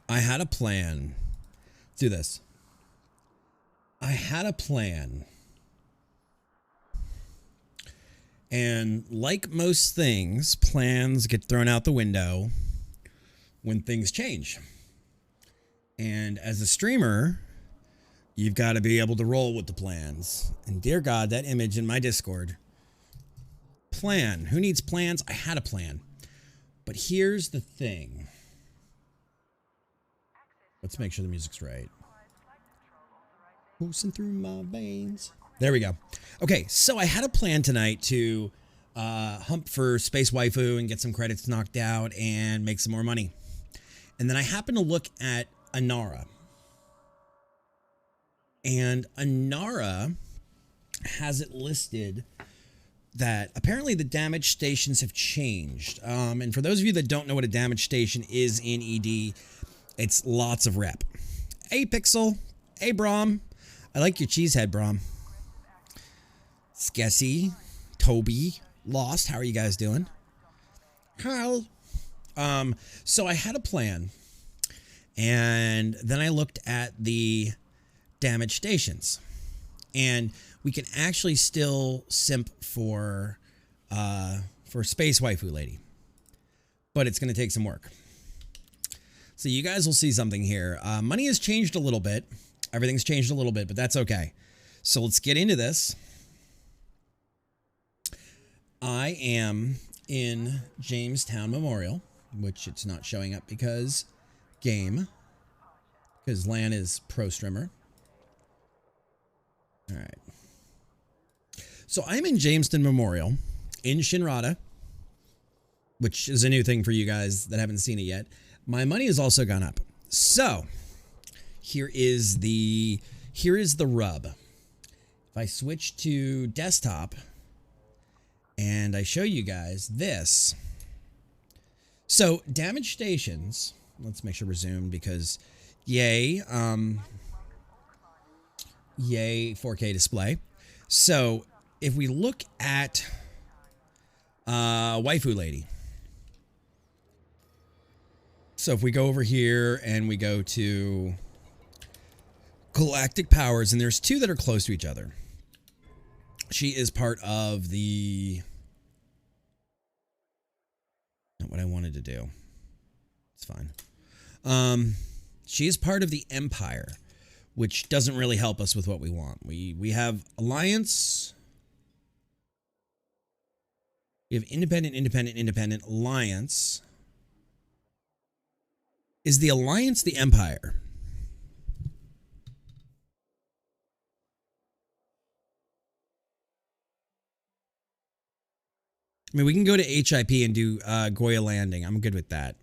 I had a plan. Let's do this. I had a plan. And like most things, plans get thrown out the window when things change. And as a streamer, you've got to be able to roll with the plans. And dear God, that image in my Discord. Plan. Who needs plans? I had a plan. But here's the thing. Let's make sure the music's right. Coursing through my veins. There we go. Okay, so I had a plan tonight to hump for Space Waifu and get some credits knocked out and make some more money. And then I happened to look at Inara. And Inara has it listed that apparently the damage stations have changed. And for those of you that don't know what a damage station is in ED, it's lots of rep. Hey, Pixel. Hey, Brom. I like your cheesehead, Brom. Skessy, Toby, Lost. How are you guys doing? Hi. So I had a plan. And then I looked at the damage stations. And we can actually still simp for Space Waifu Lady. But it's going to take some work. So you guys will see something here. Money has changed a little bit. Everything's changed a little bit, but that's okay. So let's get into this. I am in Jamestown Memorial, which it's not showing up because LAN is pro streamer. All right. So I'm in Jamestown Memorial in Shinrada, which is a new thing for you guys that haven't seen it yet. My money has also gone up. So here is the rub. If I switch to desktop and I show you guys this. So damage stations, let's make sure we're zoomed because yay 4K display. So if we look at Waifu Lady. So if we go over here and we go to Galactic Powers, and there's two that are close to each other. She is part of the... Not what I wanted to do. It's fine. She is part of the Empire, which doesn't really help us with what we want. We have Alliance. We have Independent, Alliance. Is the Alliance the Empire? I mean, we can go to HIP and do Goya Landing. I'm good with that.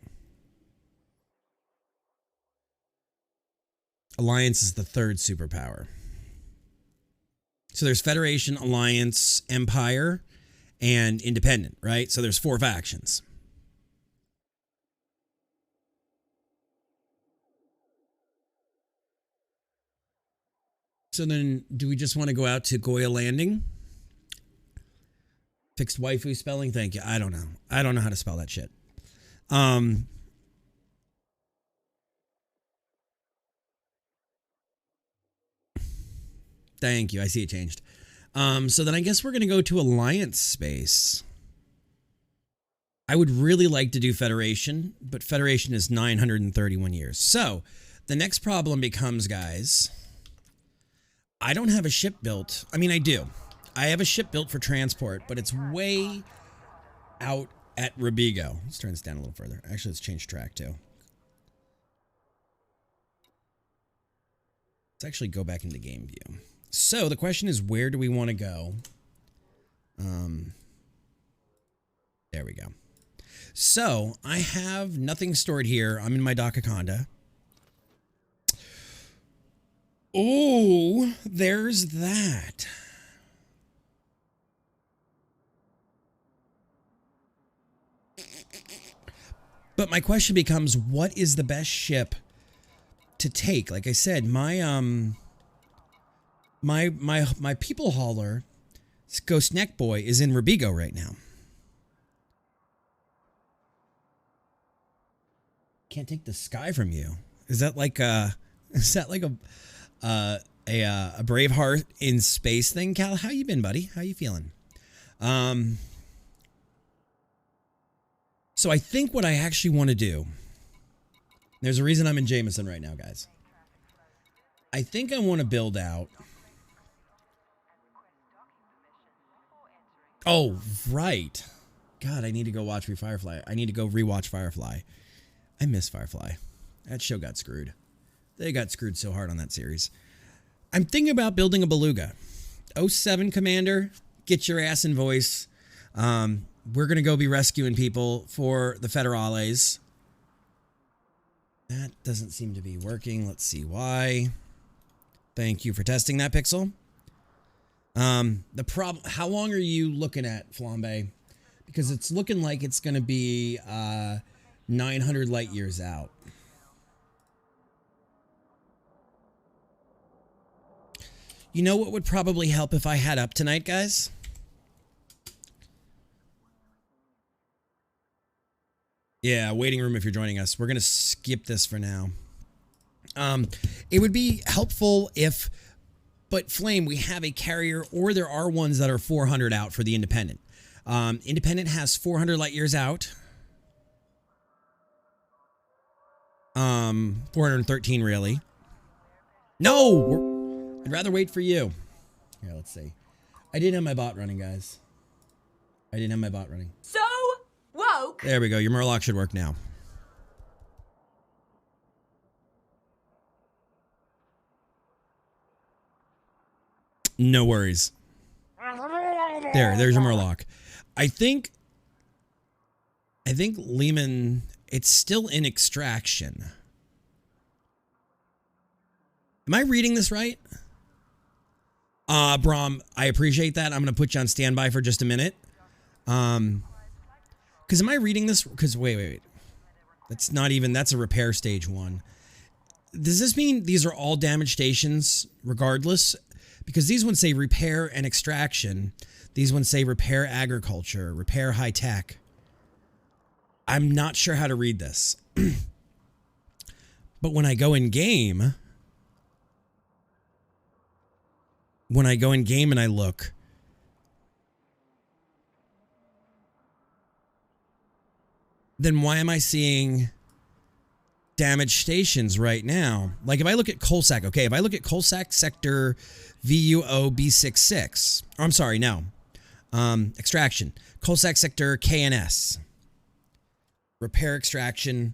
Alliance is the third superpower. So there's Federation, Alliance, Empire, and Independent, right? So there's 4 factions. So then, do we just want to go out to Goya Landing? Fixed waifu spelling? Thank you. I don't know. I don't know how to spell that shit. Thank you. I see it changed. So then I guess we're going to go to Alliance space. I would really like to do Federation, but Federation is 931 years. So the next problem becomes, guys, I don't have a ship built. I mean, I do. I have a ship built for transport, but it's way out at Rebigo. Let's turn this down a little further. Actually, let's change track too. Let's actually go back into game view. So the question is, where do we want to go? There we go. So I have nothing stored here. I'm in my Dakakonda. Oh, there's that. But my question becomes, what is the best ship to take? Like I said, my people hauler, Ghost Neck Boy, is in Rebigo right now. Can't take the sky from you. Is that like a Braveheart in space thing, Cal? How you been, buddy? How you feeling? So I think what I actually want to do, there's a reason I'm in Jameson right now, guys. I think I want to build out. Oh, right. God, I need to go watch Firefly. I need to go rewatch Firefly. I miss Firefly. That show got screwed. They got screwed so hard on that series. I'm thinking about building a beluga. 07 Commander, get your ass in voice. We're going to go be rescuing people for the Federales. That doesn't seem to be working. Let's see why. Thank you for testing that, Pixel. The problem, how long are you looking at, Flambe? Because it's looking like it's going to be 900 light years out. You know what would probably help if I had up tonight, guys? Yeah, waiting room if you're joining us. We're going to skip this for now. It would be helpful if, but Flame, we have a carrier, or there are ones that are 400 out for the Independent. Independent has 400 light years out. 413 really. No! I'd rather wait for you. Here, let's see. I didn't have my bot running, guys. I didn't have my bot running. So woke. There we go. Your Murloc should work now. No worries. There's your Murloc. I think Lehman, it's still in extraction. Am I reading this right? Brom, I appreciate that. I'm going to put you on standby for just a minute. Because am I reading this? Because wait. That's not even, that's a repair stage 1. Does this mean these are all damage stations regardless? Because these ones say repair and extraction. These ones say repair agriculture, repair high tech. I'm not sure how to read this. But when I go in game, and I look, then why am I seeing damage stations right now? Like if I look at Colsack, okay, if I look at Colsack sector VUO-B66, or I'm sorry, no, extraction, Colsack sector KNS, repair extraction.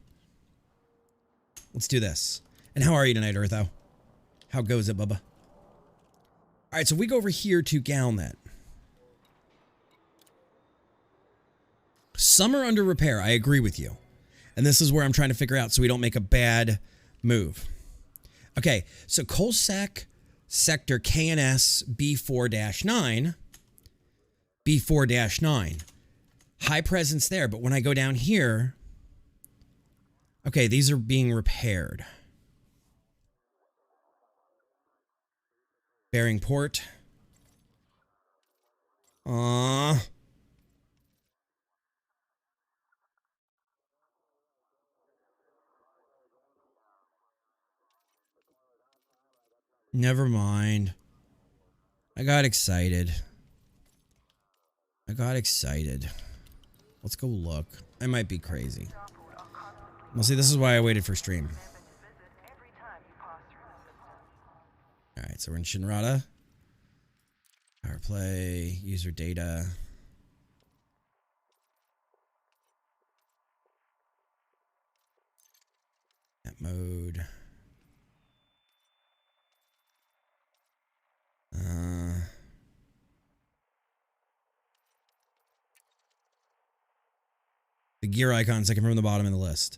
Let's do this. And how are you tonight, Eartho? How goes it, Bubba? All right, so we go over here to Galnet. Some are under repair. I agree with you. And this is where I'm trying to figure out so we don't make a bad move. Okay, so Colsack sector KNS B4-9. B4-9. High presence there, but when I go down here, okay, these are being repaired. Bearing port. Never mind. I got excited. Let's go look. I might be crazy. Well, see, this is why I waited for stream. Alright, so we're in Shinrata. Power play, user data. That mode. The gear icons I can from the bottom of the list.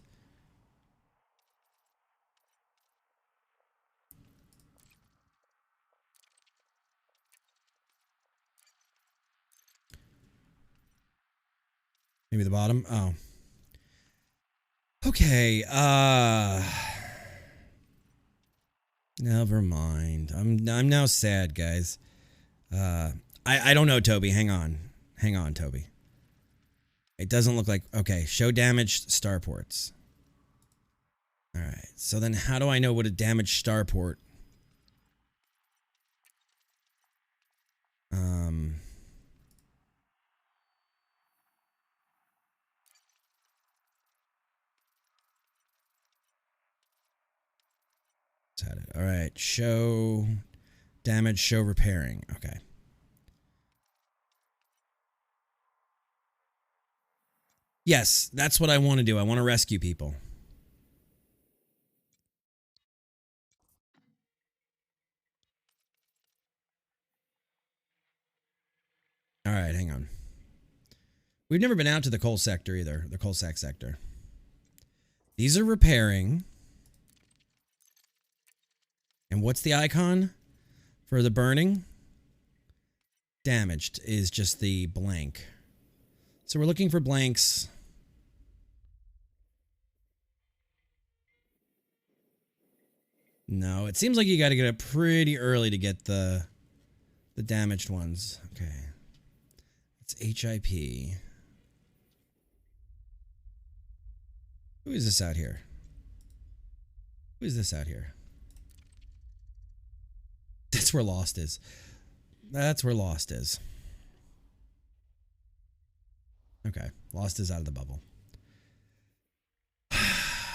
Maybe the bottom. Oh. Okay. Never mind. I'm now sad, guys. I don't know, Toby. Hang on, Toby. It doesn't look like, okay. Show damaged starports. All right. So then how do I know what a damaged starport? All right. Show damage, show repairing. Okay. Yes, that's what I want to do. I want to rescue people. All right, hang on. We've never been out to the coal sector either, the coal sack sector. These are repairing. And what's the icon for the burning? Damaged is just the blank. So we're looking for blanks. No, it seems like you got to get up pretty early to get the damaged ones. Okay. It's HIP. Who is this out here? Who is this out here? That's where Lost is. That's where Lost is. Okay. Lost is out of the bubble.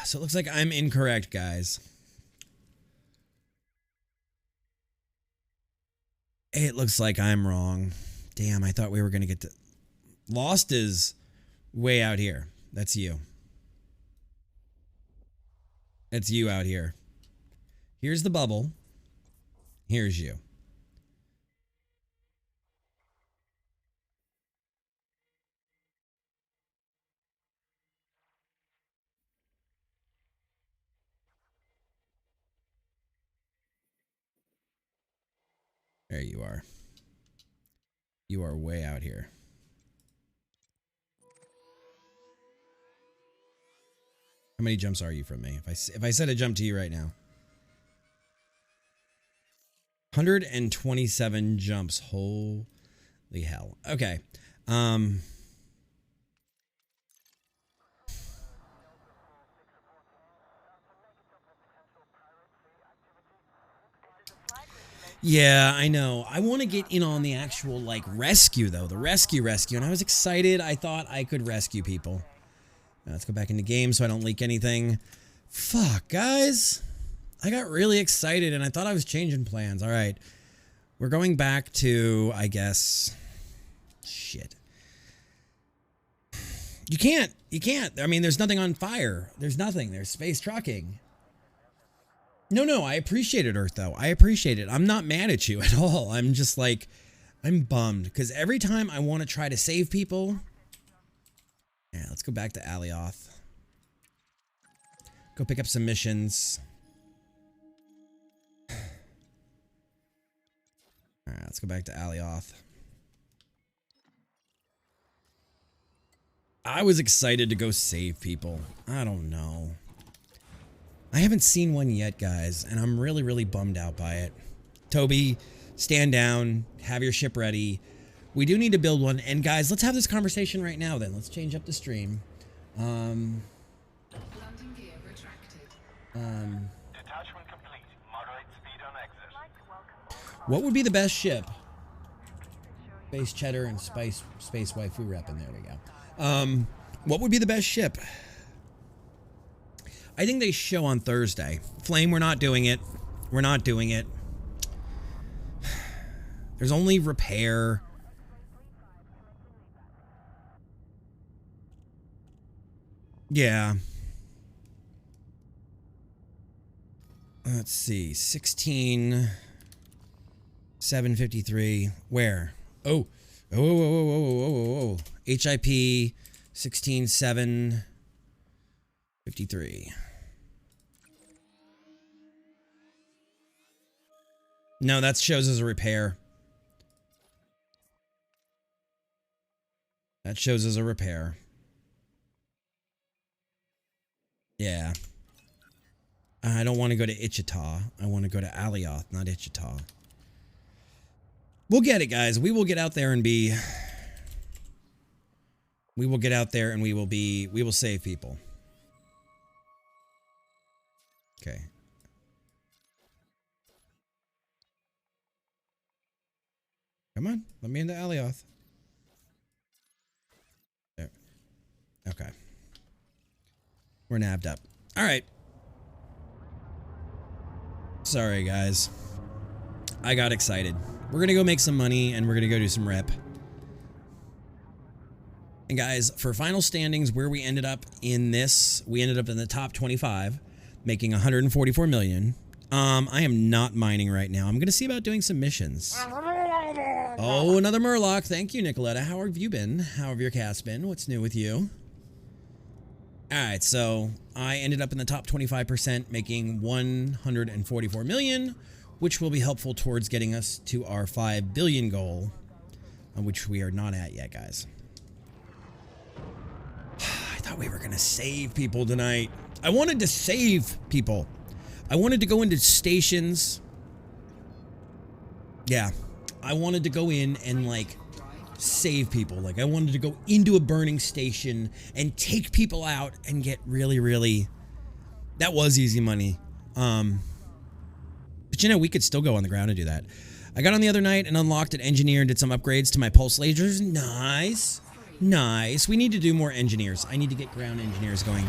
So it looks like I'm incorrect, guys. It looks like I'm wrong. Damn, I thought we were going to get to... Lost is way out here. That's you. That's you out here. Here's the bubble. Here's you. There you are. You are way out here. How many jumps are you from me? If I said a jump to you right now. 127 jumps. Holy hell. Okay. Yeah, I know. I want to get in on the actual, like, rescue, though. The rescue. And I was excited. I thought I could rescue people. Now, let's go back into game so I don't leak anything. Fuck, guys. I got really excited, and I thought I was changing plans. All right. We're going back to, I guess... Shit. You can't. I mean, there's nothing on fire. There's nothing. There's space trucking. No, I appreciate it, Earth, though. I appreciate it. I'm not mad at you at all. I'm just like, I'm bummed. Because every time I want to try to save people... Yeah, let's go back to Alioth. Go pick up some missions. Alright, let's go back to Alioth. I was excited to go save people. I don't know. I haven't seen one yet, guys, and I'm really, really bummed out by it. Toby, stand down. Have your ship ready. We do need to build one. And, guys, let's have this conversation right now, then. Let's change up the stream. Landing gear retracted. Detachment complete. Moderate speed on exit. What would be the best ship? Space Cheddar and Space Waifu Reppin. There we go. What would be the best ship? I think they show on Thursday. Flame, we're not doing it. We're not doing it. There's only repair. Yeah. Let's see. 16,753. Where? Oh. Oh. HIP 16,753. No, that shows as a repair. That shows as a repair. Yeah. I don't want to go to Ichita. I want to go to Alioth, not Ichita. We'll get it, guys. We will get out there and be... We will get out there and we will save people. Okay. Come on, let me into Alioth. There. Okay. We're nabbed up. All right. Sorry, guys. I got excited. We're gonna go make some money and we're gonna go do some rep. And guys, for final standings, where we ended up in this, we ended up in the top 25, making 144 million. I am not mining right now. I'm gonna see about doing some missions. Oh, another Murloc. Thank you, Nicoletta. How have you been? How have your cats been? What's new with you? All right, so I ended up in the top 25%, making 144 million, which will be helpful towards getting us to our 5 billion goal, which we are not at yet, guys. I thought we were going to save people tonight. I wanted to save people. I wanted to go into stations. Yeah, I wanted to go in and, like, save people. Like, I wanted to go into a burning station and take people out and get really, really... That was easy money. But, you know, we could still go on the ground and do that. I got on the other night and unlocked an engineer and did some upgrades to my pulse lasers. Nice. Nice. We need to do more engineers. I need to get ground engineers going.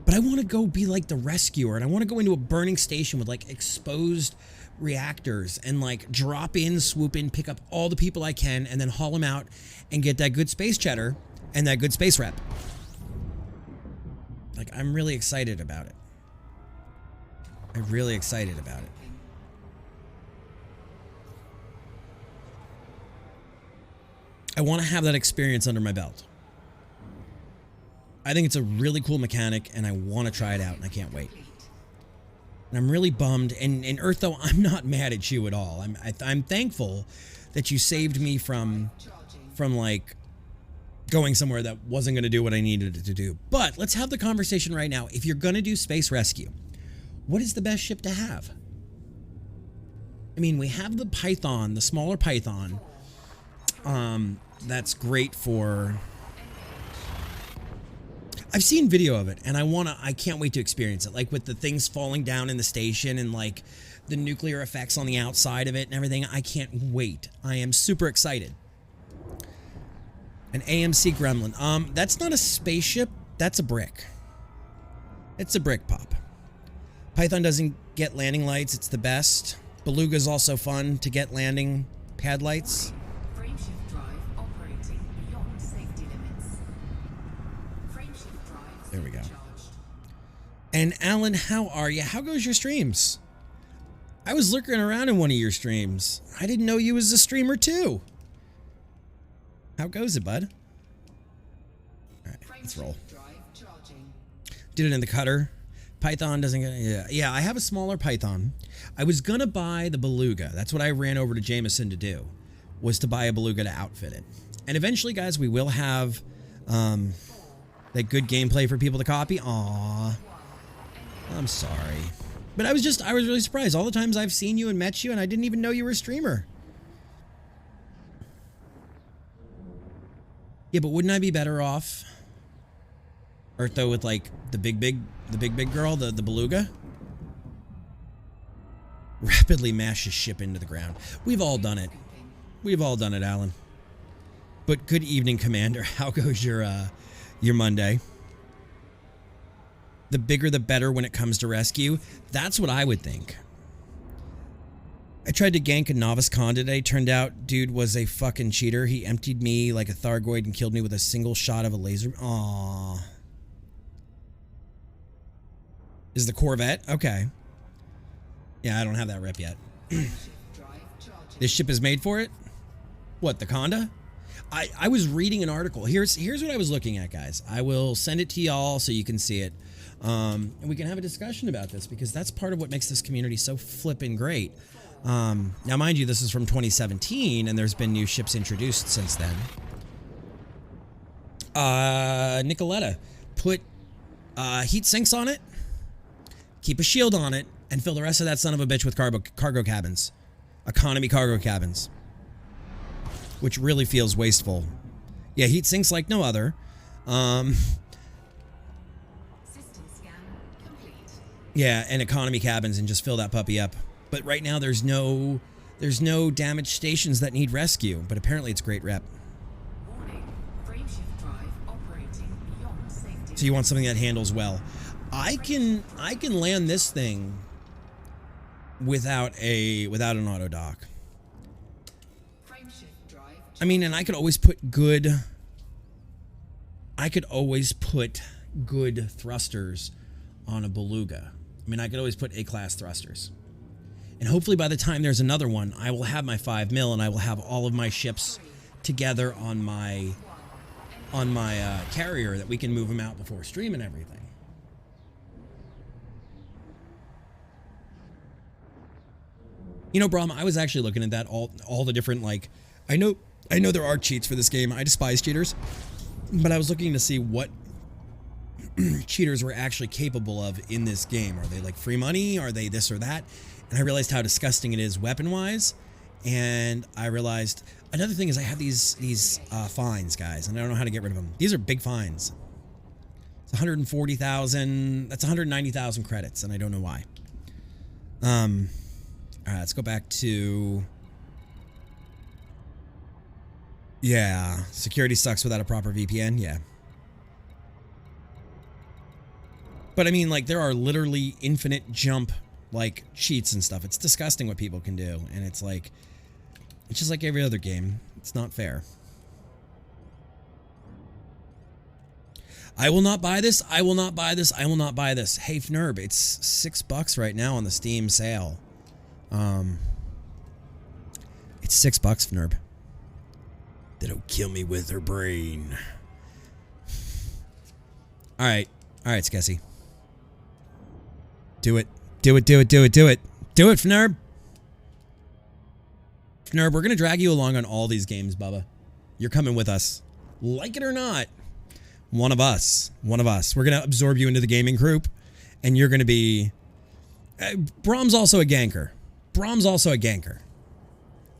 But I want to go be like the rescuer, and I want to go into a burning station with, like, exposed reactors and, like, drop in, swoop in, pick up all the people I can, and then haul them out and get that good space cheddar and that good space rep. Like, I'm really excited about it. I'm really excited about it. I want to have that experience under my belt. I think it's a really cool mechanic, and I want to try it out, and I can't wait. And I'm really bummed. And Earth, though, I'm not mad at you at all. I'm thankful that you saved me from like going somewhere that wasn't going to do what I needed it to do. But let's have the conversation right now. If you're going to do space rescue, what is the best ship to have? I mean, we have the Python, the smaller Python. That's great for... I've seen video of it, and I can't wait to experience it. Like, with the things falling down in the station and, like, the nuclear effects on the outside of it and everything. I can't wait. I am super excited. An AMC Gremlin. That's not a spaceship. That's a brick. It's a brick pop. Python doesn't get landing lights. It's the best. Beluga's also fun to get landing pad lights. Frameshift drive operating beyond safety limits. Frameshift drive There we go. charged. And Alan, how are you? How goes your streams? I was lurking around in one of your streams. I didn't know you was a streamer too. How goes it, bud? All right, let's roll. Frameshift drive charging. Did it in the cutter. Python doesn't get... Yeah, I have a smaller Python. I was going to buy the Beluga. That's what I ran over to Jameson to do, was to buy a Beluga to outfit it. And eventually, guys, we will have that good gameplay for people to copy. Aw. I'm sorry. But I was really surprised. All the times I've seen you and met you, and I didn't even know you were a streamer. Yeah, but wouldn't I be better off, Eartho, with, like, the big girl, the Beluga? Rapidly mashes ship into the ground. We've all done it. We've all done it, Alan. But good evening, Commander. How goes your Monday? The bigger the better when it comes to rescue. That's what I would think. I tried to gank a novice con today. Turned out dude was a fucking cheater. He emptied me like a Thargoid and killed me with a single shot of a laser. Aww. Is the Corvette? Okay. Yeah, I don't have that rep yet. This ship is made for it? What, the Conda? I was reading an article. Here's what I was looking at, guys. I will send it to y'all so you can see it. And we can have a discussion about this, because that's part of what makes this community so flippin' great. Now, mind you, this is from 2017, and there's been new ships introduced since then. Nicoletta, put heat sinks on it, keep a shield on it, and fill the rest of that son of a bitch with cargo cabins. Economy cargo cabins. Which really feels wasteful. Yeah, heat sinks like no other. System scan complete. Yeah, and economy cabins and just fill that puppy up. But right now there's no damaged stations that need rescue, but apparently it's great rep. Warning. Frameshift drive operating beyond safety. So you want something that handles well. I can land this thing without an auto dock. Frameshift drive. I mean, and I could always put good thrusters on a Beluga. I mean, I could always put A-class thrusters. And hopefully by the time there's another one, I will have my 5 mil and I will have all of my ships together on my carrier that we can move them out before stream and everything. You know, Brahm, I was actually looking at that, all the different, like, I know there are cheats for this game. I despise cheaters. But I was looking to see what cheaters were actually capable of in this game. Are they like free money? Are they this or that? And I realized how disgusting it is weapon-wise. And I realized another thing is I have these fines, guys, and I don't know how to get rid of them. These are big fines. It's 140,000. That's 190,000 credits, and I don't know why. All right, let's go back to... Yeah, security sucks without a proper VPN, yeah. But I mean, like, there are literally infinite jump, like, cheats and stuff. It's disgusting what people can do, and it's like... It's just like every other game. It's not fair. I will not buy this. I will not buy this. I will not buy this. Hey, Fnurb, it's $6 right now on the Steam sale. It's $6, Fnurb. They don't kill me with their brain. All right, Skessy. Do it. Do it, do it, do it, do it. Do it, Fnurb. Fnurb, we're going to drag you along on all these games, Bubba. You're coming with us. Like it or not. One of us. One of us. We're going to absorb you into the gaming group, and you're going to be... Brahm's also a ganker. Brahm's also a ganker.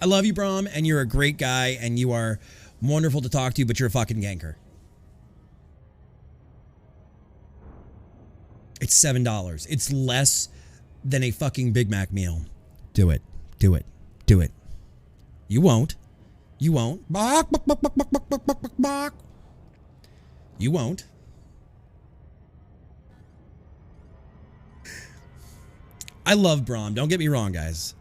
I love you, Brahm, and you're a great guy, and you are wonderful to talk to, but you're a fucking ganker. It's $7. It's less than a fucking Big Mac meal. Do it. Do it. Do it. You won't. You won't. You won't. I love Brahm. Don't get me wrong, guys.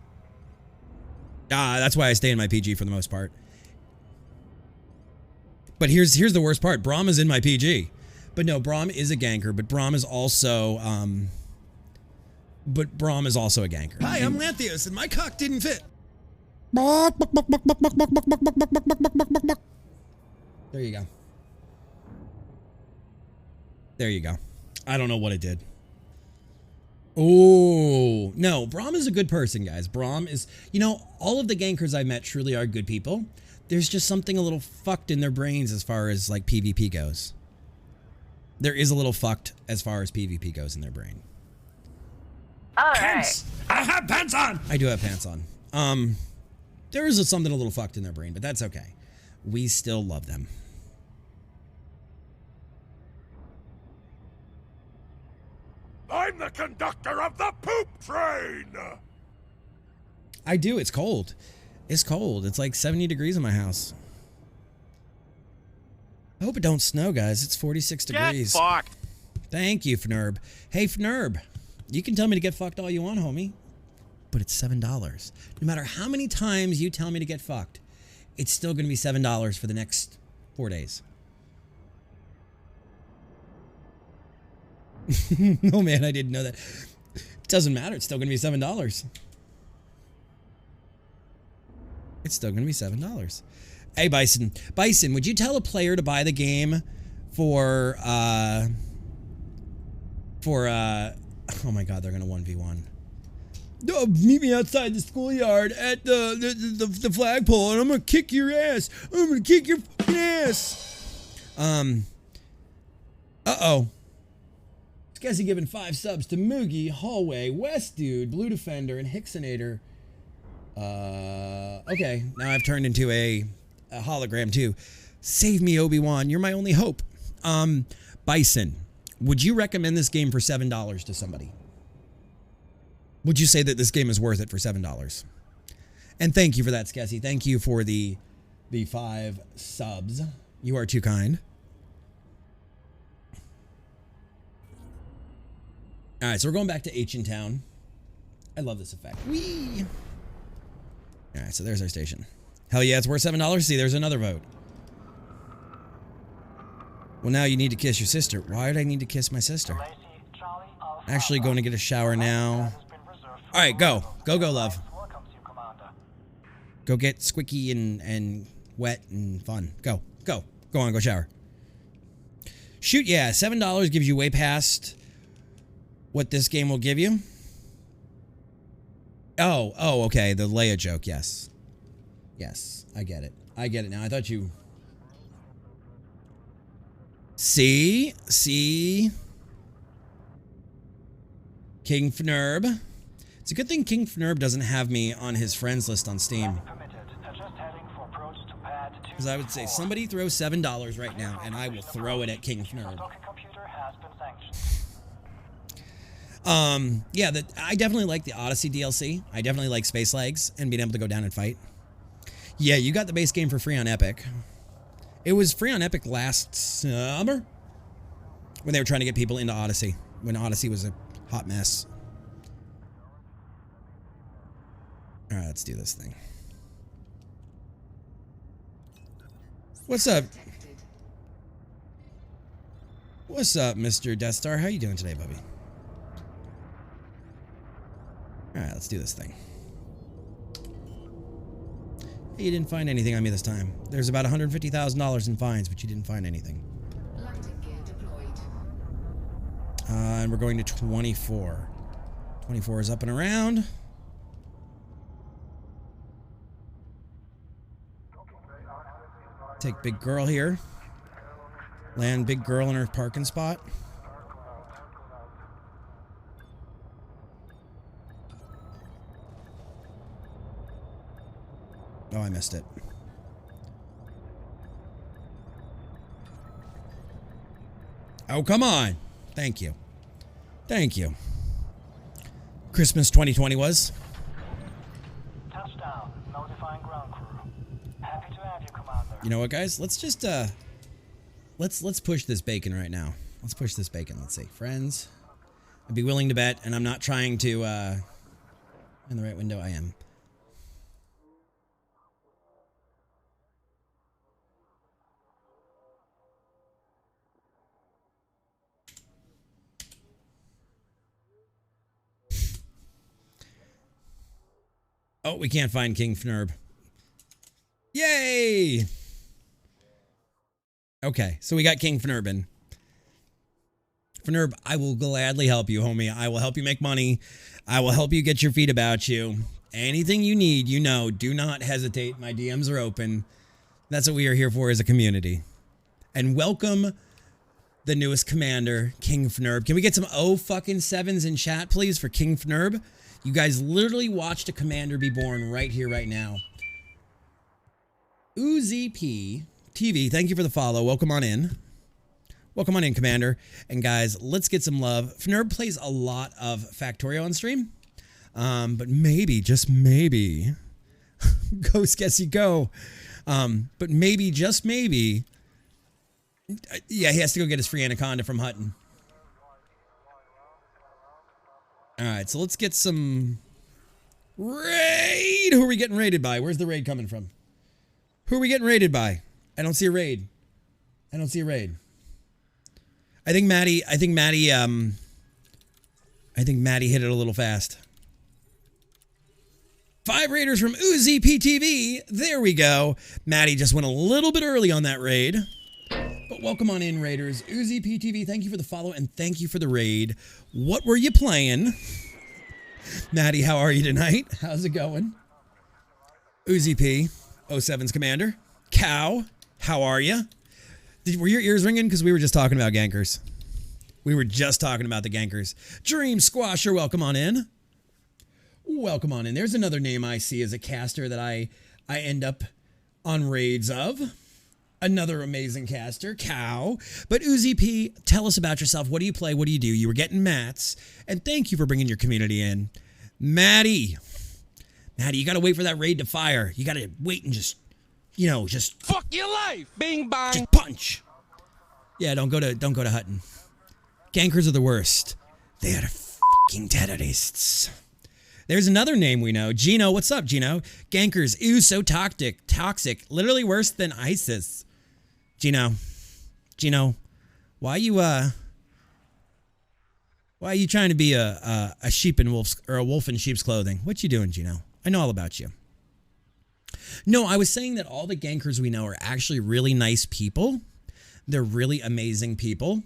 That's why I stay in my PG for the most part. But here's the worst part. Brahm is in my PG. But no, Brahm is a ganker, but Brahm is also a ganker. Hi, I'm Lanthios, and my cock didn't fit. There you go. There you go. I don't know what it did. Oh, no, Brahm is a good person, guys. Brahm is, you know, all of the gankers I've met truly are good people. There's just something a little fucked in their brains as far as, like, PvP goes. There is a little fucked as far as PvP goes in their brain. All Pants! right. I have pants on! I do have pants on. There is something a little fucked in their brain, but that's okay. We still love them. I'm the conductor of the poop train! I do. It's cold. It's cold. It's like 70 degrees in my house. I hope it don't snow, guys. It's 46 degrees. Get fucked! Thank you, Fnurb. Hey, Fnurb. You can tell me to get fucked all you want, homie. But it's $7. No matter how many times you tell me to get fucked, it's still going to be $7 for the next 4 days. No, man, I didn't know that. It doesn't matter. It's still going to be $7. It's still going to be $7. Hey, Bison. Bison, would you tell a player to buy the game for oh my God, they're going to 1v1. No, meet me outside the schoolyard at the flagpole, and I'm going to kick your ass. I'm going to kick your fucking ass. Uh-oh. Skessy giving 5 subs to Moogie, Hallway, West Dude, Blue Defender, and Hicksonator. Okay, now I've turned into a hologram too. Save me, Obi-Wan. You're my only hope. Bison, would you recommend this game for $7 to somebody? Would you say that this game is worth it for $7? And thank you for that, Skessy. Thank you for the 5 subs. You are too kind. All right, so we're going back to Ancient Town. I love this effect. Whee! All right, so there's our station. Hell yeah, it's worth $7. See, there's another vote. Well, now you need to kiss your sister. Why did I need to kiss my sister? Actually going to get a shower now. All right, go. Go, love. Go get squicky and wet and fun. Go. Go on, go shower. Shoot, yeah, $7 gives you way past what this game will give you. Oh, okay, the Leia joke, yes. Yes, I get it. I get it now. I thought you... See? King Fnurb. It's a good thing King Fnurb doesn't have me on his friends list on Steam. Because I would say, somebody throw $7 right now, and I will throw it at King Fnurb. Yeah, I definitely like the Odyssey DLC. I definitely like Space Legs and being able to go down and fight. Yeah, you got the base game for free on Epic. It was free on Epic last summer when they were trying to get people into Odyssey, when Odyssey was a hot mess. All right, let's do this thing. What's up? What's up, Mr. Death Star? How you doing today, Bubby? All right, let's do this thing. You didn't find anything on me this time. There's about $150,000 in fines, but you didn't find anything. Landing gear deployed. And we're going to 24. 24 is up and around. Take big girl here. Land big girl in her parking spot. Oh, I missed it. Oh, come on. Thank you. Thank you. Christmas 2020 was. Touchdown. Notifying ground crew. Happy to have you, Commander. You know what, guys? Let's just let's push this bacon right now. Let's push this bacon. Let's see. Friends. I'd be willing to bet, and I'm not trying to in the right window. I am. Oh, we can't find King Fnurb. Yay! Okay, so we got King Fnurbin. Fnurb, I will gladly help you, homie. I will help you make money. I will help you get your feet about you. Anything you need, you know, do not hesitate. My DMs are open. That's what we are here for as a community. And welcome the newest commander, King Fnurb. Can we get some fucking sevens in chat, please, for King Fnurb? You guys literally watched a commander be born right here, right now. UZP TV, thank you for the follow. Welcome on in. Welcome on in, Commander. And guys, let's get some love. Fnurb plays a lot of Factorio on stream. But maybe, just maybe, go Skessy, go. But maybe, just maybe, yeah, he has to go get his free Anaconda from Hutton. All right, so let's get some raid. Who are we getting raided by? Where's the raid coming from? Who are we getting raided by? I don't see a raid. I don't see a raid. I think Maddie hit it a little fast. 5 raiders from Uzi PTV. There we go. Maddie just went a little bit early on that raid. But welcome on in, raiders. Uzi PTV, thank you for the follow and thank you for the raid. What were you playing? Maddie, how are you tonight? How's it going? Uzi P, 07's commander. Cow, how are you? Were your ears ringing? Because we were just talking about gankers. We were just talking about the gankers. Dream Squasher, welcome on in. Welcome on in. There's another name I see as a caster that I end up on raids of. Another amazing caster, Cow. But Uzi P, tell us about yourself. What do you play? What do you do? You were getting mats. And thank you for bringing your community in. Maddie, you gotta wait for that raid to fire. You gotta wait and just, just fuck your life. Bing bang. just punch. Yeah, don't go to Hutton. Gankers are the worst. They are fucking terrorists. There's another name we know. Gino, what's up, Gino? Gankers, ew, so toxic. Literally worse than ISIS. Gino, why are you trying to be a sheep in wolf's or a wolf in sheep's clothing? What you doing, Gino? I know all about you. No, I was saying that all the gankers we know are actually really nice people. They're really amazing people,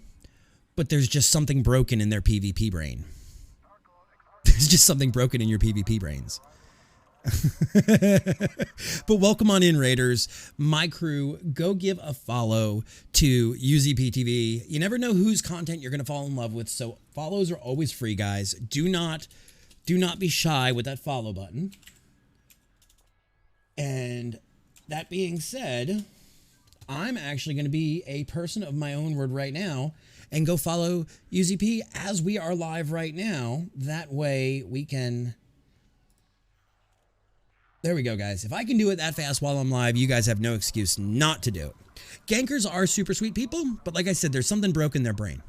but there's just something broken in their PvP brain. There's just something broken in your PvP brains. But welcome on in, Raiders. My crew, go give a follow to UZPTV. You never know whose content you're going to fall in love with, so follows are always free, guys. Do not be shy with that follow button. And that being said, I'm actually going to be a person of my own word right now and go follow UZP as we are live right now. That way we can... There we go, guys. If I can do it that fast while I'm live, you guys have no excuse not to do it. Gankers are super sweet people, but like I said, there's something broken in their brain.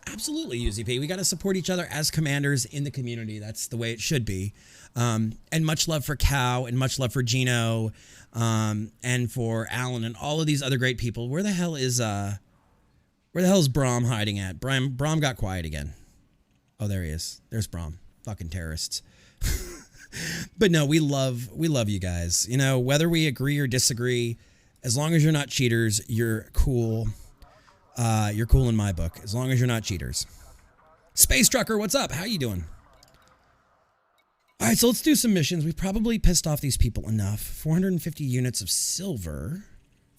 Absolutely, UZP. We got to support each other as commanders in the community. That's the way it should be. And much love for Cow and much love for Gino and for Alan and all of these other great people. Where the hell is Brom hiding at? Brom got quiet again. Oh, there he is. There's Brom. Fucking terrorists. But no, we love you guys. You know, whether we agree or disagree, as long as you're not cheaters, you're cool. You're cool in my book, as long as you're not cheaters. Space Trucker, what's up? How you doing? All right, so let's do some missions. We've probably pissed off these people enough. 450 units of silver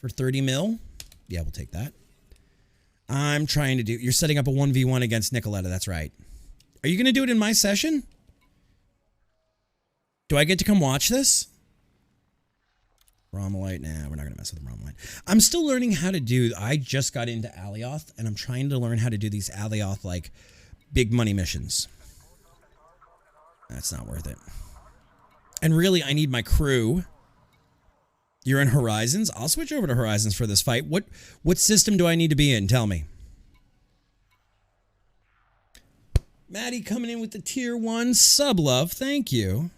for 30 mil. Yeah, we'll take that. I'm trying to do... You're setting up a 1v1 against Nicoletta. That's right. Are you going to do it in my session? Do I get to come watch this? Rommelite? Nah, we're not going to mess with the Rommelite. I'm still learning how to do... I just got into Alioth, and I'm trying to learn how to do these Alioth, like, big money missions. That's not worth it. And really, I need my crew. You're in Horizons? I'll switch over to Horizons for this fight. What system do I need to be in? Tell me. Maddie coming in with the tier 1 sub love. Thank you.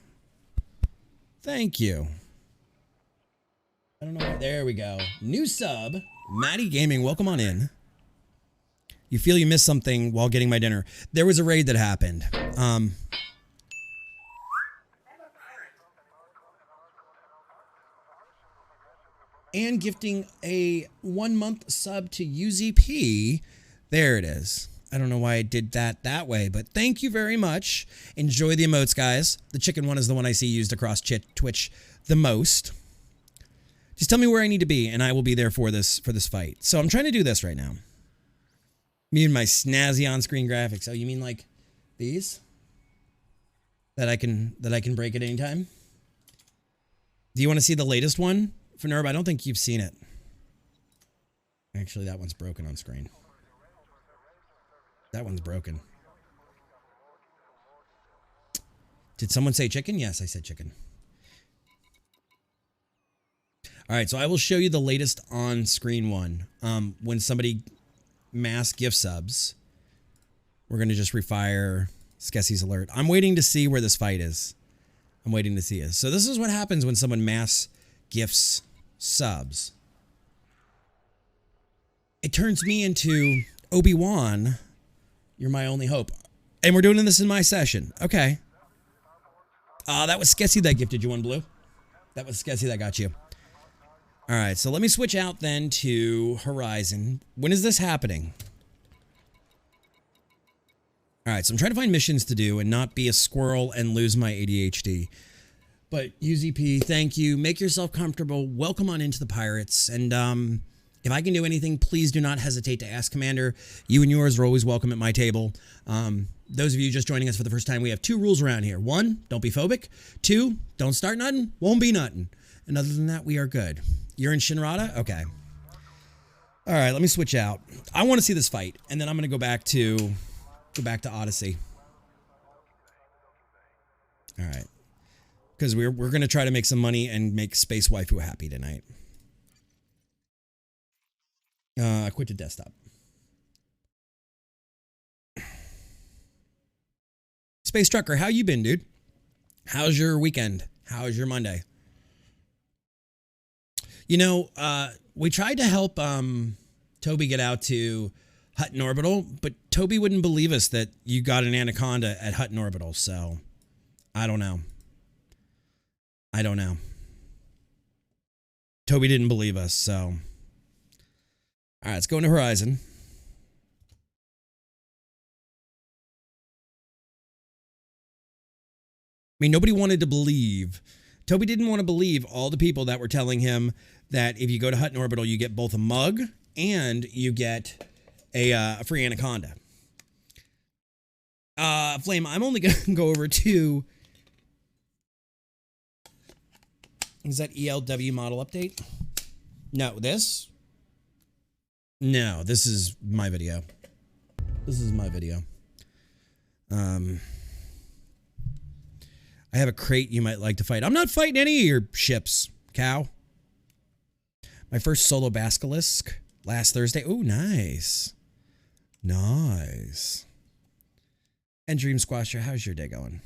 Thank you. I don't know. There we go. New sub. Maddie Gaming, welcome on in. You feel you missed something while getting my dinner. There was a raid that happened. And gifting a 1-month sub to UZP. There it is. I don't know why I did that way, but thank you very much. Enjoy the emotes, guys. The chicken one is the one I see used across Twitch the most. Just tell me where I need to be, and I will be there for this fight. So I'm trying to do this right now. Me and my snazzy on-screen graphics. Oh, you mean like these? That I can break at any time? Do you want to see the latest one? For Nerb, I don't think you've seen it. Actually, that one's broken on screen. That one's broken. Did someone say chicken? Yes, I said chicken. All right, so I will show you the latest on-screen one. When somebody mass gift subs, we're going to just refire Skessie's alert. I'm waiting to see where this fight is. I'm waiting to see it. So this is what happens when someone mass gifts subs. It turns me into Obi-Wan. You're my only hope. And we're doing this in my session. Okay. That was Skessie that gifted you one, Blue. That was Skessie that got you. All right, so let me switch out then to Horizon. When is this happening? All right, so I'm trying to find missions to do and not be a squirrel and lose my ADHD. But UZP, thank you. Make yourself comfortable. Welcome on into the Pirates. And if I can do anything, please do not hesitate to ask Commander. You and yours are always welcome at my table. Those of you just joining us for the first time, we have 2 rules around here. 1, don't be phobic. 2, don't start nothing, won't be nothing. And other than that, we are good. You're in Shinrata? Okay. All right, let me switch out. I want to see this fight, and then I'm going to go back to Odyssey. All right. Because we're going to try to make some money and make Space Waifu happy tonight. Quit to desktop. Space Trucker, how you been, dude? How's your weekend? How's your Monday? You know, we tried to help Toby get out to Hutton Orbital, but Toby wouldn't believe us that you got an anaconda at Hutton Orbital, so I don't know. I don't know. Toby didn't believe us, so. All right, let's go into Horizon. I mean, nobody wanted to believe. Toby didn't want to believe all the people that were telling him that if you go to Hutton Orbital, you get both a mug and you get a free anaconda. Flame, I'm only going to go over to... Is that ELW model update? No, this? No, this is my video. This is my video. I have a crate you might like to fight. I'm not fighting any of your ships, cow. My first solo basilisk last Thursday. Oh, nice. Nice. And Dream Squasher, how's your day going?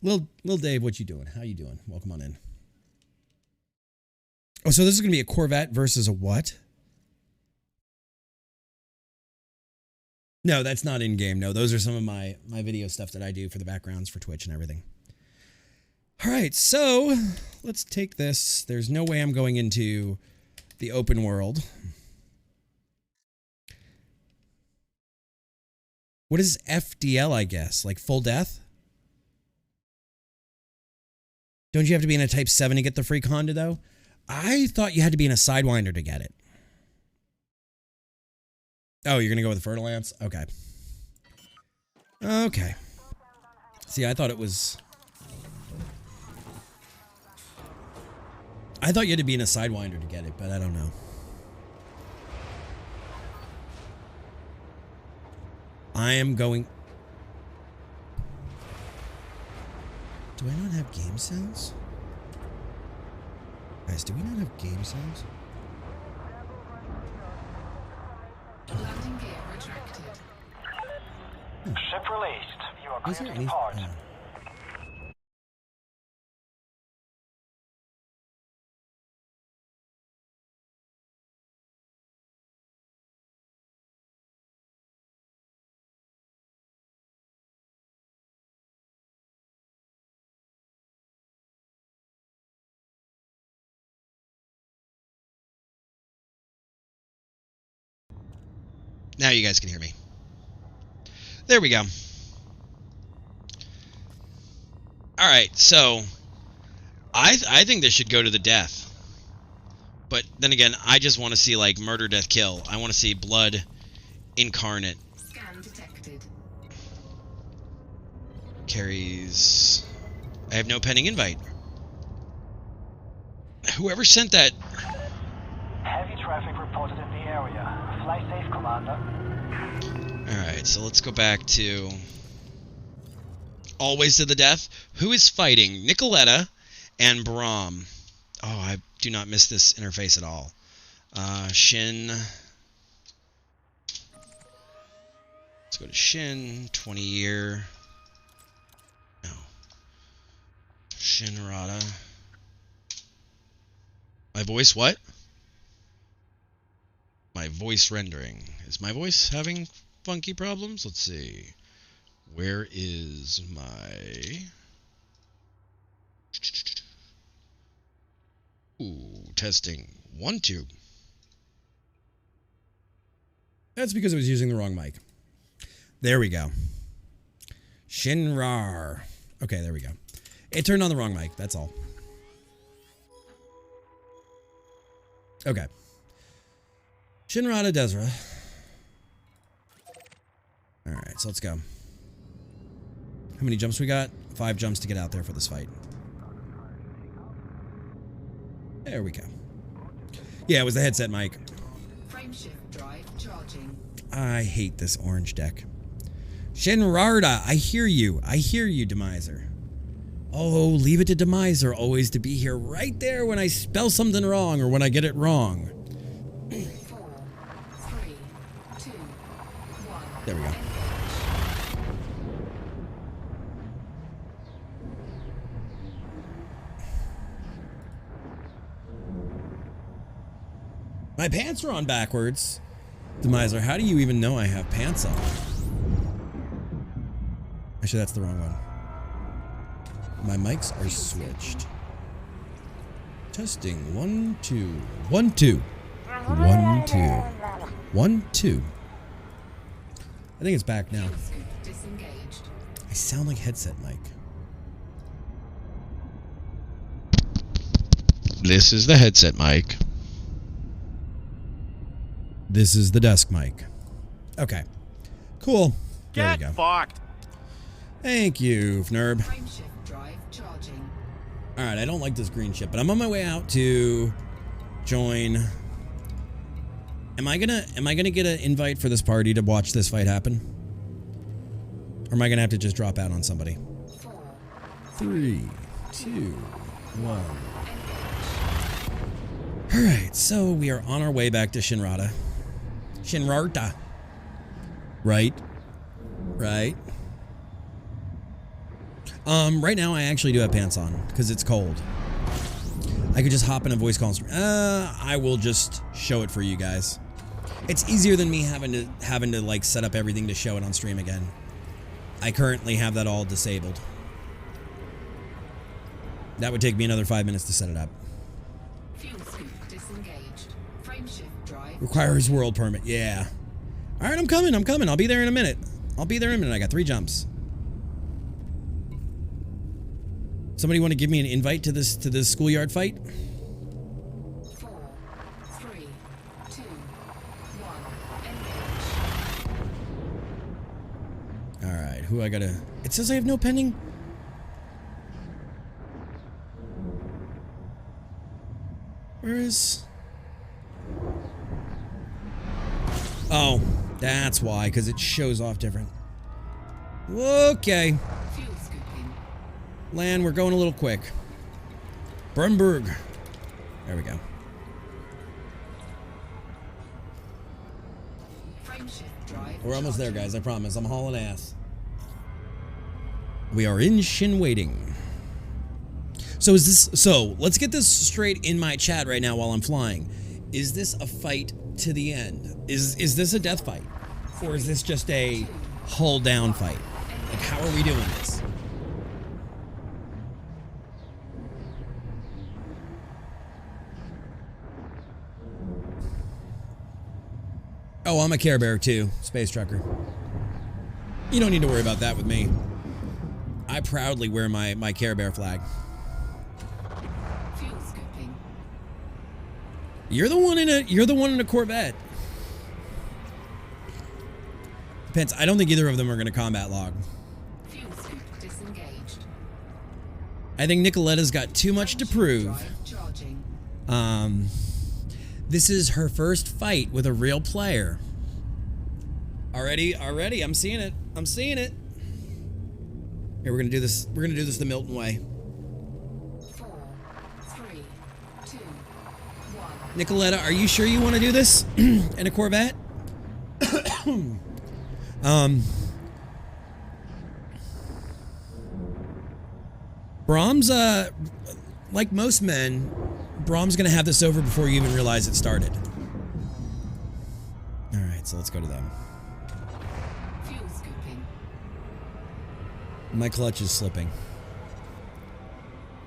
Lil Dave, what you doing? How you doing? Welcome on in. Oh, so this is going to be a Corvette versus a what? No, that's not in-game. No, those are some of my video stuff that I do for the backgrounds for Twitch and everything. All right, so let's take this. There's no way I'm going into the open world. What is FDL, I guess? Like full death? Don't you have to be in a Type 7 to get the free Honda, though? I thought you had to be in a Sidewinder to get it. Oh, you're going to go with the Fertilance? Okay. Okay. See, I thought it was... I thought you had to be in a Sidewinder to get it, but I don't know. I am going... Do I not have game sounds? Guys, do we not have game sounds? Landing gear retracted. Ship released. You are Is clear there to any... depart. Now you guys can hear me. There we go. All right, so I think this should go to the death. But then again, I just want to see like murder, death, kill. I want to see blood incarnate. Scan detected. Carries... I have no pending invite. Whoever sent that... Heavy traffic reported in the area. Fly safe, Commander. Alright, so let's go back to... Always to the death. Who is fighting? Nicoletta and Brahm. Oh, I do not miss this interface at all. Shin... Let's go to Shin, 20-year... No. Shinrada. My voice, what? My voice rendering. Is my voice having funky problems? Let's see. Where is my... Ooh, testing. 1, 2. That's because I was using the wrong mic. There we go. Shinrar. Okay, there we go. It turned on the wrong mic, that's all. Okay. Shinrada Desra. Alright, so let's go. How many jumps we got? 5 jumps to get out there for this fight. There we go. Yeah, it was the headset mic. Frameshift drive charging. I hate this orange deck. Shinrarda, I hear you. I hear you, Demiser. Oh, leave it to Demiser always to be here right there when I spell something wrong or when I get it wrong. 4, 3, 2, 1. There we go. My pants are on backwards. Demiser, how do you even know I have pants on? Actually, that's the wrong one. My mics are switched. Testing. 1, 2. 1, 2. 1, 2. 1, 2. I think it's back now. Disengaged. I sound like headset mic. This is the headset mic. This is the desk mic. Okay. Cool. There we go. Get fucked. Thank you, Fnerb. Frameshift drive charging. Alright, I don't like this green ship, but I'm on my way out to join. Am I gonna get an invite for this party to watch this fight happen? Or am I gonna have to just drop out on somebody? 4, 3, 2, 1. Alright, so we are on our way back to Shinrarta. Shinrarta. Right. Right. Right now I actually do have pants on because it's cold. I could just hop in a voice call. I will just show it for you guys. It's easier than me having to like set up everything to show it on stream again. I currently have that all disabled. That would take me another 5 minutes to set it up. fuel scoop disengaged. Frameshift drive. Requires world permit. Yeah. All right, I'm coming. I'll be there in a minute. I got 3 jumps. Somebody want to give me an invite to this schoolyard fight? 4, 3, 2, 1. Engage. All right, who I gotta... It says I have no pending... Where is... Oh, that's why, because it shows off different. Okay. Fuel scooping. Land, we're going a little quick. Brumberg. There we go. Frameshift drive. We're almost there, charging. guys. I promise. I'm hauling ass. We are in Shin waiting. So is this... So, let's get this straight in my chat right now while I'm flying. Is this a fight to the end? Is this a death fight? Or is this just a hull down fight? Like, how are we doing this? Oh, I'm a Care Bear too, Space Trucker. You don't need to worry about that with me. I proudly wear my Care Bear flag. Fuel scooping. You're the one in a Corvette. Depends. I don't think either of them are going to combat log. Fuel scoop disengaged. I think Nicoletta's got too much to prove. Drive charging. This is her first fight with a real player. Already, I'm seeing it. Here, we're gonna do this. We're gonna do this the Milton way. 4, 3, 2, 1. Nicoletta, are you sure you want to do this in a Corvette? Brahms, like most men, Brahms gonna have this over before you even realize it started. All right, so let's go to them. Fuel scooping. My clutch is slipping.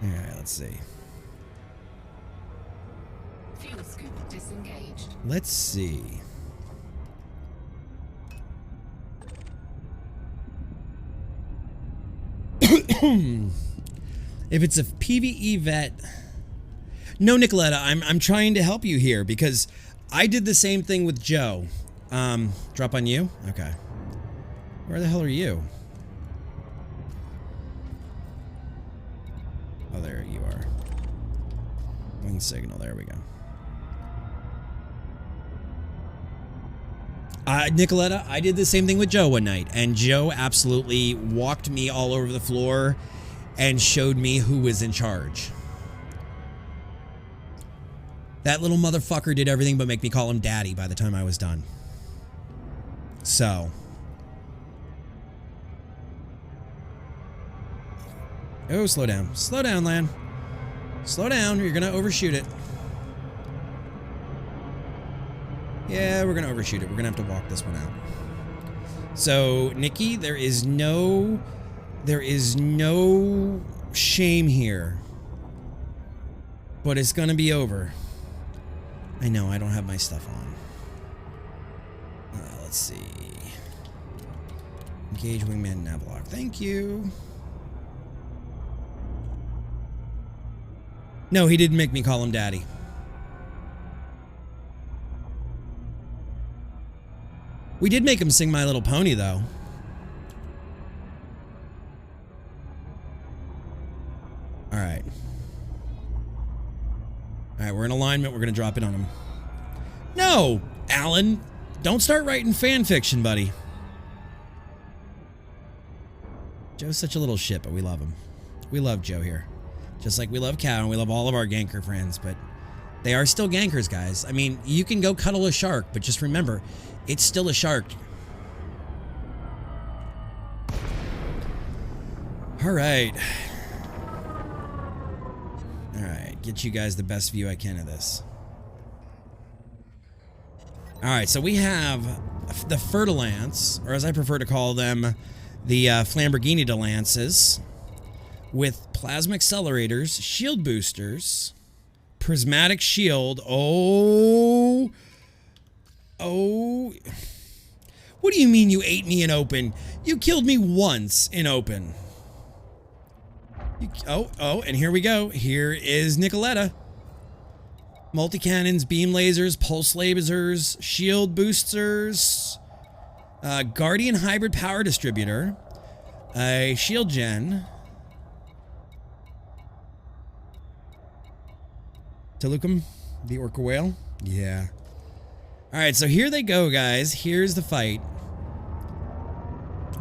All right, let's see. Fuel scoop disengaged. Let's see. If it's a PvE vet, no, Nicoletta, I'm trying to help you here because I did the same thing with Joe. Drop on you? Okay. Where the hell are you? Oh, there you are. Wing signal. There we go. Nicoletta, I did the same thing with Joe one night, and Joe absolutely walked me all over the floor and showed me who was in charge. That little motherfucker did everything but make me call him daddy by the time I was done. So. Oh, slow down. Slow down, Lan. Slow down, you're gonna overshoot it. Yeah, we're gonna overshoot it. We're gonna have to walk this one out. So, Nikki, there is no shame here. But it's gonna be over. I know, I don't have my stuff on. Let's see. Engage wingman navlock. Thank you. No, he didn't make me call him daddy. We did make him sing My Little Pony, though. All right. All right, we're in alignment. We're going to drop it on him. No, Alan. Don't start writing fan fiction, buddy. Joe's such a little shit, but we love him. We love Joe here. Just like we love Cow and we love all of our ganker friends, but they are still gankers, guys. I mean, you can go cuddle a shark, but just remember, it's still a shark. All right. All right, get you guys the best view I can of this. All right, so we have the Fertilance, or as I prefer to call them, the Flamborghini Delances, with plasma accelerators, shield boosters, prismatic shield. Oh. What do you mean you ate me in open? You killed me once in open. And here we go. Here is Nicoletta. Multi-cannons, beam lasers, pulse lasers, shield boosters, Guardian hybrid power distributor, a shield gen, Tulukum, the orca whale. Yeah. All right, so here they go, guys. Here's the fight.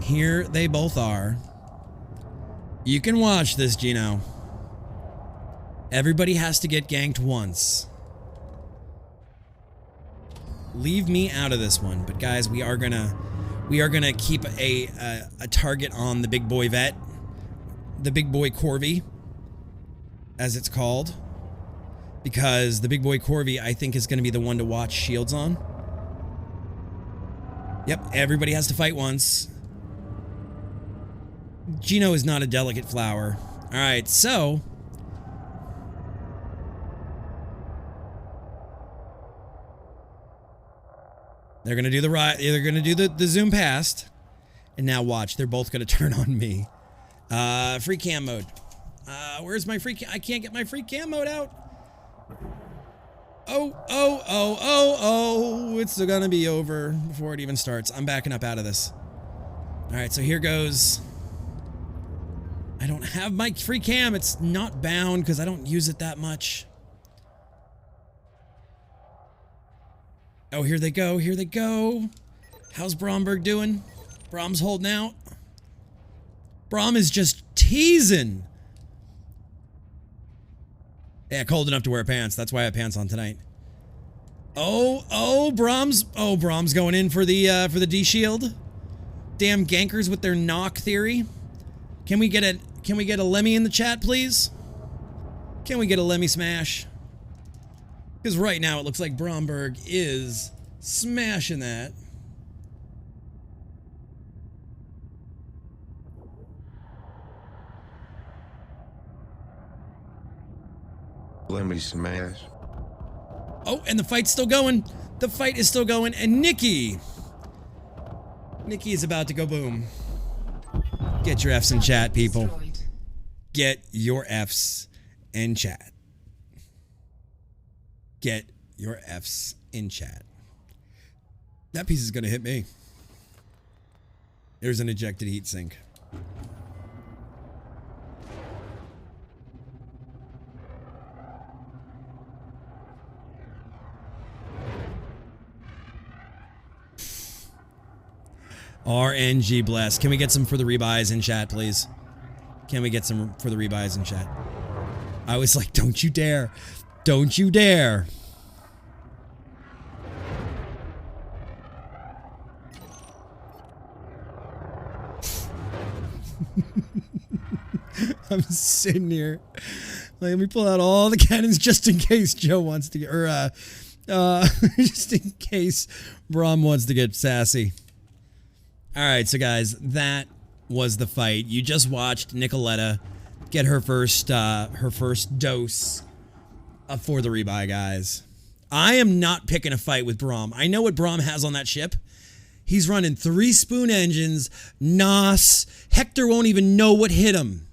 Here they both are. You can watch this, Gino. Everybody has to get ganked once. Leave me out of this one, but guys, we are gonna keep a target on the big boy vet, the big boy Corvi, as it's called, because the big boy Corvi, I think, is going to be the one to watch shields on. Yep, everybody has to fight once. Gino is not a delicate flower. All right, so they're gonna do the zoom past, and now watch. They're both gonna turn on me. Free cam mode. Where's my free cam? I can't get my free cam mode out. Oh, it's gonna be over before it even starts. I'm backing up out of this. All right, so here goes. I don't have my free cam. It's not bound because I don't use it that much. Oh, here they go. Here they go. How's Bromberg doing? Brom's holding out. Brom is just teasing. Yeah, cold enough to wear pants. That's why I have pants on tonight. Brom's going in for the D shield. Damn gankers with their knock theory. Can we get a Lemmy in the chat, please? Can we get a Lemmy smash? Because right now it looks like Bromberg is smashing that. Lemmy smash. Oh, and the fight's still going. The fight is still going, and Nikki is about to go boom. Get your F's in chat, people. Destroyed. Get your F's in chat. Get your F's in chat. That piece is going to hit me. There's an ejected heat sink. RNG bless. Can we get some for the rebuys in chat, please? Can we get some for the rebuys in chat? I was like, don't you dare. Don't you dare. I'm sitting here. Let me pull out all the cannons just in case Joe wants to get, or just in case Brom wants to get sassy. All right, so guys, that was the fight. You just watched Nicoletta get her first dose for the rebuy, guys. I am not picking a fight with Brom. I know what Brom has on that ship. He's running 3 spoon engines, NOS. Hector won't even know what hit him.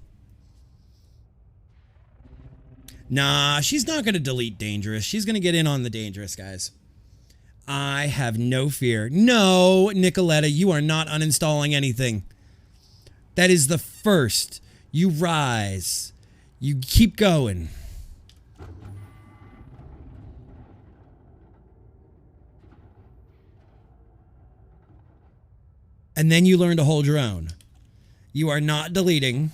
Nah, she's not going to delete dangerous. She's going to get in on the dangerous, guys. I have no fear. No, Nicoletta, you are not uninstalling anything. That is the first. You rise. You keep going. And then you learn to hold your own. You are not deleting.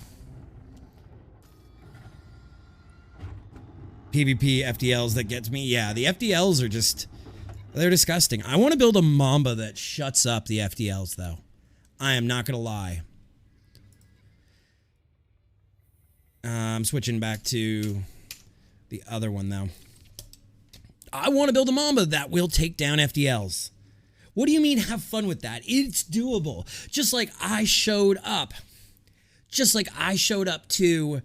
PvP FDLs that gets me. Yeah, the FDLs are just... they're disgusting. I want to build a Mamba that shuts up the FDLs, though. I am not going to lie. I'm switching back to the other one, though. I want to build a Mamba that will take down FDLs. What do you mean have fun with that? It's doable. Just like I showed up. Just like I showed up to...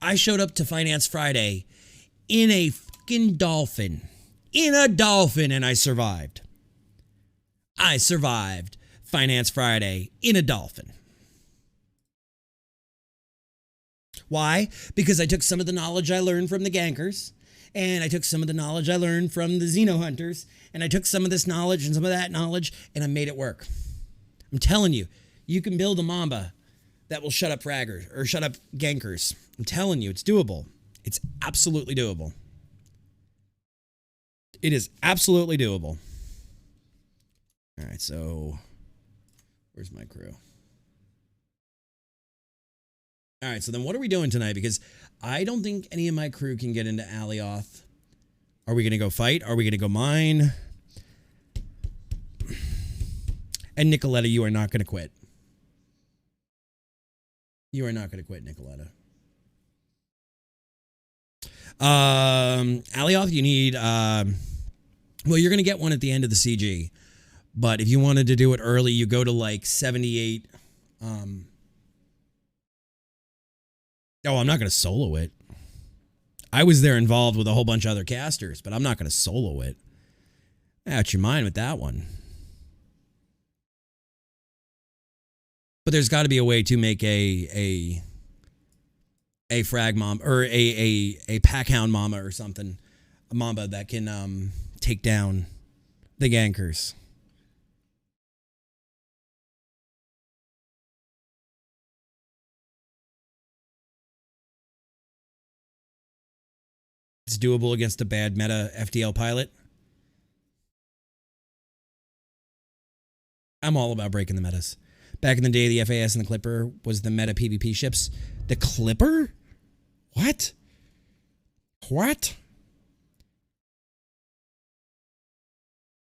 I showed up to Finance Friday in a fucking dolphin. In a dolphin, and I survived. I survived Finance Friday in a dolphin. Why? Because I took some of the knowledge I learned from the gankers, and I took some of the knowledge I learned from the Xeno Hunters, and I took some of this knowledge and some of that knowledge, and I made it work. I'm telling you, you can build a Mamba that will shut up fraggers, or shut up gankers. I'm telling you, it's doable. It's absolutely doable. It is absolutely doable. All right, so where's my crew? All right, so then what are we doing tonight? Because I don't think any of my crew can get into Alioth. Are we going to go fight? Are we going to go mine? And Nicoletta, you are not going to quit. You are not going to quit, Nicoletta. Alioth, you need... well, you're going to get one at the end of the CG. But if you wanted to do it early, you go to like 78... Oh, I'm not going to solo it. I was there involved with a whole bunch of other casters, but I'm not going to solo it. Out your mind with that one. But there's got to be a way to make a frag mom or a pack hound mama or something, a mamba that can take down the gankers. It's doable against a bad meta FDL pilot. I'm all about breaking the metas. Back in the day, the FAS and the Clipper was the meta PvP ships. The Clipper? What? What?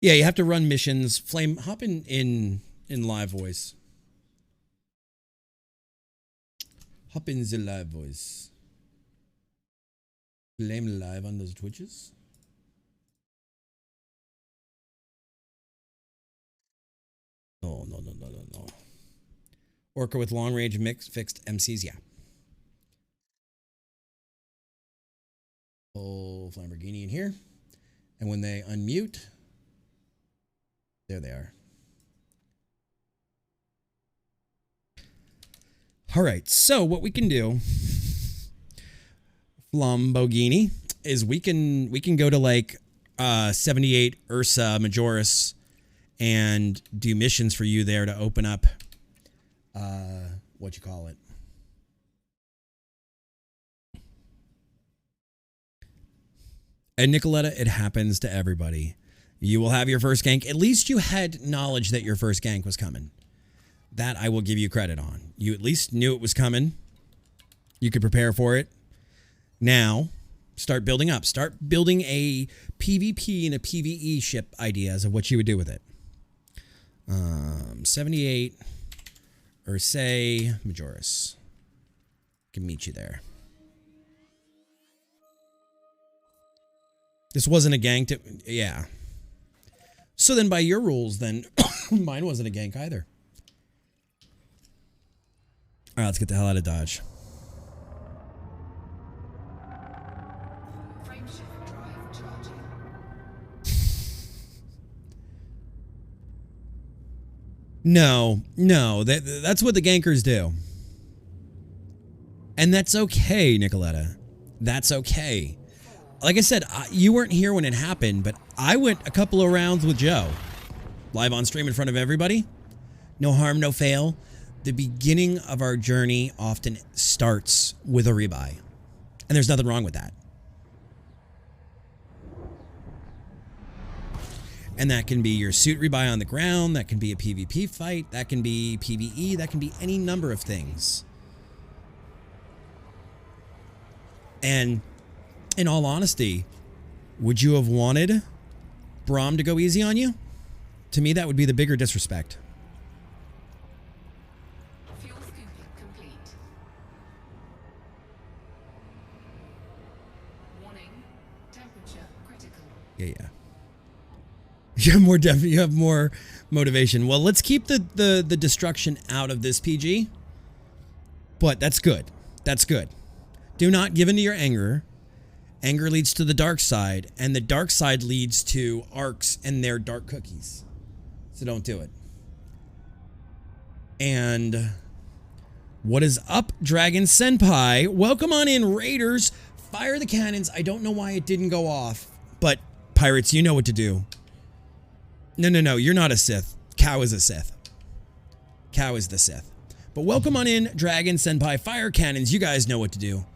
Yeah, you have to run missions. Flame, hop in live voice. Hop in the live voice. Flame live on those Twitches. No. Orca with long range mix fixed MCs, yeah. Full Lamborghini in here. And when they unmute, there they are. All right, so what we can do, Lamborghini, is we can go to like 78 Ursa Majoris and do missions for you there to open up what you call it. And Nicoletta, it happens to everybody. You will have your first gank. At least you had knowledge that your first gank was coming. That I will give you credit on. You at least knew it was coming. You could prepare for it. Now, start building up. Start building a PvP and a PvE ship ideas of what you would do with it. 78, Ursay, Majoris. Can meet you there. This wasn't a gank. Yeah. So then by your rules, then mine wasn't a gank either. All right, let's get the hell out of Dodge. Frameshift drive charging. No, that's what the gankers do. And that's okay, Nicoletta. That's okay. Like I said, you weren't here when it happened, but I went a couple of rounds with Joe. Live on stream in front of everybody. No harm, no fail. The beginning of our journey often starts with a rebuy. And there's nothing wrong with that. And that can be your suit rebuy on the ground. That can be a PvP fight. That can be PvE. That can be any number of things. And in all honesty, would you have wanted Braum to go easy on you? To me, that would be the bigger disrespect. Fuel scooping complete. Warning. Temperature critical. Yeah. You have more motivation. Well, let's keep the destruction out of this PG. But that's good. That's good. Do not give in to your anger. Anger leads to the dark side, and the dark side leads to arcs and their dark cookies. So don't do it. And what is up, Dragon Senpai? Welcome on in, Raiders. Fire the cannons. I don't know why it didn't go off, but pirates, you know what to do. No, you're not a Sith. Cow is a Sith. Cow is the Sith. But welcome on in, Dragon Senpai. Fire cannons. You guys know what to do.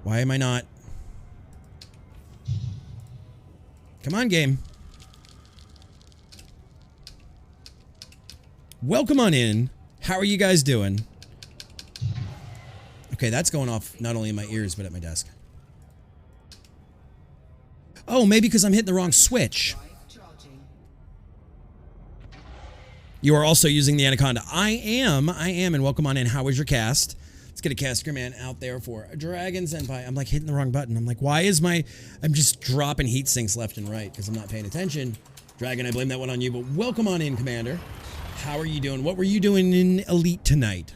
Why am I not? Come on, game. Welcome on in. How are you guys doing? Okay, that's going off not only in my ears, but at my desk. Oh, maybe because I'm hitting the wrong switch. You are also using the Anaconda. I am, and welcome on in. How was your cast? Let's get a caster man out there for Dragon Senpai. I'm like hitting the wrong button. I'm like, why is I'm just dropping heat sinks left and right because I'm not paying attention. Dragon, I blame that one on you, but welcome on in, Commander. How are you doing? What were you doing in Elite tonight?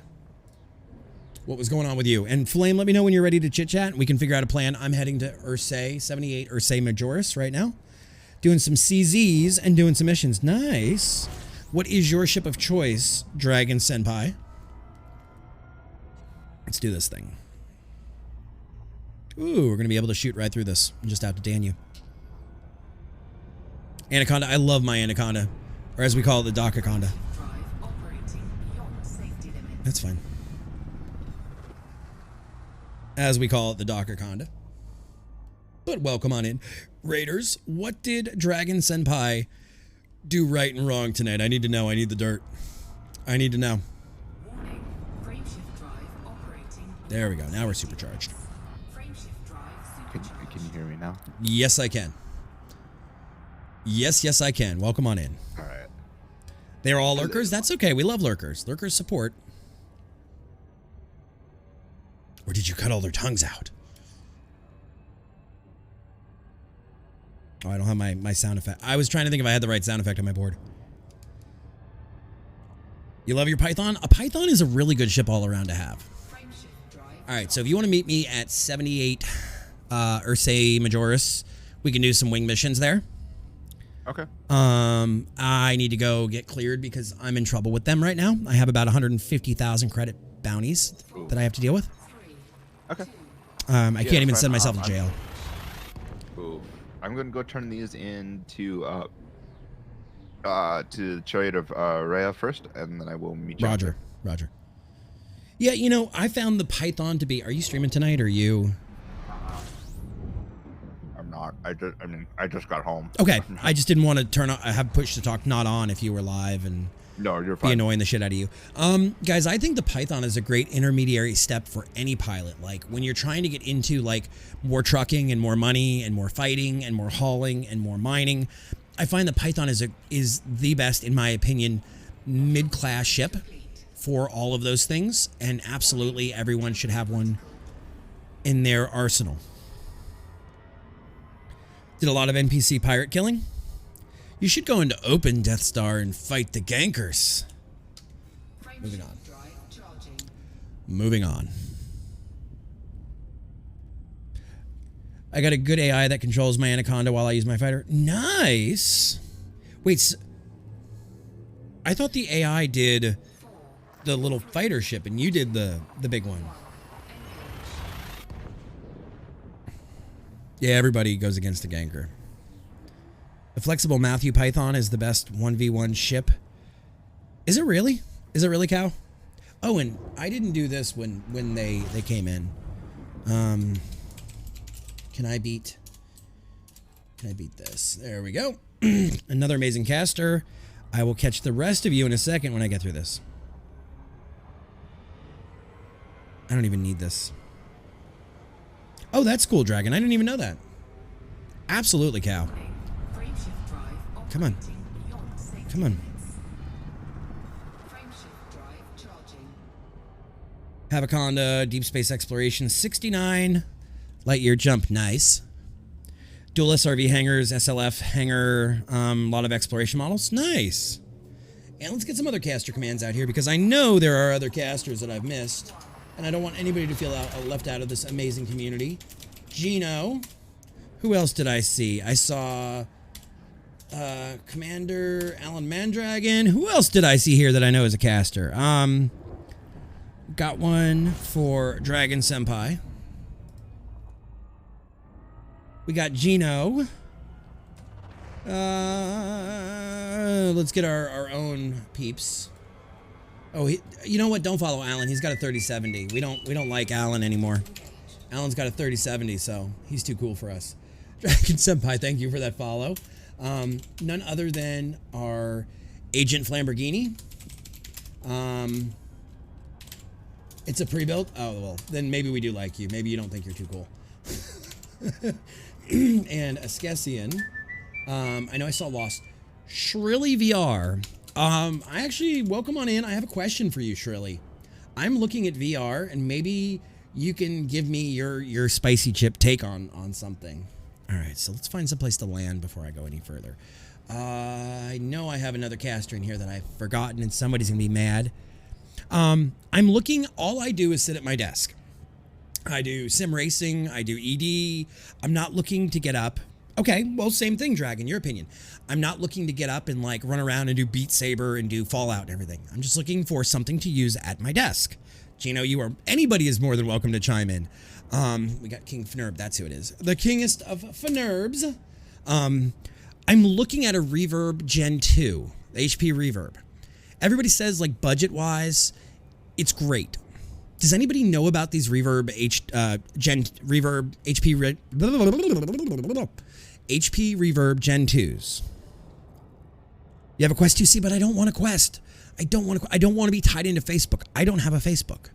What was going on with you? And Flame, let me know when you're ready to chit-chat and we can figure out a plan. I'm heading to Ursay, 78 Ursay Majoris right now. Doing some CZs and doing some missions. Nice. What is your ship of choice, Dragon Senpai? Let's do this thing. Ooh, we're going to be able to shoot right through this. I'm just out to Dan you. Anaconda. I love my Anaconda. Or as we call it, the Dakaconda. That's fine. As we call it, the Dakaconda. But welcome on in. Raiders, what did Dragon Senpai do right and wrong tonight? I need to know. I need the dirt. I need to know. There we go. Now we're supercharged. Can you hear me now? Yes, I can. Yes, I can. Welcome on in. All right. They're all lurkers? That's okay. We love lurkers. Lurkers support. Or did you cut all their tongues out? Oh, I don't have my sound effect. I was trying to think if I had the right sound effect on my board. You love your Python? A Python is a really good ship all around to have. All right, so if you want to meet me at 78 Ursay Majoris, we can do some wing missions there. Okay. I need to go get cleared because I'm in trouble with them right now. I have about 150,000 credit bounties that I have to deal with. Okay. I can't even send myself to jail. Ooh. I'm going to go turn these into to the chariot of Rhea first, and then I will meet you. Roger. Yeah, you know, I found the Python to be... Are you streaming tonight, or you... I'm not. I just got home. Okay, I just didn't want to turn on. I have push to talk not on if you were live and No, you're be fine. annoying the shit out of you. Guys, I think the Python is a great intermediary step for any pilot. Like when you're trying to get into like more trucking and more money and more fighting and more hauling and more mining, I find the Python is the best, in my opinion, mid-class ship for all of those things, and absolutely everyone should have one in their arsenal. Did a lot of NPC pirate killing. You should go into open Death Star and fight the gankers. Moving on. Moving on. I got a good AI that controls my Anaconda while I use my fighter. Nice. Wait, I thought the AI did the little fighter ship and you did the big one. Yeah, everybody goes against the ganker. The flexible Matthew Python is the best 1v1 ship. Is it really? Is it really, Cow? Oh, and I didn't do this when they came in. Can I beat this? There we go. Another amazing caster. I will catch the rest of you in a second when I get through this. I don't even need this. Oh, that's cool, Dragon. I didn't even know that. Absolutely, Cow. Come on. Come on. Havaconda, Deep Space Exploration, 69. Light-year jump, nice. Dual SRV hangars, SLF hangar, a lot of exploration models, nice. And let's get some other caster commands out here because I know there are other casters that I've missed. And I don't want anybody to feel left out of this amazing community. Gino. Who else did I see? I saw Commander Alan Mandragon. Who else did I see here that I know is a caster? Got one for Dragon Senpai. We got Gino. Let's get our own peeps. Oh, you know what? Don't follow Alan. He's got a 3070. We don't like Alan anymore. Alan's got a 3070, so he's too cool for us. Dragon Senpai, thank you for that follow. None other than our Agent Flamborghini. It's a pre-built. Oh well, then maybe we do like you. Maybe you don't think you're too cool. And Askesian. I know I saw Lost. Shrilly VR. I actually, welcome on in. I have a question for you, Shrilly. I'm looking at VR, and maybe you can give me your spicy chip take on something. All right, so let's find some place to land before I go any further. I know I have another caster in here that I've forgotten, and somebody's gonna be mad. I'm looking. All I do is sit at my desk. I do sim racing. I do ED. I'm not looking to get up. Okay, well, same thing, Dragon, your opinion. I'm not looking to get up and like run around and do Beat Saber and do Fallout and everything. I'm just looking for something to use at my desk. Gino, anybody is more than welcome to chime in. We got King Fnerb, that's who it is. The kingest of Fnerbs. I'm looking at a Reverb Gen 2, HP Reverb. Everybody says like budget-wise, it's great. Does anybody know about these Reverb HP Reverb Gen 2s? You have a Quest 2C, but I don't want a Quest. I don't want to be tied into Facebook. I don't have a Facebook.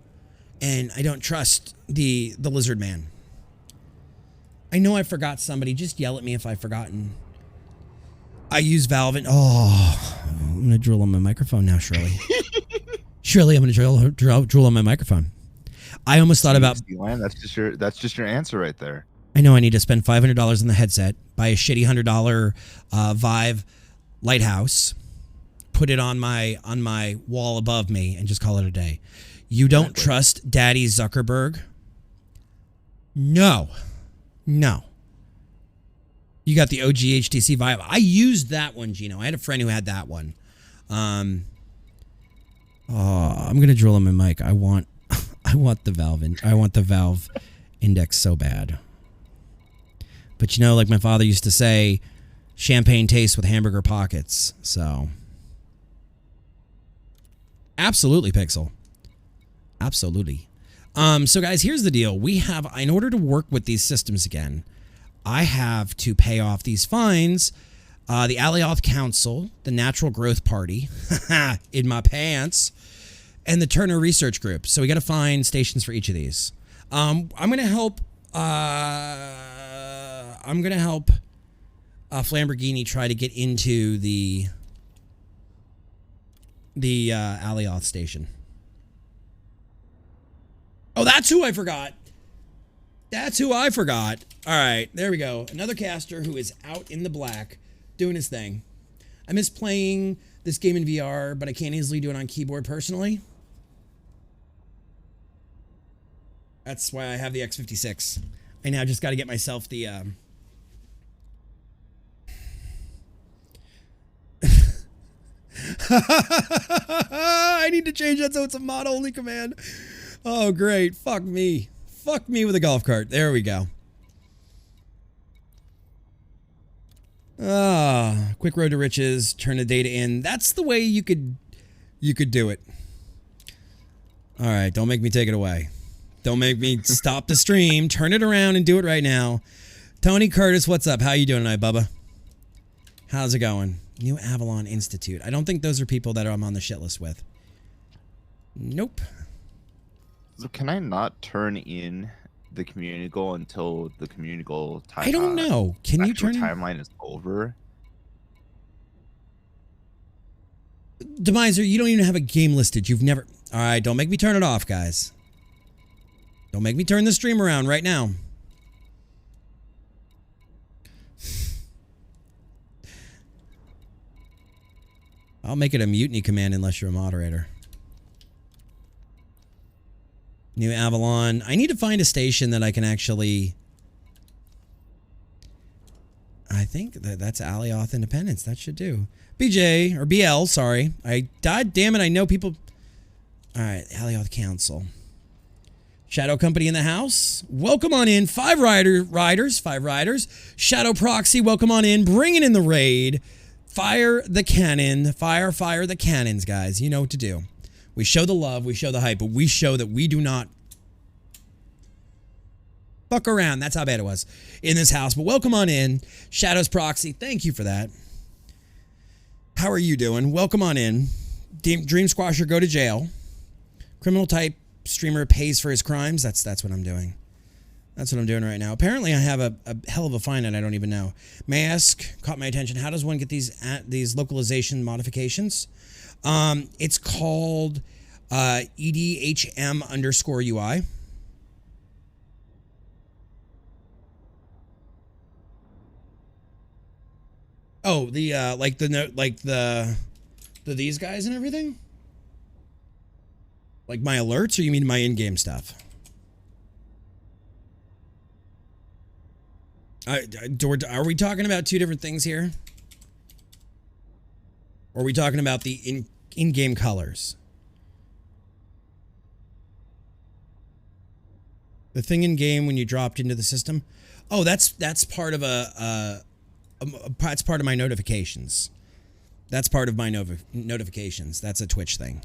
And I don't trust the lizard man. I know I forgot somebody. Just yell at me if I've forgotten. I use Valve and... Oh, I'm going to drool on my microphone now, Shirley. Shirley, I'm going to drool on my microphone. I almost thought about... That's just your answer right there. I know I need to spend $500 on the headset, buy a shitty $100 Vive Lighthouse, put it on my wall above me, and just call it a day. You don't trust Daddy Zuckerberg? No. You got the OG HTC Vive. I used that one, Gino. I had a friend who had that one. I'm gonna drill on my mic. I want the Valve Index so bad. But like my father used to say, champagne tastes with hamburger pockets. So, absolutely, Pixel. Absolutely. So guys, here's the deal. We have, in order to work with these systems again, I have to pay off these fines. The Alioth Council, the Natural Growth Party, in my pants, and the Turner Research Group. So we got to find stations for each of these. I'm going to help. Flamborghini try to get into the Alioth station. Oh, that's who I forgot. That's who I forgot. All right, there we go. Another caster who is out in the black doing his thing. I miss playing this game in VR, but I can't easily do it on keyboard personally. That's why I have the X56. I now just got to get myself the... I need to change that so it's a mod-only command. Oh, great. Fuck me. Fuck me with a golf cart. There we go. Quick road to riches. Turn the data in. That's the way you could do it. All right. Don't make me take it away. Don't make me stop the stream. Turn it around and do it right now. Tony Curtis, what's up? How you doing tonight, Bubba? How's it going? New Avalon Institute. I don't think those are people that I'm on the shit list with. Nope. So can I not turn in the community goal until the community goal time? I don't know. Can you turn timeline is over? Demiser, you don't even have a game listed. You've never... All right, don't make me turn it off, guys. Don't make me turn the stream around right now. I'll make it a mutiny command unless you're a moderator. New Avalon. I need to find a station that I can actually... I think that's Alioth Independence. That should do. BJ, or BL, sorry. God damn it, I know people... Alright, Alioth Council. Shadow Company in the house. Welcome on in. 5 riders. Shadow Proxy, welcome on in. Bringing in the raid. Fire the cannon. Fire the cannons, guys. You know what to do. We show the love, we show the hype, but we show that we do not fuck around. That's how bad it was in this house. But welcome on in. Shadows Proxy, thank you for that. How are you doing? Welcome on in. Dream Squasher, go to jail. Criminal type streamer pays for his crimes. That's what I'm doing. That's what I'm doing right now. Apparently, I have a hell of a fine and I don't even know. Mask caught my attention. How does one get these localization modifications? It's called EDHM_UI. Oh, the these guys and everything? Like my alerts, or you mean my in-game stuff? Are we talking about two different things here? Or are we talking about the in-game colors? The thing in-game when you dropped into the system? Oh, that's part of that's part of my notifications. That's part of my notifications. That's a Twitch thing.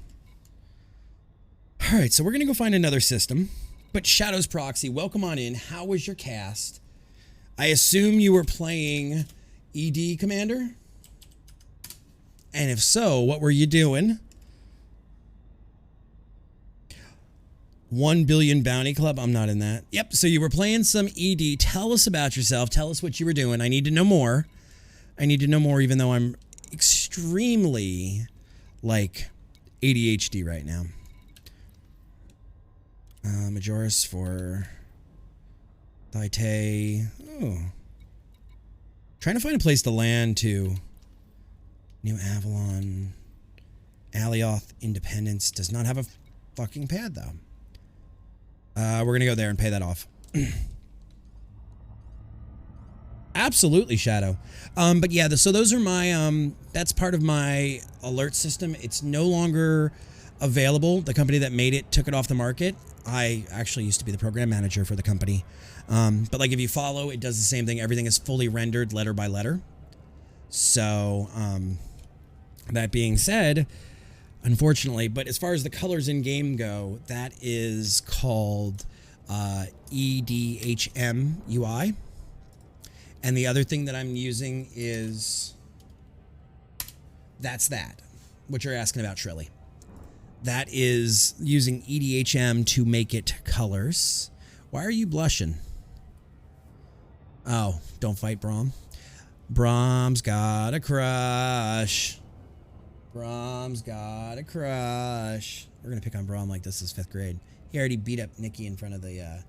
All right, so we're going to go find another system. But Shadows Proxy, welcome on in. How was your cast? I assume you were playing ED Commander? And if so, what were you doing? 1 Billion Bounty Club? I'm not in that. Yep, so you were playing some ED. Tell us about yourself. Tell us what you were doing. I need to know more. I need to know more even though I'm extremely, ADHD right now. Majoris for Thaite. Oh. Trying to find a place to land to New Avalon. Alioth Independence does not have a fucking pad, though. We're going to go there and pay that off. Absolutely, Shadow. But yeah, so those are my, that's part of my alert system. It's no longer available. The company that made it took it off the market. I actually used to be the program manager for the company. But if you follow, it does the same thing. Everything is fully rendered letter by letter. So, that being said, unfortunately, but as far as the colors in game go, that is called EDHM UI. And the other thing that I'm using is that, what you're asking about, Shrilly. That is using EDHM to make it colors. Why are you blushing? Oh, don't fight Braum. Braum's got a crush. Braum's got a crush. We're going to pick on Braum like this is 5th grade. He already beat up Nikki in front of the...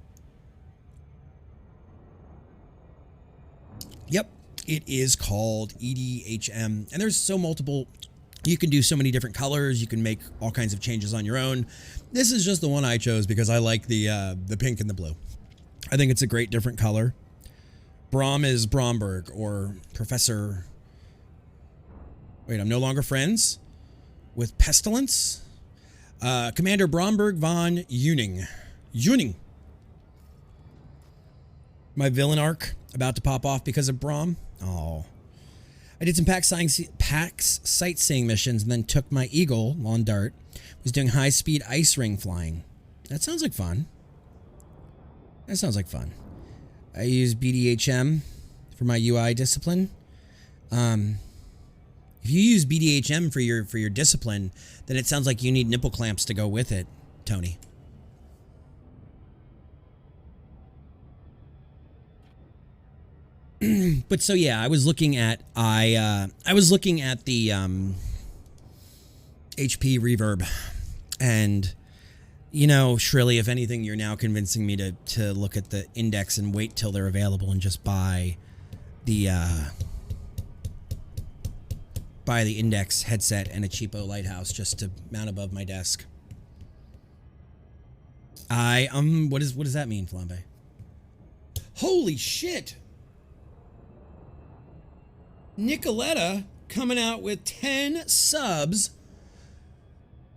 Yep, it is called EDHM. And there's so multiple... You can do so many different colors. You can make all kinds of changes on your own. This is just the one I chose because I like the pink and the blue. I think it's a great different color. Braum is Bromberg or Professor... Wait, I'm no longer friends with Pestilence. Commander Bromberg von Uning. My villain arc about to pop off because of Braum. Oh. I did some PAX sightseeing missions and then took my Eagle, Lawn Dart. Was doing high-speed ice ring flying. That sounds like fun. That sounds like fun. I use BDHM for my UI discipline. If you use BDHM for your discipline, then it sounds like you need nipple clamps to go with it, Tony. But so yeah, I was looking at the HP reverb, and you know, Shrilly, if anything, you're now convincing me to look at the index and wait till they're available and just buy the index headset and a cheapo lighthouse just to mount above my desk. What does that mean, Flambe? Holy shit! Nicoletta coming out with 10 subs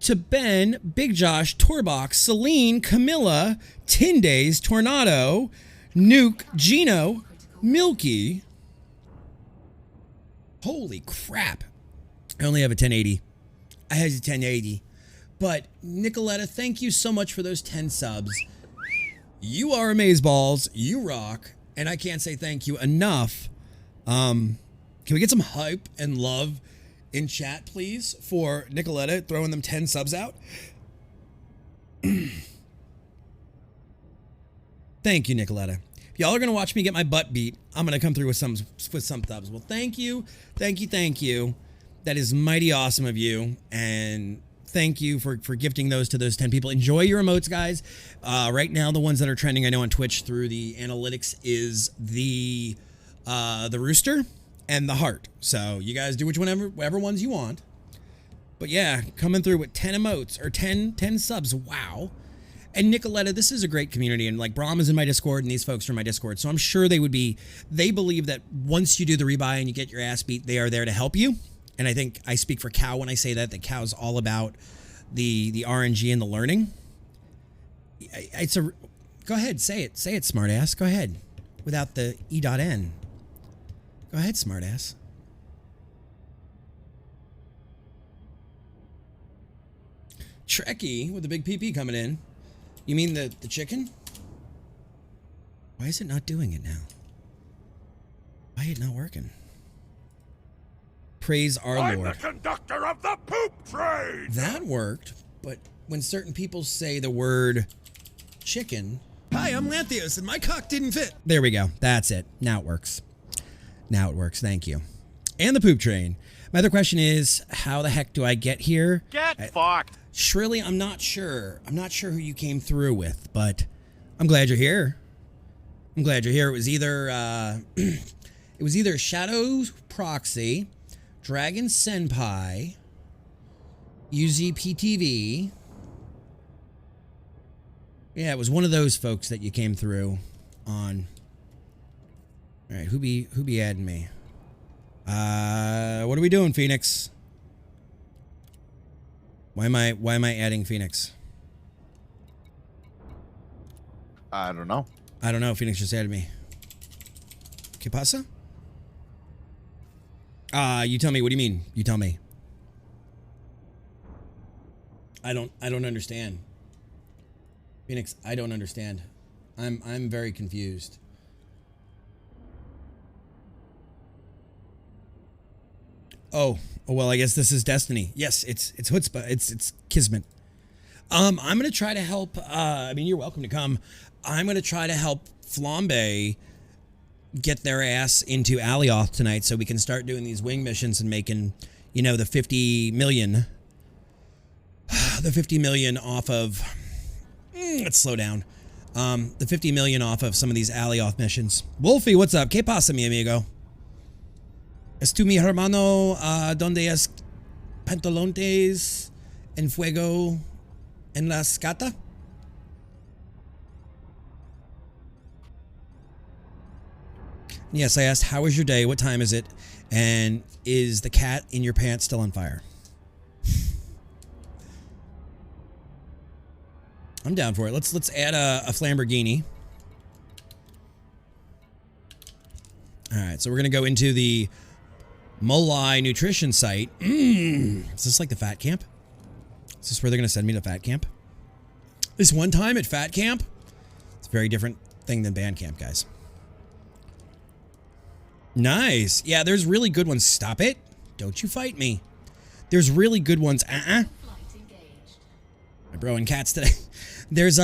to Ben, Big Josh, Torbox, Celine, Camilla, Tindays, Tornado, Nuke, Gino, Milky. Holy crap. I only have a 1080. I have a 1080. But Nicoletta, thank you so much for those 10 subs. You are amazeballs. You rock. And I can't say thank you enough. Can we get some hype and love in chat, please, for Nicoletta throwing them 10 subs out? Thank you, Nicoletta. If y'all are going to watch me get my butt beat, I'm going to come through with some subs. Well, thank you. Thank you. Thank you. That is mighty awesome of you. And thank you for gifting those to those 10 people. Enjoy your emotes, guys. Right now, the ones that are trending, I know on Twitch through the analytics, is the rooster and the heart. So you guys do whatever ones you want. But yeah, coming through with 10 emotes or 10 subs. Wow. And Nicoletta, this is a great community, and like Braum is in my Discord and these folks are in my Discord. So I'm sure they believe that once you do the rebuy and you get your ass beat, they are there to help you. And I think I speak for Cow when I say that Cow's all about the RNG and the learning. Go ahead, say it, smartass. Go ahead. Without the E.N. Go ahead, smartass. Trekkie with the big PP coming in. You mean the chicken? Why is it not doing it now? Why is it not working? Praise our I'm Lord. the conductor of the poop train! That worked, but when certain people say the word chicken... Hi, I'm Lanthios, and my cock didn't fit. There we go. That's it. Now it works. Now it works. Thank you. And the poop train. My other question is, how the heck do I get here? Get fucked! Shrilly, I'm not sure. I'm not sure who you came through with, but I'm glad you're here. I'm glad you're here. It was either Shadow Proxy, Dragon Senpai, UZPTV. Yeah, it was one of those folks that you came through on. All right, who be adding me? What are we doing, Phoenix? Why am I adding Phoenix? I don't know. I don't know. Phoenix just added me. ¿Qué pasa? You tell me. What do you mean? You tell me. I don't understand. Phoenix, I don't understand. I'm very confused. well, I guess this is destiny. Yes, it's chutzpah. It's kismet. I'm gonna try to help. I mean, you're welcome to come. I'm gonna try to help Flambe get their ass into Alioth tonight, so we can start doing these wing missions and making, you know, the 50 million. The 50 million off of. Let's slow down. The 50 million off of some of these Alioth missions. Wolfie, what's up? ¿Qué pasa, mi amigo? Es tu mi hermano, donde es pantalones en fuego en la scata? Yes, I asked, how was your day? What time is it? And is the cat in your pants still on fire? I'm down for it. Let's add a Flamborghini. All right, so we're gonna go into the Molai nutrition site. Is this like the fat camp? Is this where they're gonna send me to fat camp? This one time at fat camp? It's a very different thing than band camp, guys. Nice. Yeah, there's really good ones. Stop it. Don't you fight me. There's really good ones. My bro and cats today. There's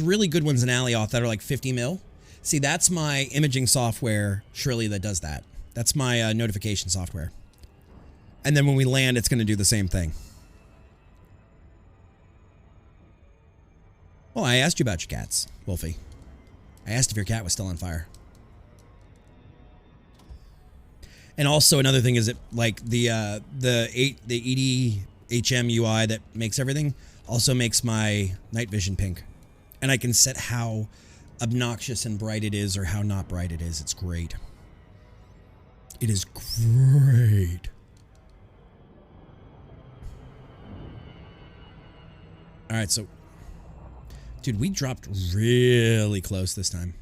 really good ones in Alioth that are like 50 mil. See, that's my imaging software, Shirley, that does that. That's my notification software. And then when we land, it's going to do the same thing. Well, I asked you about your cats, Wolfie. I asked if your cat was still on fire. And also another thing is that like the EDHM UI that makes everything also makes my night vision pink. And I can set how obnoxious and bright it is or how not bright it is. It's great. It is great. All right, so dude, we dropped really close this time.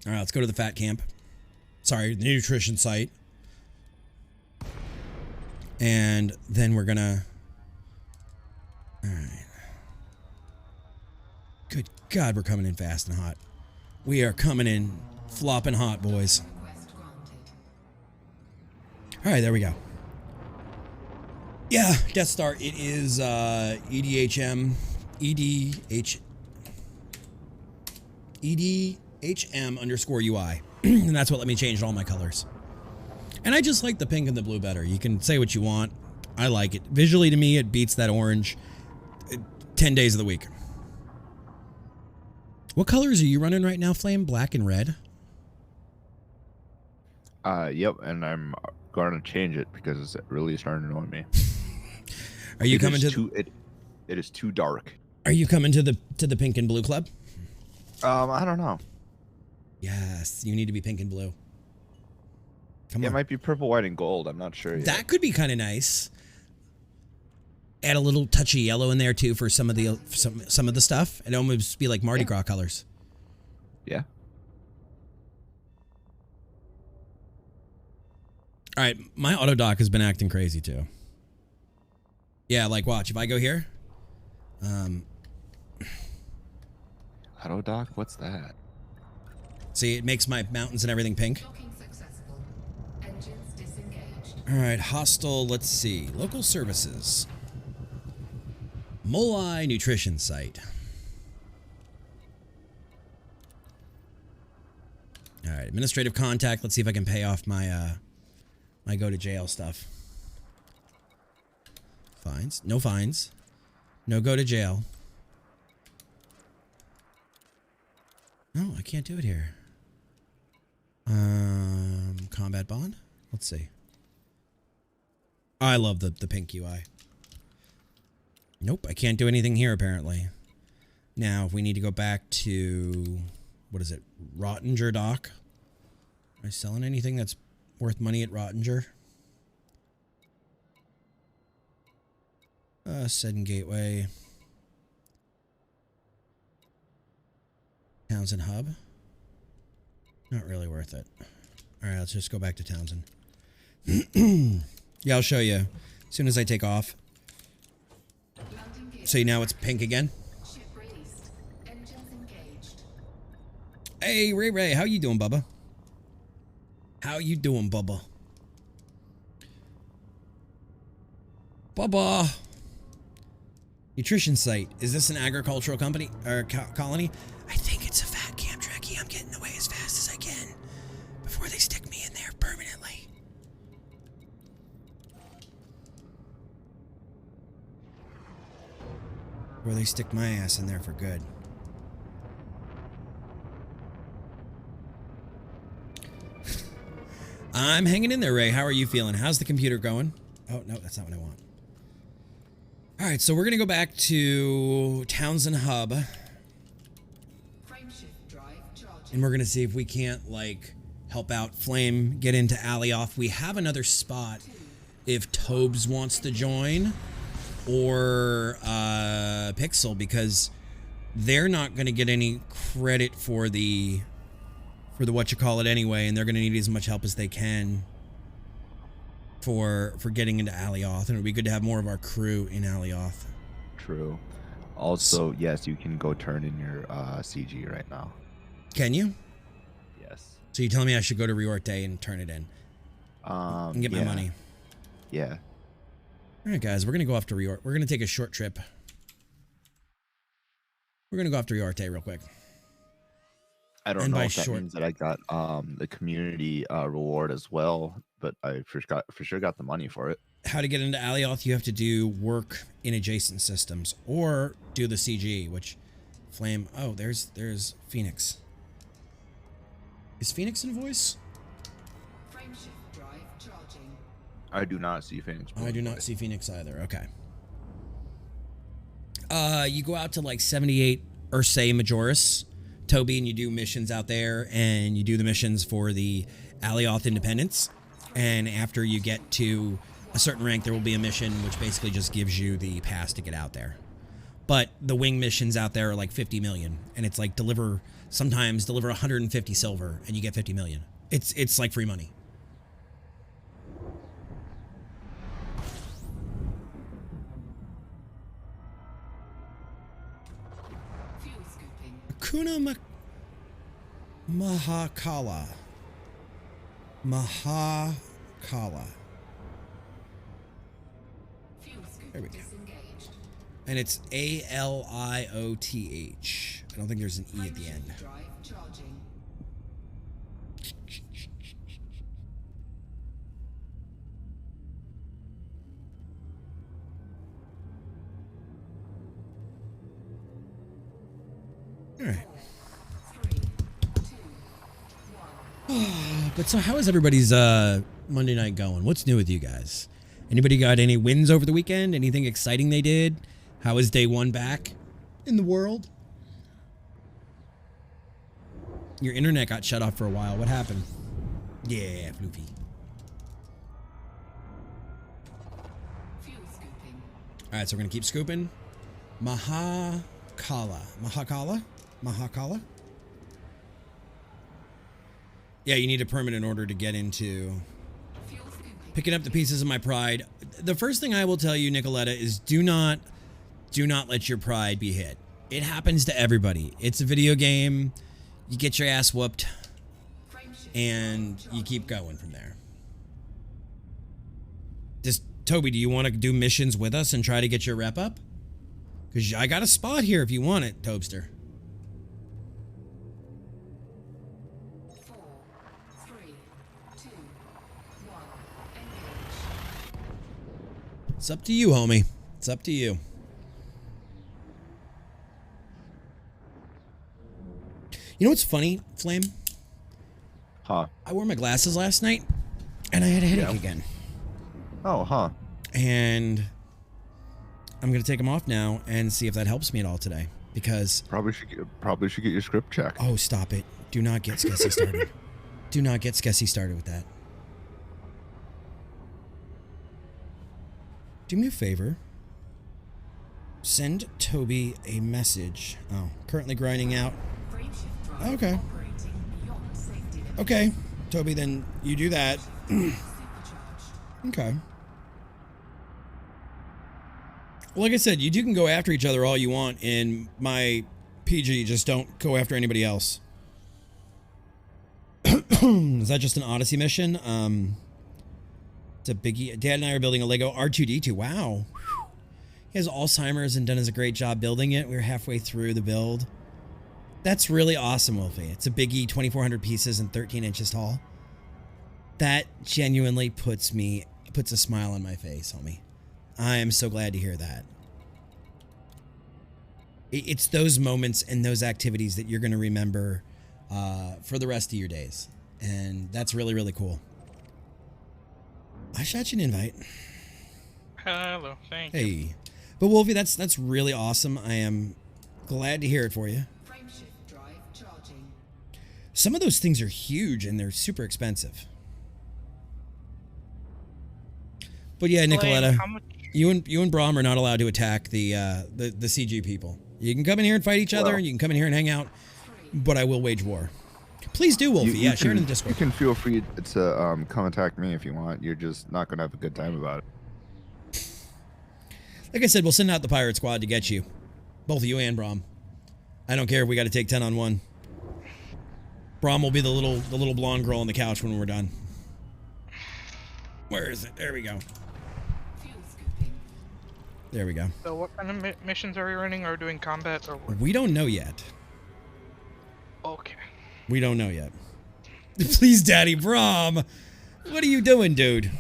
All right, let's go to the fat camp. Sorry, the nutrition site. And then we're gonna... All right. Good God, we're coming in fast and hot. We are coming in flopping hot, boys. All right, there we go. Yeah, Death Star. It is EDHM underscore UI. And that's what let me change all my colors. And I just like the pink and the blue better. You can say what you want. I like it. Visually, to me, it beats that orange 10 days of the week. What colors are you running right now, Flame? Black and red? Yep, and I'm going to change it because it's really starting to annoy me. Are you coming to it is too dark. Are you coming to the pink and blue club? I don't know. Yes, you need to be pink and blue. Come on. It might be purple, white, and gold. I'm not sure yet. That could be kind of nice. Add a little touch of yellow in there too for some of the stuff. It'd almost be like Mardi Gras colors. Yeah. All right, my auto dock has been acting crazy too. Yeah, like watch if I go here. Auto dock? What's that? See, it makes my mountains and everything pink. All right, hostile. Let's see, local services. Molai nutrition site. All right, administrative contact. Let's see if I can pay off my my go to jail stuff. Fines? No fines. No go to jail. No, I can't do it here. Combat bond. Let's see. I love the pink UI. Nope, I can't do anything here apparently. Now, if we need to go back to, what is it, Rottinger Dock? Am I selling anything that's worth money at Rottinger? Seddon Gateway. Townsend Hub. Not really worth it. All right, let's just go back to Townsend. Yeah, I'll show you as soon as I take off. See, now it's pink again. Hey, Ray, how you doing, Bubba? How you doing, Bubba? Bubba. Nutrition site. Is this an agricultural company or colony? I think it's a fat camp, Trekkie. I'm getting away as fast as I can before they stick me in there permanently. Before they stick my ass in there for good. I'm hanging in there, Ray. How are you feeling? How's the computer going? Oh, no, that's not what I want. All right, so we're going to go back to Townsend Hub. And we're going to see if we can't, like, help out Flame get into Alioth. We have another spot if Tobes wants to join or Pixel, because they're not going to get any credit for the whatchamacallit anyway, and they're going to need as much help as they can for getting into Alioth, and it would be good to have more of our crew in Alioth. True. Also, yes, you can go turn in your CG right now. Can you? Yes. So you're telling me I should go to Riorte and turn it in? And get my money? Yeah. All right, guys, we're going to go off to Riorte. We're going to take a short trip. We're going to go off to Riorte real quick. I don't know if that means that I got the community reward as well, but I for sure got the money for it. How to get into Alioth, you have to do work in adjacent systems or do the CG, which Flame... Oh, there's Phoenix. Is Phoenix in voice? Frameshift drive charging. I do not see Phoenix. I do not see Phoenix either. Okay. You go out to like 78 Ursay Majoris, Toby, and you do missions out there, and you do the missions for the Alioth Independence. And after you get to a certain rank, there will be a mission which basically just gives you the pass to get out there. But the wing missions out there are like 50 million, and it's like sometimes deliver 150 silver, and you get 50 million. It's like free money. Fuel scooping. Akuna Mahakala. Mahakala. Fuel scoop There we go. disengaged. And it's ALIOTH. I don't think there's an E at the end. Frameshift drive charging. All right. 3, 2, 1. But so how is everybody's Monday night going? What's new with you guys? Anybody got any wins over the weekend? Anything exciting they did? How is day one back in the world? Your internet got shut off for a while. What happened? Yeah, Floofy. Fuel scooping. All right, so we're going to keep scooping. Mahakala. Mahakala? Mahakala? Yeah, you need a permit in order to get into Fuel scooping. picking up the pieces of my pride. The first thing I will tell you, Nicoletta, is do not let your pride be hit. It happens to everybody. It's a video game. You get your ass whooped, and you keep going from there. Toby, do you want to do missions with us and try to get your rep up? Because I got a spot here if you want it, Tobster. 4, 3, 2, 1. Engage. It's up to you, homie. It's up to you. You know what's funny, Flame? Huh. I wore my glasses last night, and I had a headache again. Oh, huh. And I'm going to take them off now and see if that helps me at all today. Because... Probably should get your script checked. Oh, stop it. Do not get Skessy started. Do not get Skessy started with that. Do me a favor. Send Toby a message. Oh, currently grinding out. Frameshift drive Okay. operating beyond safety limits. Okay, Toby, then you do that. Supercharged. Okay. Well, like I said, you two can go after each other all you want in my PG. Just don't go after anybody else. Is that just an Odyssey mission? It's a biggie. Dad and I are building a Lego R2D2. Wow. He has Alzheimer's and done us a great job building it. We're halfway through the build. That's really awesome, Wolfie. It's a biggie, 2,400 pieces and 13 inches tall. That genuinely puts a smile on my face, homie. I am so glad to hear that. It's those moments and those activities that you're going to remember for the rest of your days. And that's really, really cool. I shot you an invite. Hello, thank you. Hey. But Wolfie, that's really awesome. I am glad to hear it for you. Frameshift drive charging. Some of those things are huge and they're super expensive. But yeah, Nicoletta, you and Brahm are not allowed to attack the CG people. You can come in here and fight each other, and you can come in here and hang out, but I will wage war. Please do, Wolfie. Yeah, share it in the Discord. You can feel free to come attack me if you want. You're just not going to have a good time about it. Like I said, we'll send out the pirate squad to get you. Both you and Brahm. I don't care if we got to take 10 on 1. Brahm will be the little blonde girl on the couch when we're done. Where is it? There we go. Fuel scooping. There we go. So what kind of missions are we running? Are we doing combat or what? We don't know yet. Okay. We don't know yet. Please, Daddy Brahm. What are you doing, dude?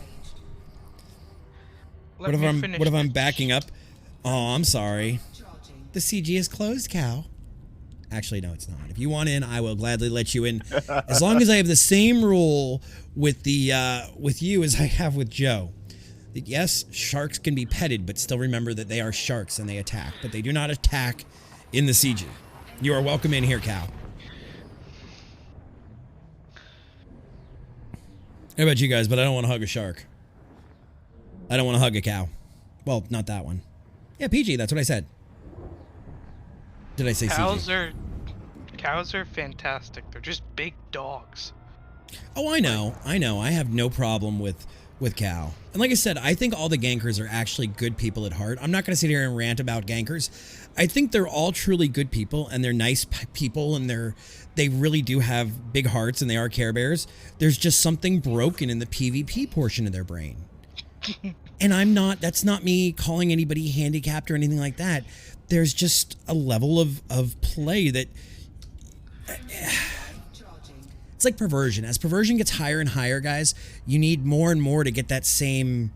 What if I'm backing up? Oh, I'm sorry. Charging. The CG is closed, Cal. Actually, no, it's not. If you want in, I will gladly let you in, as long as I have the same rule with you as I have with Joe. That yes, sharks can be petted, but still remember that they are sharks and they attack, but they do not attack in the CG. You are welcome in here, Cal. How about you guys? But I don't want to hug a shark. I don't want to hug a cow. Well, not that one. Yeah, PG, that's what I said. Did I say CG? Cows are fantastic. They're just big dogs. Oh, I know. I have no problem with cow. And like I said, I think all the gankers are actually good people at heart. I'm not going to sit here and rant about gankers. I think they're all truly good people, and they're nice people, and they really do have big hearts, and they are Care Bears. There's just something broken in the PvP portion of their brain. And that's not me calling anybody handicapped or anything like that. There's just a level of play that it's like perversion. As perversion gets higher and higher, guys, you need more and more to get that same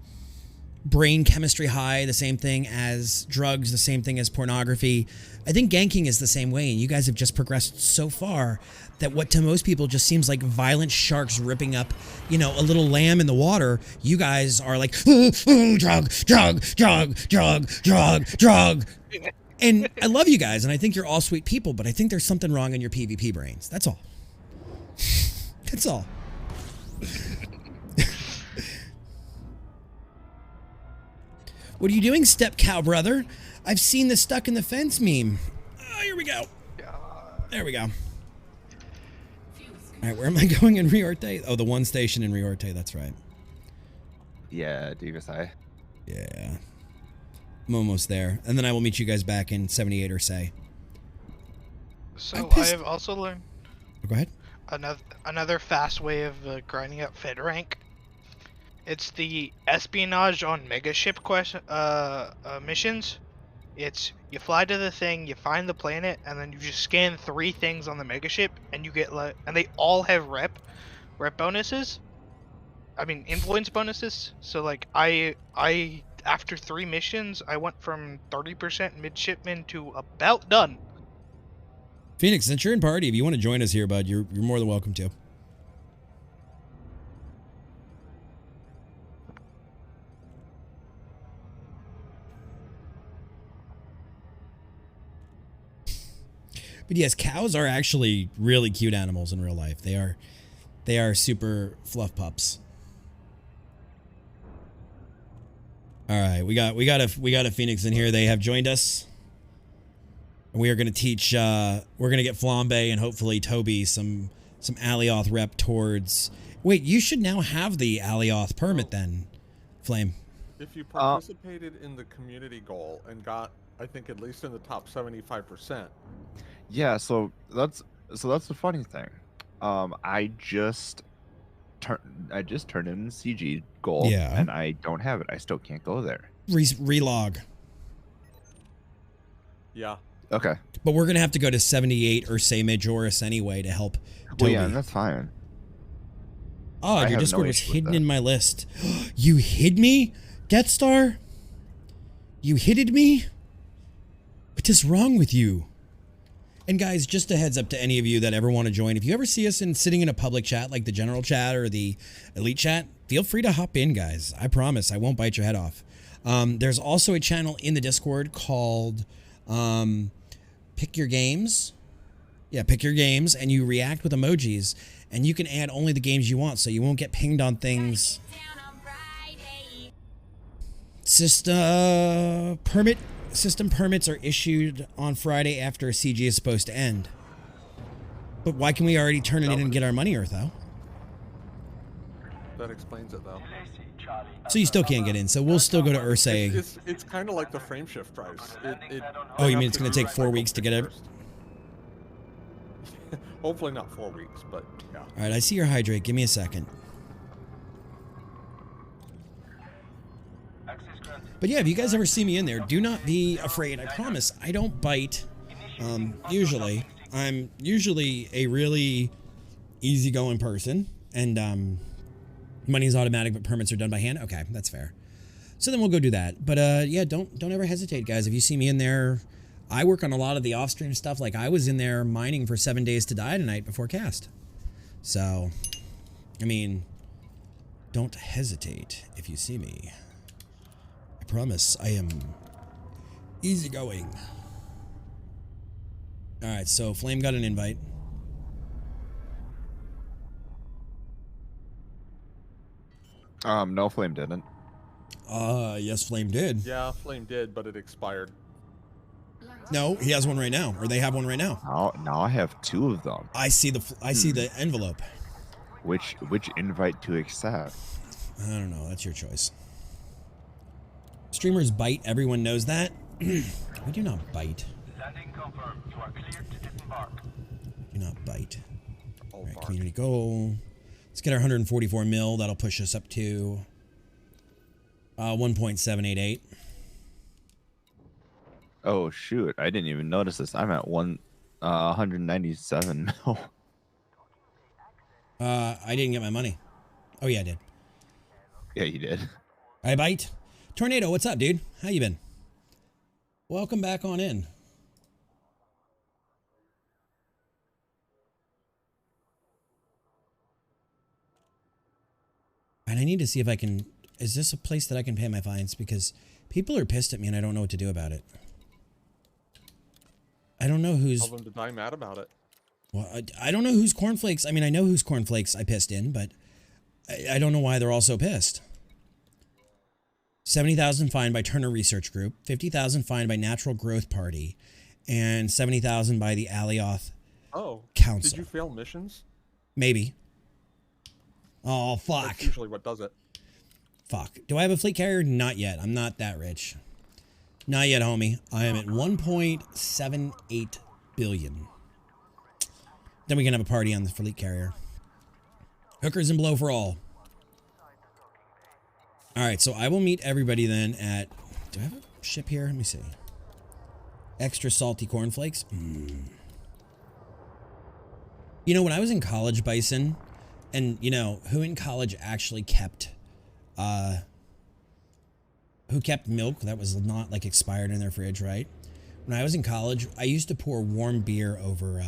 brain chemistry high, the same thing as drugs, the same thing as pornography. I think ganking is the same way, and you guys have just progressed so far that what to most people just seems like violent sharks ripping up, a little lamb in the water, you guys are like, ooh, ooh, drug. And I love you guys, and I think you're all sweet people, but I think there's something wrong in your PvP brains. That's all. That's all. What are you doing, step cow brother? I've seen the stuck in the fence meme. Oh, here we go. There we go. All right, where am I going in Riorte? Oh, the one station in Riorte, that's right. Yeah, Davis, Yeah. I'm almost there. And then I will meet you guys back in 78 or say. So I have also learned... Oh, go ahead. Another fast way of grinding up Fed rank. It's the espionage on megaship missions. It's you fly to the thing, you find the planet, and then you just scan 3 things on the megaship, and you get and they all have rep bonuses. I mean influence bonuses. So like I after 3 missions, I went from 30% midshipman to about done. Phoenix, since you're in party, if you want to join us here, bud, you're more than welcome to. But yes, cows are actually really cute animals in real life. They are super fluff pups. All right, we got a Phoenix in here. They have joined us. We are going to teach. We're going to get Flambe and hopefully Toby some Alioth rep towards. Wait, you should now have the Alioth permit then, Flame. If you participated in the community goal and got, I think, at least in the top 75%. Yeah, so that's the funny thing. I just turned in CG goal, Yeah. and I don't have it. I still can't go there. Relog. Yeah. Okay. But we're gonna have to go to 78 or say Majoris anyway to help Toby. Well, yeah, that's fine. Oh, I your have Discord no was issue with hidden that. in my list. You hid me, Death Star? You hid me? What is wrong with you? And guys, just a heads up to any of you that ever want to join. If you ever see us sitting in a public chat like the general chat or the elite chat, feel free to hop in, guys. I promise I won't bite your head off. There's also a channel in the Discord called Pick Your Games. Yeah, Pick Your Games, and you react with emojis, and you can add only the games you want, so you won't get pinged on things. System permits are issued on Friday after a CG is supposed to end. But why can we already turn it in and get our money, Eartho? That explains it, though. So you still can't get in, so we'll still go to Ursay. It's kind of like the frame shift price. Oh, you mean it's going to take 4 weeks to get it? Hopefully not 4 weeks, but yeah. All right, I see your hydrate. Give me a second. But yeah, if you guys ever see me in there, do not be afraid. I promise, I don't bite. Usually, I'm usually a really easygoing person, and money's automatic, but permits are done by hand. Okay, that's fair. So then we'll go do that. But yeah, don't ever hesitate, guys. If you see me in there, I work on a lot of the off-stream stuff. Like I was in there mining for 7 days to die tonight before cast. So, I mean, don't hesitate if you see me. I promise I am easygoing. All right, so Flame got an invite. No, Flame didn't. Yes, Flame did. Yeah, Flame did, but it expired. No, he has one right now, or they have one right now. Now I have 2 of them. I see the envelope. Which invite to accept? I don't know. That's your choice. Streamers bite. Everyone knows that. We do not bite. Landing confirmed. You are cleared to disembark. Do not bite. All right, community goal. Let's get our 144 mil. That'll push us up to 1.788. Oh shoot! I didn't even notice this. I'm at 197 mil. I didn't get my money. Oh yeah, I did. Yeah, you did. I bite. Tornado, what's up, dude? How you been? Welcome back on in. And I need to see if I can... Is this a place that I can pay my fines? Because people are pissed at me and I don't know what to do about it. I don't know who's... Tell them to die mad about it. Well, I don't know whose cornflakes... I mean, I know whose cornflakes I pissed in, but I don't know why they're all so pissed. 70,000 fined by Turner Research Group, 50,000 fined by Natural Growth Party, and 70,000 by the Alioth Council. Did you fail missions? Maybe. Oh, fuck. That's usually what does it. Fuck. Do I have a fleet carrier? Not yet. I'm not that rich. Not yet, homie. I am at 1.78 billion. Then we can have a party on the fleet carrier. Hookers and blow for all. All right, so I will meet everybody then at... Do I have a ship here? Let me see. Extra salty cornflakes. You know, when I was in college, Bison, and, you know, who in college actually kept... who kept milk that was not, like, expired in their fridge, right? When I was in college, I used to pour warm beer over,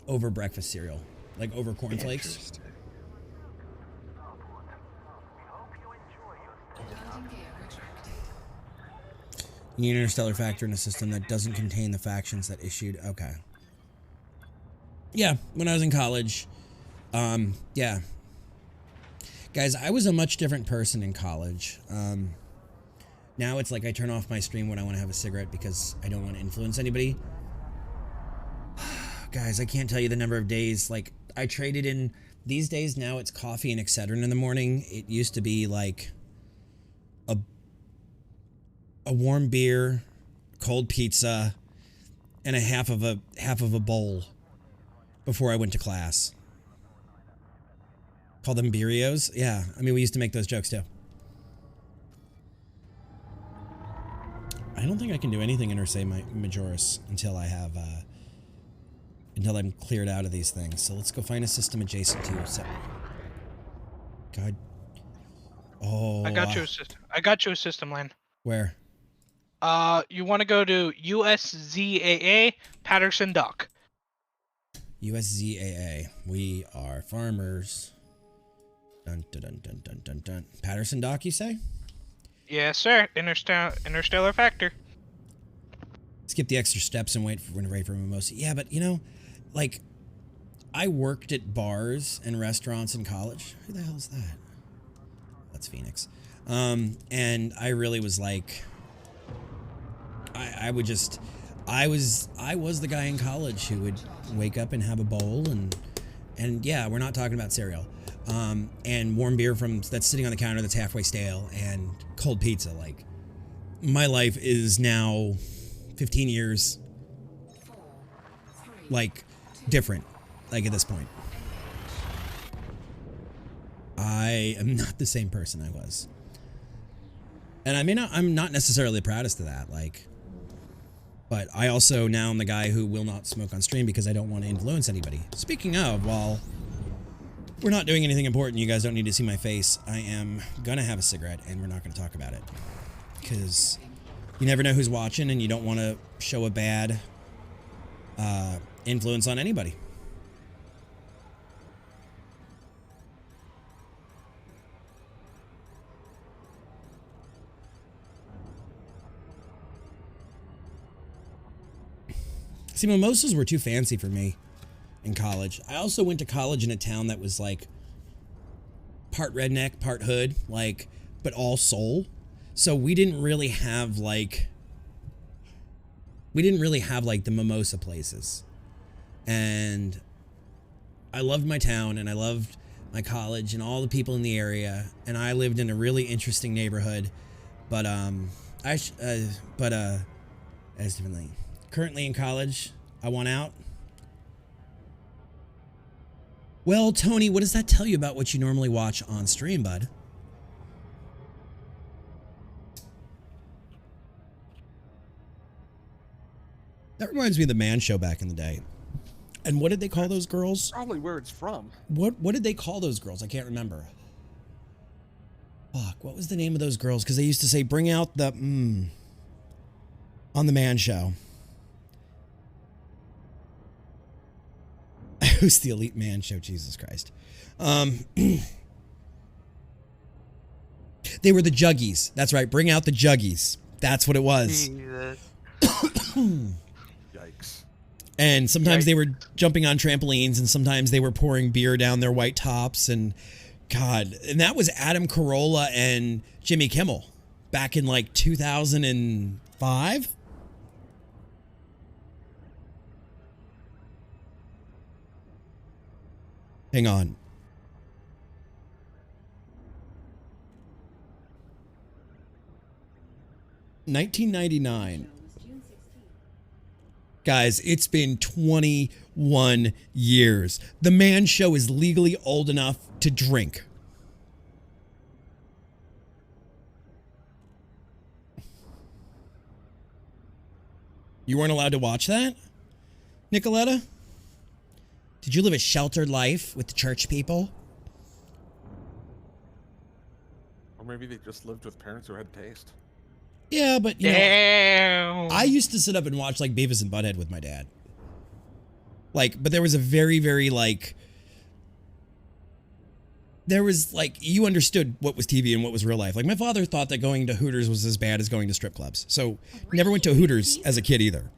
over breakfast cereal. Like, over cornflakes. You need an interstellar factor in a system that doesn't contain the factions that issued... Okay. Yeah, when I was in college. Yeah. Guys, I was a much different person in college. Now it's like I turn off my stream when I want to have a cigarette because I don't want to influence anybody. Guys, I can't tell you the number of days. Like, I traded in... These days, now it's coffee and Excedrin in the morning. It used to be like... a warm beer, cold pizza, and a half of a bowl. before I went to class. Call them Birios? Yeah, I mean, we used to make those jokes too. I don't think I can do anything in Ursae Majoris until I have, until I'm cleared out of these things. So let's go find a system adjacent to you. God. Oh. I got you a system. I got you a system, Lane. Where? You want to go to USZAA Patterson Dock. USZAA. We are farmers. Dun dun dun dun dun dun dun. Patterson Dock, you say? Yes, sir. Interstellar Factor. Skip the extra steps and wait for mimosa. Yeah, but you know, like, I worked at bars and restaurants in college. Who the hell is that? That's Phoenix. And I really was like, I was the guy in college who would wake up and have a bowl and yeah, we're not talking about cereal. And warm beer that's sitting on the counter that's halfway stale and cold pizza. Like, my life is now 15 years, like, different, like, at this point. I am not the same person I was. And I'm not necessarily the proudest of that, like, but I also now am the guy who will not smoke on stream because I don't want to influence anybody. Speaking of, while we're not doing anything important, you guys don't need to see my face, I am gonna have a cigarette and we're not gonna talk about it. Because you never know who's watching and you don't want to show a bad influence on anybody. See, mimosas were too fancy for me in college. I also went to college in a town that was like part redneck, part hood, like, but all soul. So we didn't really have like the mimosa places. And I loved my town and I loved my college and all the people in the area. And I lived in a really interesting neighborhood. But as differently. Currently in college, I want out. Well, Tony, what does that tell you about what you normally watch on stream, bud? That reminds me of the Man Show back in the day. And what did they call those girls? Probably where it's from. What did they call those girls? I can't remember. Fuck, what was the name of those girls? Because they used to say, bring out the on the Man Show. Who's the Elite Man Show? Jesus Christ. They were the Juggies. That's right. Bring out the Juggies. That's what it was. Yikes. And sometimes they were jumping on trampolines and sometimes they were pouring beer down their white tops and God. And that was Adam Carolla and Jimmy Kimmel back in like 2005. Hang on. $19.99. Guys, it's been 21 years. The Man Show is legally old enough to drink. You weren't allowed to watch that, Nicoletta? Did you live a sheltered life with the church people? Or maybe they just lived with parents who had taste. Yeah, but you know, I used to sit up and watch like Beavis and Butthead with my dad. Like, but there was a very, very like, there was like, you understood what was TV and what was real life. Like my father thought that going to Hooters was as bad as going to strip clubs. So never went to Hooters as a kid either.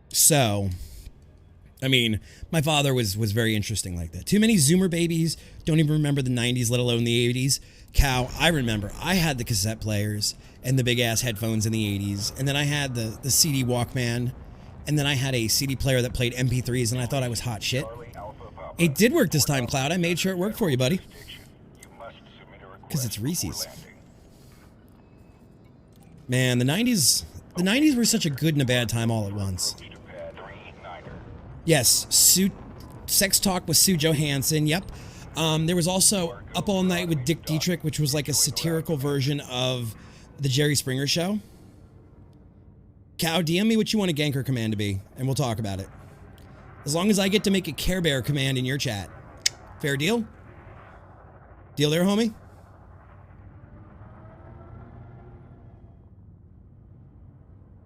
So, I mean, my father was very interesting like that. Too many Zoomer babies don't even remember the 90s, let alone the 80s. Cow, I remember. I had the cassette players and the big-ass headphones in the 80s. And then I had the CD Walkman. And then I had a CD player that played MP3s, and I thought I was hot shit. It did work this time, Cloud. I made sure it worked for you, buddy. Because it's Reese's. Man, the 90s were such a good and a bad time all at once. Yes, Sex Talk with Sue Johansson. Yep. There was also Up All Night with Dick Dietrich, which was like a satirical version of the Jerry Springer Show. Cow, DM me what you want a ganker command to be, and we'll talk about it. As long as I get to make a Care Bear command in your chat. Fair deal? Deal there, homie?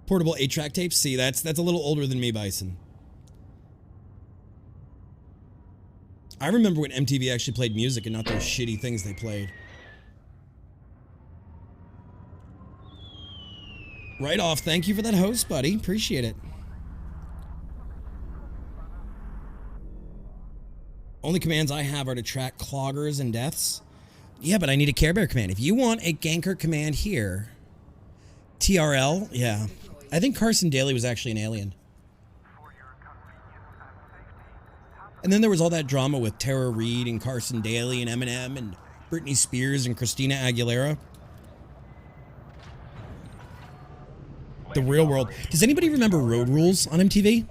Portable 8-track tapes? See, that's a little older than me, Bison. I remember when MTV actually played music and not those shitty things they played. Right off. Thank you for that host, buddy. Appreciate it. Only commands I have are to track cloggers and deaths. Yeah, but I need a Care Bear command. If you want a ganker command here, TRL, yeah. I think Carson Daly was actually an alien. And then there was all that drama with Tara Reid and Carson Daly and Eminem and Britney Spears and Christina Aguilera. The Real World. Does anybody remember Road Rules on MTV?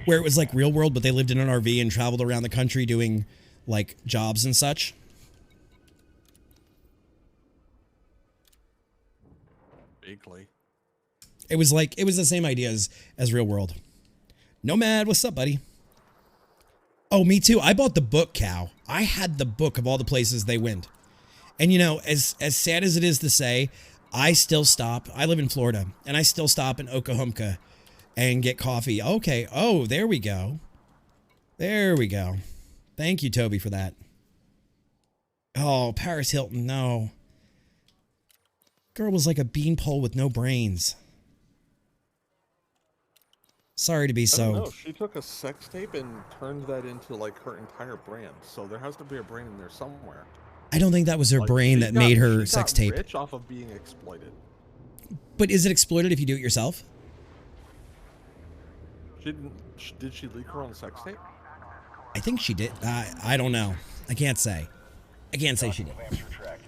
Where it was like Real World, but they lived in an RV and traveled around the country doing like jobs and such. Vaguely. It was the same idea as Real World. Nomad, what's up, buddy? Oh, me too. I bought the book, Cow. I had the book of all the places they went. And you know, as sad as it is to say, I still stop. I live in Florida, and I still stop in Oklahoma and get coffee. Okay. Oh, there we go. There we go. Thank you, Toby, for that. Oh, Paris Hilton, no. Girl was like a beanpole with no brains. Sorry to be so. No, she took a sex tape and turned that into like her entire brand. So there has to be a brain in there somewhere. I don't think that was her brain that made her sex tape. Rich off of being exploited. But is it exploited if you do it yourself? Did she leak her own sex tape? I think she did. I don't know. I can't say. I can't say she did.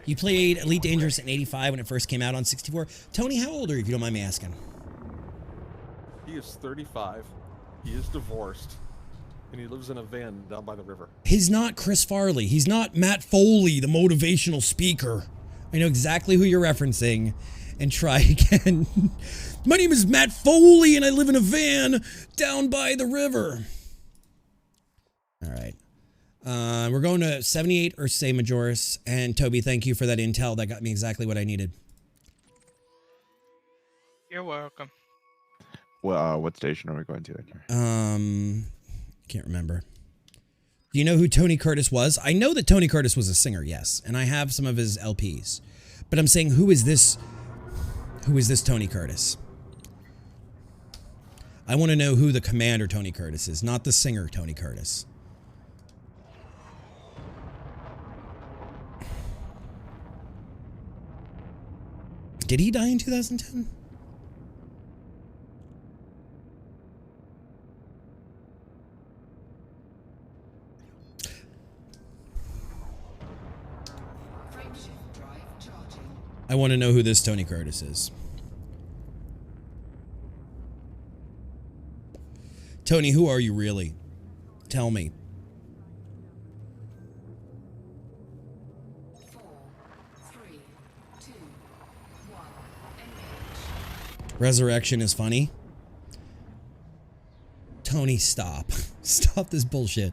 You played Elite Dangerous in '85 when it first came out on 64. Tony, how old are you, if you don't mind me asking? He is 35. He is divorced. And he lives in a van down by the river. He's not Chris Farley. He's not Matt Foley, the motivational speaker. I know exactly who you're referencing. And try again. My name is Matt Foley, and I live in a van down by the river. All right. We're going to 78 or say Majoris. And Toby, thank you for that intel. That got me exactly what I needed. You're welcome. Well, what station are we going to? Can't remember. Do you know who Tony Curtis was? I know that Tony Curtis was a singer, yes. And I have some of his LPs. But I'm saying, who is this? Who is this Tony Curtis? I want to know who the commander Tony Curtis is, not the singer Tony Curtis. Did he die in 2010? I want to know who this Tony Curtis is. Tony, who are you really? Tell me. 4, 3, 2, 1, engage. Resurrection is funny. Tony, stop. Stop this bullshit.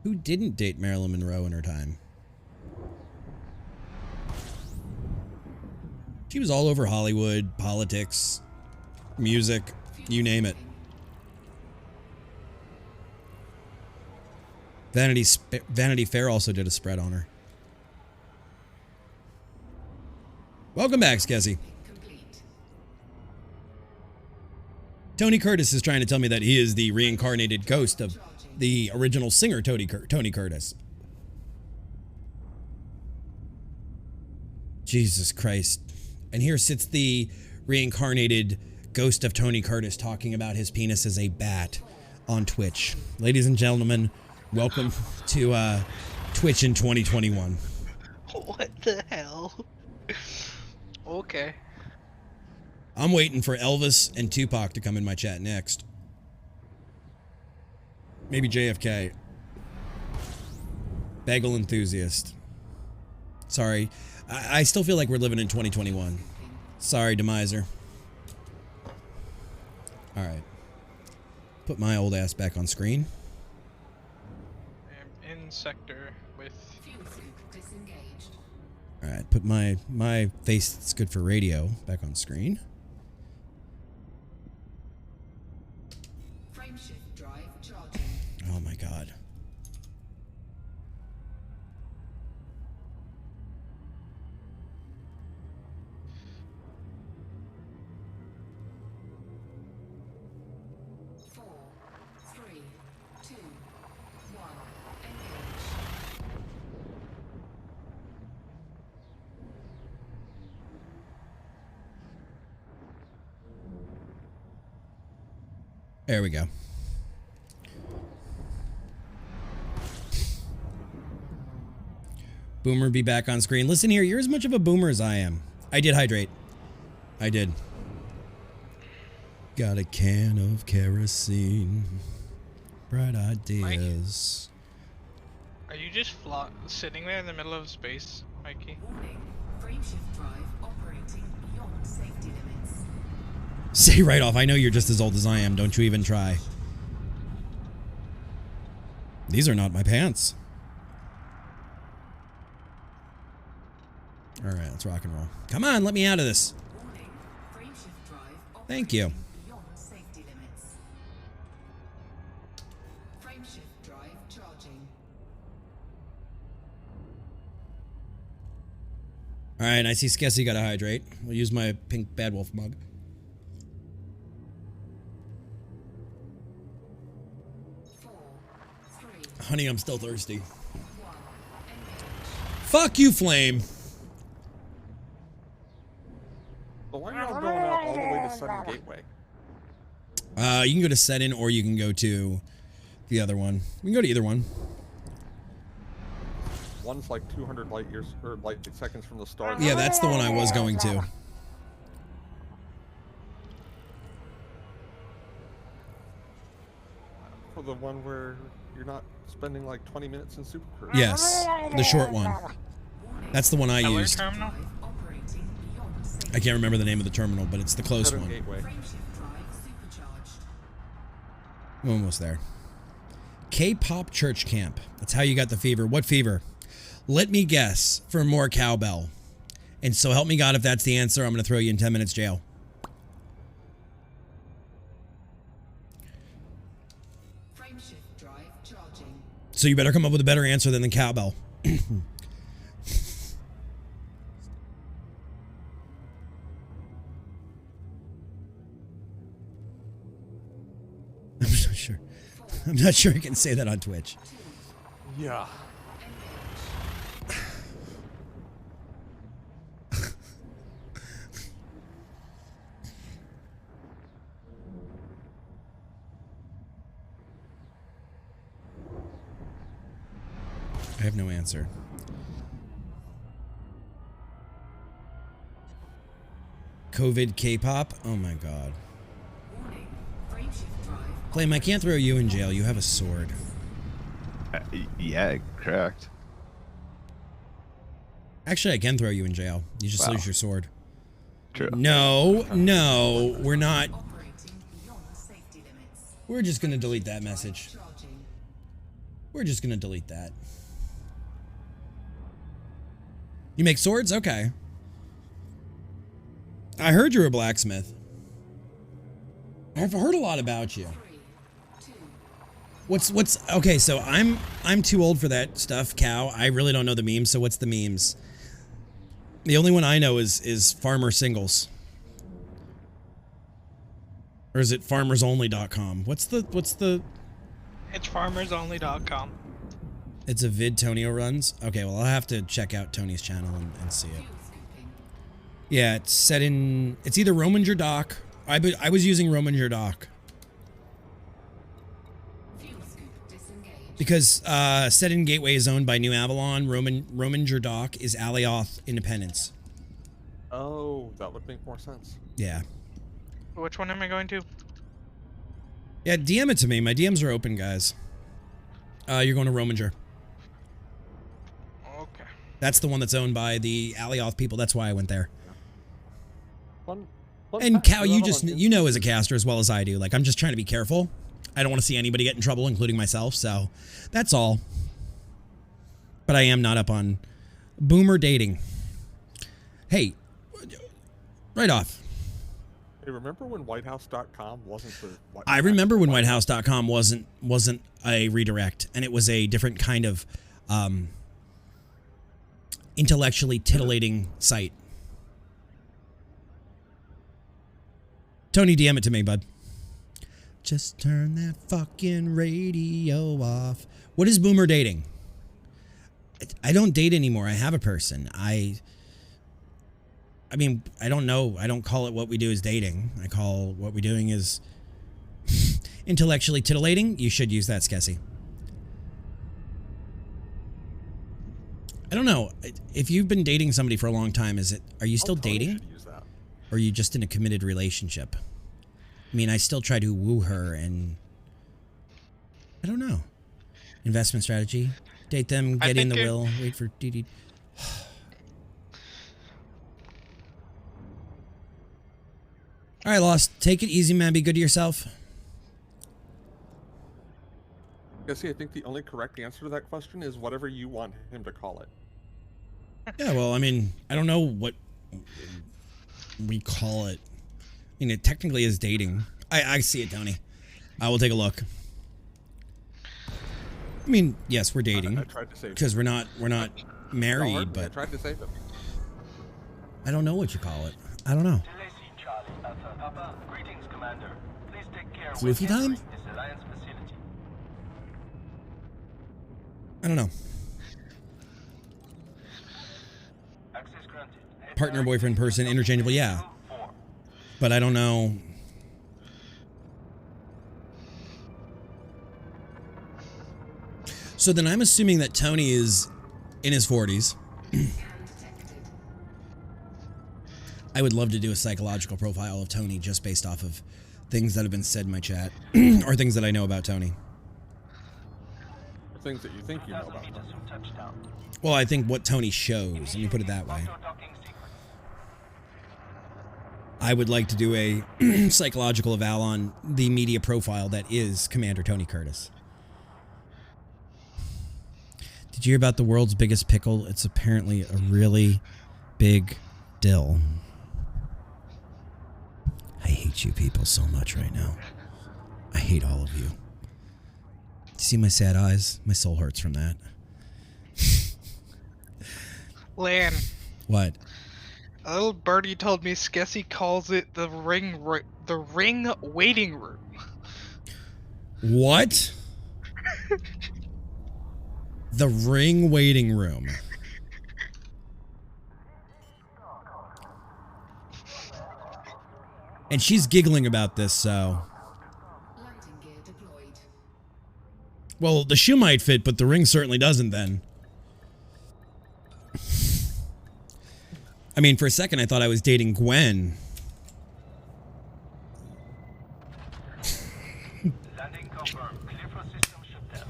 Who didn't date Marilyn Monroe in her time? She was all over Hollywood, politics, music, you name it. Vanity Fair also did a spread on her. Welcome back, Skezzy. Tony Curtis is trying to tell me that he is the reincarnated ghost of the original singer, Tony Curtis. Jesus Christ. And here sits the reincarnated ghost of Tony Curtis talking about his penis as a bat on Twitch. Ladies and gentlemen, welcome to Twitch in 2021. What the hell? Okay. I'm waiting for Elvis and Tupac to come in my chat next. Maybe JFK. Bagel enthusiast. Sorry. I still feel like we're living in 2021. Sorry, Demiser. Alright. Put my old ass back on screen. I'm in sector with... Alright, put my face that's good for radio back on screen. Frameshift drive charging. Oh my god. There we go. Boomer be back on screen. Listen here, you're as much of a boomer as I am. I did hydrate. I did. Got a can of kerosene. Bright ideas. Are you just sitting there in the middle of space, Mikey? Warning. Frameshift drive operating beyond safety limits. Say right off, I know you're just as old as I am. Don't you even try. These are not my pants. All right, let's rock and roll. Come on, let me out of this. Warning. Frameshift drive Thank you. beyond safety limits. Frameshift drive charging. All right, I see Skessy got to hydrate. We'll use my pink Bad Wolf mug. Honey, I'm still thirsty. Fuck you, Flame. But why are y'all going out all the way to Sudden Gateway? You can go to Setting or you can go to the other one. We can go to either one. One's like 200 light years or light seconds from the start. Yeah, that's the one I was going to. For the one where you're not spending like 20 minutes in Super Cruise. Yes, the short one. That's the one I used. Terminal? I can't remember the name of the terminal, but it's the close Sudden one. Gateway. Frameshift drive supercharged. I'm almost there. K-pop church camp. That's how you got the fever. What fever? Let me guess. For more cowbell. And so help me God, if that's the answer, I'm going to throw you in 10 minutes jail. Frameshift drive charging. So you better come up with a better answer than the cowbell. I'm not sure. I'm not sure I can say that on Twitch. Yeah. I have no answer. COVID K-pop? Oh my god. Warning. Frameshift drive. Flame, I can't throw you in jail. You have a sword. Yeah, correct. Actually, I can throw you in jail. You just Wow. lose your sword. True. No, no, we're not. Operating beyond safety limits. We're just going to delete that message. Charging. We're just going to delete that. You make swords? Okay. I heard you're a blacksmith. I've heard a lot about you. 3, 2, What's okay, so I'm too old for that stuff, Cow. I really don't know the memes, so what's the memes? The only one I know is Farmer Singles. Or is it farmersonly.com? What's the It's farmersonly.com. It's a vid Tonio runs? Okay, well I'll have to check out Tony's channel and see it. fuel scooping. Yeah, it's set in it's either Rominger Dock. I was using Rominger Dock. Fuel scoop disengaged. Because set in Gateway is owned by New Avalon, Rominger Dock is Alioth Independence. Oh, that would make more sense. Yeah. Which one am I going to? Yeah, DM it to me. My DMs are open, guys. You're going to Rominger. Okay. That's the one that's owned by the Alioth people. That's why I went there. Fun And fact, Cal, hold on. you know as a caster as well as I do. Like, I'm just trying to be careful. I don't want to see anybody get in trouble, including myself. So that's all. But I am not up on boomer dating. Hey, right off. Hey, remember when WhiteHouse.com wasn't the... I remember when WhiteHouse.com wasn't a redirect, and it was a different kind of intellectually titillating site. Tony, DM it to me, bud. Just turn that fucking radio off. What is boomer dating? I don't date anymore. I have a person. I mean, I don't know. I don't call it what we do is dating. I call what we're doing is intellectually titillating. You should use that, Skessy. I don't know. If you've been dating somebody for a long time, are you still dating? Or are you just in a committed relationship? I mean, I still try to woo her and I don't know. Investment strategy. Date them, get in the will, wait for DD. All right, Lost. Take it easy, man. Be good to yourself. Jesse, I think the only correct answer to that question is whatever you want him to call it. Yeah, well, I mean, I don't know what we call it. I mean, it technically is dating. I see it, Tony. I will take a look. I mean, yes, we're dating. I tried to save because we're not married, I but tried to save him. I don't know what you call it. I don't know. Floofy time? I don't know. Partner, boyfriend, person, interchangeable, yeah. But I don't know. So then I'm assuming that Tony is in his 40s. I would love to do a psychological profile of Tony just based off of things that have been said in my chat or things that I know about Tony. Things that you think you know about him. Well, I think what Tony shows. Let me put it that way. I would like to do a psychological eval on the media profile that is Commander Tony Curtis. Did you hear about the world's biggest pickle? It's apparently a really big dill. I hate you people so much right now. I hate all of you. See my sad eyes? My soul hurts from that. Lan. What? A little birdie told me Skessy calls it the ring waiting room. What? The ring waiting room. And she's giggling about this, so. Well, the shoe might fit, but the ring certainly doesn't then. I mean, for a second, I thought I was dating Gwen. Landing confirmed. Clear for system shutdown.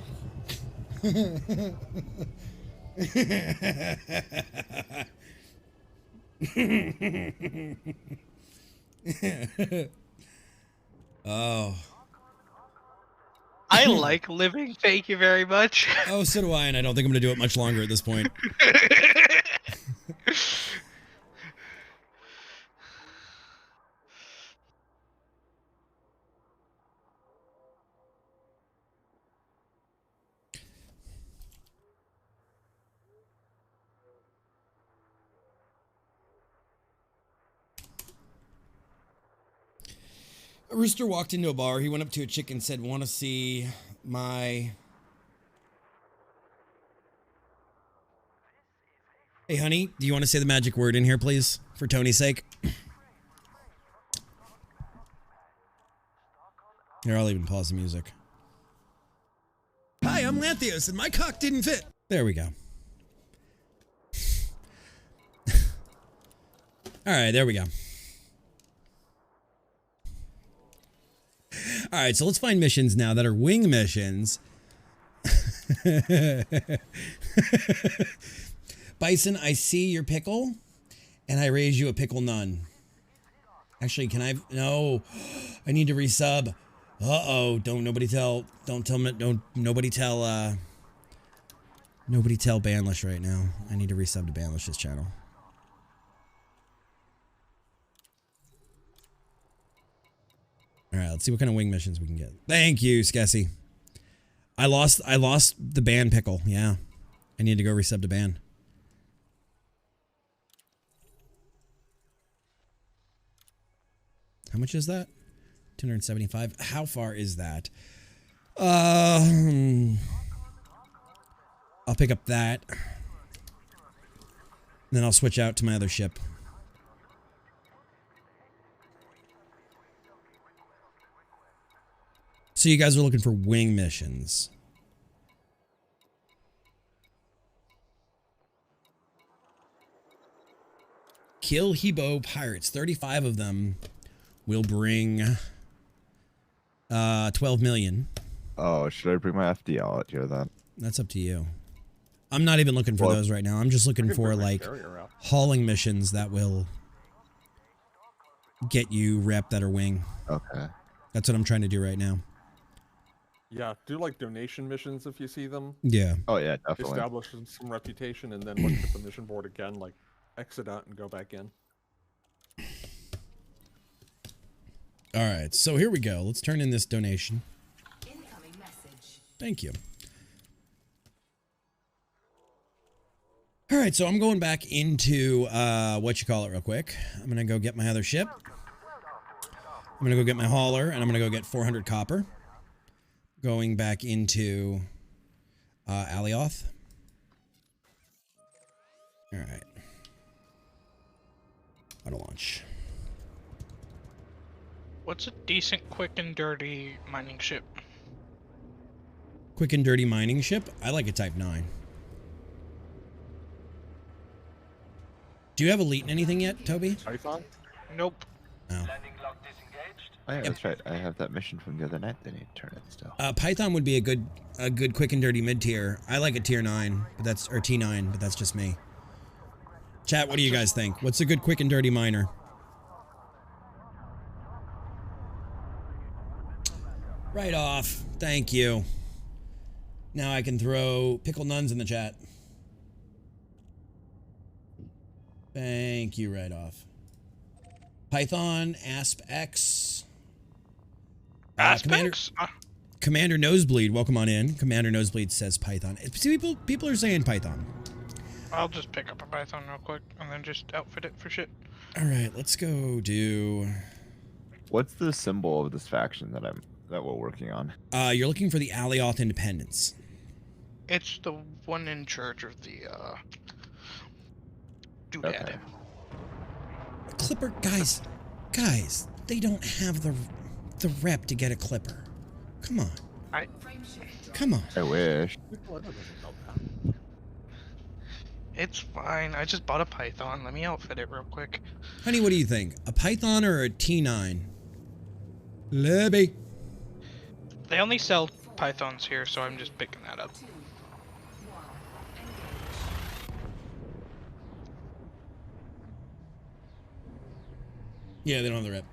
Oh. I like living, thank you very much. Oh, so do I, and I don't think I'm going to do it much longer at this point. A rooster walked into a bar. He went up to a chick and said, "Want to see my..." Hey, honey, do you want to say the magic word in here, please? For Tony's sake. Here, I'll even pause the music. Hi, I'm Lanthios, and my cock didn't fit. There we go. All right, there we go. All right, so let's find missions now that are wing missions. Bison, I see your pickle, and I raise you a pickle none. Actually, can I? No, I need to resub. Uh-oh, nobody tell Banlish right now. I need to resub to Banlish's channel. All right, let's see what kind of wing missions we can get. Thank you, Skessy. I lost the ban pickle. Yeah, I need to go resub to ban. How much is that? 275. How far is that? I'll pick up that. Then I'll switch out to my other ship. So you guys are looking for wing missions. Kill Hebo pirates. 35 of them will bring 12 million. Oh, should I bring my FDL out here then? That's up to you. I'm not even looking for those right now. I'm just looking for like hauling missions that will get you rep that are wing. Okay. That's what I'm trying to do right now. Yeah, do like donation missions if you see them. Yeah. Oh yeah, definitely. Establish some reputation and then look at the mission board again, like exit out and go back in. All right, so here we go. Let's turn in this donation. Incoming message. Thank you. All right, so I'm going back into what you call it real quick. I'm going to go get my other ship. I'm going to go get my hauler, and I'm going to go get 400 copper. Going back into Alioth. All right. Auto launch. What's a decent, quick, and dirty mining ship? Quick and dirty mining ship? I like a Type 9. Do you have Elite in anything yet, Toby? Python? Nope. Oh. Oh yeah, that's right. I have that mission from the other night. They need to turn it still. Python would be a good quick and dirty mid tier. I like a tier 9, but that's or T9, but that's just me. Chat, what do you guys think? What's a good quick and dirty miner? Right off. Thank you. Now I can throw pickle nuns in the chat. Thank you, right off. Python, Asp X. Commander Nosebleed, welcome on in. Commander Nosebleed says Python. People are saying Python. I'll just pick up a Python real quick and then just outfit it for shit. All right, let's go do. What's the symbol of this faction that we're working on? You're looking for the Alioth Independence. It's the one in charge of the doodad. Okay. Clipper, guys, they don't have the rep to get a Clipper. Come on. Come on. I wish. It's fine. I just bought a Python. Let me outfit it real quick. Honey, what do you think? A Python or a T9? Libby. They only sell Pythons here, so I'm just picking that up. Yeah, they don't have the rep.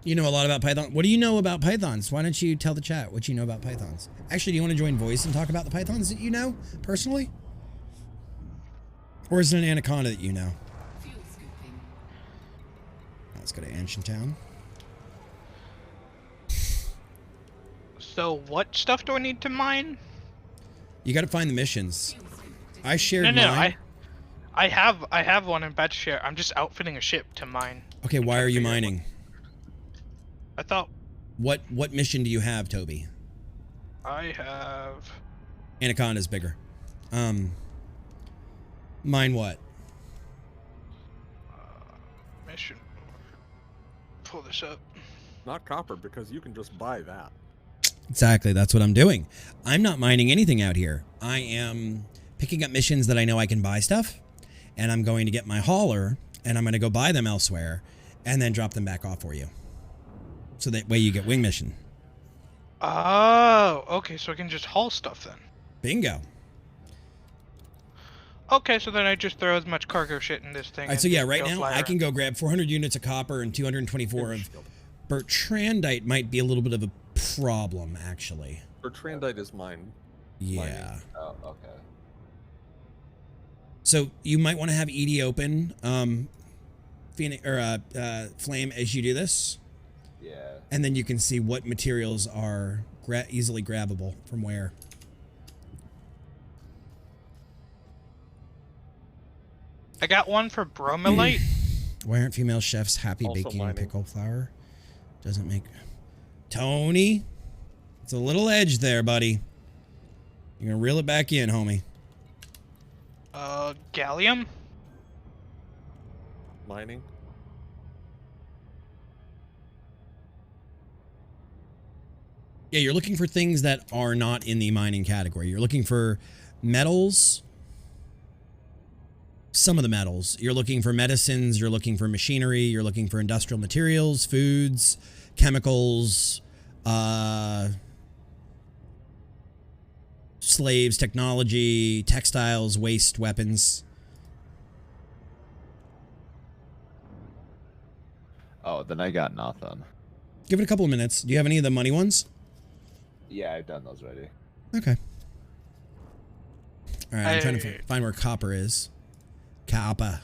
You know a lot about Python. What do you know about Pythons? Why don't you tell the chat what you know about Pythons? Actually, do you want to join voice and talk about the Pythons that you know personally? Or is it an Anaconda that you know? Let's go to Ancient Town. So what stuff do I need to mine? You got to find the missions. I shared mine. I have one in batch share. I'm just outfitting a ship to mine. Okay, why are you mining? I thought. What mission do you have, Toby? I have. Anaconda's bigger. Mine what? Mission. Pull this up. Not copper, because you can just buy that. Exactly, that's what I'm doing. I'm not mining anything out here. I am picking up missions that I know I can buy stuff, and I'm going to get my hauler, and I'm going to go buy them elsewhere, and then drop them back off for you. So that way you get wing mission. Oh, okay, so I can just haul stuff then. Bingo. Okay, so then I just throw as much cargo shit in this thing. All right, so yeah, right now I can go grab 400 units of copper and 224 of Bertrandite. Might be a little bit of a problem, actually. Bertrandite is mine. Yeah. Oh, okay. So you might want to have Edie open, Phoenix or Flame as you do this. Yeah. And then you can see what materials are easily grabbable from where. I got one for bromellite. Why aren't female chefs happy Also baking mining. pickle flour? Doesn't make... Tony! It's a little edge there, buddy. You're gonna reel it back in, homie. Gallium? Mining. Yeah, you're looking for things that are not in the mining category. You're looking for metals. Some of the metals. You're looking for medicines. You're looking for machinery. You're looking for industrial materials, foods, chemicals, slaves, technology, textiles, waste, weapons. Oh, then I got nothing. Give it a couple of minutes. Do you have any of the money ones? Yeah, I've done those already. Okay. All right, I'm trying to find where copper is. Copper.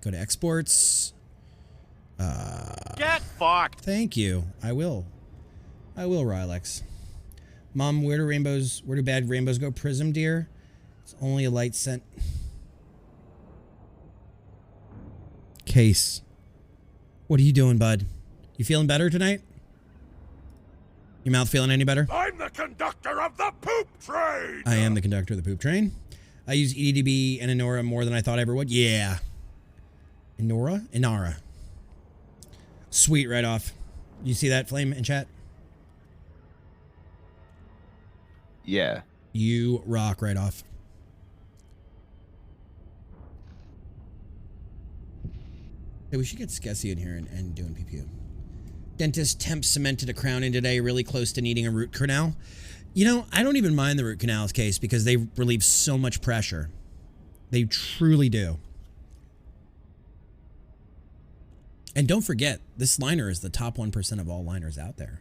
Go to exports. Get fucked. Thank you. I will, Rylex. Mom, where do bad rainbows go? Prism, dear. It's only a light scent. Case. What are you doing, bud? You feeling better tonight? Your mouth feeling any better? I'm the conductor of the poop train. I am the conductor of the poop train. I use EDDB and Inora more than I thought I ever would. Yeah. Inara. Sweet, right off. You see that, Flame, in chat? Yeah. You rock right off. Hey, we should get Skessy in here and doing PPU. Dentist temp cemented a crown in today, really close to needing a root canal. You know, I don't even mind the root canal's case because they relieve so much pressure. They truly do. And don't forget, this liner is the top 1% of all liners out there.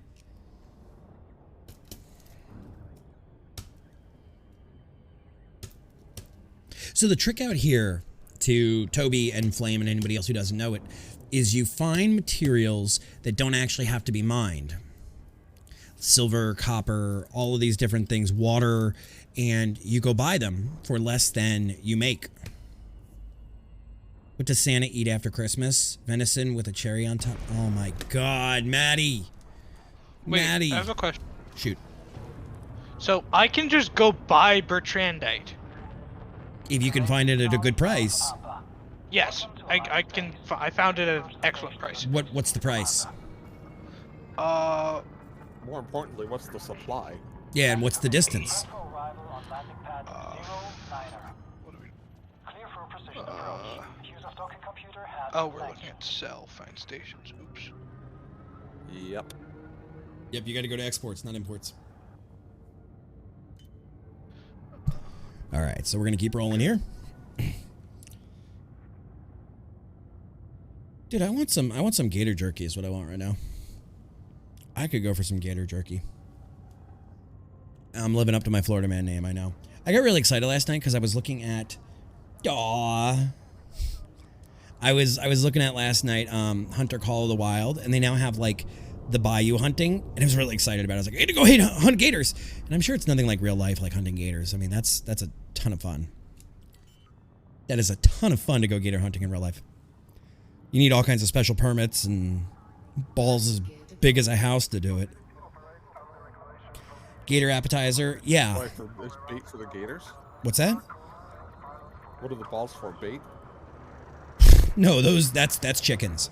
So the trick out here to Toby and Flame and anybody else who doesn't know it is you find materials that don't actually have to be mined. Silver, copper, all of these different things, water, and you go buy them for less than you make. What does Santa eat after Christmas? Venison with a cherry on top. Oh my God, Maddie. Wait, Maddie. I have a question. Shoot. So I can just go buy Bertrandite. If you can find it at a good price. Yes, I can. I found it at an excellent price. What's the price? More importantly, what's the supply? Yeah, and what's the distance? Oh, we're looking at sell, find stations. Oops. Yep. Yep, you got to go to exports, not imports. All right, so we're gonna keep rolling here. Dude, I want some gator jerky is what I want right now. I could go for some gator jerky. I'm living up to my Florida man name, I know. I got really excited last night because I was looking at I was looking at last night Hunter Call of the Wild, and they now have like the bayou hunting, and I was really excited about it. I was like, I gotta go hunt gators. And I'm sure it's nothing like real life, like hunting gators. I mean, that's a ton of fun. That is a ton of fun to go gator hunting in real life. You need all kinds of special permits and balls as big as a house to do it. Gator appetizer, yeah. Why, is bait for the gators? What's that? What are the balls for, bait? No, that's chickens.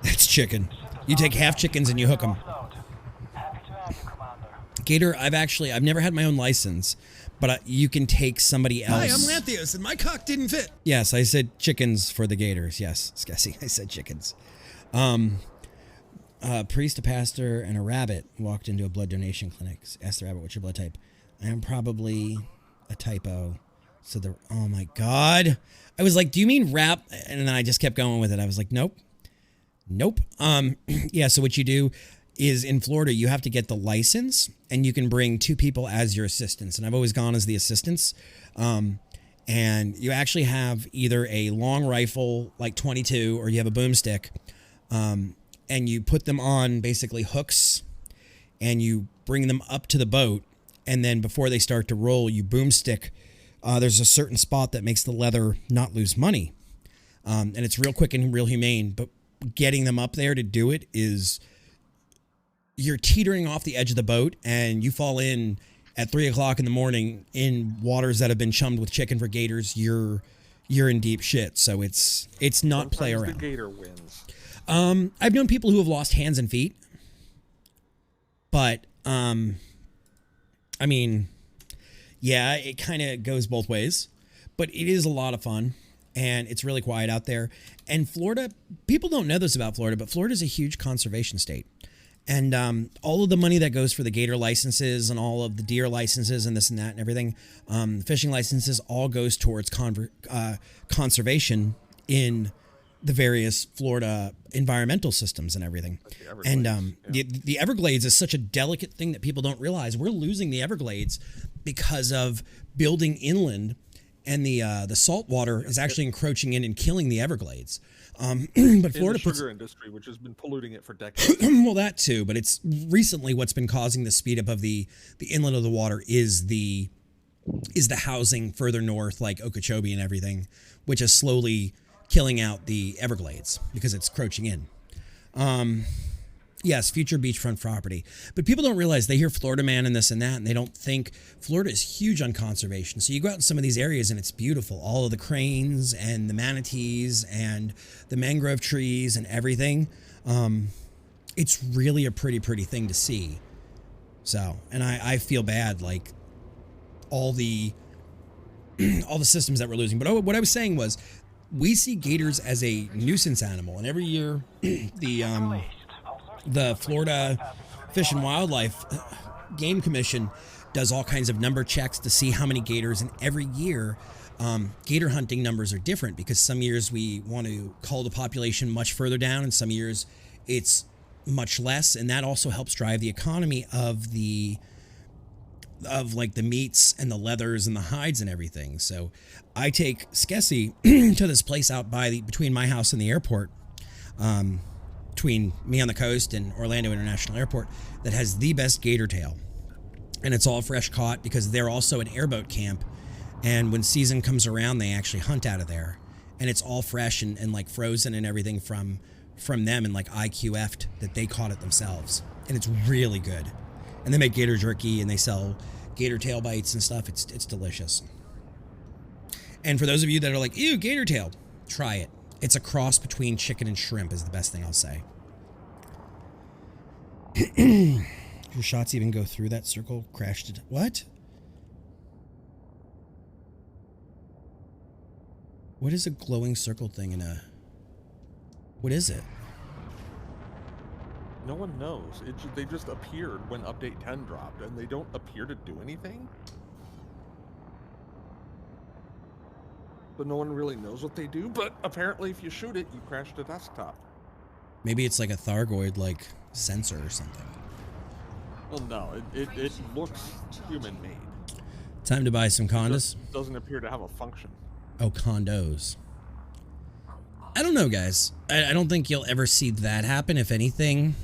That's chicken. You take half chickens and you hook them. Gator, I've never had my own license, but you can take somebody else. Hi, I'm Lanthios, and my cock didn't fit. Yes, I said chickens for the gators. Yes, Skessy, I said chickens. A priest, a pastor, and a rabbit walked into a blood donation clinic. Asked the rabbit, what's your blood type? I am probably a typo. So oh my God. I was like, do you mean rap? And then I just kept going with it. I was like, nope. Yeah, so what you do is in Florida, you have to get the license and you can bring 2 people as your assistants. And I've always gone as the assistants. And you actually have either a long rifle, like 22, or you have a boomstick. And you put them on basically hooks and you bring them up to the boat. And then before they start to roll, you boomstick. There's a certain spot that makes the leather not lose money. And it's real quick and real humane. But getting them up there to do it is you're teetering off the edge of the boat and you fall in at 3 o'clock in the morning in waters that have been chummed with chicken for gators. You're in deep shit. So it's not Sometimes play around. The gator wins. I've known people who have lost hands and feet, but, I mean, yeah, it kind of goes both ways, but it is a lot of fun and it's really quiet out there. And Florida, people don't know this about Florida, but Florida is a huge conservation state. And, all of the money that goes for the gator licenses and all of the deer licenses and this and that and everything, fishing licenses all goes towards conservation in the various Florida environmental systems and everything. And the Everglades is such a delicate thing that people don't realize. We're losing the Everglades because of building inland, and the salt water is actually encroaching in and killing the Everglades. But Florida the sugar industry, which has been polluting it for decades. Well, that too, but it's recently what's been causing the speed up of the inland of the water is the housing further north, like Okeechobee and everything, which is slowly killing out the Everglades because it's encroaching in. Yes, future beachfront property. But people don't realize, they hear Florida man and this and that, and they don't think Florida is huge on conservation. So you go out in some of these areas and it's beautiful. All of the cranes and the manatees and the mangrove trees and everything. It's really a pretty thing to see. So, and I feel bad, like all the systems that we're losing. But what I was saying was, we see gators as a nuisance animal, and every year the Florida Fish and Wildlife Game Commission does all kinds of number checks to see how many gators, and every year gator hunting numbers are different because some years we want to cull the population much further down, and some years it's much less, and that also helps drive the economy of like the meats and the leathers and the hides and everything. So I take Skessy to this place out between my house and the airport, between me on the coast and Orlando International Airport, that has the best gator tail. And it's all fresh caught because they're also an airboat camp. And when season comes around, they actually hunt out of there. And it's all fresh and like frozen and everything from them, and like IQF'd that they caught it themselves. And it's really good. And they make gator jerky and they sell gator tail bites and stuff. It's delicious. And for those of you that are like, ew, gator tail, try it. It's a cross between chicken and shrimp is the best thing I'll say. Your shots even go through that circle? Crashed it. What? What is a glowing circle thing in a... What is it? No one knows. They just appeared when Update 10 dropped, and they don't appear to do anything. But no one really knows what they do, but apparently if you shoot it, you crash the desktop. Maybe it's like a Thargoid, like, sensor or something. Well, no, it looks human-made. Time to buy some condos? It doesn't appear to have a function. Oh, condos. I don't know, guys. I don't think you'll ever see that happen. If anything,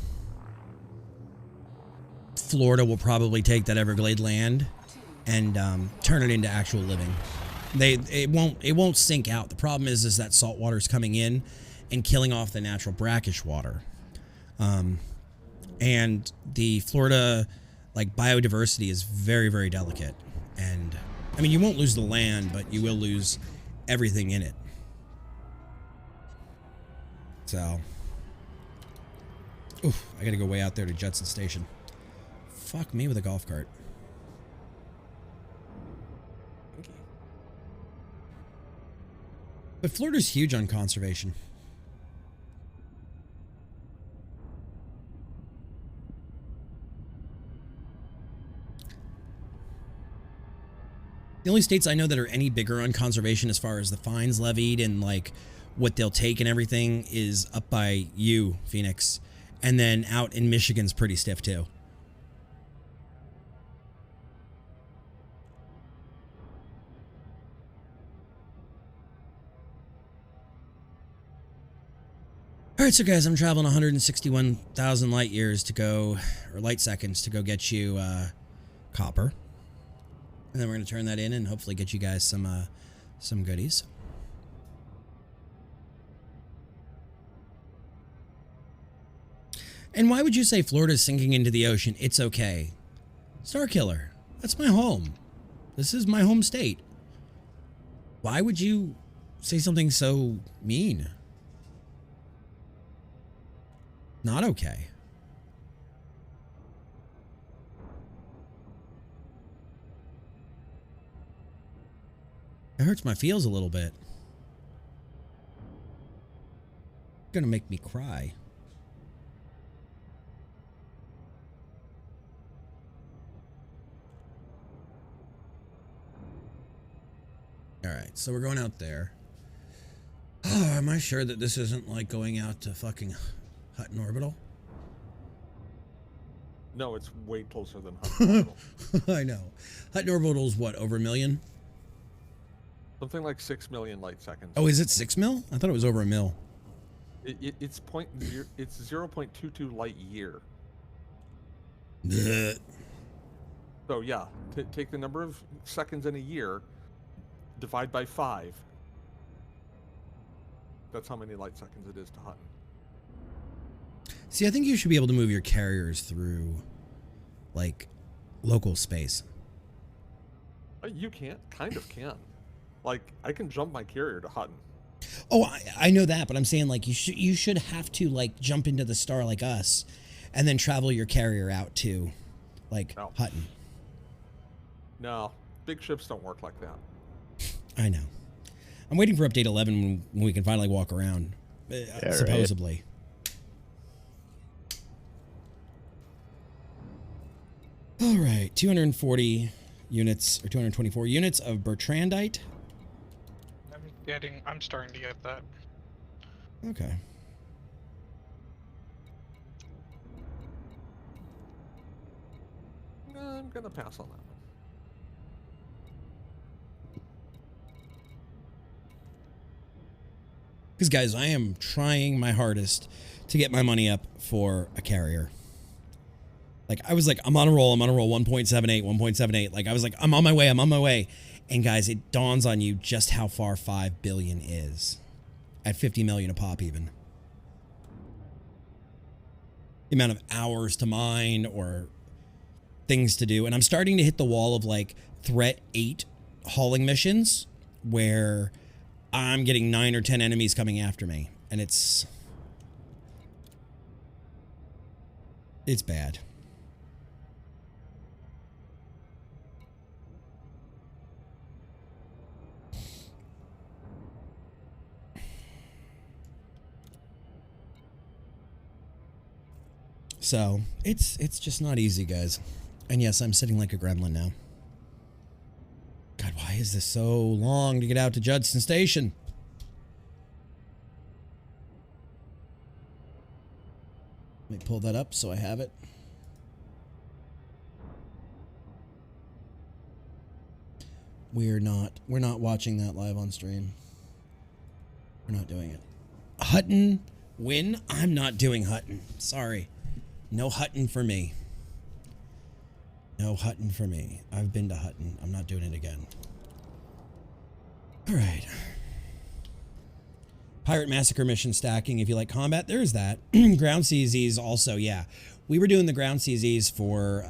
Florida will probably take that Everglade land and turn it into actual living. It won't sink out. The problem is that salt water is coming in and killing off the natural brackish water. And the Florida, like, biodiversity is very, very delicate. And I mean, you won't lose the land, but you will lose everything in it. So, oof, I gotta go way out there to Judson Station. Fuck me with a golf cart. But Florida's huge on conservation. The only states I know that are any bigger on conservation as far as the fines levied and like what they'll take and everything is up by you, Phoenix. And then out in Michigan's pretty stiff too. All right, so guys, I'm traveling 161,000 light years to go, or light seconds to go get you copper. And then we're going to turn that in and hopefully get you guys some goodies. And why would you say Florida's sinking into the ocean? It's okay. Starkiller, that's my home. This is my home state. Why would you say something so mean? Not okay. It hurts my feels a little bit. Gonna make me cry. All right, so we're going out there. Oh, am I sure that this isn't like going out to fucking Hutton Orbital? No, it's way closer than Hutton Orbital. I know. Hutton Orbital's what, over 1 million? Something like 6 million light seconds. Oh, is it 6 mil? I thought it was over 1 mil. It's 0.22 light year. Blech. So yeah, take the number of seconds in a year, divide by 5. That's how many light seconds it is to Hutton. See, I think you should be able to move your carriers through, like, local space. You can't. Kind of can. Like, I can jump my carrier to Hutton. Oh, I know that, but I'm saying, like, you should have to, like, jump into the star like us and then travel your carrier out to, like, Hutton. No, big ships don't work like that. I know. I'm waiting for update 11 when we can finally walk around, supposedly. Right. All right, 240 units, or 224 units of Bertrandite. I'm starting to get that. Okay. I'm gonna pass on that one. Because, guys, I am trying my hardest to get my money up for a carrier. Like, I was like, I'm on a roll, 1.78, 1.78. Like, I was like, I'm on my way. And, guys, it dawns on you just how far 5 billion is. At 50 million a pop, even. The amount of hours to mine or things to do. And I'm starting to hit the wall of, like, Threat 8 hauling missions where I'm getting 9 or 10 enemies coming after me. And it's bad. So, it's just not easy, guys. And yes, I'm sitting like a gremlin now. God, why is this so long to get out to Judson Station? Let me pull that up so I have it. We're not watching that live on stream. We're not doing it. Hutton win? I'm not doing Hutton. Sorry. No Hutton for me. No Hutton for me. I've been to Hutton. I'm not doing it again. All right. Pirate Massacre mission stacking. If you like combat, there's that. Ground CZs also, yeah. We were doing the ground CZs for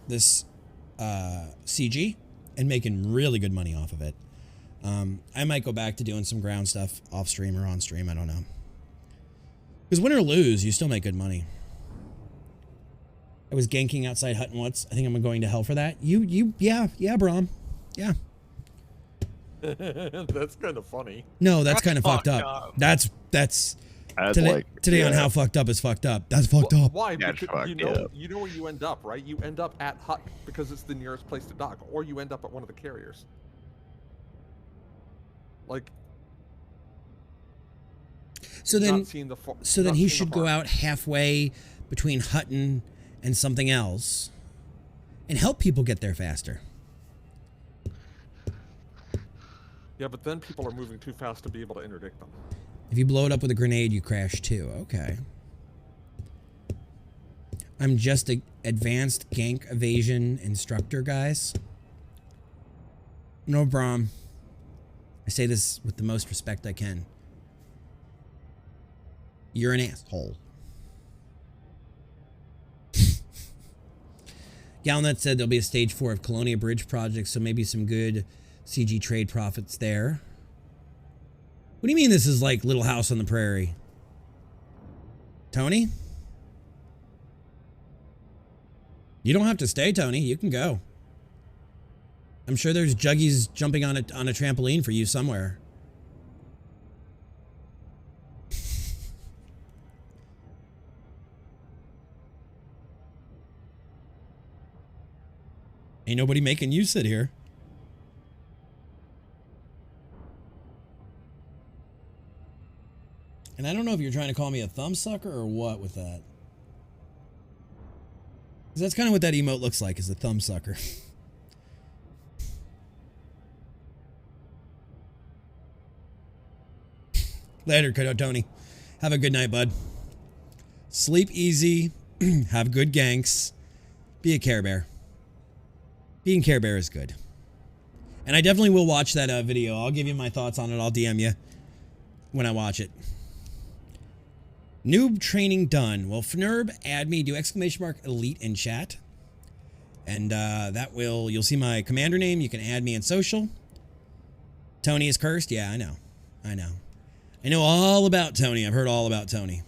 this CG and making really good money off of it. I might go back to doing some ground stuff off stream or on stream. I don't know. Because win or lose, you still make good money. I was ganking outside Hutton once. I think I'm going to hell for that. Yeah, Brom. Yeah. That's kind of funny. No, that's kind of fucked up. That's. had today on How Fucked Up is Fucked Up. That's fucked up. Why? Yeah, Because fucked you know, up. you know where you end up, right? You end up at Hut because it's the nearest place to dock, or you end up at one of the carriers. Like, So then, not he seeing should the go harm. out halfway between Hutton and something else, and help people get there faster. Yeah, but then people are moving too fast to be able to interdict them. If you blow it up with a grenade, you crash too. Okay. I'm just a advanced gank evasion instructor, guys. No problem. I say this with the most respect I can. You're an asshole. Galnet said there'll be a stage 4 of Colonia Bridge project, so maybe some good CG trade profits there. What do you mean this is like Little House on the Prairie? Tony? You don't have to stay, Tony. You can go. I'm sure there's juggies jumping on a trampoline for you somewhere. Ain't nobody making you sit here. And I don't know if you're trying to call me a thumbsucker or what with that. Because that's kind of what that emote looks like, is a thumbsucker. Later, Tony. Have a good night, bud. Sleep easy. Have good ganks. Be a Care Bear. Being Care Bear is good. And I definitely will watch that video. I'll give you my thoughts on it. I'll DM you when I watch it. Noob training done. Well, Fnurb, add me. Do ! Elite in chat. And that will, you'll see my commander name. You can add me in social. Tony is cursed. Yeah, I know. I know. I know all about Tony. I've heard all about Tony.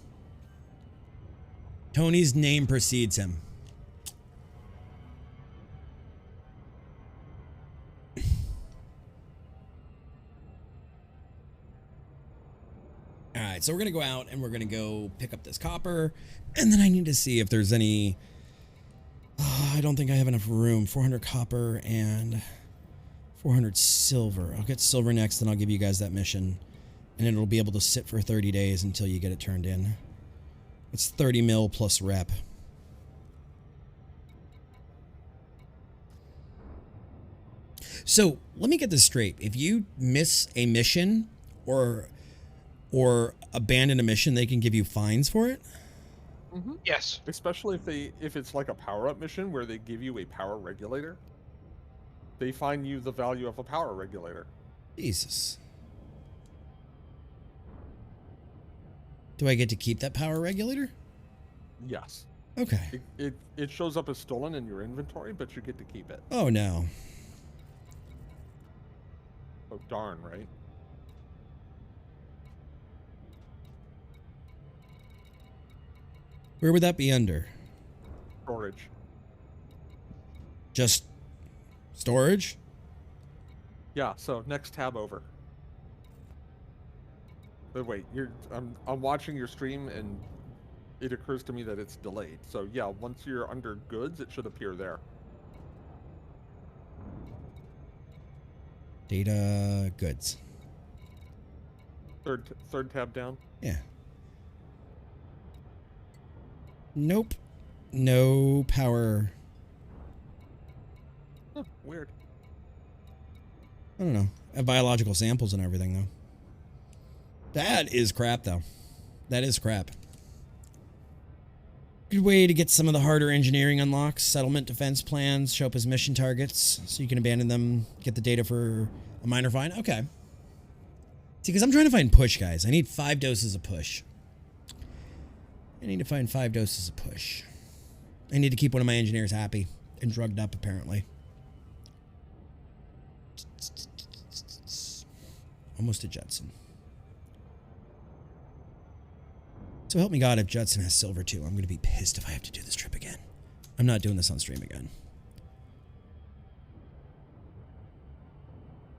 Tony's name precedes him. All right, so we're going to go out and we're going to go pick up this copper. And then I need to see if there's any... I don't think I have enough room. 400 copper and 400 silver. I'll get silver next, then I'll give you guys that mission. And it'll be able to sit for 30 days until you get it turned in. It's 30 mil plus rep. So let me get this straight. If you miss a mission or abandon a mission, they can give you fines for it? Mm-hmm. Yes. Especially if it's like a power-up mission where they give you a power regulator. They fine you the value of a power regulator. Jesus. Do I get to keep that power regulator? Yes. Okay. It shows up as stolen in your inventory, but you get to keep it. Oh, no. Oh, darn, right? Where would that be under? Storage. Just storage? Yeah, so next tab over. But wait, I'm watching your stream and it occurs to me that it's delayed. So yeah, once you're under goods, it should appear there. Data goods. Third tab down. Yeah. Nope. No power. Huh, weird. I don't know. I have biological samples and everything, though. That is crap, though. That is crap. Good way to get some of the harder engineering unlocks. Settlement defense plans. Show up as mission targets. So you can abandon them. Get the data for a minor fine. Okay. See, because I'm trying to find push, guys. I need 5 doses of push. I need to find 5 doses of push. I need to keep one of my engineers happy and drugged up, apparently. Almost a Judson. So help me God if Judson has silver too. I'm going to be pissed if I have to do this trip again. I'm not doing this on stream again.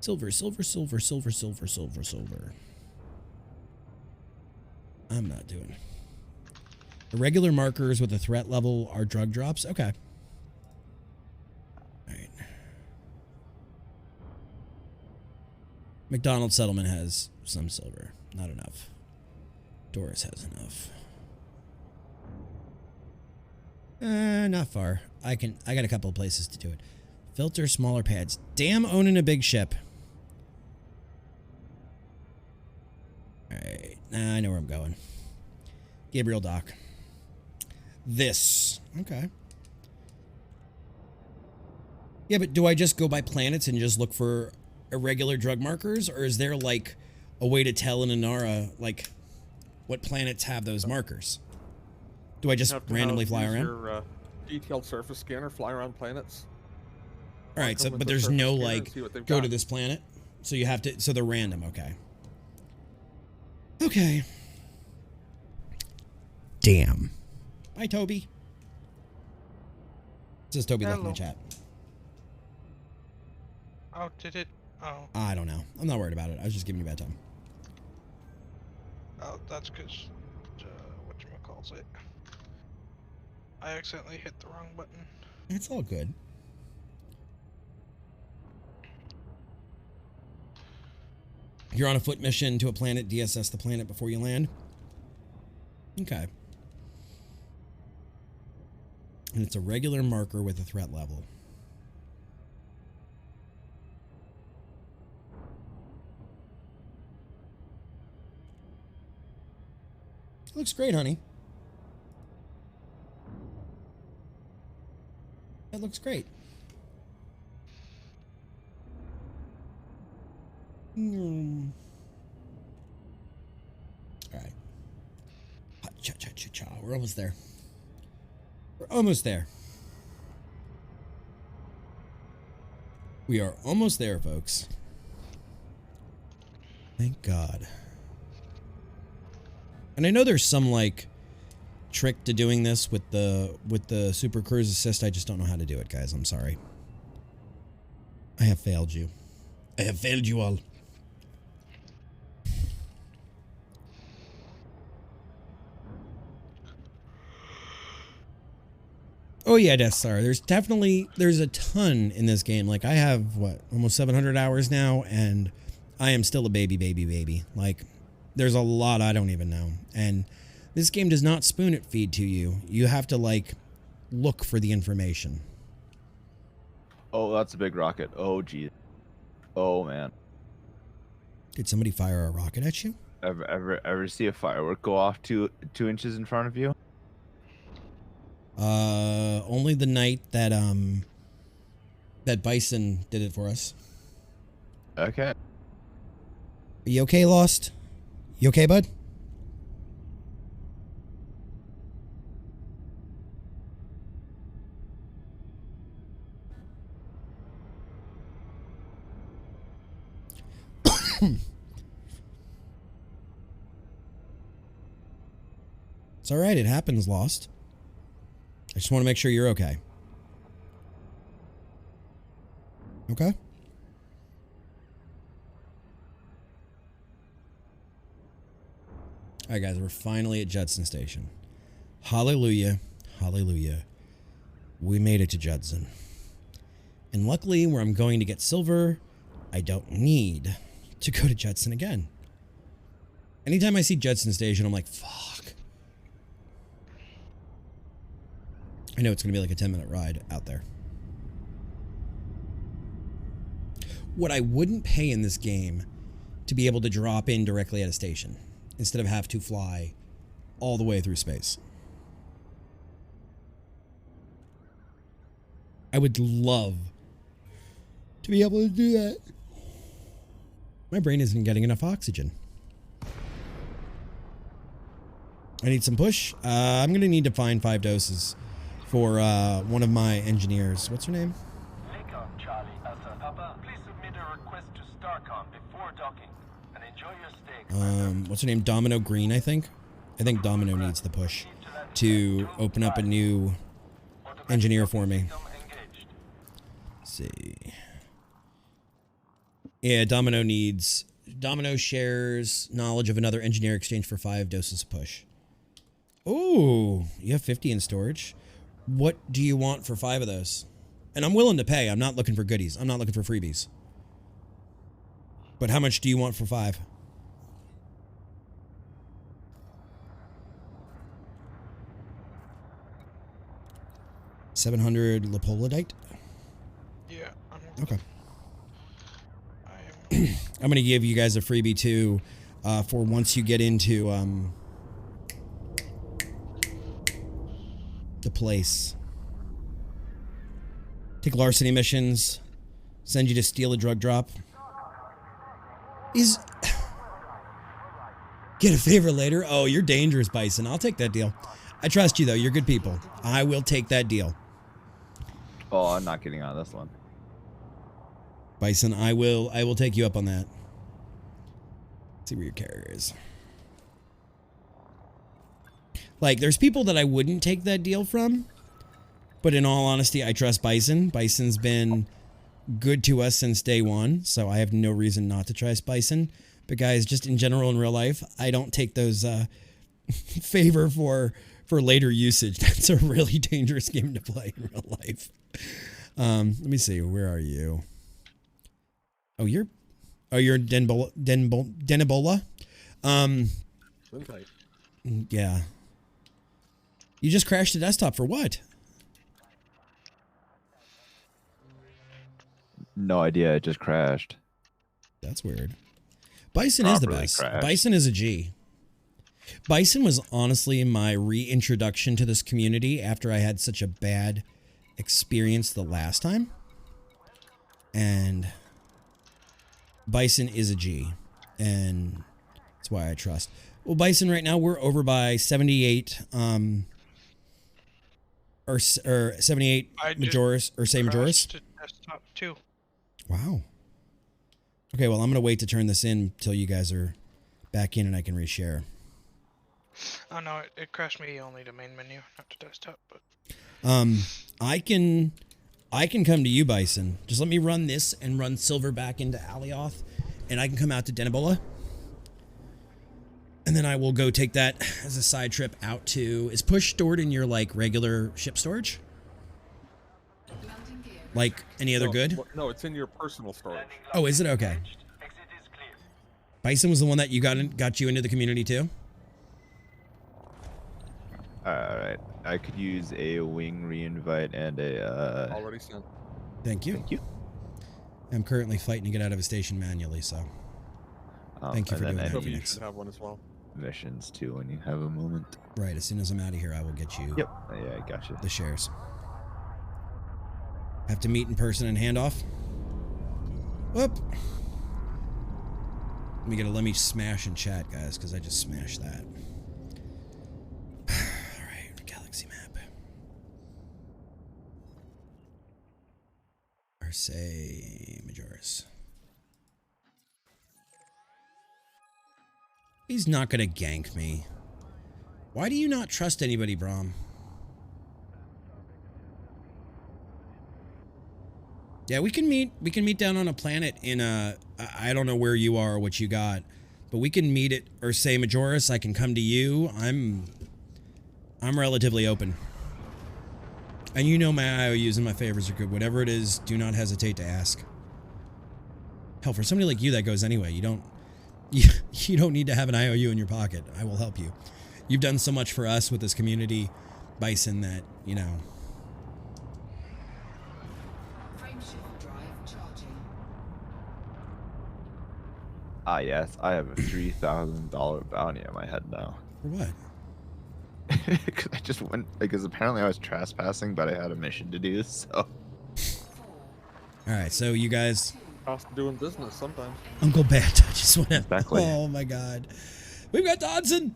Silver, silver, silver, silver, silver, silver, silver. I'm not doing. Irregular markers with a threat level are drug drops. Okay. All right. McDonald's settlement has some silver. Not enough. Doris has enough. Not far. I got a couple of places to do it. Filter smaller pads. Damn owning a big ship. Alright. I know where I'm going. Gabriel Dock. This. Okay. Yeah, but do I just go by planets and just look for irregular drug markers? Or is there, like, a way to tell in Inara, like, what planets have those markers? Do I just randomly fly around? Your detailed surface scanner, fly around planets. All right, so but there's no like go to this planet, so you have to. So they're random. Okay. Okay. Damn. Bye, Toby. It says Toby left in the chat. Oh, did it? Oh. I don't know. I'm not worried about it. I was just giving you a bad time. Oh, that's because whatchamacallit. I accidentally hit the wrong button. It's all good. You're on a foot mission to a planet. DSS the planet before you land. Okay. And it's a regular marker with a threat level. Looks great, honey. That looks great. All right. Cha-cha-cha-cha. We're almost there. We're almost there. We are almost there, folks. Thank God. And I know there's some like trick to doing this with the Super Cruise Assist. I just don't know how to do it, guys. I'm sorry. I have failed you. I have failed you all. Oh yeah, Death Star. There's a ton in this game. Like I have what, almost 700 hours now, and I am still a baby. Like there's a lot I don't even know. And this game does not spoon it feed to you. You have to like look for the information. Oh, that's a big rocket. Oh geez. Oh man. Did somebody fire a rocket at you? Ever see a firework go off 2 inches in front of you? Only the night that that Bison did it for us. Okay. Are you okay, Lost? You okay, bud? It's all right. It happens, Lost. I just want to make sure you're okay. Okay? All right, guys. We're finally at Judson Station. Hallelujah. Hallelujah. We made it to Judson. And luckily, where I'm going to get silver, I don't need to go to Judson again. Anytime I see Judson Station, I'm like, fuck. I know it's going to be like a 10-minute ride out there. What I wouldn't pay in this game to be able to drop in directly at a station instead of have to fly all the way through space. I would love to be able to do that. My brain isn't getting enough oxygen. I need some push. I'm going to need to find 5 doses for one of my engineers. What's her name? Lincoln, Charlie, Alpha Papa, please submit a request to Starcom before docking and enjoy your stay. What's her name? Domino Green, I think. I think Domino needs the push to open up a new engineer for me. Let's see. Yeah, Domino needs Domino shares knowledge of another engineer exchange for 5 doses of push. Oh, you have 50 in storage. What do you want for 5 of those? And I'm willing to pay. I'm not looking for goodies. I'm not looking for freebies. But how much do you want for 5? $700 Lepolidite? Yeah. Okay. I'm going to give you guys a freebie too for once you get into the place. Take larceny missions. Send you to steal a drug drop. Get a favor later? Oh, you're dangerous, Bison. I'll take that deal. I trust you, though. You're good people. I will take that deal. Oh, I'm not getting on this one. Bison, I will take you up on that. Let's see where your carrier is. Like, there's people that I wouldn't take that deal from, but in all honesty, I trust Bison. Bison's been good to us since day one, so I have no reason not to trust Bison. But guys, just in general in real life, I don't take those favor for later usage. That's a really dangerous game to play in real life. Let me see. Where are you? Oh, you're in Denibola? Yeah. You just crashed the desktop for what? No idea. It just crashed. That's weird. Bison is the best. Bison is a G. Bison was honestly my reintroduction to this community after I had such a bad experience the last time. And Bison is a G. And that's why I trust. Well, Bison, right now we're over by 78 or 78 Majoris, or say Majoris. Desktop 2. Wow. Okay, well, I'm going to wait to turn this in till you guys are back in and I can reshare. Oh no, it crashed me only to main menu, not to desktop. But I can come to you, Bison. Just let me run this and run Silver back into Alioth, and I can come out to Denibola. And then I will go take that as a side trip out to... Is push stored in your, like, regular ship storage? Like, any other good? No, it's in your personal storage. Oh, is it? Okay. Bison was the one that you got you into the community, too? Alright. I could use a wing reinvite and a... Already sent. Thank you. Thank you. I'm currently fighting to get out of a station manually, so... Thank you for doing that, You Phoenix. should have one as well. Missions, too, when you have a moment. Right, as soon as I'm out of here, I will get you... Yep. Yeah, I gotcha. The shares. Have to meet in person and hand off. Whoop. Let me smash in chat, guys, because I just smashed that. Alright, galaxy map. Or say Majoris. He's not gonna gank me. Why do you not trust anybody, Brahm? Yeah, we can meet down on a planet in a... I don't know where you are or what you got, but we can meet it, or say Majoris, I can come to you. I'm relatively open. And you know my IOUs and my favors are good. Whatever it is, do not hesitate to ask. Hell, for somebody like you, that goes anyway. You don't need to have an IOU in your pocket. I will help you. You've done so much for us with this community, Bison, that, you know... Ah, yes. I have a $3,000 bounty on my head now. For what? Because I just went... Because apparently I was trespassing, but I had a mission to do, so... Alright, so you guys... Cost of doing business sometimes. Uncle Bet, I just want to... Exactly. Oh my god. We've got Dodson!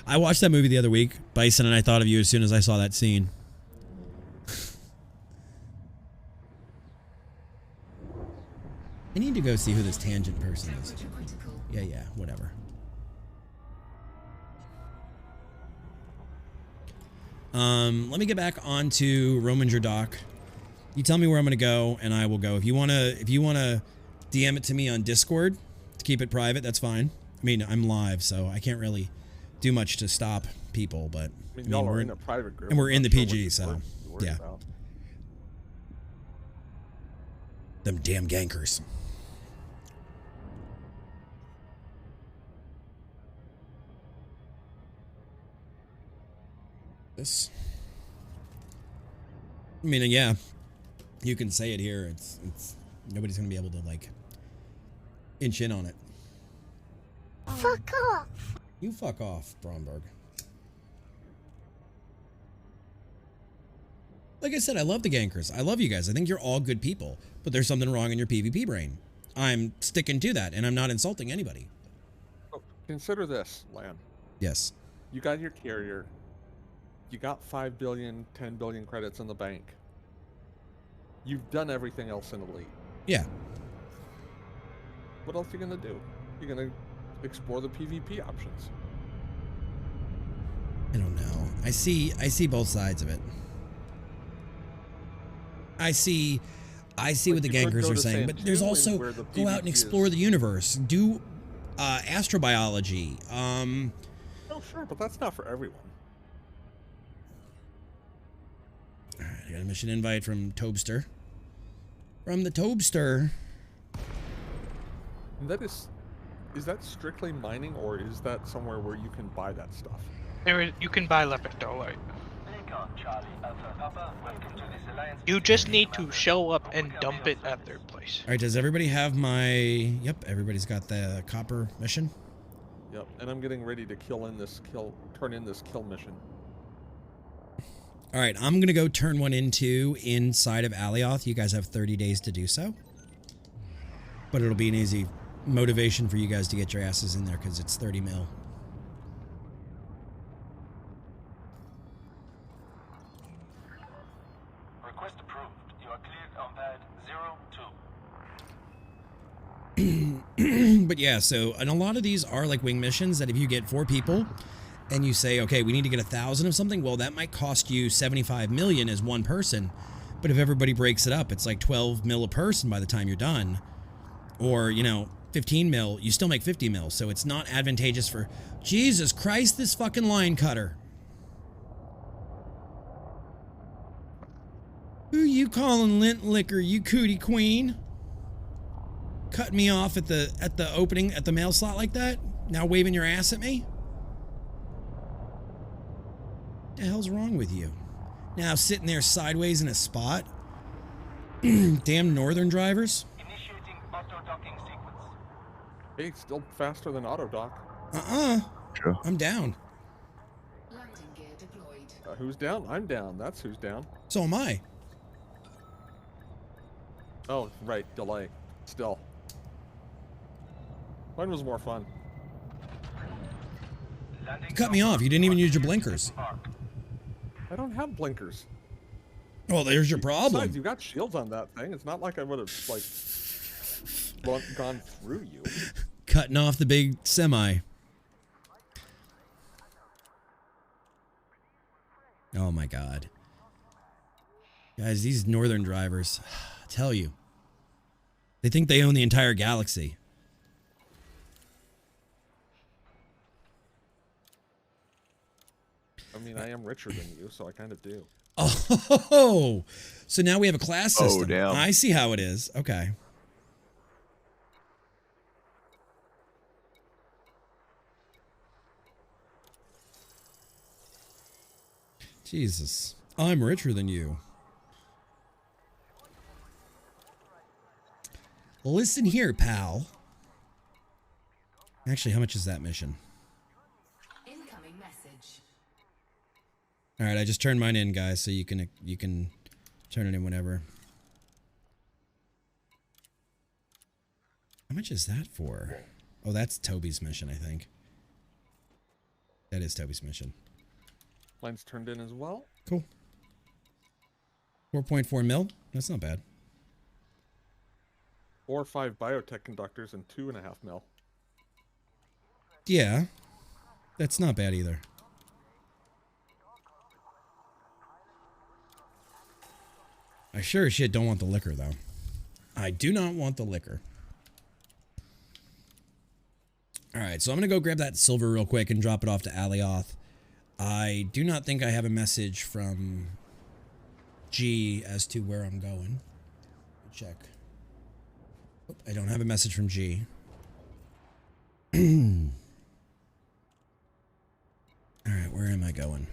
I watched that movie the other week, Bison, and I thought of you as soon as I saw that scene. I need to go see who this tangent person is. Yeah, whatever. Let me get back onto Rominger Dock. You tell me where I'm gonna go, and I will go. If you wanna DM it to me on Discord, to keep it private, that's fine. I mean, I'm live, so I can't really do much to stop people, but I mean, y'all are in a private group. and we're I'm in the not sure PG, what so you're worried yeah. about. Them damn gankers. This. I mean, yeah, you can say it here. It's nobody's gonna be able to like inch in on it. Fuck off. You fuck off, Bromberg. Like I said, I love the gankers. I love you guys. I think you're all good people, but there's something wrong in your PvP brain. I'm sticking to that, and I'm not insulting anybody. Oh, consider this, Lan. Yes. You got your carrier. You got 5 billion, 10 billion credits in the bank. You've done everything else in Elite. Yeah. What else are you gonna do? You're gonna explore the PvP options. I don't know. I see both sides of it. I see what the gankers are saying, but there's also go out and explore the universe, do astrobiology. Oh, sure, but that's not for everyone. All right, I got a mission invite from Tobster. From the Tobster. And that is that strictly mining, or is that somewhere where you can buy that stuff? You can buy lepidolite. You just need to show up and dump it at their place. All right, does everybody have my... Yep, everybody's got the copper mission. Yep, and I'm getting ready to turn in this kill mission. All right, I'm going to go turn one inside of Alioth. You guys have 30 days to do so. But it'll be an easy motivation for you guys to get your asses in there because it's 30 mil. Request approved. You are cleared on pad 02. But yeah, so, and a lot of these are like wing missions that if you get 4 people and you say, okay, we need to get 1,000 of something, well, that might cost you 75 million as one person. But if everybody breaks it up, it's like 12 mil a person by the time you're done. Or, you know, 15 mil, you still make 50 mil. So it's not advantageous for, Jesus Christ, this fucking line cutter. Who you calling lint liquor, you cootie queen? Cutting me off at the opening, at the mail slot like that? Now waving your ass at me? What the hell's wrong with you? Now sitting there sideways in a spot? Damn northern drivers. Initiating auto-docking sequence. Hey, still faster than autodock. Sure. I'm down. Landing gear deployed. Who's down? I'm down. That's who's down. So am I. Oh, right. Delay. Still. Mine was more fun. You cut me off. You didn't even use your blinkers. I don't have blinkers. Well, there's your problem. Besides, you got shields on that thing. It's not like I would have, like, gone through you. Cutting off the big semi. Oh my god. Guys, these northern drivers, I tell you. They think they own the entire galaxy. I mean, I am richer than you, so I kind of do. Oh, so now we have a class system. Oh, damn. I see how it is. Okay. Jesus. I'm richer than you. Listen here, pal. Actually, how much is that mission? Incoming message. All right, I just turned mine in, guys, so you can turn it in whenever. How much is that for? Oh, that's Toby's mission, I think. That is Toby's mission. Mine's turned in as well. Cool. 4.4 mil? That's not bad. 4 or 5 biotech conductors and 2.5 mil. Yeah. That's not bad either. I sure as shit don't want the liquor, though. I do not want the liquor. All right, so I'm going to go grab that silver real quick and drop it off to Alioth. I do not think I have a message from G as to where I'm going. Check. Oh, I don't have a message from G. All right, where am I going?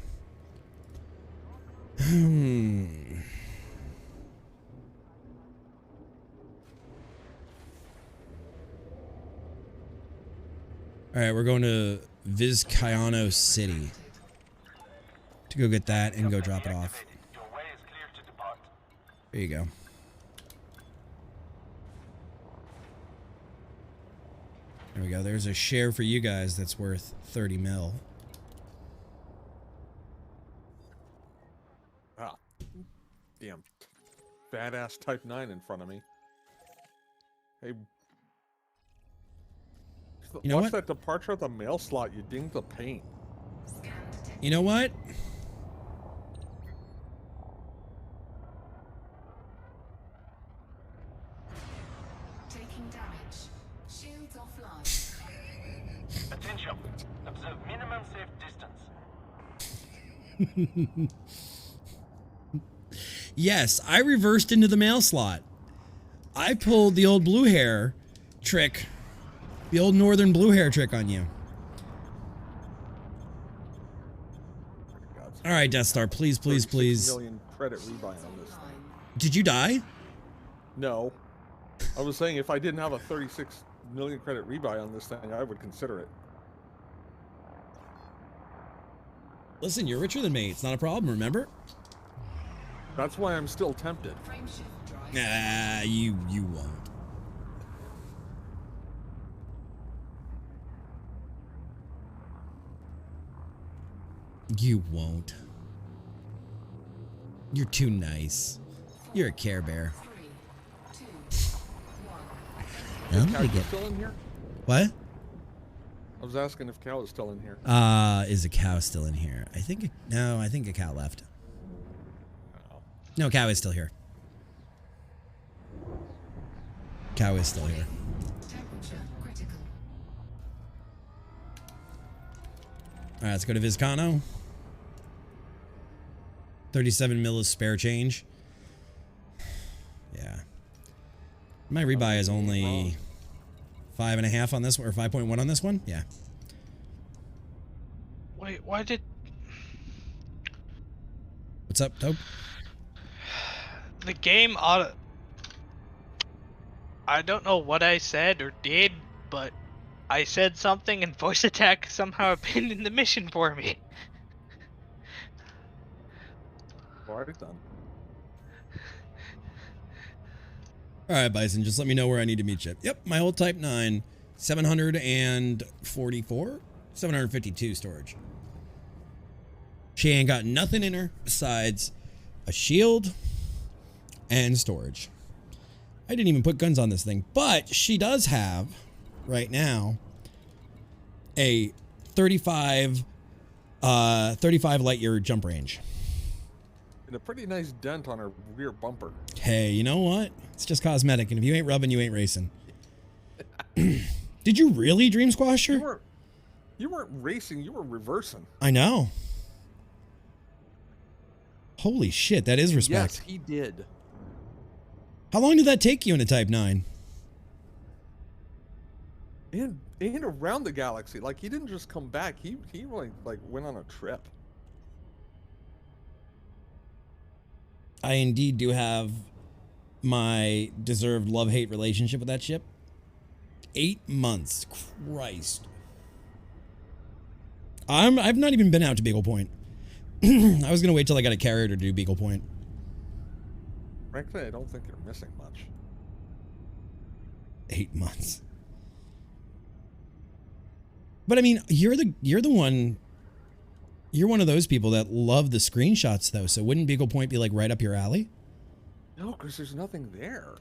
All right, we're going to Vizcayano City to go get that and go drop it off. There you go. There we go. There's a share for you guys that's worth 30 mil. Ah, damn. Badass Type 9 in front of me. Hey. You know watch what? that departure of the mail slot. You dinged the paint. You know what? Taking damage. Shields offline. Attention. Observe minimum safe distance. Yes, I reversed into the mail slot. I pulled the old blue hair trick. The old northern blue hair trick on you. All right, Death Star, please, please, please. Million credit rebuy on this thing. Did you die? No. I was saying if I didn't have a 36 million credit rebuy on this thing, I would consider it. Listen, you're richer than me. It's not a problem, remember? That's why I'm still tempted. Nah, you won't. You won't. You're too nice. You're a Care Bear. Is Cow still in here? What? I was asking if Cow is still in here. Is a cow still in here? I think no, I think a cow left. No, cow is still here. Cow is still here. Alright, let's go to Vizcano. 37 mil is spare change. Yeah. My rebuy is only 5.5 on this one, or 5.1 on this one? Yeah. Wait, why did... What's up, Dope? The game auto... I don't know what I said or did, but I said something and voice attack somehow abandoned the mission for me. Already done. Alright, Bison, just let me know where I need to meet you. Yep, my old Type 9, 744? 752 storage. She ain't got nothing in her besides a shield and storage. I didn't even put guns on this thing, but she does have, right now, a 35 light year jump range. And a pretty nice dent on her rear bumper. Hey, you know what? It's just cosmetic, and if you ain't rubbing, you ain't racing. Did you really dream squash her? You weren't racing, you were reversing. I know. Holy shit, that is respect. Yes, he did. How long did that take you in a Type 9? And around the galaxy. Like, he didn't just come back. He really, like, went on a trip. I indeed do have my deserved love-hate relationship with that ship. 8 months. Christ. I've not even been out to Beagle Point. I was going to wait till I got a carrier to do Beagle Point. Frankly, I don't think you're missing much. 8 months. But I mean, you're one of those people that love the screenshots though, so wouldn't Beagle Point be like right up your alley? No, because there's nothing there.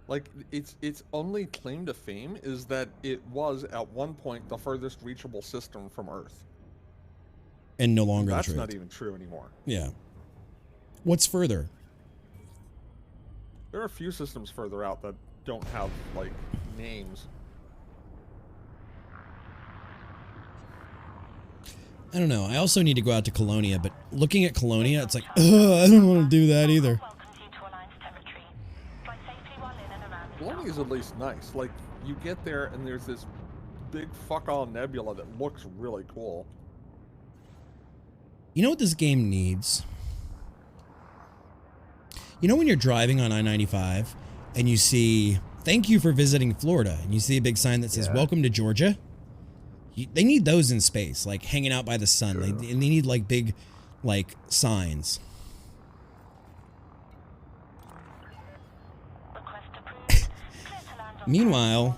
Like, its only claim to fame is that it was at one point the furthest reachable system from Earth. And no longer That's the truth. not even true anymore. Yeah. What's further? There are a few systems further out that don't have, like, names. I don't know. I also need to go out to Colonia, but looking at Colonia, it's like, I don't want to do that either. Colonia is at least nice. Like, you get there and there's this big fuck-all nebula that looks really cool. You know what this game needs? You know when you're driving on I-95 and you see, thank you for visiting Florida, and you see a big sign that says, welcome to Georgia? They need those in space, like hanging out by the sun. Sure. They need like big, like, signs. Meanwhile,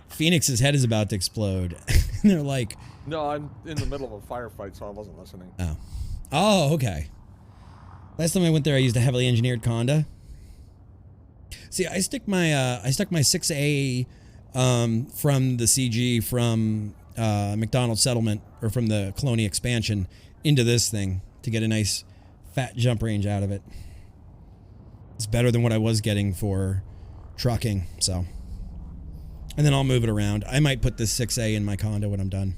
Phoenix's head is about to explode. And they're like... No, I'm in the middle of a firefight, so I wasn't listening. Oh. Oh, okay. Last time I went there, I used a heavily engineered Conda. See, I stuck my 6A from the CG from McDonald's Settlement, or from the Colonia expansion, into this thing to get a nice fat jump range out of it. It's better than what I was getting for trucking, so. And then I'll move it around. I might put this 6A in my condo when I'm done.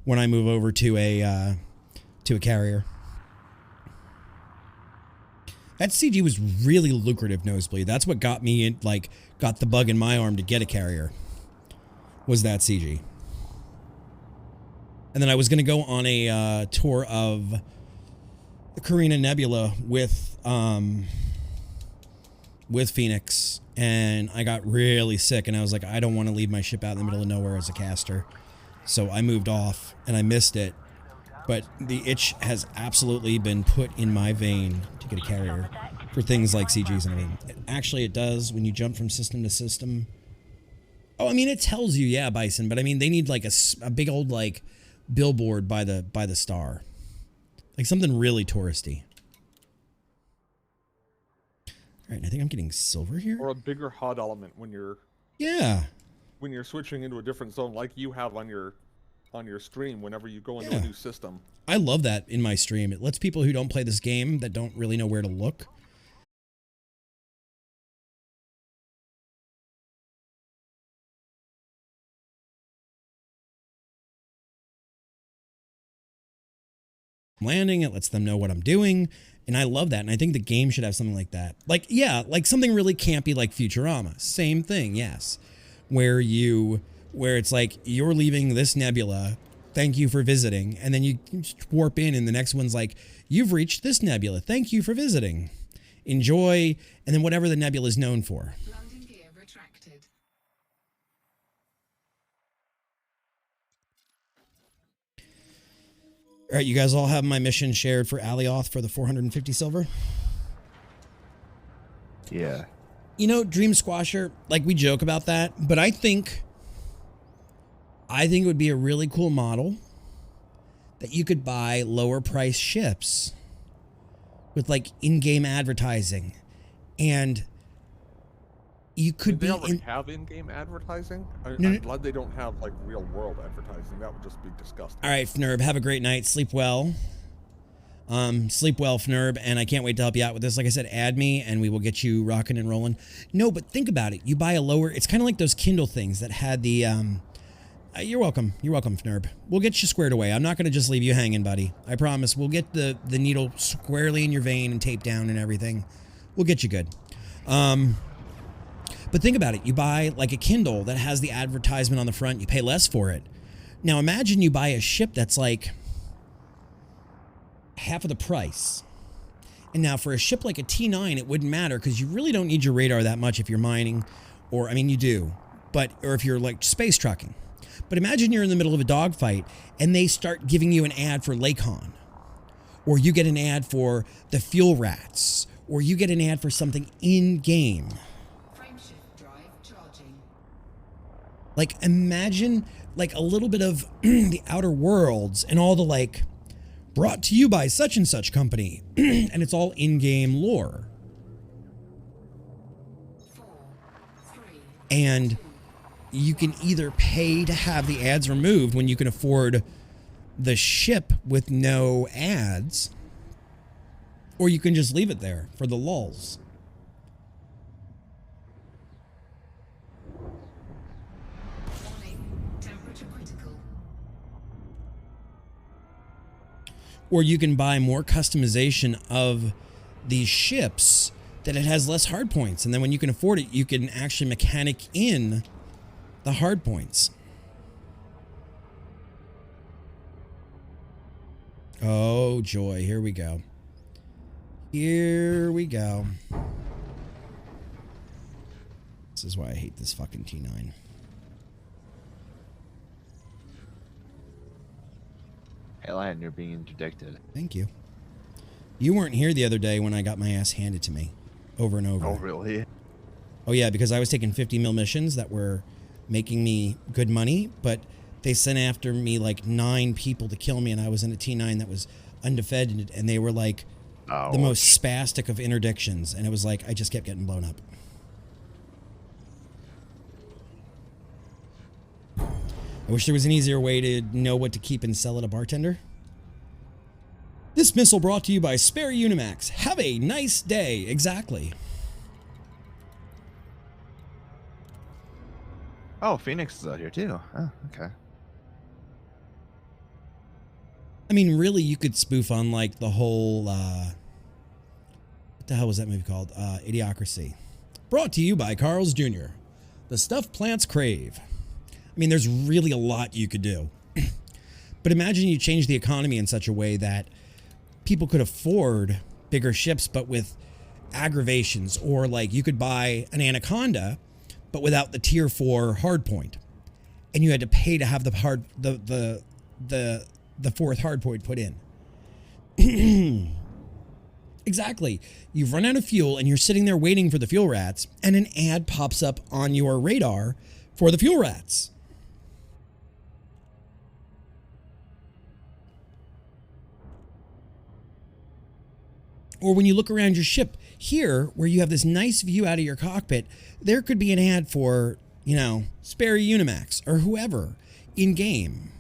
When I move over to a carrier. That CG was really lucrative, Nosebleed. That's what got me in, like, got the bug in my arm to get a carrier. Was that CG. And then I was going to go on a tour of the Carina Nebula with Phoenix, and I got really sick, and I was like, I don't want to leave my ship out in the middle of nowhere as a caster. So I moved off, and I missed it. But the itch has absolutely been put in my vein to get a carrier for things like CGs and everything. Actually, it does when you jump from system to system. Oh, I mean, it tells you, yeah, Bison, but I mean, they need like a big old like billboard by the star, like something really touristy. All right, I think I'm getting silver here. Or a bigger HUD element when you're when you're switching into a different zone, like you have on your stream whenever you go into a new system. I love that in my stream. It lets people who don't play this game, that don't really know where to look, landing. It lets them know what I'm doing, and I love that. And I think the game should have something like that. Like, yeah, like something really campy like Futurama. Same thing, yes. Where it's like, you're leaving this nebula, thank you for visiting, and then you just warp in, and the next one's like, you've reached this nebula, thank you for visiting, enjoy, and then whatever the nebula is known for. Landing gear retracted. All right, you guys all have my mission shared for Alioth for the 450 silver? Yeah. You know, Dream Squasher, like, we joke about that, but I think it would be a really cool model that you could buy lower price ships with like in-game advertising, and you could they already have in-game advertising. I'm glad they don't have like real world advertising. That would just be disgusting. All right, Fnurb, have a great night. Sleep well. Sleep well, Fnurb, and I can't wait to help you out with this. Like I said, add me and we will get you rocking and rolling. No, but think about it. You buy a lower, it's kind of like those Kindle things that had the, you're welcome. You're welcome, Fnurb. We'll get you squared away. I'm not going to just leave you hanging, buddy. I promise. We'll get the needle squarely in your vein and taped down and everything. We'll get you good. But think about it. You buy like a Kindle that has the advertisement on the front. You pay less for it. Now imagine you buy a ship that's like half of the price. And now for a ship like a T9, it wouldn't matter because you really don't need your radar that much if you're mining, or I mean you do, but or if you're like space trucking. But imagine you're in the middle of a dogfight and they start giving you an ad for Lakon, or you get an ad for the Fuel Rats, or you get an ad for something in game. Frameshift drive charging. Like imagine like a little bit of the Outer Worlds and all the like brought to you by such and such company, and it's all in-game lore. 4, 3, and you can either pay to have the ads removed when you can afford the ship with no ads, or you can just leave it there for the lulz. Or you can buy more customization of these ships that it has less hard points. And then when you can afford it, you can actually mechanic in the hard points. Oh, joy. Here we go. Here we go. This is why I hate this fucking T9. Hey, Lion, you're being interdicted. Thank you. You weren't here the other day when I got my ass handed to me over and over. Oh, really? Oh, yeah, because I was taking 50 mil missions that were making me good money, but they sent after me like 9 people to kill me, and I was in a T9 that was undefended, and they were like the most spastic of interdictions, and it was like I just kept getting blown up. I wish there was an easier way to know what to keep and sell at a bartender. This missile brought to you by Spare Unimax. Have a nice day. Exactly. Oh, Phoenix is out here too. Oh, okay. I mean, really, you could spoof on like the whole, what the hell was that movie called? Idiocracy. Brought to you by Carl's Jr. The stuff plants crave. I mean, there's really a lot you could do. But imagine you change the economy in such a way that people could afford bigger ships, but with aggravations. Or like you could buy an Anaconda, but without the tier 4 hard point. And you had to pay to have the fourth hard point put in. Exactly. You've run out of fuel and you're sitting there waiting for the fuel rats, and an ad pops up on your radar for the fuel rats. Or when you look around your ship here, where you have this nice view out of your cockpit, there could be an ad for, you know, Spare Unimax or whoever in game.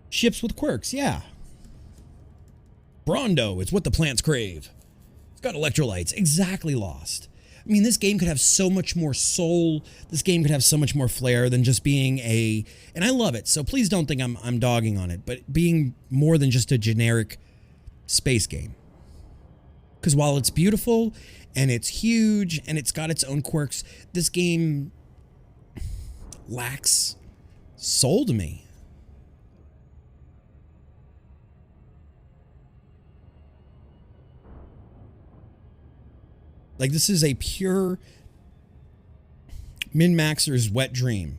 Ships with quirks, yeah. Brondo is what the plants crave. It's got electrolytes. Exactly, Lost. I mean, this game could have so much more soul. This game could have so much more flair than just being a... And I love it, so please don't think I'm dogging on it, but being more than just a generic space game. Because while it's beautiful and it's huge and it's got its own quirks, this game lacks soul to me. Like, this is a pure min-maxer's wet dream.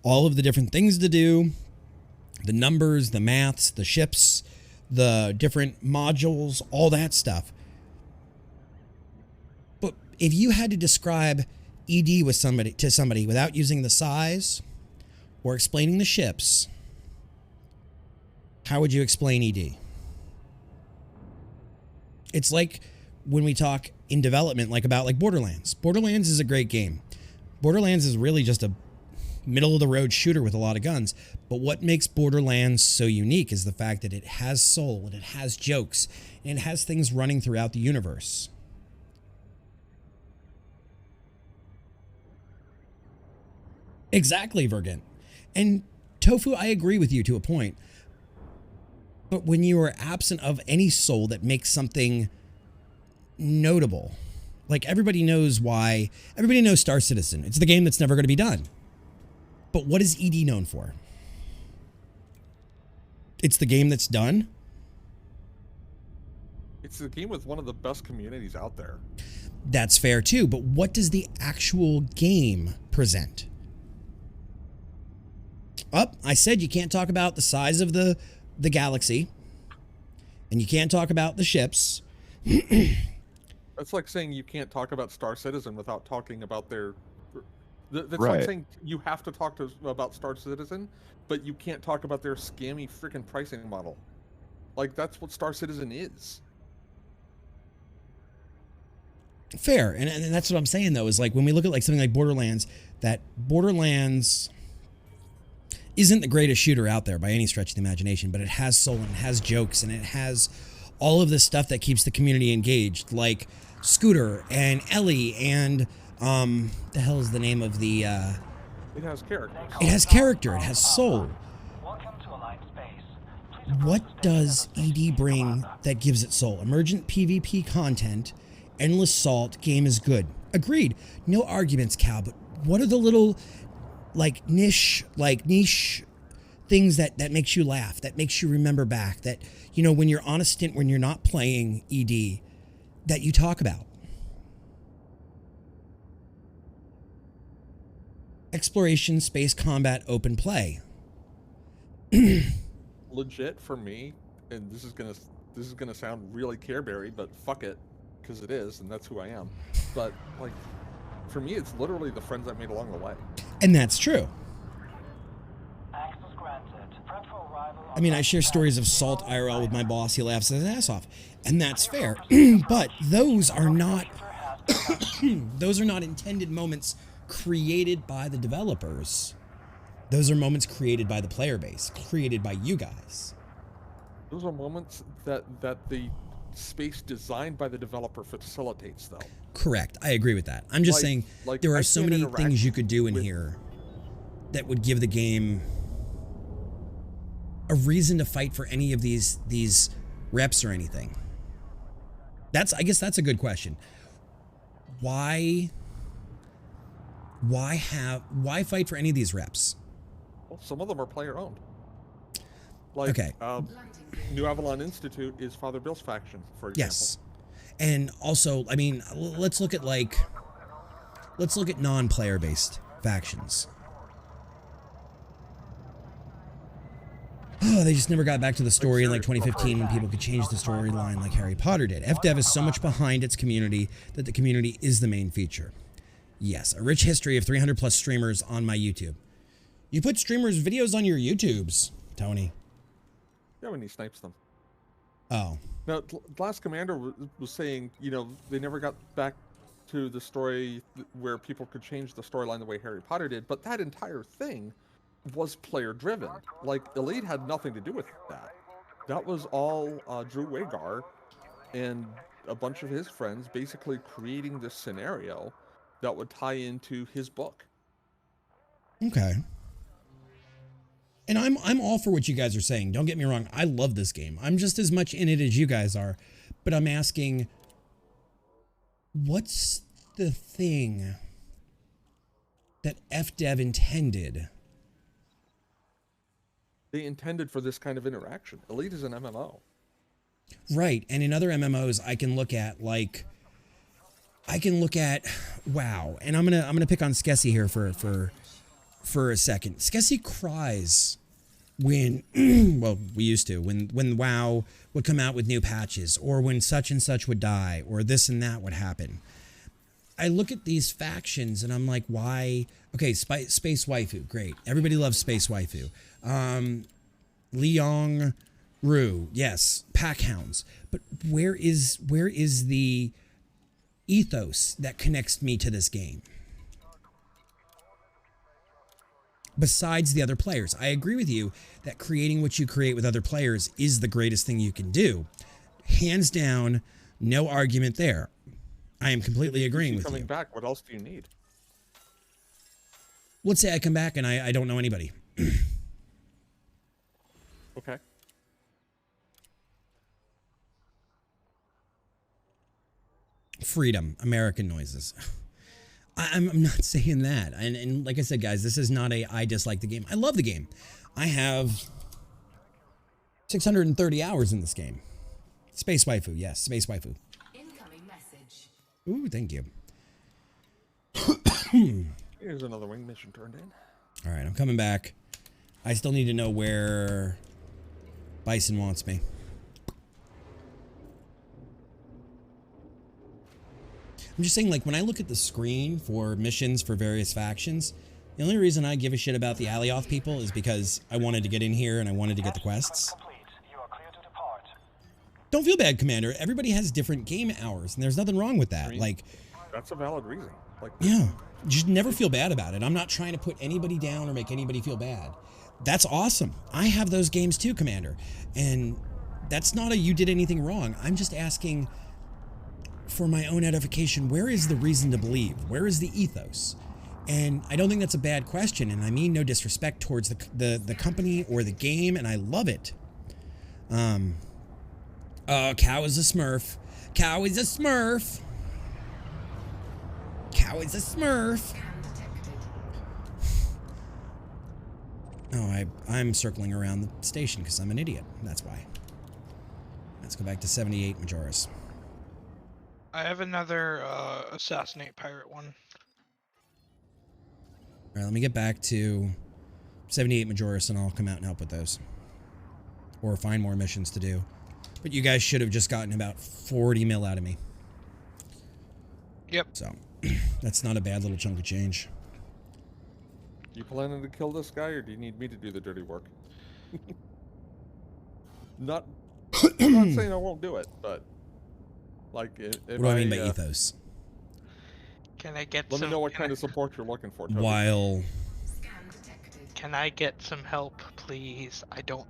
All of the different things to do, the numbers, the maths, the ships, the different modules, all that stuff. But if you had to describe ED with to somebody without using the size or explaining the ships, how would you explain ED? It's like when we talk in development, like about like Borderlands. Borderlands is a great game. Borderlands is really just a middle of the road shooter with a lot of guns. But what makes Borderlands so unique is the fact that it has soul and it has jokes and it has things running throughout the universe. Exactly, Vergant. And Tofu, I agree with you to a point. But when you are absent of any soul that makes something notable, like everybody knows Star Citizen. It's the game that's never going to be done. But what is ED known for? It's the game that's done. It's the game with one of the best communities out there. That's fair too, but what does the actual game present? I said you can't talk about the size of the galaxy, and you can't talk about the ships. That's like saying you can't talk about Star Citizen without talking about their... That's Right. like saying you have to talk about Star Citizen, but you can't talk about their scammy freaking pricing model. Like, that's what Star Citizen is. Fair, and that's what I'm saying though, is like when we look at like something like Borderlands, that Borderlands isn't the greatest shooter out there by any stretch of the imagination, but it has soul and it has jokes and it has all of this stuff that keeps the community engaged, like Scooter and Ellie and the hell is the name of the It has character. it has character, it has soul. Welcome to Aligned Space. What does ED bring that gives it soul? Emergent PvP content, endless salt, game is good. Agreed. No arguments, Cal, but what are the little, niche things that makes you laugh, that makes you remember back, that, when you're on a stint, when you're not playing ED, that you talk about? Exploration, space combat, open play. Legit for me, and this is gonna sound really Careberry, but fuck it, because it is, and that's who I am. But for me, it's literally the friends I made along the way. And that's true. I mean, I share stories of Salt IRL with my boss. He laughs his ass off, and that's fair. But those are not those are not intended moments created by the developers. Those are moments created by the player base, created by you guys. Those are moments that the space designed by the developer facilitates, though. Correct. I agree with that. I'm just saying there are so many things you could do in here that would give the game a reason to fight for any of these reps or anything. I guess that's a good question. Why fight for any of these reps? Well, some of them are player owned. Okay. New Avalon Institute is Father Bill's faction, for example. Yes. And also, I mean, let's look at non-player based factions. Oh, they just never got back to the story in 2015 when people could change the storyline like Harry Potter did. FDev is so much behind its community that the community is the main feature. Yes, a rich history of 300 plus streamers on my YouTube. You put streamers' videos on your YouTubes, Tony. Yeah, when he snipes them. Oh. Now, Last Commander was saying, they never got back to the story where people could change the storyline the way Harry Potter did, but that entire thing was player driven. Elite had nothing to do with that. That was all Drew Wagar and a bunch of his friends basically creating this scenario that would tie into his book. Okay. And I'm all for what you guys are saying. Don't get me wrong. I love this game. I'm just as much in it as you guys are. But I'm asking, what's the thing that FDev intended? They intended for this kind of interaction. Elite is an MMO. Right. And in other MMOs, I can look at WoW. And I'm gonna pick on Skessy here for a second. Skessy cries when well, we used to, when WoW would come out with new patches, or when such and such would die, or this and that would happen. I look at these factions and I'm like, why? Okay, Space Waifu, great. Everybody loves Space Waifu. Leong Ru, yes, Packhounds. But where is the ethos that connects me to this game? Besides the other players, I agree with you that creating what you create with other players is the greatest thing you can do. Hands down, no argument there. I am completely agreeing with you. Coming back, what else do you need? Let's say I come back and I don't know anybody. Okay. Freedom, American noises. I'm not saying that. And like I said, guys, this is not I dislike the game. I love the game. I have 630 hours in this game. Space Waifu, yes, Space Waifu. Incoming message. Ooh, thank you. Here's another wing mission turned in. All right, I'm coming back. I still need to know where Bison wants me. I'm just saying, when I look at the screen for missions for various factions, the only reason I give a shit about the Alioth people is because I wanted to get in here and I wanted to get the quests. Don't feel bad, Commander. Everybody has different game hours, and there's nothing wrong with that. That's a valid reason. Yeah, just never feel bad about it. I'm not trying to put anybody down or make anybody feel bad. That's awesome. I have those games too, Commander. And that's not a you did anything wrong. I'm just asking for my own edification, where is the reason to believe? Where is the ethos? And I don't think that's a bad question, and I mean no disrespect towards the company or the game, and I love it. Oh, Cow is a Smurf. Cow is a Smurf. Cow is a Smurf. Oh, I'm circling around the station because I'm an idiot. That's why. Let's go back to 78 Majora's. I have another assassinate pirate one. All right, let me get back to 78 Majora's and I'll come out and help with those. Or find more missions to do. But you guys should have just gotten about 40 mil out of me. Yep. So, that's not a bad little chunk of change. You planning to kill this guy, or do you need me to do the dirty work? I'm not saying I won't do it, but like, what do I mean by ethos? Can I get Let me know what kind of support you're looking for, Toby. While Can I get some help, please? I don't.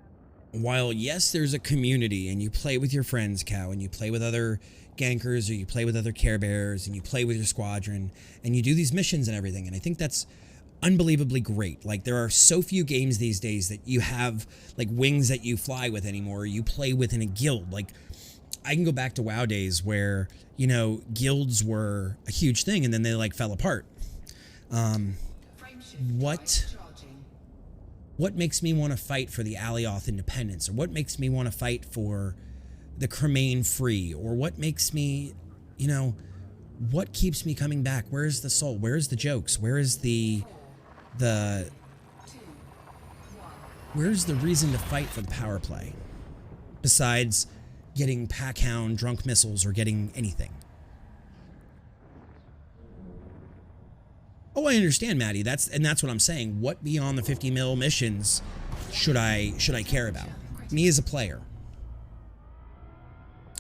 While yes, there's a community, and you play with your friends, Cow, and you play with other gankers, or you play with other Care Bears, and you play with your squadron, and you do these missions and everything, and I think that's unbelievably great. Like, there are so few games these days that you have like wings that you fly with anymore, or you play with in a guild. Like, I can go back to WoW days where, you know, guilds were a huge thing and then they like fell apart. What makes me want to fight for the Alioth independence, or what makes me want to fight for the Cremain free, or what makes me, you know, what keeps me coming back? Where's the soul? Where's the jokes? Where's the where's the reason to fight for the power play? Besides getting Packhound, drunk missiles, or getting anything. Oh, I understand, Maddie. That's what I'm saying. What beyond the 50 mil missions should I care about? Me as a player.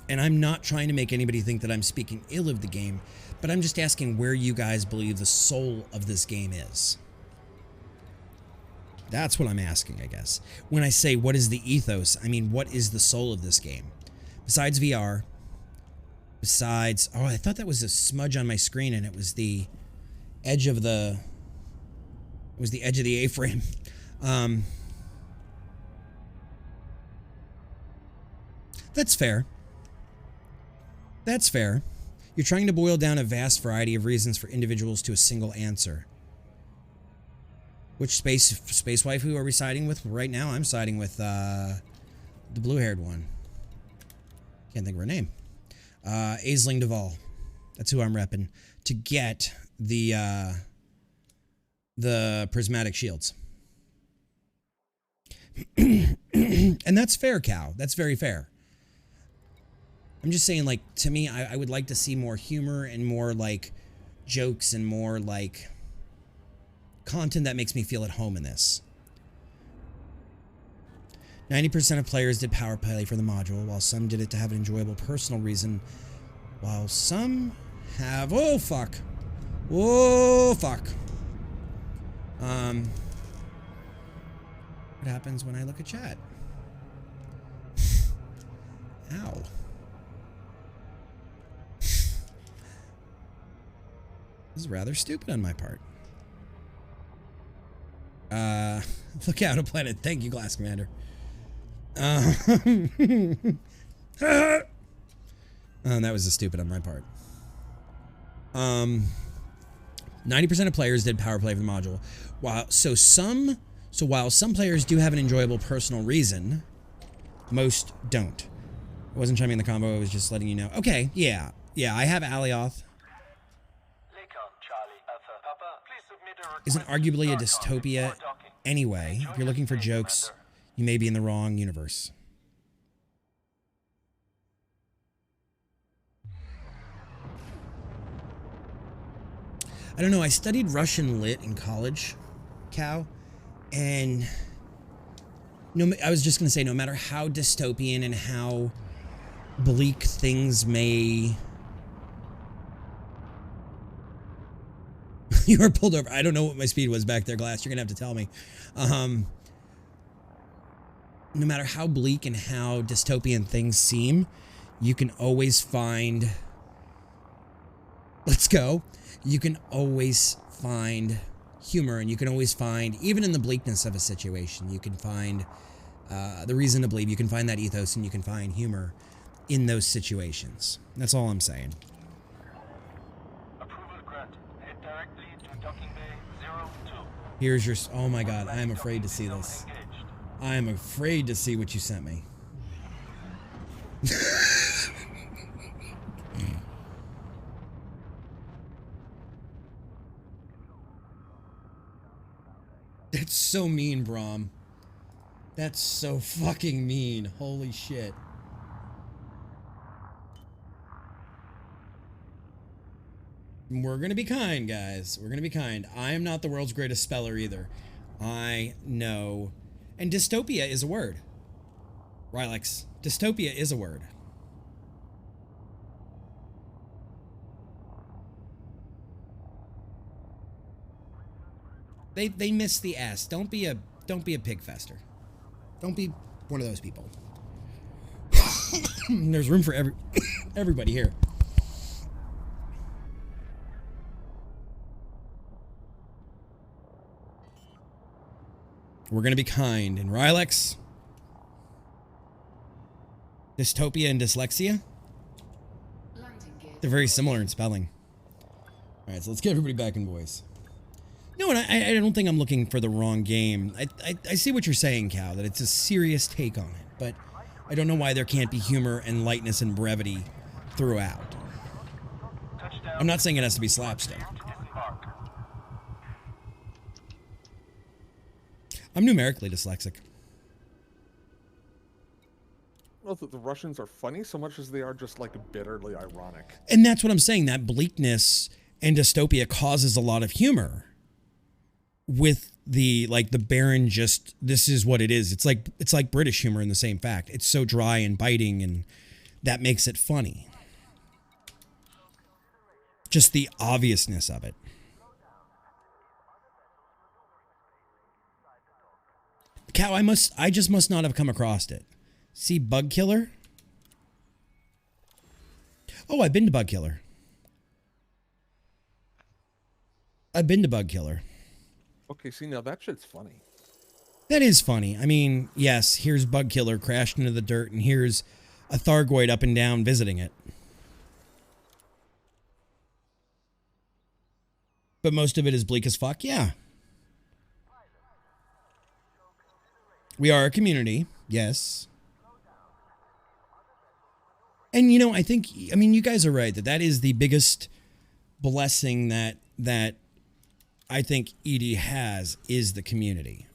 And I'm not trying to make anybody think that I'm speaking ill of the game, but I'm just asking where you guys believe the soul of this game is. That's what I'm asking, I guess. When I say what is the ethos, I mean what is the soul of this game? Besides VR, besides... Oh, I thought that was a smudge on my screen and it was the edge of the... It was the edge of the A-frame. That's fair. That's fair. You're trying to boil down a vast variety of reasons for individuals to a single answer. Which space waifu are we siding with? Right now, I'm siding with the blue-haired one. Can't think of her name. Aisling Duval. That's who I'm repping. To get the prismatic shields. And that's fair, Cow. That's very fair. I'm just saying, like, to me, I would like to see more humor and more, like, jokes and more, like, content that makes me feel at home in this. 90% of players did power play for the module, while some did it to have an enjoyable personal reason, while some have... Oh, fuck. Oh, fuck. What happens when I look at chat? Ow. This is rather stupid on my part. Look out, a planet. Thank you, Glass Commander. That was stupid on my part. 90% of players did power play for the module. While some players do have an enjoyable personal reason, most don't. I wasn't chiming in the combo, I was just letting you know. Okay, yeah, I have Alioth. Isn't arguably a dystopia anyway. If you're looking for jokes, you may be in the wrong universe. I don't know, I studied Russian Lit in college, Cow, and I was just going to say, no matter how dystopian and how bleak things may... You were pulled over. I don't know what my speed was back there, Glass. You're going to have to tell me. No matter how bleak and how dystopian things seem, you can always find... Let's go. You can always find humor, and you can always find, even in the bleakness of a situation, you can find the reason to believe you can find that ethos and you can find humor in those situations. That's all I'm saying. Approval granted. Head directly to docking bay 02. Here's your... Oh my god, I am afraid to see this. I am afraid to see what you sent me. That's so mean, Brom. That's so fucking mean. Holy shit. We're gonna be kind, guys. We're gonna be kind. I am not the world's greatest speller either. I know. And dystopia is a word. Rylex, dystopia is a word. They miss the S. Don't be a pig fester. Don't be one of those people. There's room for everybody here. We're gonna be kind. And Rylex, dystopia and dyslexia, they're very similar in spelling. All right, so let's get everybody back in voice. No, and I don't think I'm looking for the wrong game. I see what you're saying, Cal, that it's a serious take on it, but I don't know why there can't be humor and lightness and brevity throughout. I'm not saying it has to be slapstick. I'm numerically dyslexic. Well, the Russians are funny so much as they are just like bitterly ironic. And that's what I'm saying. That bleakness and dystopia causes a lot of humor. With the barren, just this is what it is. It's like British humor in the same fact. It's so dry and biting, and that makes it funny. Just the obviousness of it. Cow, I just must not have come across it. See Bug Killer? Oh, I've been to Bug Killer. I've been to Bug Killer. Okay, see, now that shit's funny. That is funny. I mean, yes, here's Bug Killer crashed into the dirt, and here's a Thargoid up and down visiting it. But most of it is bleak as fuck, yeah. We are a community, yes. And, you know, I mean, you guys are right, that is the biggest blessing that I think ED has is the community.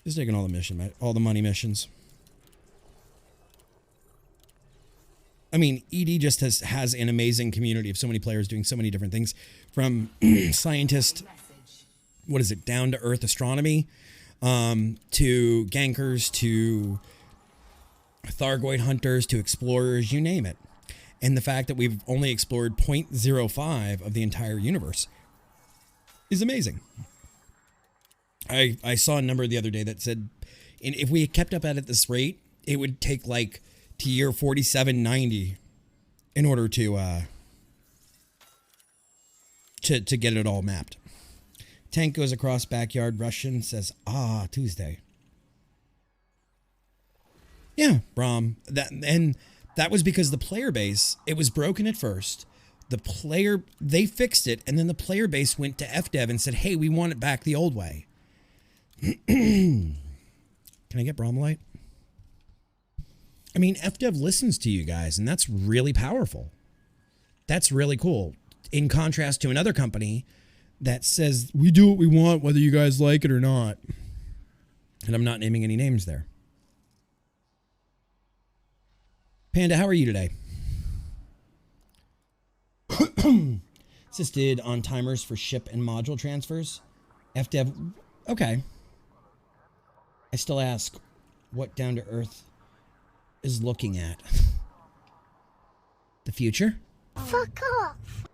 Just taking all the money missions. I mean, ED just has an amazing community of so many players doing so many different things, from scientist, what is it, down to earth astronomy, to gankers, to Thargoid hunters, to explorers, you name it. And the fact that we've only explored 0.05 of the entire universe is amazing. I saw a number the other day that said, if we kept up at this rate, it would take like to year 4790 in order to get it all mapped. Tank goes across backyard. Russian says, "Ah, Tuesday." Yeah, Brom. That was because the player base, it was broken at first. They fixed it, and then the player base went to FDev and said, "Hey, we want it back the old way." Can I get Bromlite? I mean, FDev listens to you guys, and that's really powerful. That's really cool. In contrast to another company that says, "We do what we want, whether you guys like it or not." And I'm not naming any names there. Panda, how are you today? Assisted on timers for ship and module transfers. FDev, okay. I still ask what Down to Earth is looking at. The future? Fuck off.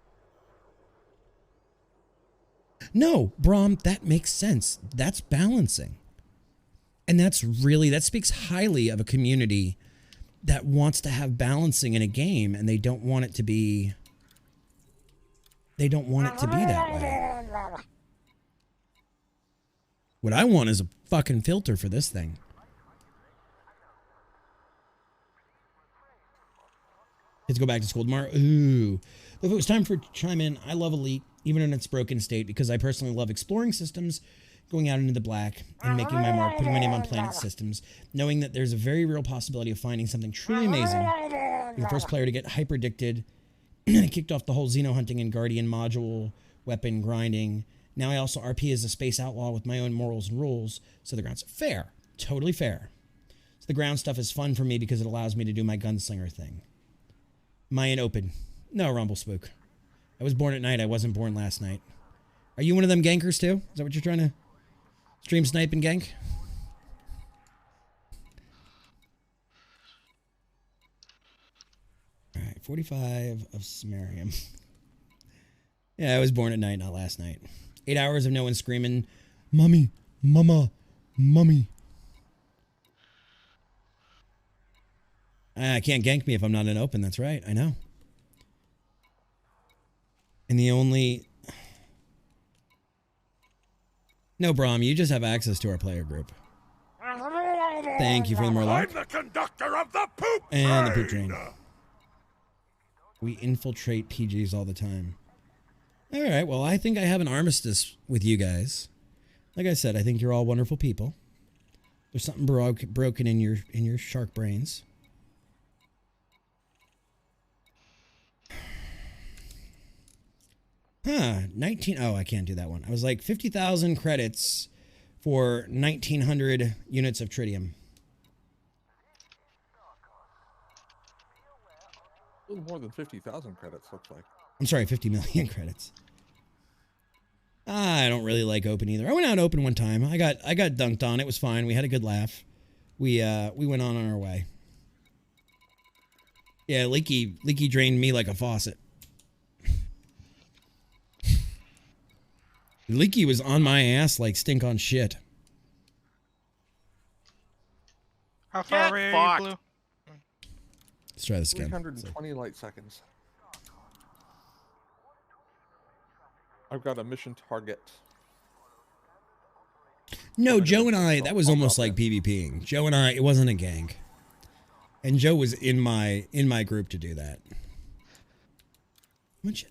No, Brom, that makes sense. That's balancing. And that speaks highly of a community that wants to have balancing in a game, and they don't want it to be that way. What I want is a fucking filter for this thing. Kids go back to school tomorrow. Ooh. If it was time for it to chime in, I love Elite, even in its broken state, because I personally love exploring systems, going out into the black, and making my mark, putting my name on planet systems, knowing that there's a very real possibility of finding something truly amazing. I'm the first player to get hyper addicted, and I kicked off the whole Xeno hunting and Guardian module, weapon grinding. Now I also RP as a space outlaw with my own morals and rules, so the ground's fair. Totally fair. So the ground stuff is fun for me because it allows me to do my gunslinger thing. Mayan open. No, Rumble Spook. I was born at night. I wasn't born last night. Are you one of them gankers too? Is that what you're trying to stream snipe and gank? All right, 45 of Sumerium. Yeah, I was born at night, not last night. 8 hours of no one screaming, "Mummy, mama, mummy." Can't gank me if I'm not in open. That's right. I know. And the only... No, Brahm, you just have access to our player group. Thank you for the Murloc. I'm the conductor of the poop And the poop train. train. We infiltrate PGs all the time. All right, well, I think I have an armistice with you guys. Like I said, I think you're all wonderful people. There's something broken in your shark brains. Huh, 19... Oh, I can't do that one. I was like 50,000 credits for 1,900 units of tritium. A little more than 50,000 credits, looks like. I'm sorry, 50 million credits. I don't really like open either. I went out open one time. I got dunked on. It was fine. We had a good laugh. We went on our way. Yeah, Leaky drained me like a faucet. Leaky was on my ass like stink on shit. How far away are you, Blue? Let's try this again. 320 light seconds. I've got a mission target. No, Joe and I, that was almost like PvPing. Joe and I, it wasn't a gang. And Joe was in my group to do that.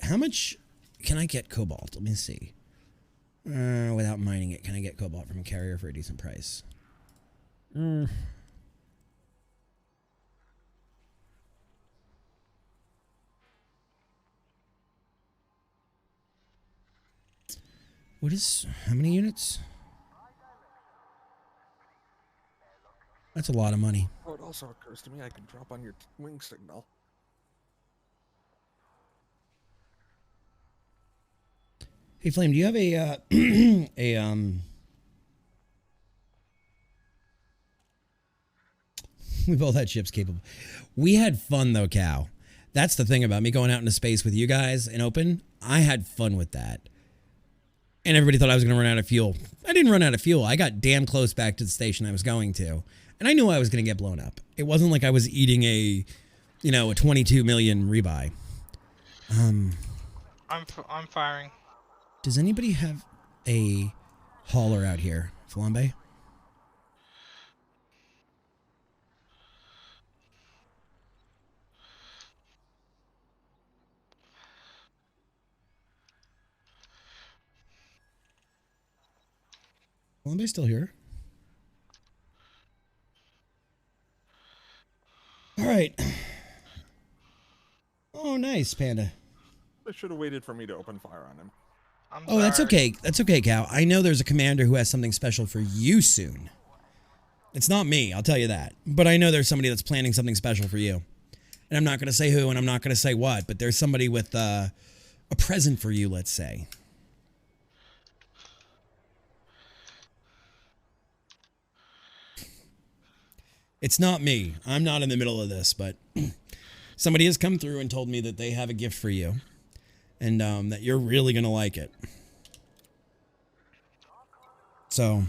How much can I get cobalt? Let me see. Without mining it, can I get cobalt from a carrier for a decent price? How many units? That's a lot of money. Oh, it also occurs to me I can drop on your wing signal. Hey, Flame, do you have we both had ships capable. We had fun though, Cow. That's the thing about me going out into space with you guys in open. I had fun with that. And everybody thought I was going to run out of fuel. I didn't run out of fuel. I got damn close back to the station I was going to. And I knew I was going to get blown up. It wasn't like I was eating a 22 million rebuy. I'm firing. Does anybody have a hauler out here? Flambe? Flambe's still here. All right. Oh, nice, Panda. They should have waited for me to open fire on him. Oh, that's okay. That's okay, Cal. I know there's a commander who has something special for you soon. It's not me, I'll tell you that. But I know there's somebody that's planning something special for you. And I'm not going to say who, and I'm not going to say what, but there's somebody with a present for you, let's say. It's not me. I'm not in the middle of this, but somebody has come through and told me that they have a gift for you. And that you're really going to like it. So,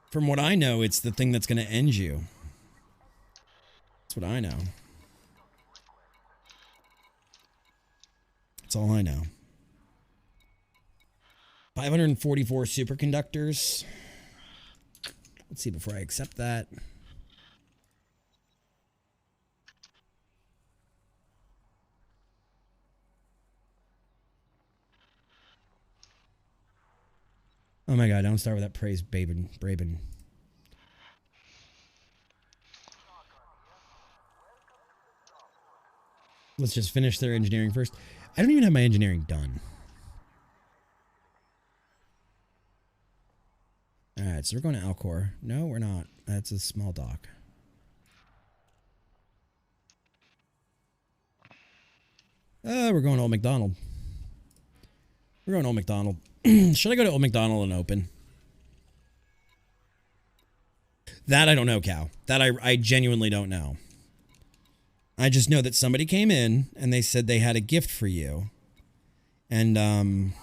from what I know, it's the thing that's going to end you. That's what I know. That's all I know. 544 superconductors. Let's see before I accept that. Oh my god, don't start with that praise, Braben. Let's just finish their engineering first. I don't even have my engineering done. Alright, so we're going to Alcor. No, we're not. That's a small dock. We're going to Old McDonald. We're going to Old McDonald. Should I go to Old McDonald and open? That I don't know, Cal. That I genuinely don't know. I just know that somebody came in and they said they had a gift for you. And,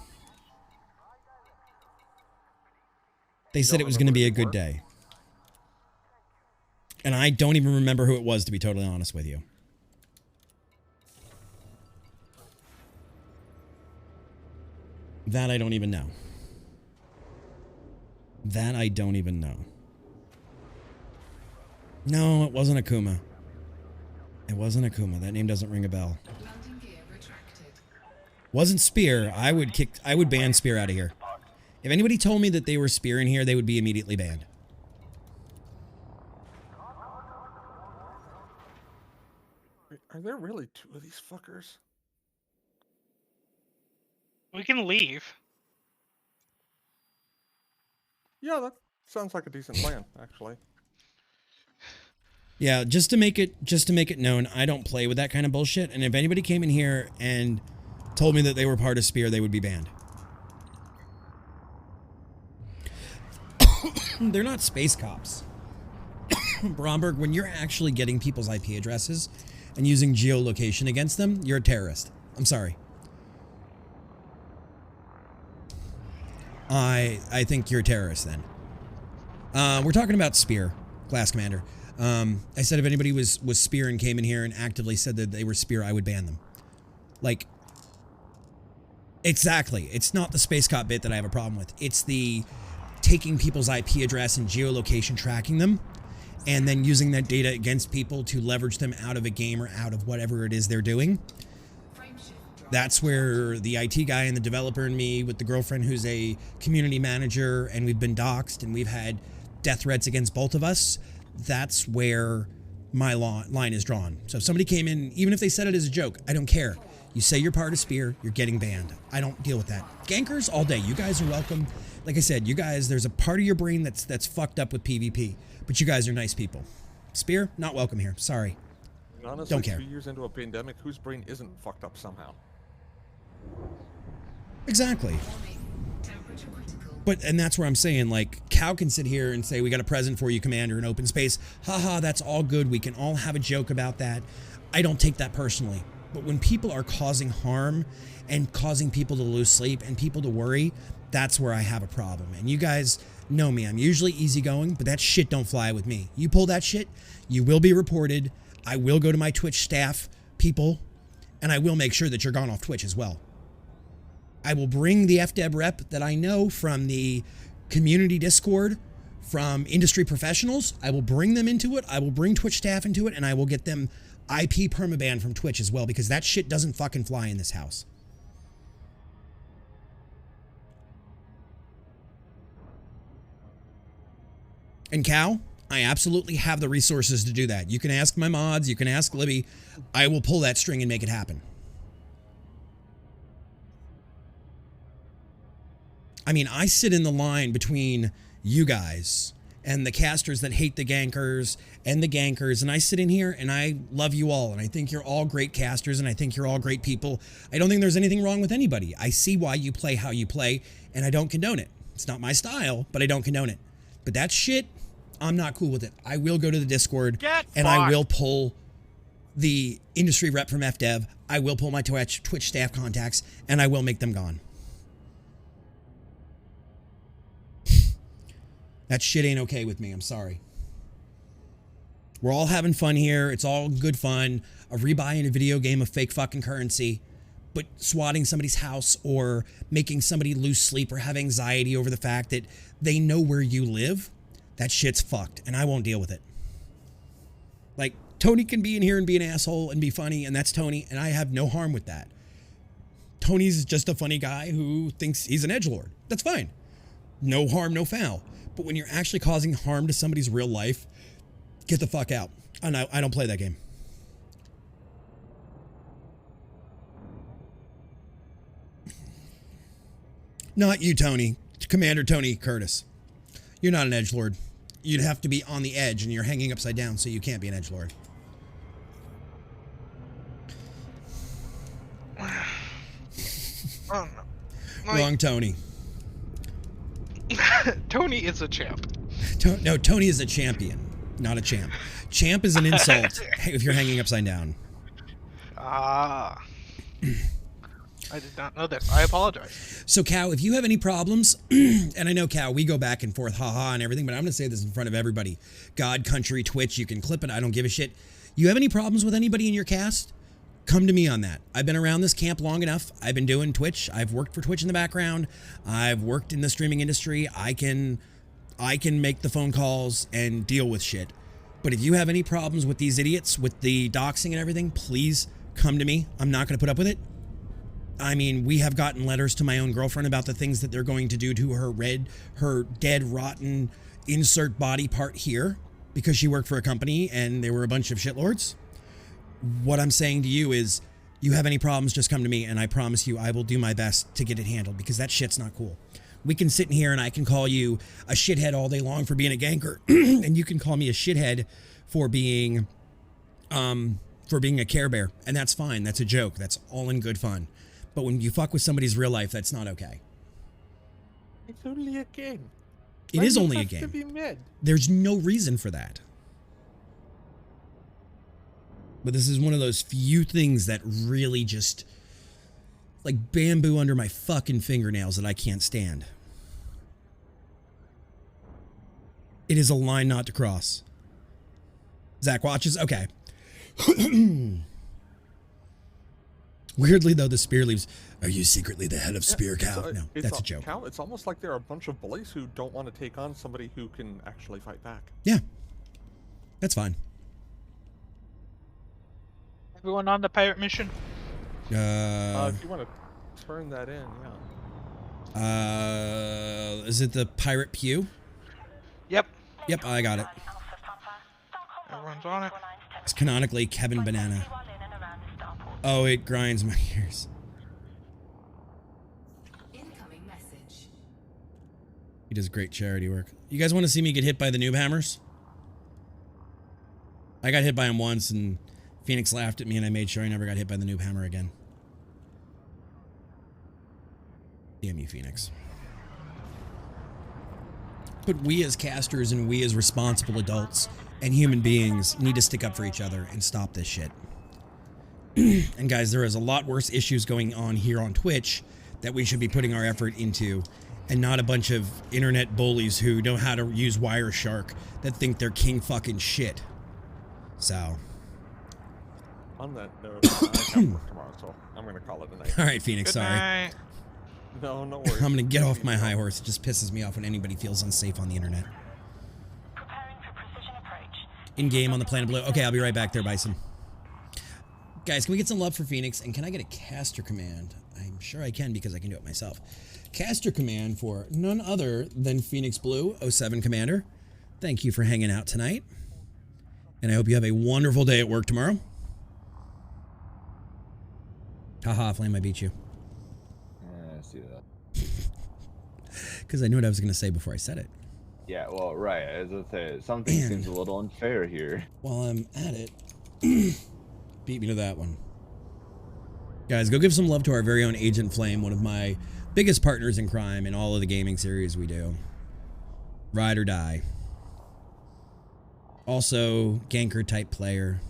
they said it was going to be a good day. And I don't even remember who it was, to be totally honest with you. That I don't even know. That I don't even know. No, it wasn't Akuma. It wasn't Akuma. That name doesn't ring a bell. Wasn't Spear. I would ban Spear out of here. If anybody told me that they were Spear in here, they would be immediately banned. Are there really two of these fuckers? We can leave. Yeah, that sounds like a decent plan, actually. Yeah, just to make it known, I don't play with that kind of bullshit. And if anybody came in here and told me that they were part of Spear, they would be banned. They're not space cops. Bromberg, when you're actually getting people's IP addresses and using geolocation against them, you're a terrorist. I'm sorry. I think you're a terrorist then. We're talking about Spear, Class Commander. I said if anybody was Spear and came in here and actively said that they were Spear, I would ban them. Like, exactly. It's not the space cop bit that I have a problem with. It's the taking people's IP address and geolocation tracking them and then using that data against people to leverage them out of a game or out of whatever it is they're doing. That's where the IT guy and the developer and me with the girlfriend who's a community manager and we've been doxxed and we've had death threats against both of us. That's where my line is drawn. So if somebody came in, even if they said it as a joke, I don't care. You say you're part of Spear, you're getting banned. I don't deal with that. Gankers all day. You guys are welcome. Like I said, you guys, there's a part of your brain that's fucked up with PvP, but you guys are nice people. Spear, not welcome here. Sorry. Honestly, don't care. 2 years into a pandemic, whose brain isn't fucked up somehow? Exactly. But, and that's where I'm saying, like, Cow can sit here and say, we got a present for you, Commander, in open space. Haha, that's all good. We can all have a joke about that. I don't take that personally. But when people are causing harm and causing people to lose sleep and people to worry, that's where I have a problem. And you guys know me. I'm usually easygoing, but that shit don't fly with me. You pull that shit, you will be reported. I will go to my Twitch staff people, and I will make sure that you're gone off Twitch as well. I will bring the FDEB rep that I know from the community Discord, from industry professionals. I will bring them into it. I will bring Twitch staff into it, and I will get them IP permaban from Twitch as well, because that shit doesn't fucking fly in this house. And Cal, I absolutely have the resources to do that. You can ask my mods, you can ask Libby. I will pull that string and make it happen. I mean, I sit in the line between you guys and the casters that hate the gankers and the gankers, and I sit in here and I love you all, and I think you're all great casters, and I think you're all great people. I don't think there's anything wrong with anybody. I see why you play how you play, and I don't condone it. It's not my style, but I don't condone it. But that shit, I'm not cool with it. I will go to the Discord, and I will pull the industry rep from FDev. I will pull my Twitch staff contacts, and I will make them gone. That shit ain't okay with me. I'm sorry. We're all having fun here. It's all good fun. A rebuy in a video game of fake fucking currency. But swatting somebody's house or making somebody lose sleep or have anxiety over the fact that they know where you live, that shit's fucked, and I won't deal with it. Like, Tony can be in here and be an asshole and be funny, and that's Tony, and I have no harm with that. Tony's just a funny guy who thinks he's an edgelord. That's fine. No harm, no foul. But when you're actually causing harm to somebody's real life, get the fuck out. I don't play that game. Not you, Tony. Commander Tony Curtis. You're not an edgelord. You'd have to be on the edge, and you're hanging upside down, so you can't be an edgelord. Oh, no. Wrong, Tony. Tony is a champ. No, Tony is a champion, not a champ. Champ is an insult if you're hanging upside down. Ah. I did not know this. I apologize. So, Cow, if you have any problems, and I know, Cow, we go back and forth, haha, and everything, but I'm going to say this in front of everybody. God, country, Twitch, you can clip it. I don't give a shit. You have any problems with anybody in your cast? Come to me on that. I've been around this camp long enough. I've been doing Twitch. I've worked for Twitch in the background. I've worked in the streaming industry. I can make the phone calls and deal with shit. But if you have any problems with these idiots, with the doxing and everything, please come to me. I'm not going to put up with it. I mean, we have gotten letters to my own girlfriend about the things that they're going to do to her dead, rotten, insert body part here because she worked for a company and they were a bunch of shitlords. What I'm saying to you is, you have any problems, just come to me, and I promise you I will do my best to get it handled, because that shit's not cool. We can sit in here and I can call you a shithead all day long for being a ganker, and you can call me a shithead for being a Care Bear, and that's fine. That's a joke. That's all in good fun. But when you fuck with somebody's real life, that's not okay. It's only a game. It is only a game. To be mid? There's no reason for that. But this is one of those few things that really just, like bamboo under my fucking fingernails, that I can't stand. It is a line not to cross. Zach watches? Okay. Weirdly, though, the spear leaves. Are you secretly the head of Spear Cow? No, that's a joke. Cow, it's almost like there are a bunch of bullies who don't want to take on somebody who can actually fight back. Yeah. That's fine. Everyone on the pirate mission? If you want to turn that in, yeah. Is it the Pirate Pew? Yep. Yep, I got it. Everyone's on it. It's canonically Kevin Banana. Oh, it grinds my ears. Incoming message. He does great charity work. You guys want to see me get hit by the noob hammers? I got hit by him once, and Phoenix laughed at me, and I made sure I never got hit by the noob hammer again. Damn you, Phoenix. But we as casters and we as responsible adults and human beings need to stick up for each other and stop this shit. And guys, there is a lot worse issues going on here on Twitch that we should be putting our effort into, and not a bunch of internet bullies who know how to use Wireshark that think they're king fucking shit. So. On that note, I have work tomorrow, so I'm going to call it a night. All right, Phoenix, Good sorry. night. No, no worries. I'm going to get off my high horse. It just pisses me off when anybody feels unsafe on the internet. Preparing for precision approach. In-game on the planet Blue. Okay, I'll be right back there, Bison. Guys, can we get some love for Phoenix? And can I get a caster command? I'm sure I can because I can do it myself. Caster command for none other than Phoenix Blue, 07 Commander. Thank you for hanging out tonight. And I hope you have a wonderful day at work tomorrow. Haha, Flame, I beat you. I see that. Because I knew what I was going to say before I said it. Yeah, well, right. As I say, something seems a little unfair here. While I'm at it, beat me to that one. Guys, go give some love to our very own Agent Flame, one of my biggest partners in crime in all of the gaming series we do. Ride or die. Also, ganker type player.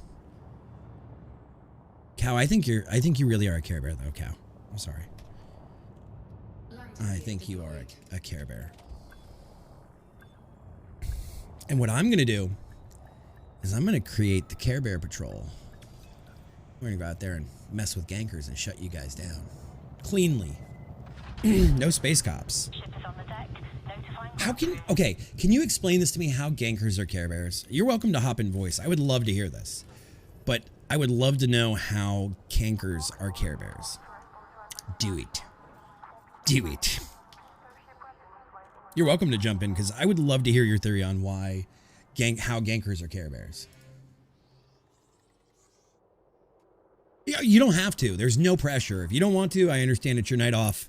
Cow, I think you really are a Care Bear though, Cow. I'm sorry. I think you are a Care Bear. And what I'm gonna do is I'm gonna create the Care Bear Patrol. We're gonna go out there and mess with gankers and shut you guys down. Cleanly. No space cops. How can... Okay, can you explain this to me, how gankers are Care Bears? You're welcome to hop in voice. I would love to hear this. But I would love to know how gankers are Care Bears. Do it. Do it. You're welcome to jump in, because I would love to hear your theory on why... how gankers are Care Bears. Yeah, you don't have to. There's no pressure. If you don't want to, I understand it's your night off.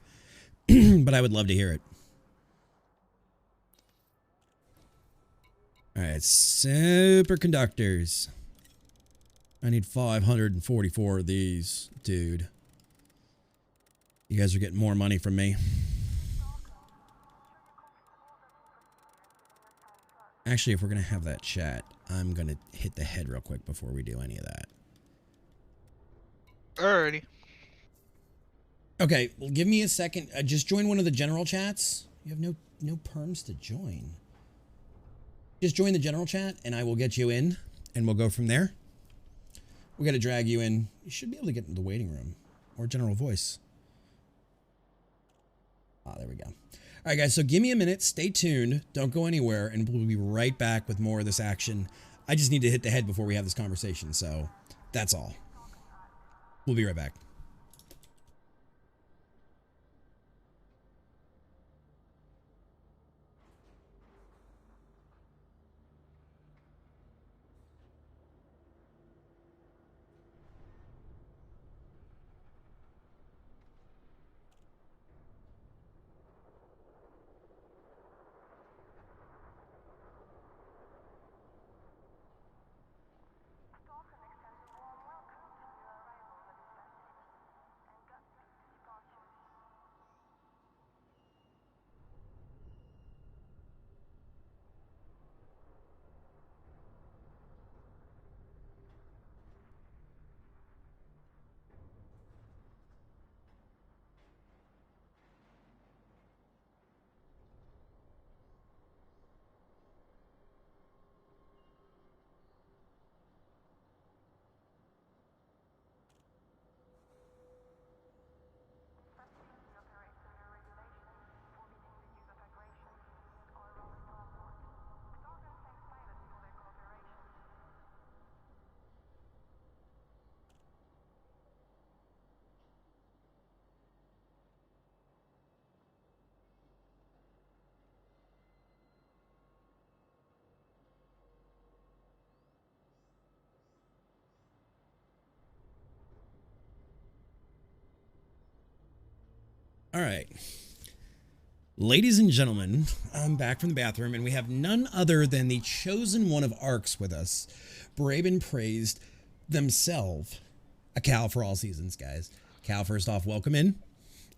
But I would love to hear it. Alright, superconductors. I need 544 of these, dude. You guys are getting more money from me. Actually, if we're going to have that chat, I'm going to hit the head real quick before we do any of that. Alrighty. Okay, well, give me a second. Just join one of the general chats. You have no perms to join. Just join the general chat, and I will get you in, and we'll go from there. We got to drag you in. You should be able to get in the waiting room or general voice. Ah, there we go. All right, guys, so give me a minute. Stay tuned. Don't go anywhere, and we'll be right back with more of this action. I just need to hit the head before we have this conversation, so that's all. We'll be right back. All right. Ladies and gentlemen, I'm back from the bathroom, and we have none other than the chosen one of ARCs with us. Reppin praised themselves a cow for all seasons, guys. Cal, first off, welcome in.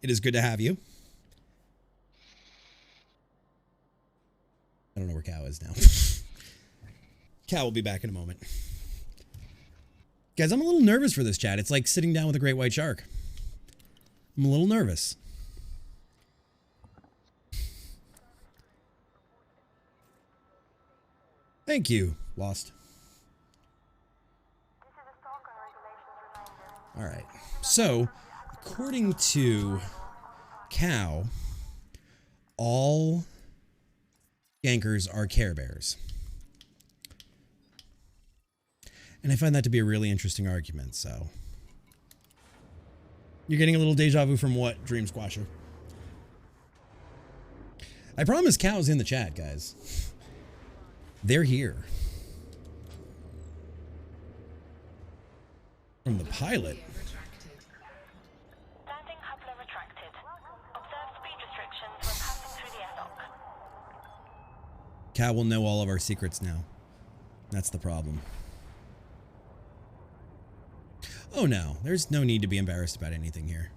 It is good to have you. I don't know where Cal is now. Cal will be back in a moment. Guys, I'm a little nervous for this chat. It's like sitting down with a great white shark. I'm a little nervous. Thank you, Lost. All right. So, according to Cow, all gankers are Care Bears. And I find that to be a really interesting argument, so. You're getting a little deja vu from what, Dream Squasher? I promise Cow's in the chat, guys. They're here. From the pilot. Landing coupler retracted. Observe speed restrictions when passing through the airlock. Cow will know all of our secrets now. That's the problem. Oh no, there's no need to be embarrassed about anything here.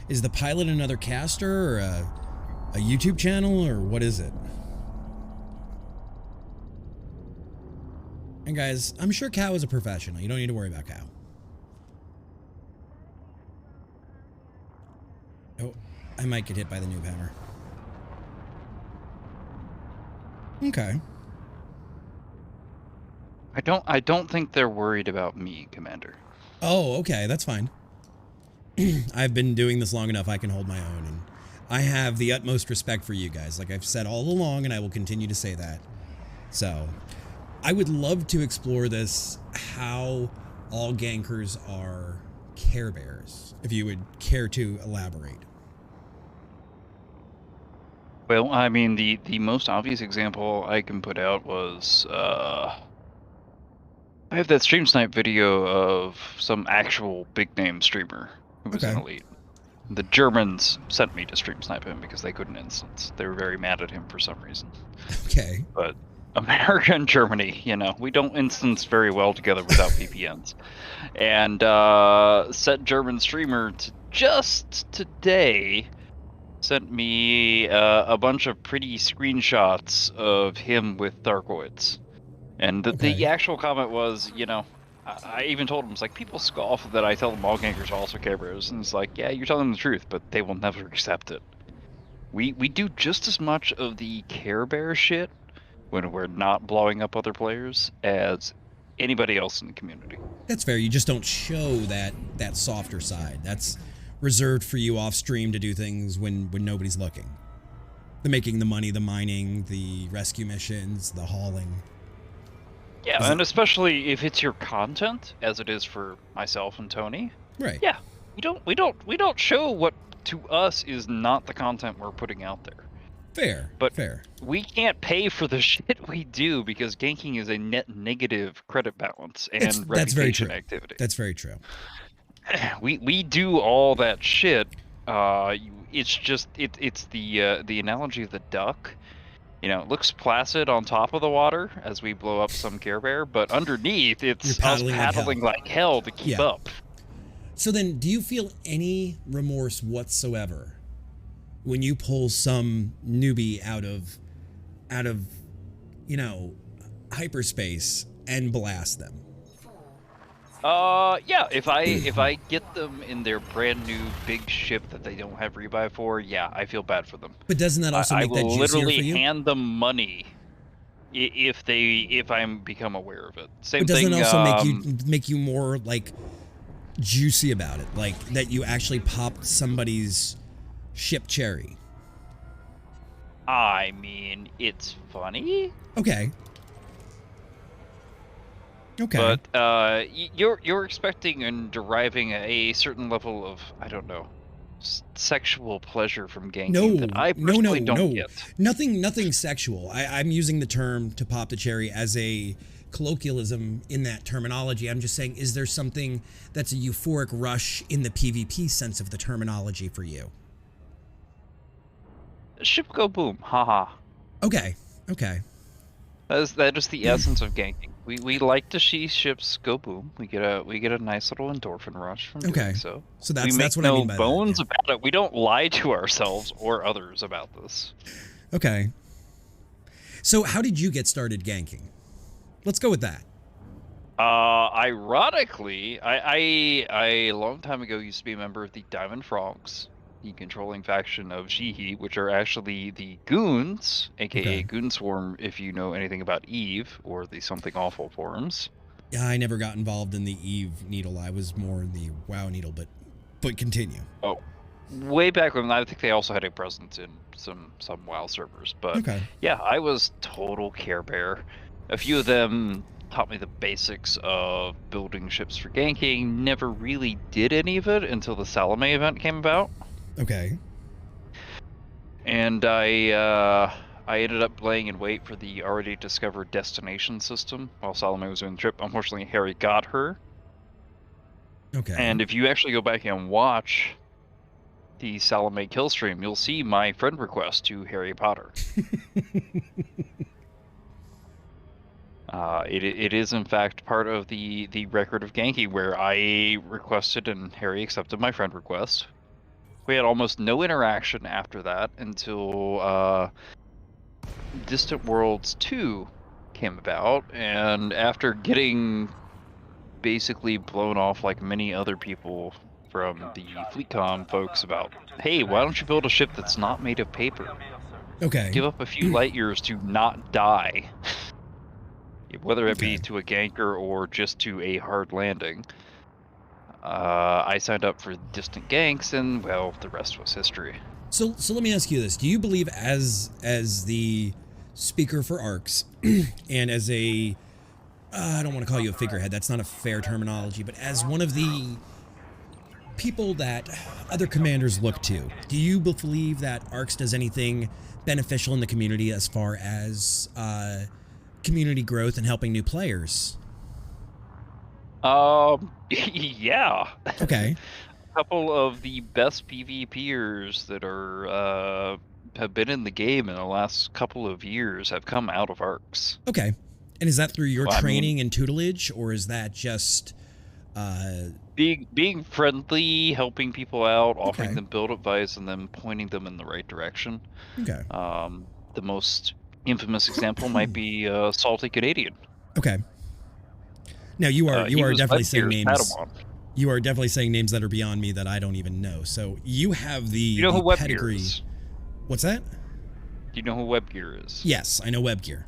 Is the pilot another caster or a YouTube channel or what is it? And guys, I'm sure Cow is a professional. You don't need to worry about Cow. Oh, I might get hit by the noob hammer. Okay. I don't think they're worried about me, Commander. Oh, okay, that's fine. I've been doing this long enough, I can hold my own, and I have the utmost respect for you guys, like I've said all along, and I will continue to say that. So, I would love to explore this, how all gankers are Care Bears, if you would care to elaborate. Well, I mean, the most obvious example I can put out was, I have that stream snipe video of some actual big name streamer who was an elite. The Germans sent me to stream snipe him because they couldn't instance. They were very mad at him for some reason. Okay. But America and Germany, you know, we don't instance very well together without VPNs. And said German streamer just today sent me a bunch of pretty screenshots of him with Darkoids. And the actual comment was, you know, I even told him, it's like, people scoff that I tell them all gankers are also Care Bears. And it's like, yeah, you're telling them the truth, but they will never accept it. We do just as much of the Care Bear shit when we're not blowing up other players as anybody else in the community. That's fair. You just don't show that softer side. That's reserved for you off stream to do things when nobody's looking. The making the money, the mining, the rescue missions, the hauling. Yeah, and especially if it's your content, as it is for myself and Tony. Right. Yeah, we don't show what to us is not the content we're putting out there. Fair. But fair. We can't pay for the shit we do because ganking is a net negative credit balance and that's very true. activity. That's very true. We do all that shit. It's just it's the analogy of the duck. You know, it looks placid on top of the water as we blow up some Care Bear, but underneath it's us paddling like hell to keep up. So then, do you feel any remorse whatsoever when you pull some newbie out of you know, hyperspace and blast them? Yeah, if I get them in their brand new big ship that they don't have rebuy for, yeah, I feel bad for them. But doesn't that also make that juicier for you? I will literally hand them money if I become aware of it. Same thing. But doesn't it also make you more like juicy about it, like that you actually popped somebody's ship cherry? I mean, it's funny. Okay. Okay. But you're expecting and deriving a certain level of, I don't know, sexual pleasure from ganking that I personally don't get. Nothing sexual. I'm using the term to pop the cherry as a colloquialism in that terminology. I'm just saying, is there something that's a euphoric rush in the PvP sense of the terminology for you? Ship go boom, haha. Okay. That is the essence of ganking. We like to see ships go boom. We get a nice little endorphin rush from doing so. So that's what I mean by bones that, about it. We don't lie to ourselves or others about this. Okay. So how did you get started ganking? Let's go with that. Ironically, I a long time ago used to be a member of the Diamond Frogs, the controlling faction of Jihi, which are actually the Goons, aka Goon Swarm, if you know anything about Eve or the Something Awful forums. Yeah, I never got involved in the Eve needle. I was more in the WoW needle, but continue. Oh, way back when, I think they also had a presence in some WoW servers. But yeah, I was total Care Bear. A few of them taught me the basics of building ships for ganking. Never really did any of it until the Salome event came about. Okay. And I ended up laying in wait for the already discovered destination system while Salome was doing the trip. Unfortunately, Harry got her. Okay. And if you actually go back and watch the Salome kill stream, you'll see my friend request to Harry Potter. It is in fact part of the record of ganking where I requested and Harry accepted my friend request. We had almost no interaction after that until Distant Worlds 2 came about, and after getting basically blown off like many other people from the FleetCom folks about, hey, why don't you build a ship that's not made of paper? Okay. Give up a few light years to not die. whether it be Okay. to a ganker or just to a hard landing. I signed up for distant ganks, and well, the rest was history. So let me ask you this: do you believe, as the speaker for ARCs, and as a I don't want to call you a figurehead, that's not a fair terminology, but as one of the people that other commanders look to, do you believe that ARCs does anything beneficial in the community as far as community growth and helping new players? Yeah. Okay. A couple of the best PvPers that are have been in the game in the last couple of years have come out of ARCs. Okay. And is that through your Well, I mean- training and tutelage, or is that just being friendly, helping people out, offering Okay. them build advice, and then pointing them in the right direction? Okay. The most infamous example might be Salty Canadian. Okay. Now you are He was definitely saying Webgear's names. Padawan. You are definitely saying names that are beyond me that I don't even know. So you have the, You know the who Webgear pedigree. is? What's that? Do you know who Webgear is? Yes, I know Webgear.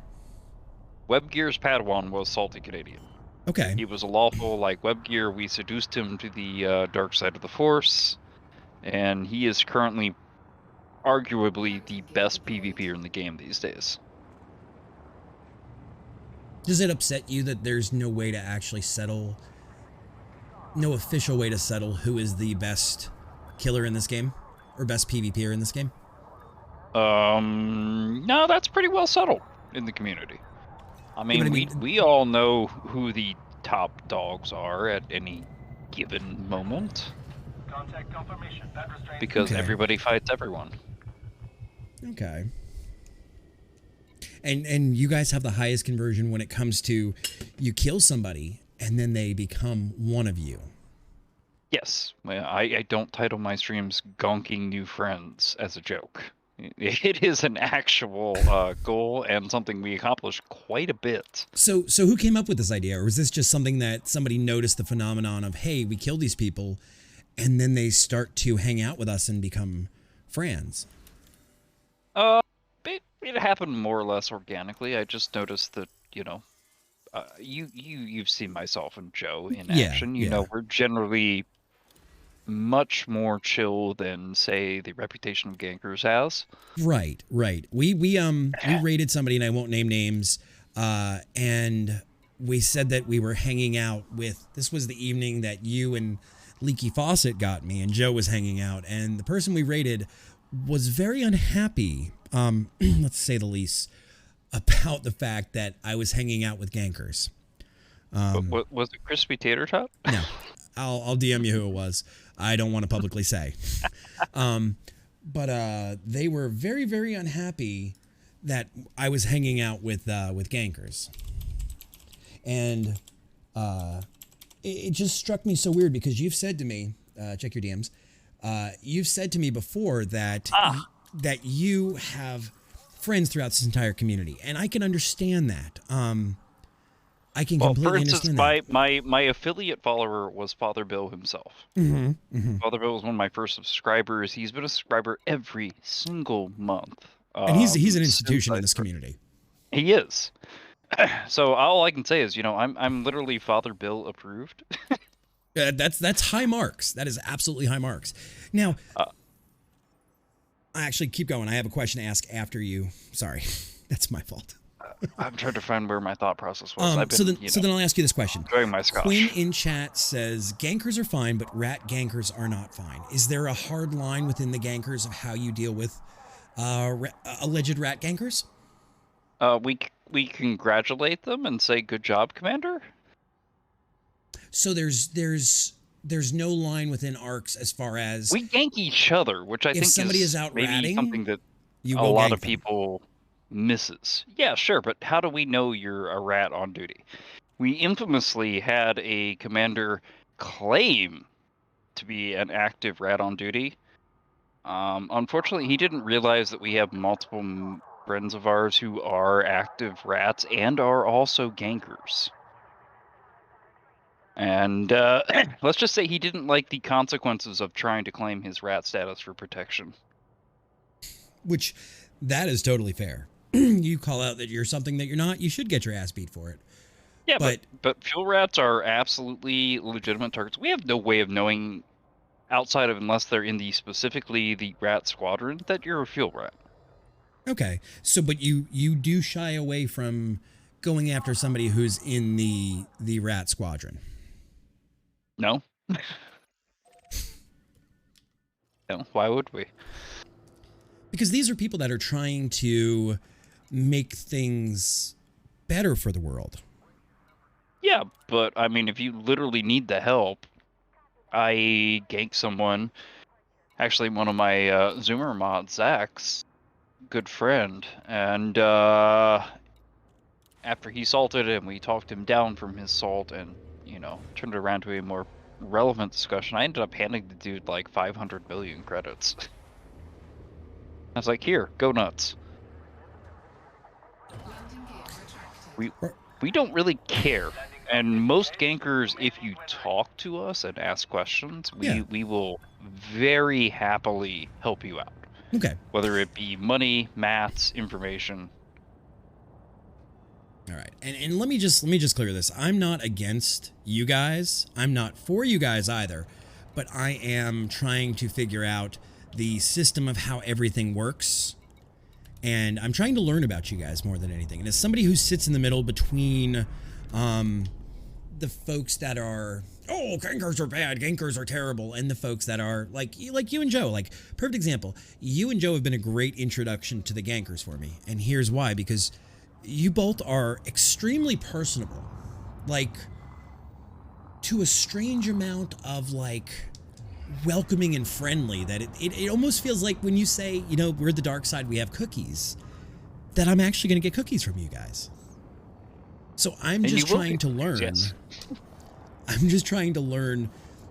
Webgear's Padawan was Salty Canadian. Okay. He was a lawful like Webgear. We seduced him to the dark side of the Force, and he is currently arguably the best PvPer in the game these days. Does it upset you that there's no way to actually settle, no official way to settle who is the best killer in this game, or best PvPer in this game? No, that's pretty well settled in the community. I mean, we all know who the top dogs are at any given moment. Contact confirmation. That restraint. Because Okay. everybody fights everyone. Okay. And you guys have the highest conversion when it comes to you kill somebody and then they become one of you. Yes, well, I don't title my streams "Gonking New Friends" as a joke. It is an actual goal and something we accomplish quite a bit. So who came up with this idea, or was this just something that somebody noticed the phenomenon of, hey, we kill these people, and then they start to hang out with us and become friends? It happened more or less organically. I just noticed that, you've seen myself and Joe in action. You know, we're generally much more chill than, say, the reputation of gankers has. Right. We raided somebody, and I won't name names, and we said that we were hanging out with. This was the evening that you and Leaky Faucet got me, and Joe was hanging out, and the person we raided was very unhappy, let's say the least, about the fact that I was hanging out with gankers. Was it Crispy Tater Tot? No, I'll DM you who it was. I don't want to publicly say. But they were very, very unhappy that I was hanging out with gankers. And it just struck me so weird because you've said to me, check your DMs, you've said to me before that that you have friends throughout this entire community, and I can understand that. I can completely understand that. My affiliate follower was Father Bill himself. Father Bill was one of my first subscribers. He's been a subscriber every single month. And he's an institution in this community. He is. So all I can say is, I'm literally Father Bill approved. That's high marks. That is absolutely high marks. Now, actually, keep going. I have a question to ask after you. Sorry, that's my fault. I'm trying to find where my thought process was. So then I'll ask you this question. Enjoying my scotch. Quinn in chat says gankers are fine, but rat gankers are not fine. Is there a hard line within the gankers of how you deal with alleged rat gankers? We congratulate them and say good job, Commander. So there's no line within ARCs as far as we gank each other, which I think somebody is out maybe ratting, something that you a go lot gank of them. people misses. Yeah, sure, but how do we know you're a rat on duty? We infamously had a commander claim to be an active rat on duty. Unfortunately, he didn't realize that we have multiple friends of ours who are active rats and are also gankers. And let's just say he didn't like the consequences of trying to claim his rat status for protection. Which, that is totally fair. you call out that you're something that you're not, you should get your ass beat for it. Yeah, but fuel rats are absolutely legitimate targets. We have no way of knowing outside of unless they're in specifically the rat squadron that you're a fuel rat. Okay, so but you do shy away from going after somebody who's in the rat squadron. No. No, why would we? Because these are people that are trying to make things better for the world. Yeah, but I mean, if you literally need the help, I ganked someone. Actually, one of my Zoomer mods, Zach's good friend, and after he salted him, we talked him down from his salt and, turned it around to a more relevant discussion. I ended up handing the dude like 500 million credits. I was like, here, go nuts. We don't really care. And most gankers, if you talk to us and ask questions, we will very happily help you out. Okay. Whether it be money, mats, information. All right. And let me just clear this. I'm not against you guys. I'm not for you guys either. But I am trying to figure out the system of how everything works. And I'm trying to learn about you guys more than anything. And as somebody who sits in the middle between the folks that are, oh, gankers are bad, gankers are terrible, and the folks that are like you and Joe, like, perfect example. You and Joe have been a great introduction to the gankers for me. And here's why, because you both are extremely personable, like to a strange amount of like welcoming and friendly that it almost feels like when you say, we're the dark side, we have cookies, that I'm actually going to get cookies from you guys. So I'm just trying to learn. Yes. I'm just trying to learn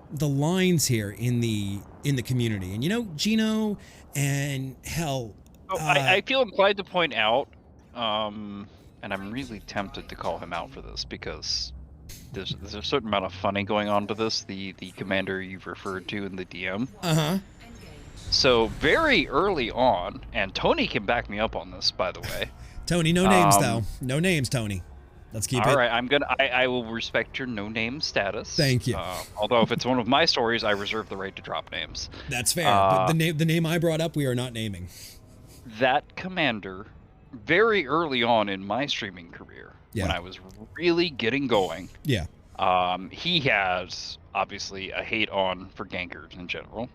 the lines here in the community. And Gino and hell. I feel inclined to point out, and I'm really tempted to call him out for this because there's a certain amount of funny going on to this. The commander you've referred to in the DM. So very early on, and Tony can back me up on this, by the way. Tony, no names though. No names, Tony. Let's keep it. All right, I will respect your no name status. Thank you. Although if it's one of my stories, I reserve the right to drop names. That's fair. But the name I brought up, we are not naming. That commander, very early on in my streaming career, when I was really getting going, he has obviously a hate on for gankers in general.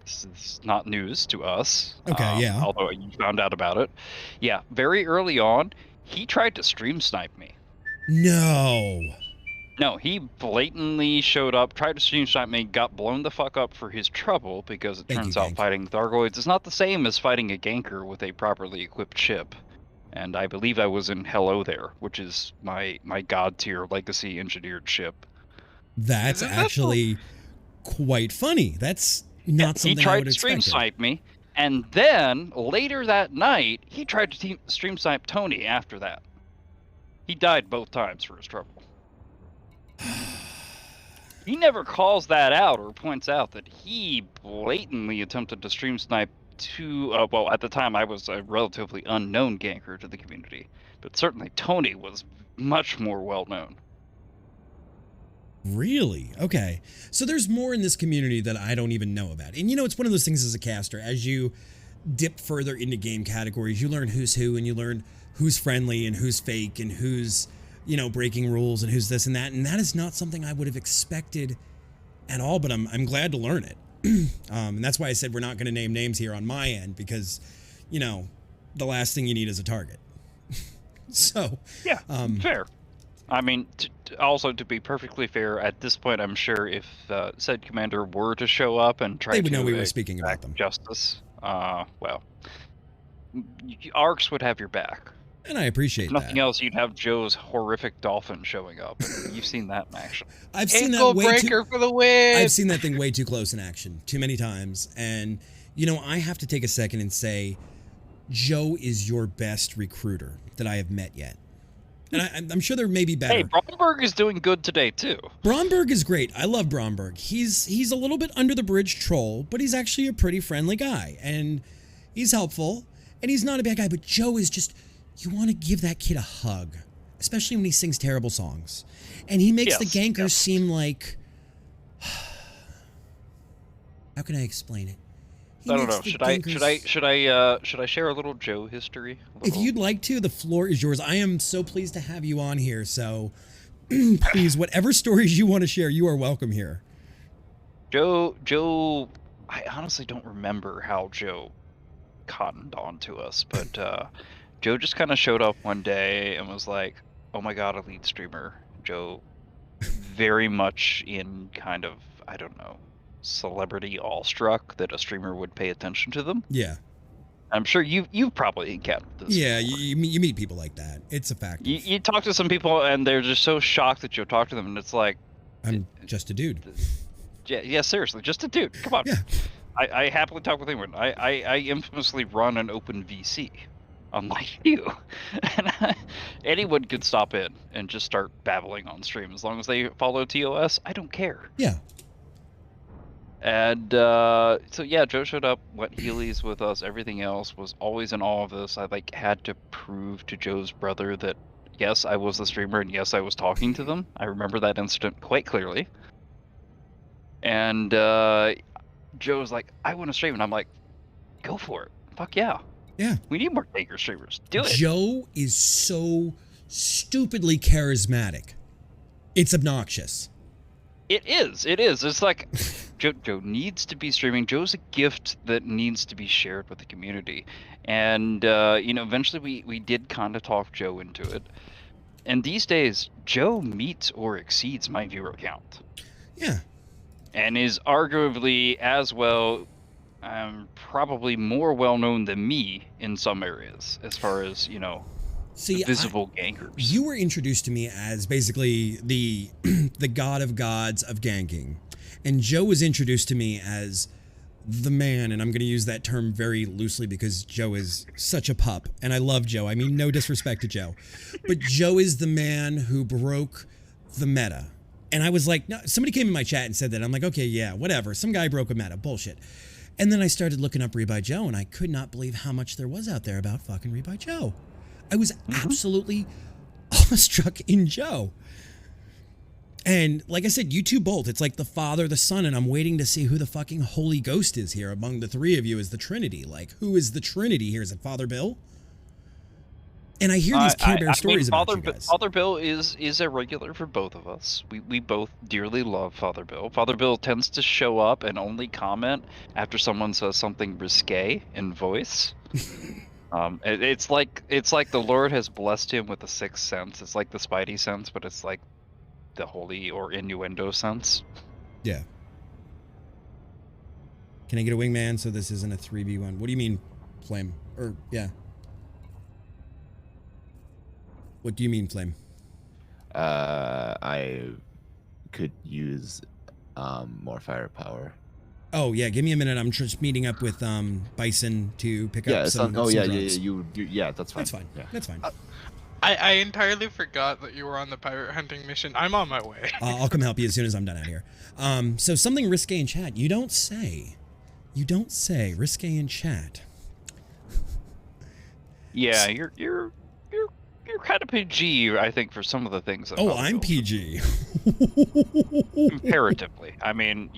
This is not news to us. Okay, Although you found out about it. Yeah, very early on, he tried to stream snipe me. No, he blatantly showed up, tried to stream snipe me, got blown the fuck up for his trouble because it turns out fighting Thargoids is not the same as fighting a ganker with a properly equipped ship. And I believe I was in Hello There, which is my god tier legacy engineered ship. That's actually quite funny. That's not something I would expect. He tried to stream snipe me, and then later that night, he tried to stream snipe Tony after that. He died both times for his trouble. He never calls that out or points out that he blatantly attempted to stream snipe well, at the time I was a relatively unknown ganker to the community, but certainly Tony was much more well known. Really? Okay. So there's more in this community that I don't even know about. And it's one of those things as a caster, as you dip further into game categories, you learn who's who and you learn who's friendly and who's fake and who's, breaking rules and who's this and that. And that is not something I would have expected at all, but I'm glad to learn it. And that's why I said we're not going to name names here on my end because, the last thing you need is a target. So, yeah, fair. I mean, also to be perfectly fair, at this point, I'm sure if said commander were to show up and try they would know we were speaking about them. Justice, ARCs would have your back. And I appreciate if nothing else, you'd have Joe's horrific dolphin showing up. You've seen that in action. I've seen that way too. For the win. I've seen that thing way too close in action, too many times. And I have to take a second and say, Joe is your best recruiter that I have met yet. And I'm sure there may be better. Hey, Bromberg is doing good today too. Bromberg is great. I love Bromberg. He's a little bit under the bridge troll, but he's actually a pretty friendly guy, and he's helpful, and he's not a bad guy. But Joe is just you want to give that kid a hug, especially when he sings terrible songs. And he makes the gankers seem like... How can I explain it? I don't know. Should I share a little Joe history? If you'd like to, the floor is yours. I am so pleased to have you on here. So please, whatever stories you want to share, you are welcome here. Joe, I honestly don't remember how Joe cottoned on to us, but Joe just kind of showed up one day and was like, "Oh my God, a lead streamer." Joe, very much in kind of, I don't know, celebrity awestruck that a streamer would pay attention to them. Yeah. I'm sure you've probably encountered this. Yeah, you meet people like that. It's a fact. You talk to some people and they're just so shocked that you'll talk to them, and it's like, I'm just a dude. Yeah, seriously, just a dude. Come on. Yeah. I happily talk with anyone. I infamously run an open VC, unlike you. And anyone could stop in and just start babbling on stream as long as they follow TOS. I don't care. Yeah. And so yeah, Joe showed up, went Heelys with us. Everything else was always in all of this. I had to prove to Joe's brother that yes, I was the streamer and yes, I was talking to them. I remember that incident quite clearly. And Joe's like, I want to stream, and I'm like, go for it. Fuck yeah. Yeah. We need more Taker streamers. Do it. Joe is so stupidly charismatic. It's obnoxious. It is. It's like Joe needs to be streaming. Joe's a gift that needs to be shared with the community. And eventually we did kind of talk Joe into it. And these days, Joe meets or exceeds my viewer count. Yeah. And is arguably as well, probably more well known than me in some areas, as far as, visible gankers. You were introduced to me as basically the the god of gods of ganking. And Joe was introduced to me as the man, and I'm going to use that term very loosely because Joe is such a pup, and I love Joe. I mean, no disrespect to Joe. But Joe is the man who broke the meta. And I was like, no, somebody came in my chat and said that. I'm like, okay, yeah, whatever. Some guy broke a meta. Bullshit. And then I started looking up Rebuy Joe, and I could not believe how much there was out there about fucking Rebuy Joe. I was absolutely awestruck in Joe. And like I said, you two both. It's like the Father, the Son, and I'm waiting to see who the fucking Holy Ghost is here among the three of you as the Trinity. Like, who is the Trinity here? Is it Father Bill? And I hear these Care Bear stories about you guys. Father Bill is a regular for both of us. We both dearly love Father Bill. Father Bill tends to show up and only comment after someone says something risque in voice. It's like the Lord has blessed him with the sixth sense. It's like the Spidey sense, but it's like the holy or innuendo sense. Yeah. Can I get a wingman so this isn't a 3v1? What do you mean, Flame? Or, yeah. What do you mean, Flame? I could use more firepower. Oh yeah, give me a minute. I'm just meeting up with Bison to pick up some. Oh some yeah, drugs. yeah, that's fine. That's fine. Yeah. That's fine. I entirely forgot that you were on the pirate hunting mission. I'm on my way. I'll come help you as soon as I'm done out here. So something risque in chat. You don't say. You don't say risque in chat. Yeah, you're kind of PG, I think, for some of the things. Oh, I'm PG. Comparatively, I mean,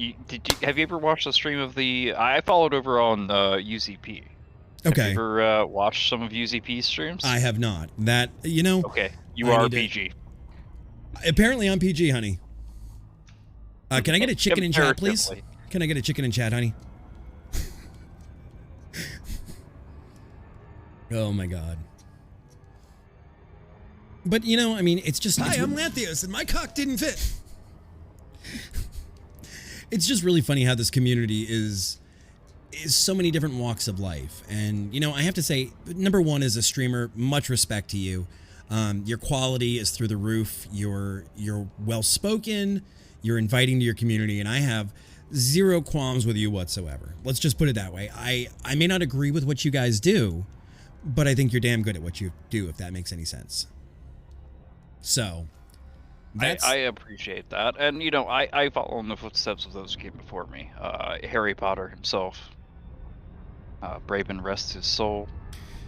have you ever watched the stream of the? I followed over on UZP. Okay. Have you ever watched some of UZP streams? I have not. That Okay, you are PG. Apparently, I'm PG, honey. Can I get a chicken in chat, please? Can I get a chicken in chat, honey? Oh my God. But I mean, it's just. Hi, I'm Lanthios, and my cock didn't fit. It's just really funny how this community is so many different walks of life, and I have to say, number one, as a streamer, much respect to you. Your quality is through the roof. You're well spoken. You're inviting to your community, and I have zero qualms with you whatsoever. Let's just put it that way. I may not agree with what you guys do, but I think you're damn good at what you do, if that makes any sense. So, I appreciate that, and I follow in the footsteps of those who came before me. Harry Potter himself, Reppin, rest his soul.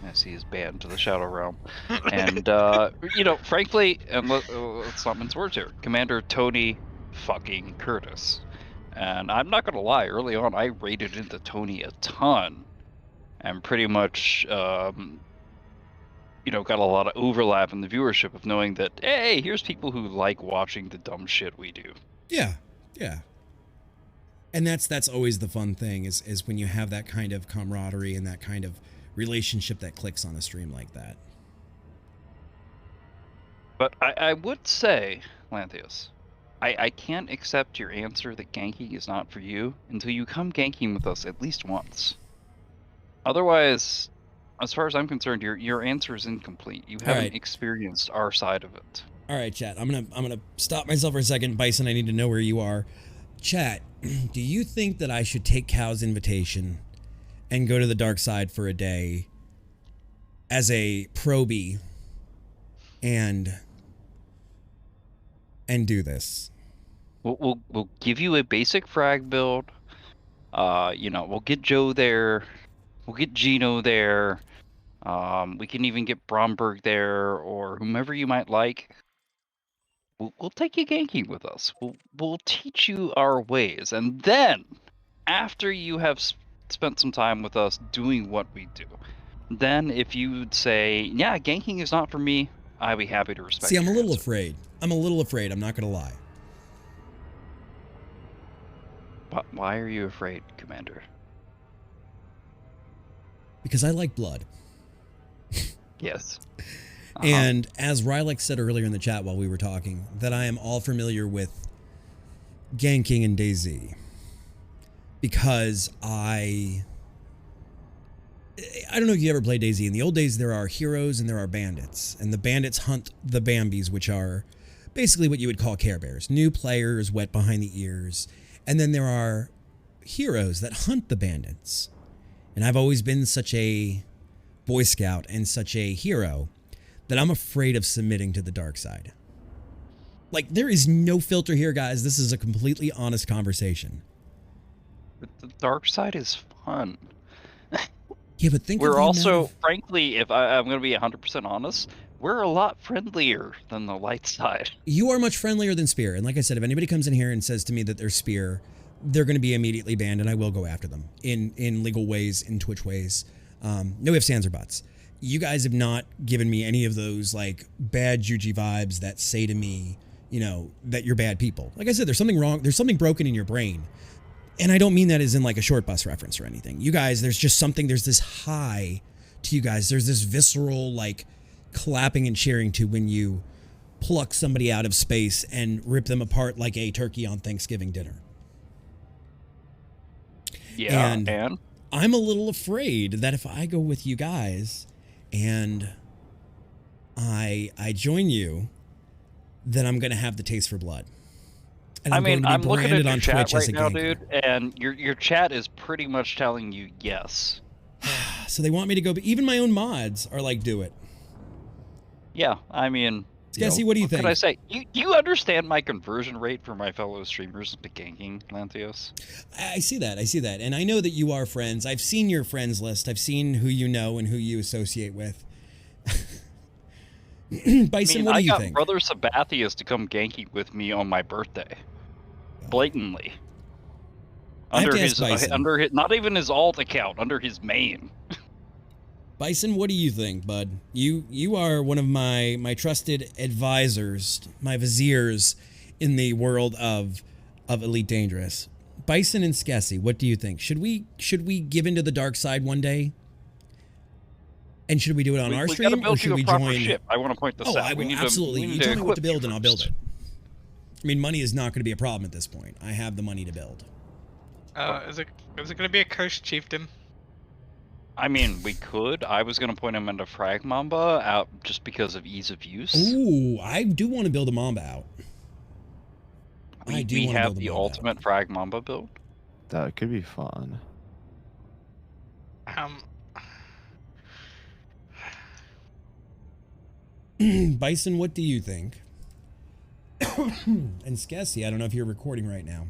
as he is banned to the Shadow Realm. And, frankly, and let's not mince words here, Commander Tony fucking Curtis. And I'm not gonna lie, early on I raided into Tony a ton, and pretty much, got a lot of overlap in the viewership of knowing that, hey, here's people who like watching the dumb shit we do. Yeah, yeah. And that's always the fun thing is when you have that kind of camaraderie and that kind of relationship that clicks on a stream like that. But I would say, Lanthius, I can't accept your answer that ganking is not for you until you come ganking with us at least once. Otherwise, as far as I'm concerned, your answer is incomplete. You haven't experienced our side of it. All right, chat. I'm gonna stop myself for a second. Bison, I need to know where you are. Chat, do you think that I should take Cal's invitation and go to the dark side for a day as a probie and do this? We'll give you a basic frag build. We'll get Joe there. We'll get Gino there. We can even get Bromberg there, or whomever you might like. We'll take you ganking with us. We'll teach you our ways, and then, after you have spent some time with us doing what we do, then if you would say, yeah, ganking is not for me, I'd be happy to respect. See, I'm a little afraid. I'm not gonna lie. But why are you afraid, Commander? Because I like blood. Yes. And as Rylek said earlier in the chat while we were talking, that I am all familiar with ganking and DayZ. Because I don't know if you ever played DayZ. In the old days, there are heroes and there are bandits. And the bandits hunt the Bambis, which are basically what you would call Care Bears. New players, wet behind the ears. And then there are heroes that hunt the bandits. And I've always been such a Boy Scout and such a hero that I'm afraid of submitting to the dark side. Like, there is no filter here, guys. This is a completely honest conversation. But the dark side is fun. Yeah, but think we're also, frankly, if I'm going to be 100% honest, we're a lot friendlier than the light side. You are much friendlier than Spear. And like I said, if anybody comes in here and says to me that they're Spear, they're going to be immediately banned, and I will go after them in legal ways, in Twitch ways. No ifs, ands, or buts. You guys have not given me any of those like bad juji vibes that say to me, that you're bad people. Like I said, there's something wrong. There's something broken in your brain. And I don't mean that as in like a short bus reference or anything. You guys, there's just something, there's this high to you guys. There's this visceral like clapping and cheering to when you pluck somebody out of space and rip them apart like a turkey on Thanksgiving dinner. Yeah, and I'm a little afraid that if I go with you guys and I join you, then I'm going to have the taste for blood. And I'm looking at your on chat Twitch right as a now, ganker. dude, and your chat is pretty much telling you yes. So they want me to go, but even my own mods are like, do it. Yeah, I mean, Jesse, what do you think? What could I say? You understand my conversion rate for my fellow streamers into ganking, Lanthios? I see that. And I know that you are friends. I've seen your friends list. I've seen who you know and who you associate with. Bison, what do you think? I got Brother Sabathius to come ganking with me on my birthday. Blatantly. Under his, not even his alt account, under his main. Bison, what do you think, bud? You are one of my trusted advisors, my viziers in the world of Elite Dangerous. Bison and Skessy, what do you think? Should we give into the dark side one day? And should we do it on our stream, or should we join? Ship. I want to point this out. I will absolutely. You tell me what to build, and I'll build it. I mean, money is not going to be a problem at this point. I have the money to build. Is it going to be a cursed chieftain? I mean, we could. I was going to point him into Frag Mamba out just because of ease of use. Ooh, I do want to build a Mamba out. We have the ultimate Frag Mamba build. That could be fun. Bison, what do you think? And Skessy, I don't know if you're recording right now.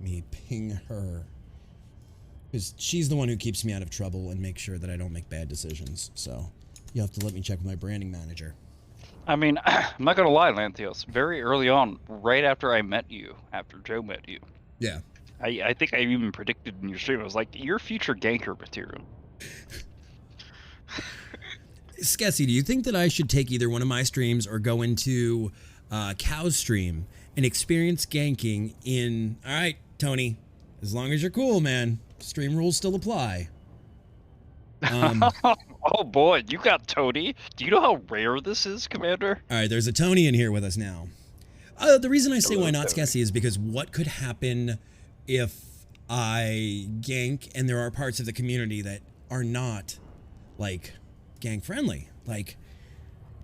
Let me ping her. Because she's the one who keeps me out of trouble and makes sure that I don't make bad decisions. So you have to let me check with my branding manager. I mean, I'm not gonna lie, Lanthios. Very early on, right after I met you, after Joe met you, yeah, I think I even predicted in your stream. I was like, "You're future ganker material." Skessy, do you think that I should take either one of my streams or go into Cow's stream and experience ganking in? All right, Tony, as long as you're cool, man. Stream rules still apply. Oh boy, you got Tony. Do you know how rare this is, Commander? All right, there's a Tony in here with us now. The reason I say Hello, why not, Tony. Skessy, is because what could happen if I gank and there are parts of the community that are not, like, gang friendly? Like,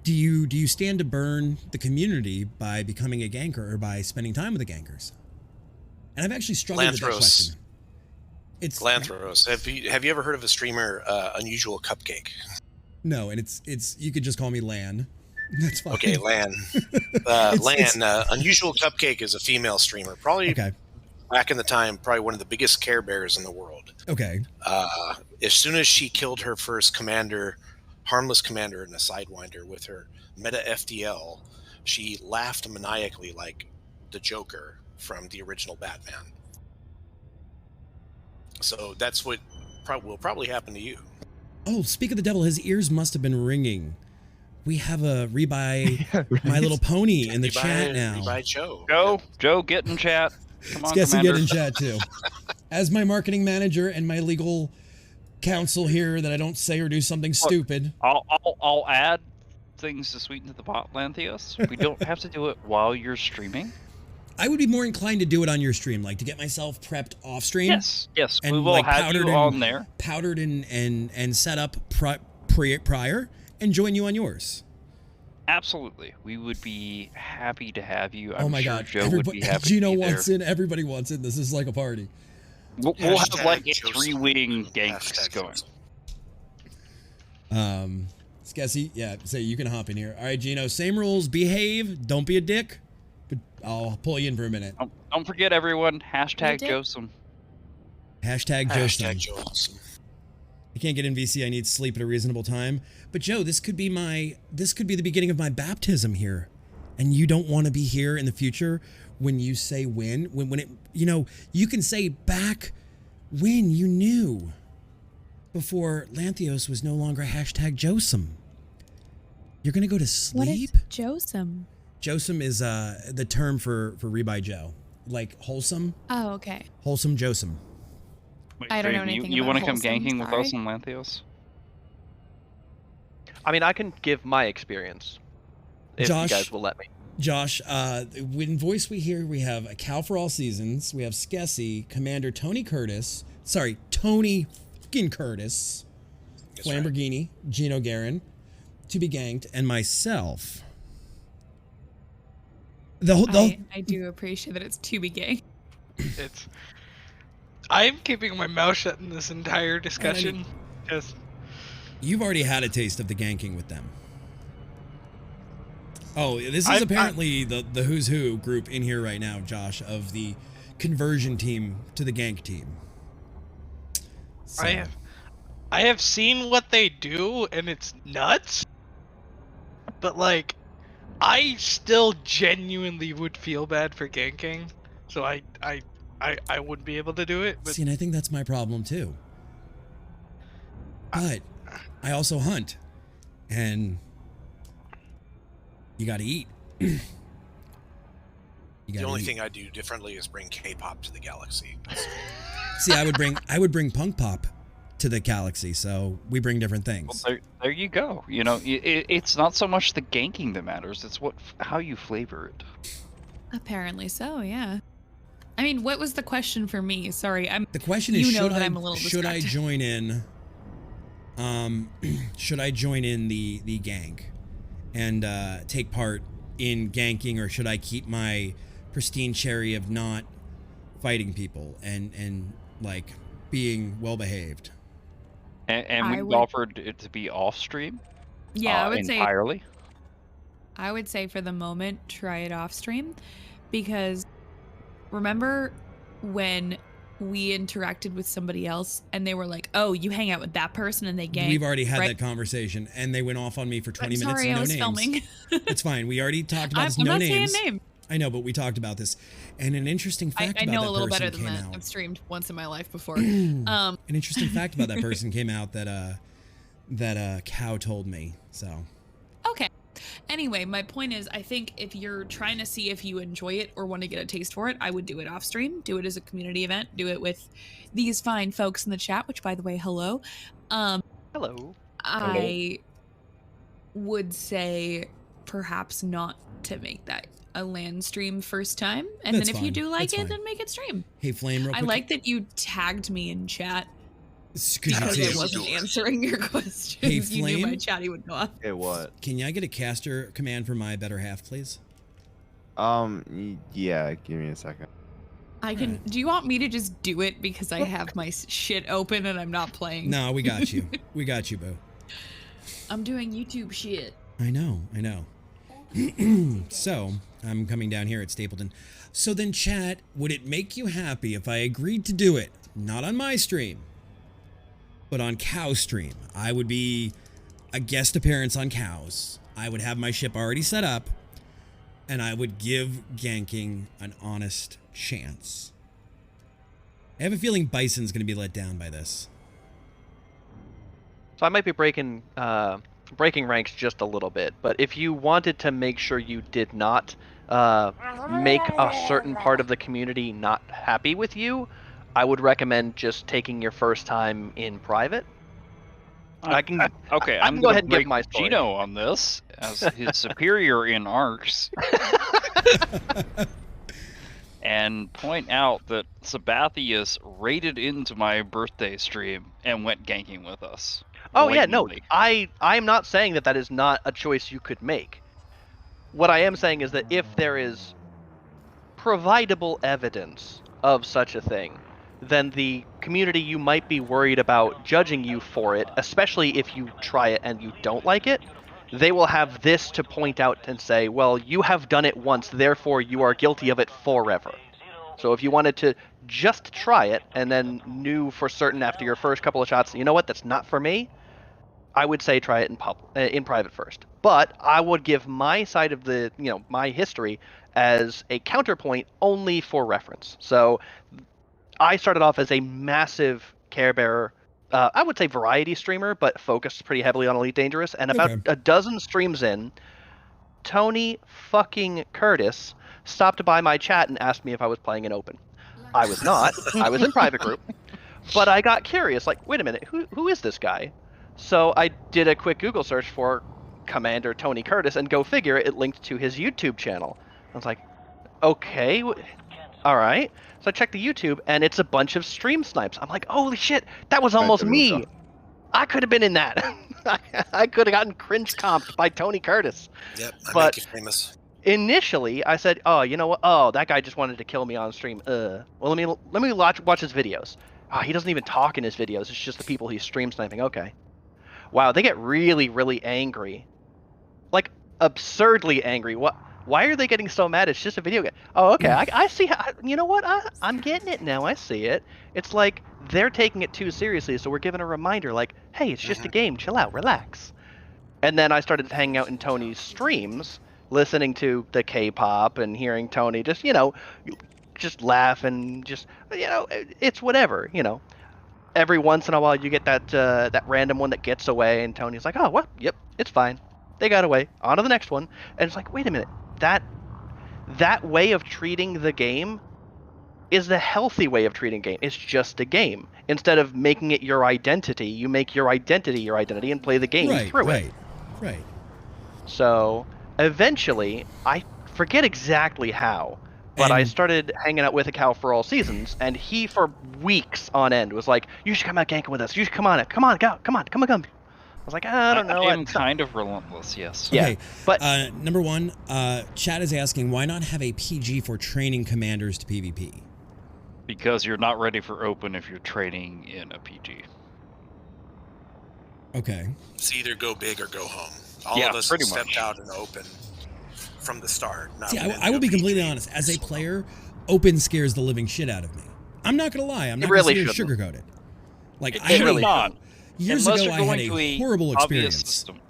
do you stand to burn the community by becoming a ganker or by spending time with the gankers? And I've actually struggled with that question. It's Lanthros. Have you ever heard of a streamer, Unusual Cupcake? No, and it's you could just call me Lan. That's fine. Okay, Lan. Unusual Cupcake is a female streamer. Probably back in the time, probably one of the biggest Care Bears in the world. Okay. As soon as she killed her first commander, harmless commander in a Sidewinder with her meta FDL, she laughed maniacally like the Joker from the original Batman. So that's what will probably happen to you. Oh, speak of the devil, his ears must have been ringing. We have a rebuy My Little Pony in the chat now. Rebuy Joe. Joe, get in chat. Come on, Skessy, Commander. get in chat too. As my marketing manager and my legal counsel here that I don't say or do something stupid. I'll add things to sweeten the pot, Lanthios. We don't have to do it while you're streaming. I would be more inclined to do it on your stream, like to get myself prepped off stream. Yes, and we will like have you on there. Powdered and set up prior, and join you on yours. Absolutely, we would be happy to have you. Oh my sure God, Joe would be happy. Gino to be wants there. in. Everybody wants in. This is like a party. We'll have like a 3-wing ganks going. Skessy, yeah, say you can hop in here. All right, Gino, same rules. Behave. Don't be a dick. But I'll pull you in for a minute. Don't forget, everyone. Hashtag Josem. Hashtag Josem. I can't get in VC. I need sleep at a reasonable time. But Joe, this could be the beginning of my baptism here, and you don't want to be here in the future when you say when it, you can say back when you knew before Lanthios was no longer hashtag Josem. You're gonna go to sleep. What is Josem? Josem is the term for rebuy Joe, like wholesome. Oh, okay. Wholesome Josem. Wait, I don't know Draven, anything you about want to come wholesome, ganking with sorry. us on Lanthios? I mean, I can give my experience if Josh, you guys will let me. Josh, in voice we hear, we have a Cow for All Seasons, we have Skessy, Commander Tony Curtis, Tony fucking Curtis, Lamborghini, Gino Guerin, To Be Ganked, and myself. I do appreciate that it's to be gay. I'm keeping my mouth shut in this entire discussion. Just You've already had a taste of the ganking with them. Oh, this is apparently the who's who group in here right now, Josh, of the conversion team to the gank team. So. I have seen what they do, and it's nuts. But like, I still genuinely would feel bad for ganking, so I wouldn't be able to do it. But See, and I think that's my problem too. But I also hunt, and you got to eat. The only thing I do differently is bring K-pop to the galaxy. See, I would bring punk pop to the galaxy, so we bring different things. Well, there you go. It's not so much the ganking that matters; it's how you flavor it. Apparently so, yeah. I mean, what was the question for me? Sorry, The question is, that I'm a little should I distracted. join in? Should I join in the gank and take part in ganking, or should I keep my pristine cherry of not fighting people and like being well behaved? And we offered it to be off stream. Yeah, I would entirely. I would say for the moment, try it off stream, because remember when we interacted with somebody else and they were like, "Oh, you hang out with that person and they gang." We've already had right? that conversation, and they went off on me for 20 I'm minutes. sorry, No I was names. filming. It's fine. We already talked about this. I'm No not names. saying name. I know, but we talked about this. And an interesting fact I about know that a little person better than came that. out. I've streamed once in my life before. An interesting fact about that person came out that Cow told me. So Okay. Anyway, my point is, I think if you're trying to see if you enjoy it or want to get a taste for it, I would do it off stream. Do it as a community event. Do it with these fine folks in the chat, which, by the way, hello. Hello. I would say perhaps not to make that a LAN stream first time. And That's then if you fine. do like That's it, fine. then make it stream. Hey, Flame, real I quick. like that you tagged me in chat. Because I wasn't answering your questions. Hey, You knew my Flame? chatty would go off. Hey, what? Can I get a caster command for my better half, please? Yeah, give me a second. I can. Do you want me to just do it because I have my shit open and I'm not playing? No, we got you. We got you, boo. I'm doing YouTube shit. I know. So, I'm coming down here at Stapleton. So then, chat, would it make you happy if I agreed to do it? Not on my stream, but on Cow's stream. I would be a guest appearance on Cow's. I would have my ship already set up, and I would give ganking an honest chance. I have a feeling Bison's going to be let down by this. So I might be breaking ranks just a little bit, but if you wanted to make sure you did not make a certain part of the community not happy with you, I would recommend just taking your first time in private. I can go ahead and give my story. Gino on this as his superior in arcs, and point out that Sabathius raided into my birthday stream and went ganking with us. Oh yeah, no, blatantly. I'm not saying that is not a choice you could make. What I am saying is that if there is providable evidence of such a thing, then the community you might be worried about judging you for it, especially if you try it and you don't like it, they will have this to point out and say, well, you have done it once, therefore you are guilty of it forever. So if you wanted to just try it and then knew for certain after your first couple of shots, you know what, that's not for me, I would say try it in private first. But I would give my side of the, my history as a counterpoint only for reference. So I started off as a massive Care Bearer, I would say variety streamer, but focused pretty heavily on Elite Dangerous. And about a dozen streams in, Tony fucking Curtis stopped by my chat and asked me if I was playing in open. I was not. I was in private group. But I got curious, like, wait a minute, who is this guy? So I did a quick Google search for Commander Tony Curtis, and go figure, it linked to his YouTube channel. I was like, okay, all right. So I checked the YouTube, and it's a bunch of stream snipes. I'm like, holy shit, that was almost me. I could have been in that. I could have gotten cringe comped by Tony Curtis. Yep, I but make you famous. Initially, I said, oh, you know what? Oh, that guy just wanted to kill me on stream. Well, let me watch his videos. Oh, he doesn't even talk in his videos. It's just the people he's stream sniping. Okay. Wow, they get really, really angry. Like, absurdly angry. Why are they getting so mad? It's just a video game. Oh, okay. I see how, you know what? I'm getting it now. I see it. It's like they're taking it too seriously, so we're given a reminder like, hey, it's just a game. Chill out. Relax. And then I started hanging out in Tony's streams, listening to the K-pop and hearing Tony just, just laugh and just, it's whatever, Every once in a while you get that random one that gets away, and Tony's like, oh, what? Yep, it's fine. They got away. On to the next one. And it's like, wait a minute. That way of treating the game is the healthy way of treating game. It's just a game. Instead of making it your identity, you make your identity and play the game through it. Right. So eventually, I forget exactly how, but I started hanging out with a cow for all seasons, and he for weeks on end was like, you should come out ganking with us. You should come on, come on. I was like, I don't know. I'm kind of relentless, yes. Yeah, Okay, but number one, chat is asking, why not have a PG for training commanders to PvP? Because you're not ready for open if you're training in a PG. Okay. It's either go big or go home. All Yeah, of us pretty stepped much. out in open from the start. Now See, we didn't I will go be PG. completely honest. As a player, open scares the living shit out of me. I'm not gonna lie. I'm not really gonna shouldn't. sugarcoat it. Like It I had should a- not. years Unless ago, you're I going had to a a horrible obvious experience. system.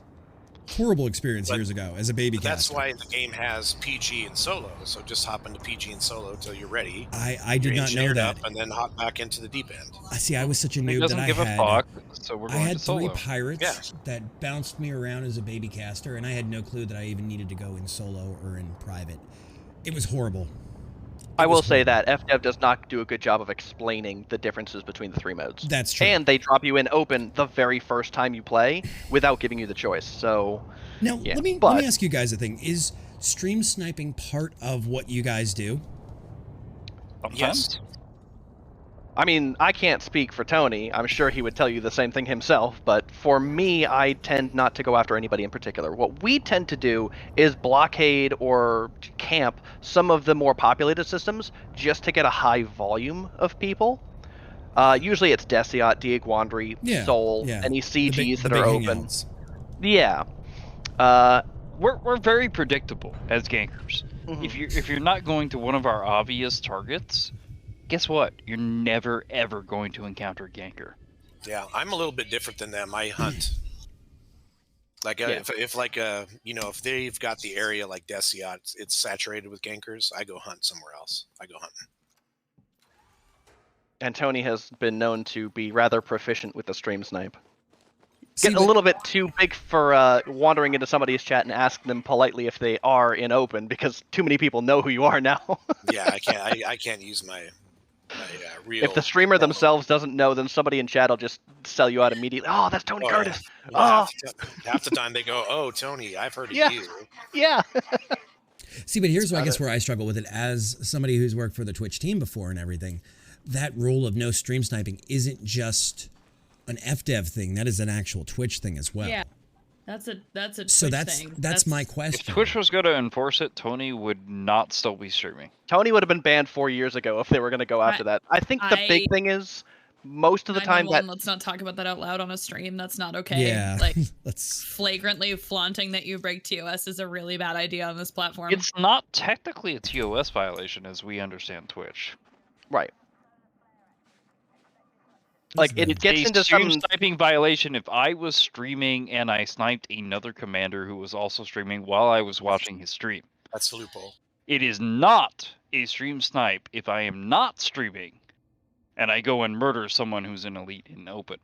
Horrible experience years ago as a baby But that's caster. why the game has PG and solo. So just hop into PG and solo till you're ready. I did You're not know engineered that. up, and then hop back into the deep end. I see. I was such a He noob that doesn't I give a had. fuck, so we're I going had to solo. 3 pirates Yeah. that bounced me around as a baby caster, and I had no clue that I even needed to go in solo or in private. It was horrible. I will say that FDev does not do a good job of explaining the differences between the 3 modes. That's true. And they drop you in open the very first time you play without giving you the choice. So Now, yeah. let me ask you guys a thing. Is stream sniping part of what you guys do? Yes. I mean, I can't speak for Tony. I'm sure he would tell you the same thing himself, but for me, I tend not to go after anybody in particular. What we tend to do is blockade or camp some of the more populated systems just to get a high volume of people. Usually it's Desiot, Diagwandri, Soul, any CGs that are open. hangouts. Yeah. We're very predictable as gankers. If you're not going to one of our obvious targets, guess what? You're never ever going to encounter a ganker. Yeah, I'm a little bit different than them. I hunt. Like if like if they've got the area like Desiot, it's saturated with gankers, I go hunt somewhere else. I go hunting. And Tony has been known to be rather proficient with the stream snipe. Getting a little bit too big for wandering into somebody's chat and asking them politely if they are in open, because too many people know who you are now. Yeah, I can't use my real. If the streamer themselves doesn't know, then somebody in chat will just sell you out immediately. Oh, that's Tony Curtis. Yeah. Well, half the time they go, "Oh, Tony, I've heard of you." Yeah. See, but here's where I guess where I struggle with it as somebody who's worked for the Twitch team before and everything. That rule of no stream sniping isn't just an FDev thing. That is an actual Twitch thing as well. Yeah, that's a Twitch So thing. that's my If question. Twitch was going to enforce it, Tony would not still be streaming. Tony would have been banned 4 years ago if they were going to go after that. I think the big thing is most of the time that let's not talk about that out loud on a stream. That's not okay. Yeah, Like let's flagrantly flaunting that you break TOS is a really bad idea on this platform. It's not technically a TOS violation as we understand Twitch. Right. Like it gets into stream some sniping violation if I was streaming and I sniped another commander who was also streaming while I was watching his stream. That's the loophole. It is not a stream snipe if I am not streaming and I go and murder someone who's an elite in open.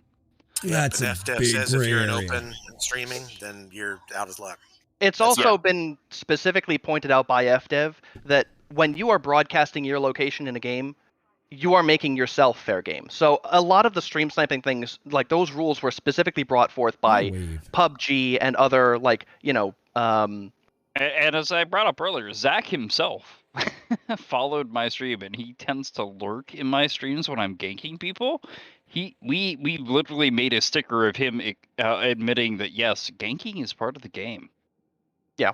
That's and a FDev big says if gray you're in area. open and streaming, then you're out of luck. It's also been specifically pointed out by FDev that when you are broadcasting your location in a game, you are making yourself fair game. So a lot of the stream sniping things, like those rules were specifically brought forth by PUBG and other, like, And as I brought up earlier, Zach himself followed my stream, and he tends to lurk in my streams when I'm ganking people. We literally made a sticker of him admitting that yes, ganking is part of the game. Yeah.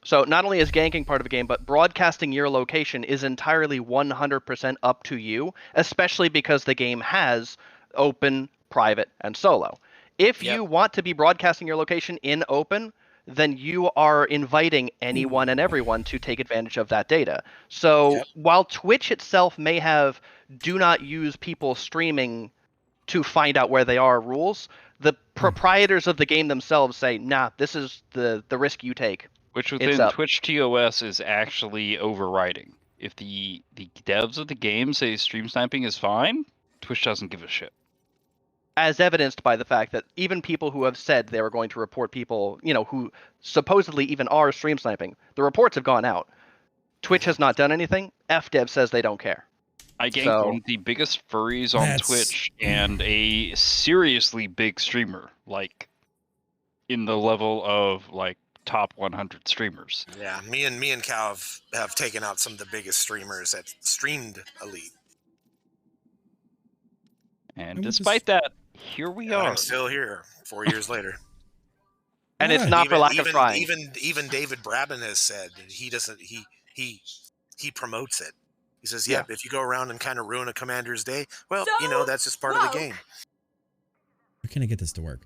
So not only is ganking part of the game, but broadcasting your location is entirely 100% up to you, especially because the game has open, private, and solo. If you want to be broadcasting your location in open, then you are inviting anyone and everyone to take advantage of that data. So while Twitch itself may have do not use people streaming to find out where they are rules, the proprietors of the game themselves say, nah, this is the risk you take. Which within Twitch TOS is actually overriding. If the devs of the game say stream sniping is fine, Twitch doesn't give a shit. As evidenced by the fact that even people who have said they were going to report people, who supposedly even are stream sniping, the reports have gone out. Twitch has not done anything. FDev says they don't care. I ganked one of the biggest furries on Twitch and a seriously big streamer, like in the level of like top 100 streamers. Yeah, me and Cal have taken out some of the biggest streamers that streamed Elite. And despite that, here we are. I'm still here 4 years later. And it's not for lack of trying. Even David Brabin has said he doesn't. He promotes it. He says, "Yep, if you go around and kind of ruin a commander's day, well, that's just part of the game." Where can I get this to work?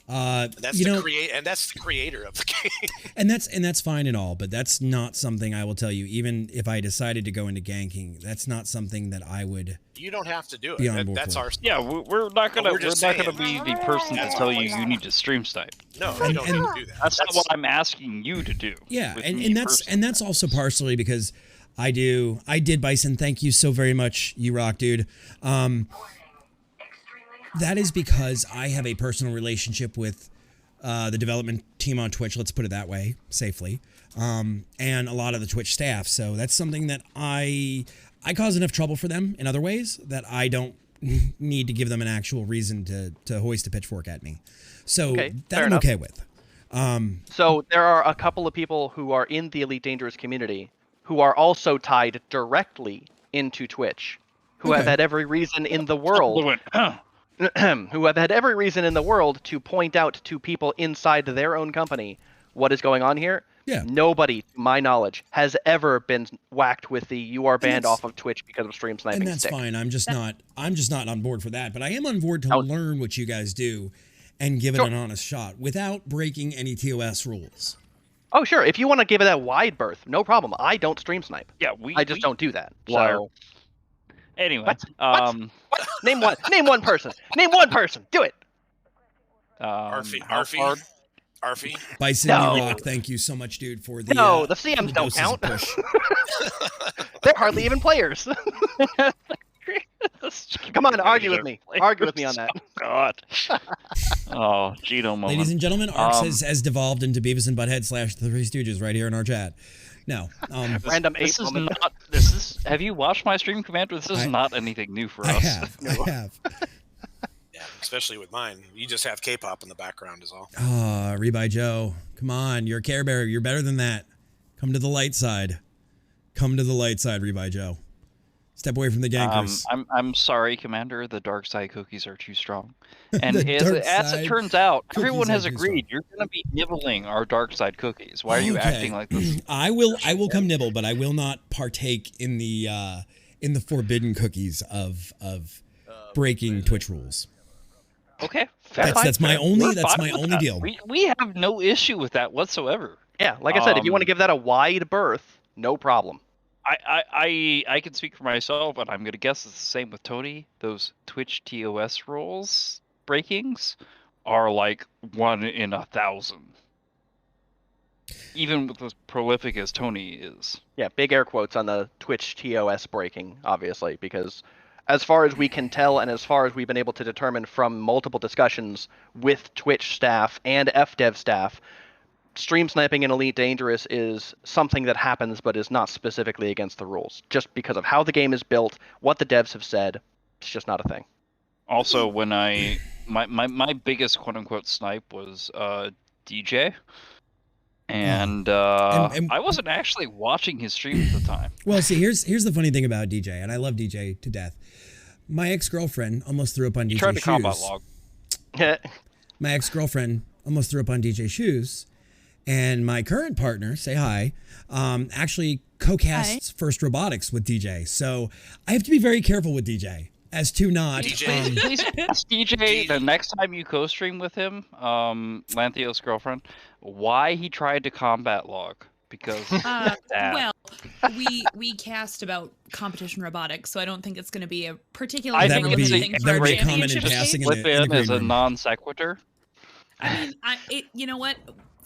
That's the creator of the game. And that's fine and all, but that's not something I will tell you. Even if I decided to go into ganking, that's not something that I would. You don't have to do Be it. on board That's for. our. Yeah, we're not gonna We're just be saying. the person to tell you need to stream snipe. No, you don't need to do that. That's not what I'm asking you to do. Yeah, with and me that's personally. also partially because I did Bison. Thank you so very much, you rock, dude. That is because I have a personal relationship with the development team on Twitch. Let's put it that way, safely, and a lot of the Twitch staff. So that's something that I cause enough trouble for them in other ways that I don't need to give them an actual reason to hoist a pitchfork at me. So Okay, that fair I'm enough. okay with. So there are a couple of people who are in the Elite Dangerous community who are also tied directly into Twitch, who have Okay. had every reason in the world who have had every reason in the world to point out to people inside their own company what is going on here. Yeah. Nobody, to my knowledge, has ever been whacked with the "you are banned that's- off of Twitch because of stream sniping" And that's stick. fine. I'm just not on board for that. But I am on board to learn what you guys do and give it an honest shot without breaking any TOS rules. Oh, sure. If you want to give it that wide berth, no problem. I don't stream snipe. Yeah, I just don't do that. Liar. So Anyway, name one. Name one person. Name one person. Do it. Arfie. Bison, No. you rock. Thank you so much, dude, for the No, the for CMs the don't doses of count. push. They're hardly even players. Come on, argue with me. Argue with me on that. God. Oh, Gino moment. Ladies and gentlemen, Arx Um, has devolved into Beavis and Butthead / the Three Stooges right here in our chat. No. Random ape This is moment. not. This is. Have you watched my stream, Commander? This is not anything new for I us. have. Yeah, especially with mine. You just have K-pop in the background is all. Ah, Rebuy Joe. Come on. You're a Care Bear. You're better than that. Come to the light side. Come to the light side, Rebuy Joe. Step away from the gankers. I'm sorry, Commander. The dark side cookies are too strong, and The as dark it side turns out, cookies everyone are has too agreed you're going to be nibbling our dark side cookies. Why are you Okay. acting like this? I will come nibble, but I will not partake in the forbidden cookies of breaking Twitch rules. Okay, That's my only that. deal. We have no issue with that whatsoever. Yeah, like I said, if you want to give that a wide berth, no problem. I can speak for myself, and I'm gonna guess it's the same with Tony. Those Twitch TOS rules breakings are like 1 in 1,000. Even with as prolific as Tony is. Yeah, big air quotes on the Twitch TOS breaking, obviously, because as far as we can tell and as far as we've been able to determine from multiple discussions with Twitch staff and FDev staff, stream sniping in Elite Dangerous is something that happens but is not specifically against the rules. Just because of how the game is built, what the devs have said, it's just not a thing. Also, when my biggest quote unquote snipe was DJ. And I wasn't actually watching his stream at the time. Well, see, here's the funny thing about DJ, and I love DJ to death. My ex-girlfriend almost threw up on DJ Tried to combat shoes. log. My ex-girlfriend almost threw up on DJ shoes, and my current partner, say hi, actually co-casts First Robotics with DJ. So I have to be very careful with DJ as to not. Please ask DJ the next time you co-stream with him, Lantheo's girlfriend, why he tried to combat log. Because well, we cast about competition robotics, so I don't think it's going to be a particularly I think relevant it's thing a for our great championship passing stage. in the in green as a room. non sequitur. I mean, you know what?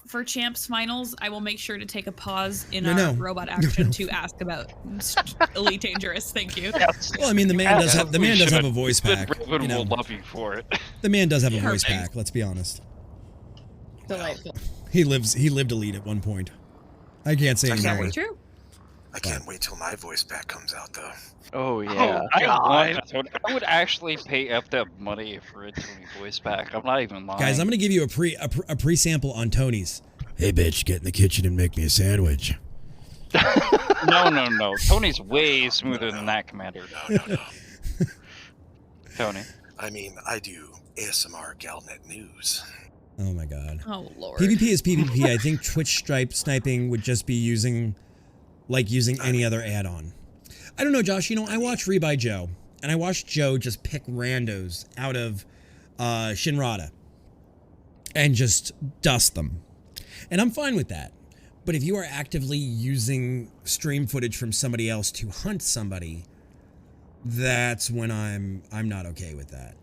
For champs finals, I will make sure to take a pause in No, our no. robot action to ask about Elite Dangerous. Thank you. Well, I mean, the man does have a voice pack. Raven You know. will love you for it. The man does have a voice pack. Let's be honest. Delightful. He lived Elite at one point. I can't say anymore. True. I can't wait till my voice back comes out though. Oh yeah. I would actually pay FDev money for a Tony voice pack. I'm not even lying. Guys, I'm gonna give you a pre sample on Tony's. Hey, bitch, get in the kitchen and make me a sandwich. No. Tony's way smoother than that, Commander. No. Tony. I mean, I do ASMR Galnet News. Oh my god. Oh lord. PvP is PvP. I think Twitch sniping would just be using any other add-on. I don't know, Josh. You know, I watch Rebuy Joe, and I watched Joe just pick randos out of Shinrada. and just dust them. And I'm fine with that. But if you are actively using stream footage from somebody else to hunt somebody, that's when I'm not okay with that.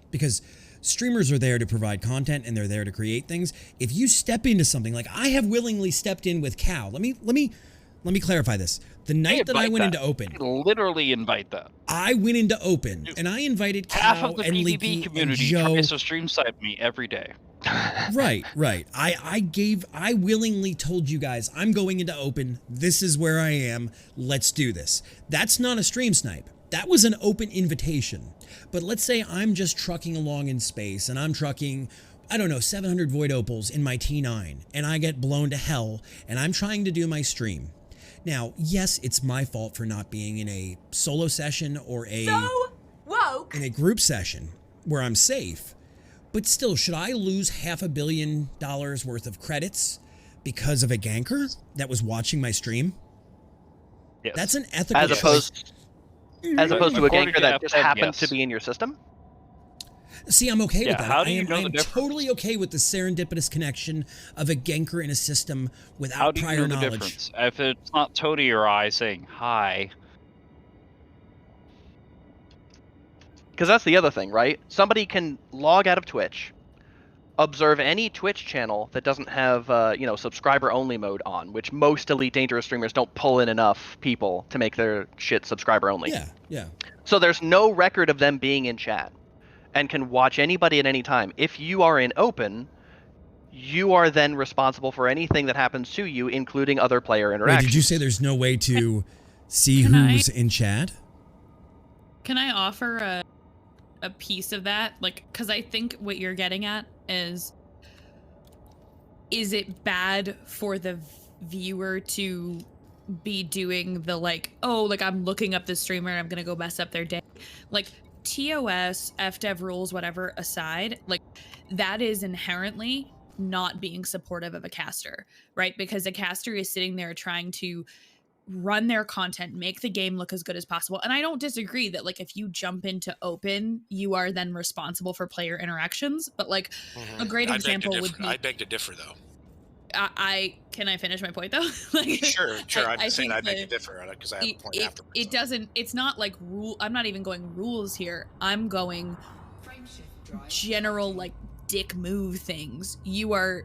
Because streamers are there to provide content and they're there to create things. If you step into something like I have willingly stepped in with Cal, let me clarify this. The night that I went into open, I literally invite that. I went into open and I invited Half Cal of the and PvP Leaky and community Joe. tries to stream side me every day. Right. I willingly told you guys, I'm going into open. This is where I am. Let's do this. That's not a stream snipe. That was an open invitation. But let's say I'm just trucking along in space and I'm trucking, I don't know, 700 void opals in my T9 and I get blown to hell and I'm trying to do my stream. Now, yes, it's my fault for not being in a solo session or in a group session where I'm safe. But still, should I lose $500 million worth of credits because of a ganker that was watching my stream? Yes. That's an ethical As opposed to a According ganker to that just FFM, happens yes. to be in your system? See, I'm okay with that. How do you know I the am difference? totally okay with the serendipitous connection of a ganker in a system How without do you prior know the knowledge. difference? If it's not Tony or I saying hi, Because that's the other thing, right? Somebody can log out of Twitch, observe any Twitch channel that doesn't have, subscriber-only mode on, which most Elite Dangerous streamers don't pull in enough people to make their shit subscriber-only. Yeah. So there's no record of them being in chat and can watch anybody at any time. If you are in open, you are then responsible for anything that happens to you, including other player Wait, interactions. did you say there's no way to see Can I- who's in chat? Can I offer a piece of that? Like, because I think what you're getting at is it bad for the viewer to be doing the I'm looking up this streamer and I'm gonna go mess up their day? Like, TOS, FDev rules, whatever aside, like, that is inherently not being supportive of a caster, right? Because a caster is sitting there trying to run their content, make the game look as good as possible. And I don't disagree that, like, if you jump into open, you are then responsible for player interactions. But, like, a great example would be... I beg to differ, though. Can I finish my point, though? Like, Sure. I'm I saying think I beg to differ because I have a point afterwards. It doesn't... It's not, like, I'm not even going rules here. I'm going general, like, dick move things. You are...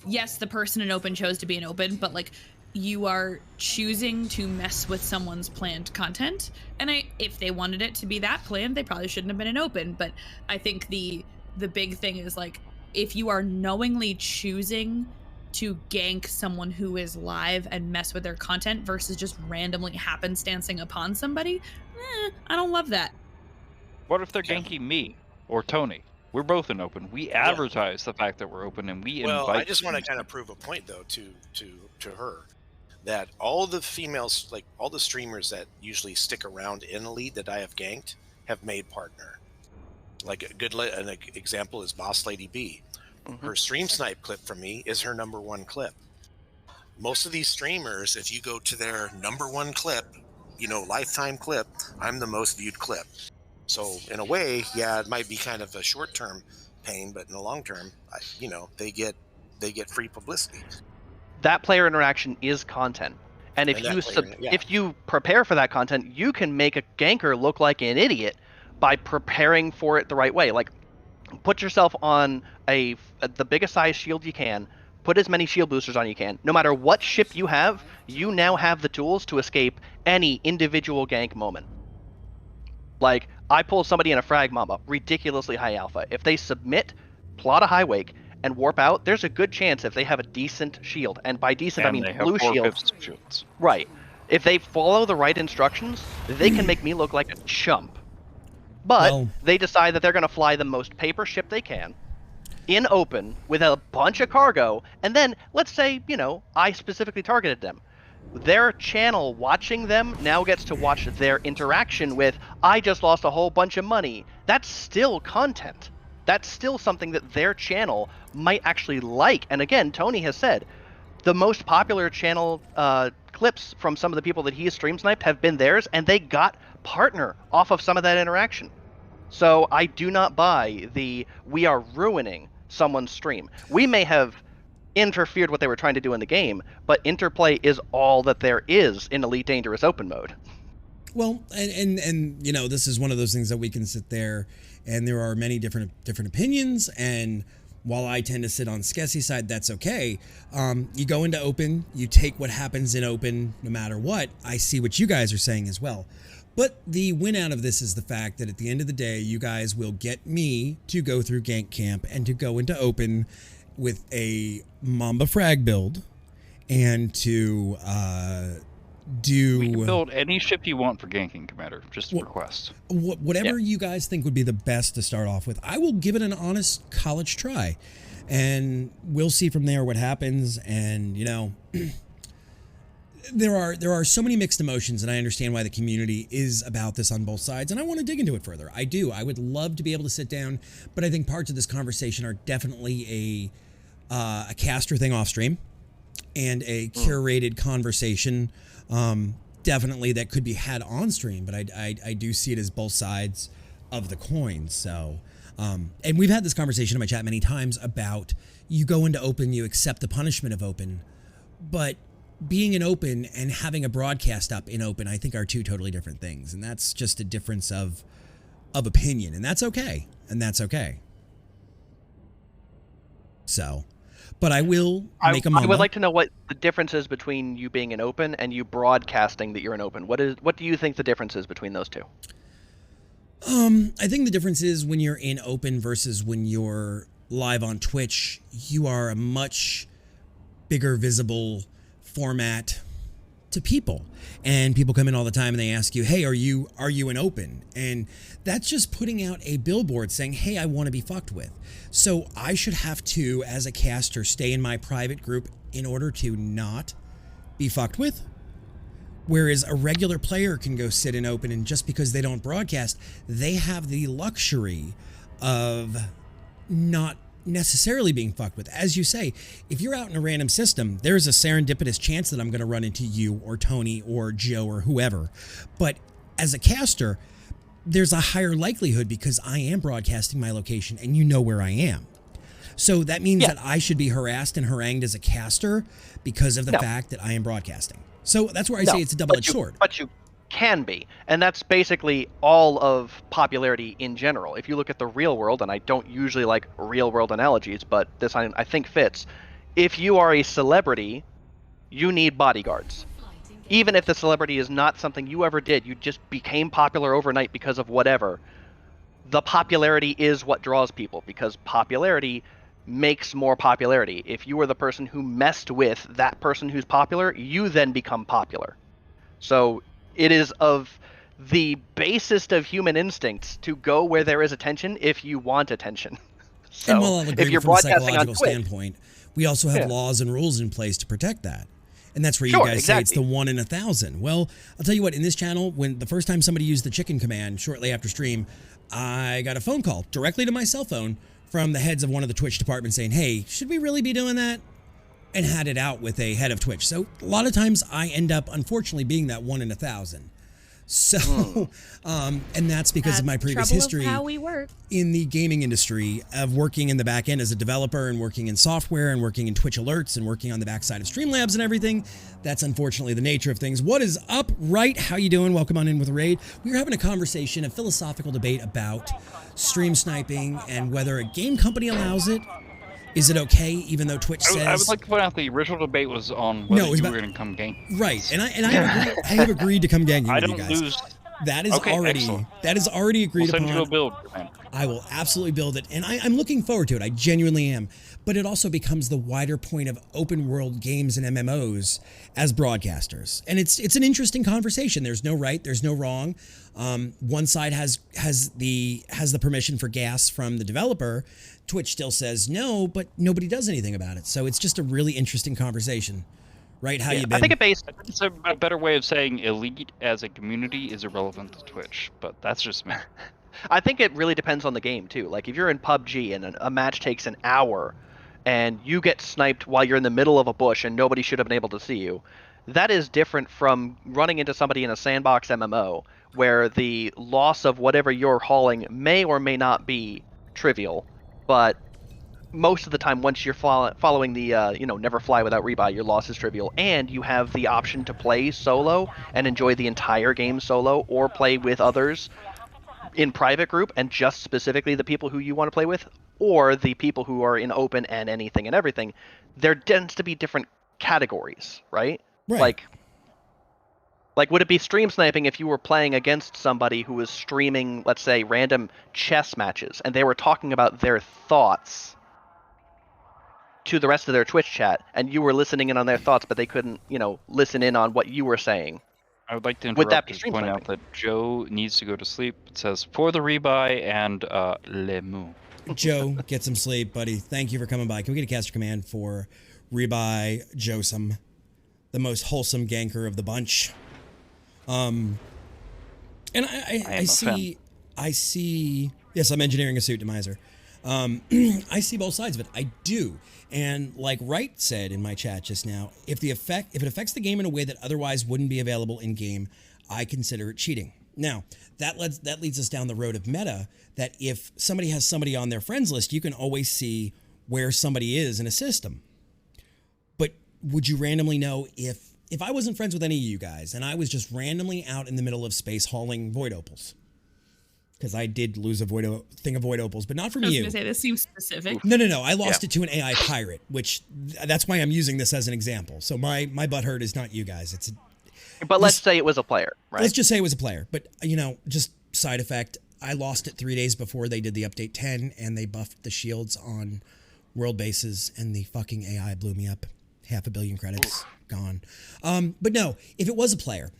Yes, the person in open chose to be in open, but, like, you are choosing to mess with someone's planned content. And if they wanted it to be that planned, they probably shouldn't have been in open. But I think the big thing is, like, if you are knowingly choosing to gank someone who is live and mess with their content versus just randomly happenstancing upon somebody, I don't love that. what if they're ganking me or Tony? We're both in open. We advertise the fact that we're open, and we invite. Well, I just want to kind of prove a point, though, to her, that all the females, like all the streamers that usually stick around in Elite that I have ganked, have made partner. Like an example is Boss Lady B. Her stream snipe clip from me is her #1 clip. Most of these streamers, if you go to their #1 clip, lifetime clip, I'm the most viewed clip. So in a way, yeah, it might be kind of a short-term pain, but in the long term, they get free publicity. That player interaction is content. And if if you prepare for that content, you can make a ganker look like an idiot by preparing for it the right way. Like, put yourself on the biggest size shield you can, put as many shield boosters on you can. No matter what ship you have, you now have the tools to escape any individual gank moment. Like, I pull somebody in a frag mamba, ridiculously high alpha. If they submit, plot a high wake, and warp out, there's a good chance if they have a decent shield, and by decent I mean blue shields. Right. If they follow the right instructions, they can make me look like a chump. But they decide that they're going to fly the most paper ship they can, in open, with a bunch of cargo, and then, let's say, I specifically targeted them. Their channel watching them now gets to watch their interaction with, I just lost a whole bunch of money. That's still content. That's still something that their channel might actually like. And again, Tony has said, the most popular channel clips from some of the people that he has stream sniped have been theirs, and they got partner off of some of that interaction. So I do not buy we are ruining someone's stream. We may have interfered what they were trying to do in the game, but interplay is all that there is in Elite Dangerous open mode. Well, and you know, this is one of those things that we can sit there, and there are many different opinions, and while I tend to sit on Skessie's side, that's okay. You go into open, you take what happens in open no matter what. I see what you guys are saying as well. But the win out of this is the fact that at the end of the day, you guys will get me to go through gank camp and to go into open with a Mamba frag build and to We can build any ship you want for ganking, Commander. Just request. Whatever you guys think would be the best to start off with. I will give it an honest college try. And we'll see from there what happens. And, you know, there are so many mixed emotions, and I understand why the community is about this on both sides, and I want to dig into it further. I do. I would love to be able to sit down, but I think parts of this conversation are definitely a caster thing off stream and a curated conversation, definitely that could be had on stream. But I do see it as both sides of the coin. So, and we've had this conversation in my chat many times about you go into open, you accept the punishment of open, but being in open and having a broadcast up in open, I think are two totally different things. And that's just a difference of opinion, and that's okay. And that's okay. So, but I will make a Mamba. I would like to know what the difference is between you being in open and you broadcasting that you're in open. What do you think the difference is between those two? I think the difference is when you're in open versus when you're live on Twitch, you are a much bigger visible format to people, and people come in all the time and they ask you, hey, are you in open? And that's just putting out a billboard saying, hey, I want to be fucked with. So I should have to, as a caster, stay in my private group in order to not be fucked with. Whereas a regular player can go sit in open, and just because they don't broadcast, they have the luxury of not necessarily being fucked with. As you say, if you're out in a random system, there's a serendipitous chance that I'm going to run into you or Tony or Joe or whoever. But as a caster, there's a higher likelihood because I am broadcasting my location and you know where I am. So that means that I should be harassed and harangued as a caster because of the fact that I am broadcasting. So that's where I say it's a double-edged sword. But you can be, and that's basically all of popularity in general. If you look at the real world, and I don't usually like real world analogies, but this I think fits. If you are a celebrity, you need bodyguards. Even if the celebrity is not something you ever did, you just became popular overnight because of whatever. The popularity is what draws people, because popularity makes more popularity. If you are the person who messed with that person who's popular, you then become popular. So it is of the basest of human instincts to go where there is attention if you want attention. So and while I'll agree if you're from a broadcasting psychological on Twitch, standpoint, we also have laws and rules in place to protect that. And that's where you guys say it's the 1 in 1,000. Well, I'll tell you what, in this channel, when the first time somebody used the chicken command shortly after stream, I got a phone call directly to my cell phone from the heads of one of the Twitch departments saying, hey, should we really be doing that? And had it out with a head of Twitch. So a lot of times I end up, unfortunately, being that 1 in 1,000. So, and that's because of my previous history how we work in the gaming industry of working in the back end as a developer and working in software and working in Twitch alerts and working on the backside of Streamlabs and everything. That's unfortunately the nature of things. What is up, right? How you doing? Welcome on in with a raid. We were having a conversation, a philosophical debate about stream sniping and whether a game company allows it. Is it okay, even though Twitch says... I would like to point out the original debate was on whether you were going to come gank. Right, and I have agreed to come ganking with you guys. Lose. That is already agreed upon. We'll send you a build, man. I will absolutely build it, and I'm looking forward to it. I genuinely am. But it also becomes the wider point of open world games and MMOs as broadcasters, and it's an interesting conversation. There's no right, there's no wrong. One side has the permission for gas from the developer. Twitch still says no, but nobody does anything about it. So it's just a really interesting conversation. Right? How you been? I think it's a better way of saying Elite as a community is irrelevant to Twitch, but that's just me. I think it really depends on the game too. Like if you're in PUBG and a match takes an hour and you get sniped while you're in the middle of a bush and nobody should have been able to see you, that is different from running into somebody in a sandbox MMO where the loss of whatever you're hauling may or may not be trivial, but most of the time, once you're following the never fly without rebuy, your loss is trivial, and you have the option to play solo and enjoy the entire game solo, or play with others in private group and just specifically the people who you want to play with, or the people who are in open and anything and everything. There tends to be different categories, right? Right. Like, would it be stream sniping if you were playing against somebody who was streaming, let's say, random chess matches, and they were talking about their thoughts to the rest of their Twitch chat, and you were listening in on their thoughts, but they couldn't, listen in on what you were saying? I would like to Would that interrupt be to stream point sniping? out that Joe needs to go to sleep. It says for the rebuy and le mu. Joe, get some sleep, buddy. Thank you for coming by. Can we get a caster command for Rebuy Josem, the most wholesome ganker of the bunch? And I see. Yes, I'm engineering a suit to Miser. I see both sides of it. I do. And like Wright said in my chat just now, if it affects the game in a way that otherwise wouldn't be available in game, I consider it cheating. Now, that leads us down the road of meta, that if somebody has somebody on their friends list, you can always see where somebody is in a system. But would you randomly know if I wasn't friends with any of you guys and I was just randomly out in the middle of space hauling void opals? Because I did lose a thing of void opals, but not from you. I was going to say, this seems specific. No. I lost it to an AI pirate, which that's why I'm using this as an example. So my butthurt is not you guys. But let's say it was a player, right? Let's just say it was a player. But, just side effect, I lost it 3 days before they did the update 10, and they buffed the shields on world bases, and the fucking AI blew me up. 500 million credits gone. But no, if it was a player,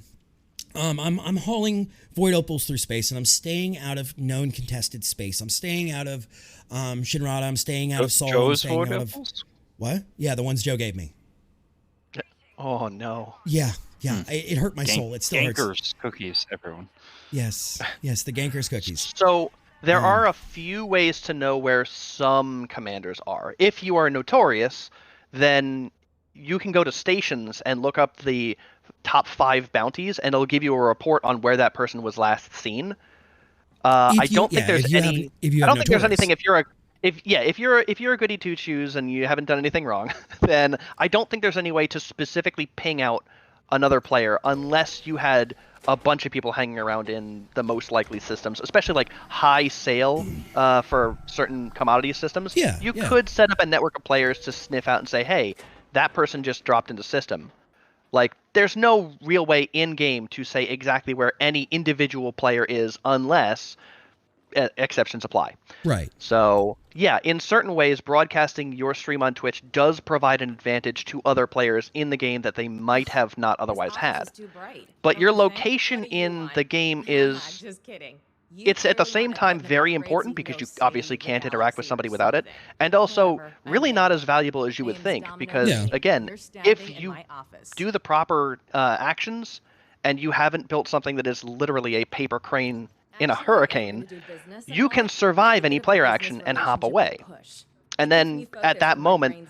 I'm hauling void opals through space, and I'm staying out of known contested space. I'm staying out of Shinrada. I'm staying out of Sol. Joe's void opals? What? Yeah, the ones Joe gave me. Oh no. Yeah. It hurt my soul. It still hurts. Gankers cookies, everyone. Yes, the Gankers cookies. So there are a few ways to know where some commanders are. If you are notorious, then you can go to stations and look up the top 5 bounties, and it'll give you a report on where that person was last seen. I don't think there's any. I don't think there's anything if you're a goody two shoes and you haven't done anything wrong, then I don't think there's any way to specifically ping out another player unless you had a bunch of people hanging around in the most likely systems, especially like high sale for certain commodity systems. You could set up a network of players to sniff out and say, hey, that person just dropped into system. Like, there's no real way in-game to say exactly where any individual player is unless exceptions apply. Right. So, yeah, in certain ways, broadcasting your stream on Twitch does provide an advantage to other players in the game that they might have not otherwise had. But your location in the game is... Just kidding. It's at the same time very important because you obviously can't interact with somebody without it, and also really not as valuable as you would think because, again, if you do the proper actions and you haven't built something that is literally a paper crane in a hurricane, you can survive any player action and hop away. And then at that moment,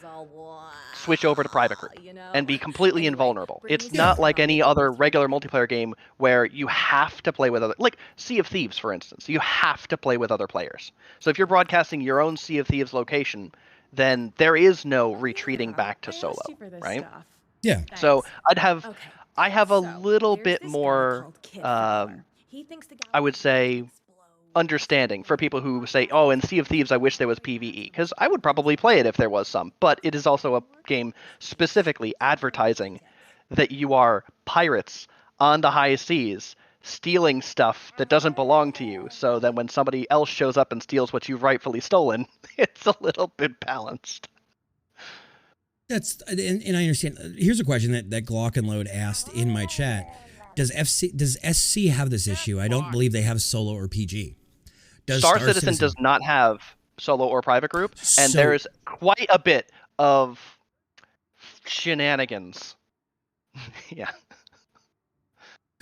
switch over to private group and be completely invulnerable. It's not like any other regular multiplayer game where you have to play with other, like Sea of Thieves, for instance. You have to play with other players. So if you're broadcasting your own Sea of Thieves location, then there is no retreating back to solo, right? Yeah. So I have a little bit more, I would say, understanding for people who say, oh, in Sea of Thieves I wish there was PvE, because I would probably play it if there was some, but it is also a game specifically advertising that you are pirates on the high seas stealing stuff that doesn't belong to you, so that when somebody else shows up and steals what you've rightfully stolen, it's a little bit balanced. And I understand. Here's a question that Glock and Load asked in my chat. Does SC have this issue? I don't believe they have solo or PG. Star Citizen does not have solo or private group, and there's quite a bit of shenanigans. Yeah.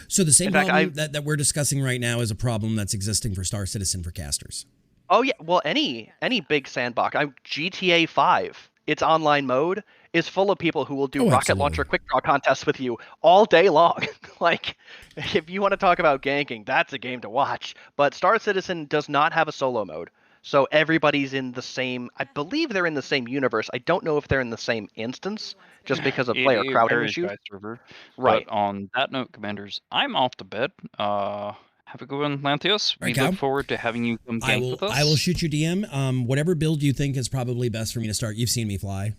So the same problem that we're discussing right now is a problem that's existing for Star Citizen for casters. Oh yeah, well any big sandbox. GTA 5, its online mode is full of people who will do rocket launcher quick draw contests with you all day long. Like, if you want to talk about ganking, that's a game to watch. But Star Citizen does not have a solo mode. So everybody's in the same. I believe they're in the same universe. I don't know if they're in the same instance, just because of player It crowding varies issues. by server. Right. But on that note, Commanders, I'm off to bed. Have a good one, Lanthios. We Right, Cal? look forward to having you come gank with us. I will shoot you DM. Whatever build you think is probably best for me to start. You've seen me fly,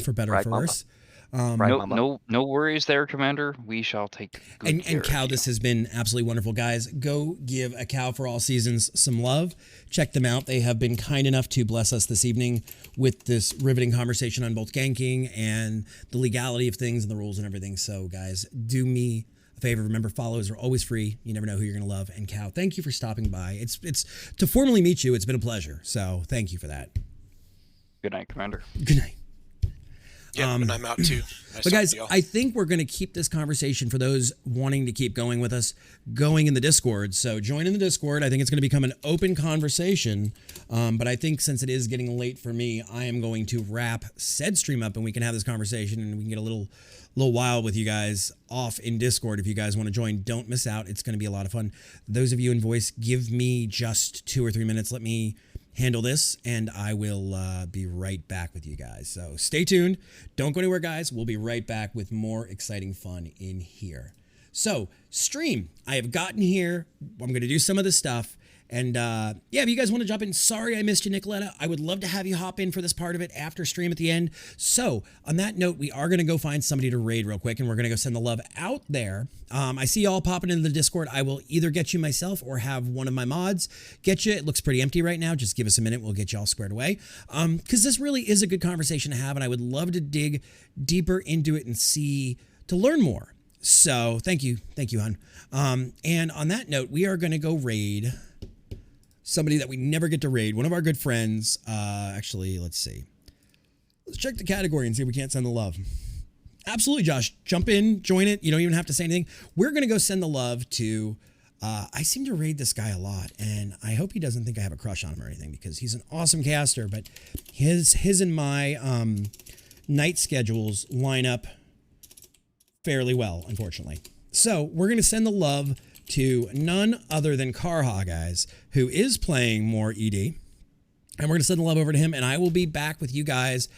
for better or for worse. No worries there, Commander. We shall take good care And Cow, of you. this has been absolutely wonderful, guys. Go give A Cow for All Seasons some love. Check them out. They have been kind enough to bless us this evening with this riveting conversation on both ganking and the legality of things and the rules and everything. So, guys, do me a favor. Remember, follows are always free. You never know who you're going to love. And Cow, thank you for stopping by. It's to formally meet you. It's been a pleasure. So, thank you for that. Good night, Commander. Good night. Yeah, and I'm out too. Nice But guys, talking to y'all. I think we're going to keep this conversation for those wanting to keep going with us, going in the Discord. So join in the Discord. I think it's going to become an open conversation. But I think since it is getting late for me, I am going to wrap said stream up and we can have this conversation and we can get a little wild with you guys off in Discord. If you guys want to join, don't miss out. It's going to be a lot of fun. Those of you in voice, give me just 2 or 3 minutes. Let me handle this and I will be right back with you guys. So stay tuned. Don't go anywhere, guys. We'll be right back with more exciting fun in here. So stream, I have gotten here. I'm going to do some of this stuff. And yeah, if you guys want to jump in, sorry I missed you, Nicoletta. I would love to have you hop in for this part of it after stream at the end. So on that note, we are going to go find somebody to raid real quick and we're going to go send the love out there. I see y'all popping into the Discord. I will either get you myself or have one of my mods get you. It looks pretty empty right now. Just give us a minute. We'll get you all squared away. Because this really is a good conversation to have and I would love to dig deeper into it and to learn more. So thank you. Thank you, hon. And on that note, we are going to go raid somebody that we never get to raid. One of our good friends. Actually, let's see. Let's check the category and see if we can't send the love. Absolutely, Josh. Jump in, join it. You don't even have to say anything. We're going to go send the love to... I seem to raid this guy a lot, and I hope he doesn't think I have a crush on him or anything, because he's an awesome caster, but his and my night schedules line up fairly well, unfortunately. So we're going to send the love to none other than Karha, guys, who is playing more ED. And we're going to send the love over to him, and I will be back with you guys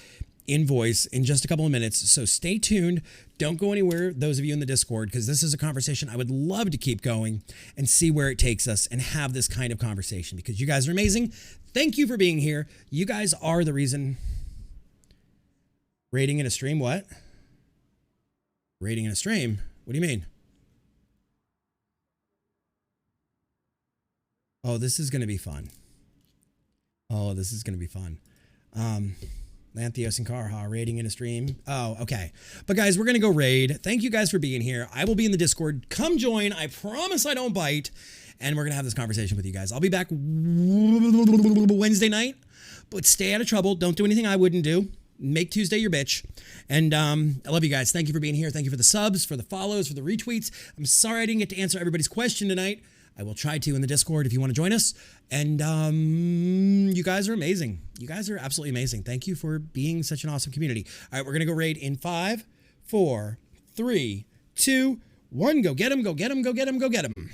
in voice in just a couple of minutes. So stay tuned. Don't go anywhere, those of you in the Discord, because this is a conversation I would love to keep going and see where it takes us and have this kind of conversation, because you guys are amazing. Thank you for being here. You guys are the reason. Rating in a stream, what? Rating in a stream? What do you mean? Oh, this is going to be fun. Oh, this is going to be fun. Lanthios and Karha raiding in a stream. Oh, okay. But guys, we're going to go raid. Thank you guys for being here. I will be in the Discord. Come join. I promise I don't bite. And we're going to have this conversation with you guys. I'll be back Wednesday night. But stay out of trouble. Don't do anything I wouldn't do. Make Tuesday your bitch. And I love you guys. Thank you for being here. Thank you for the subs, for the follows, for the retweets. I'm sorry I didn't get to answer everybody's question tonight. I will try to in the Discord if you want to join us. And you guys are amazing. You guys are absolutely amazing. Thank you for being such an awesome community. All right, we're going to go raid in 5, 4, 3, 2, 1. Go get him, go get him, go get him, go get him.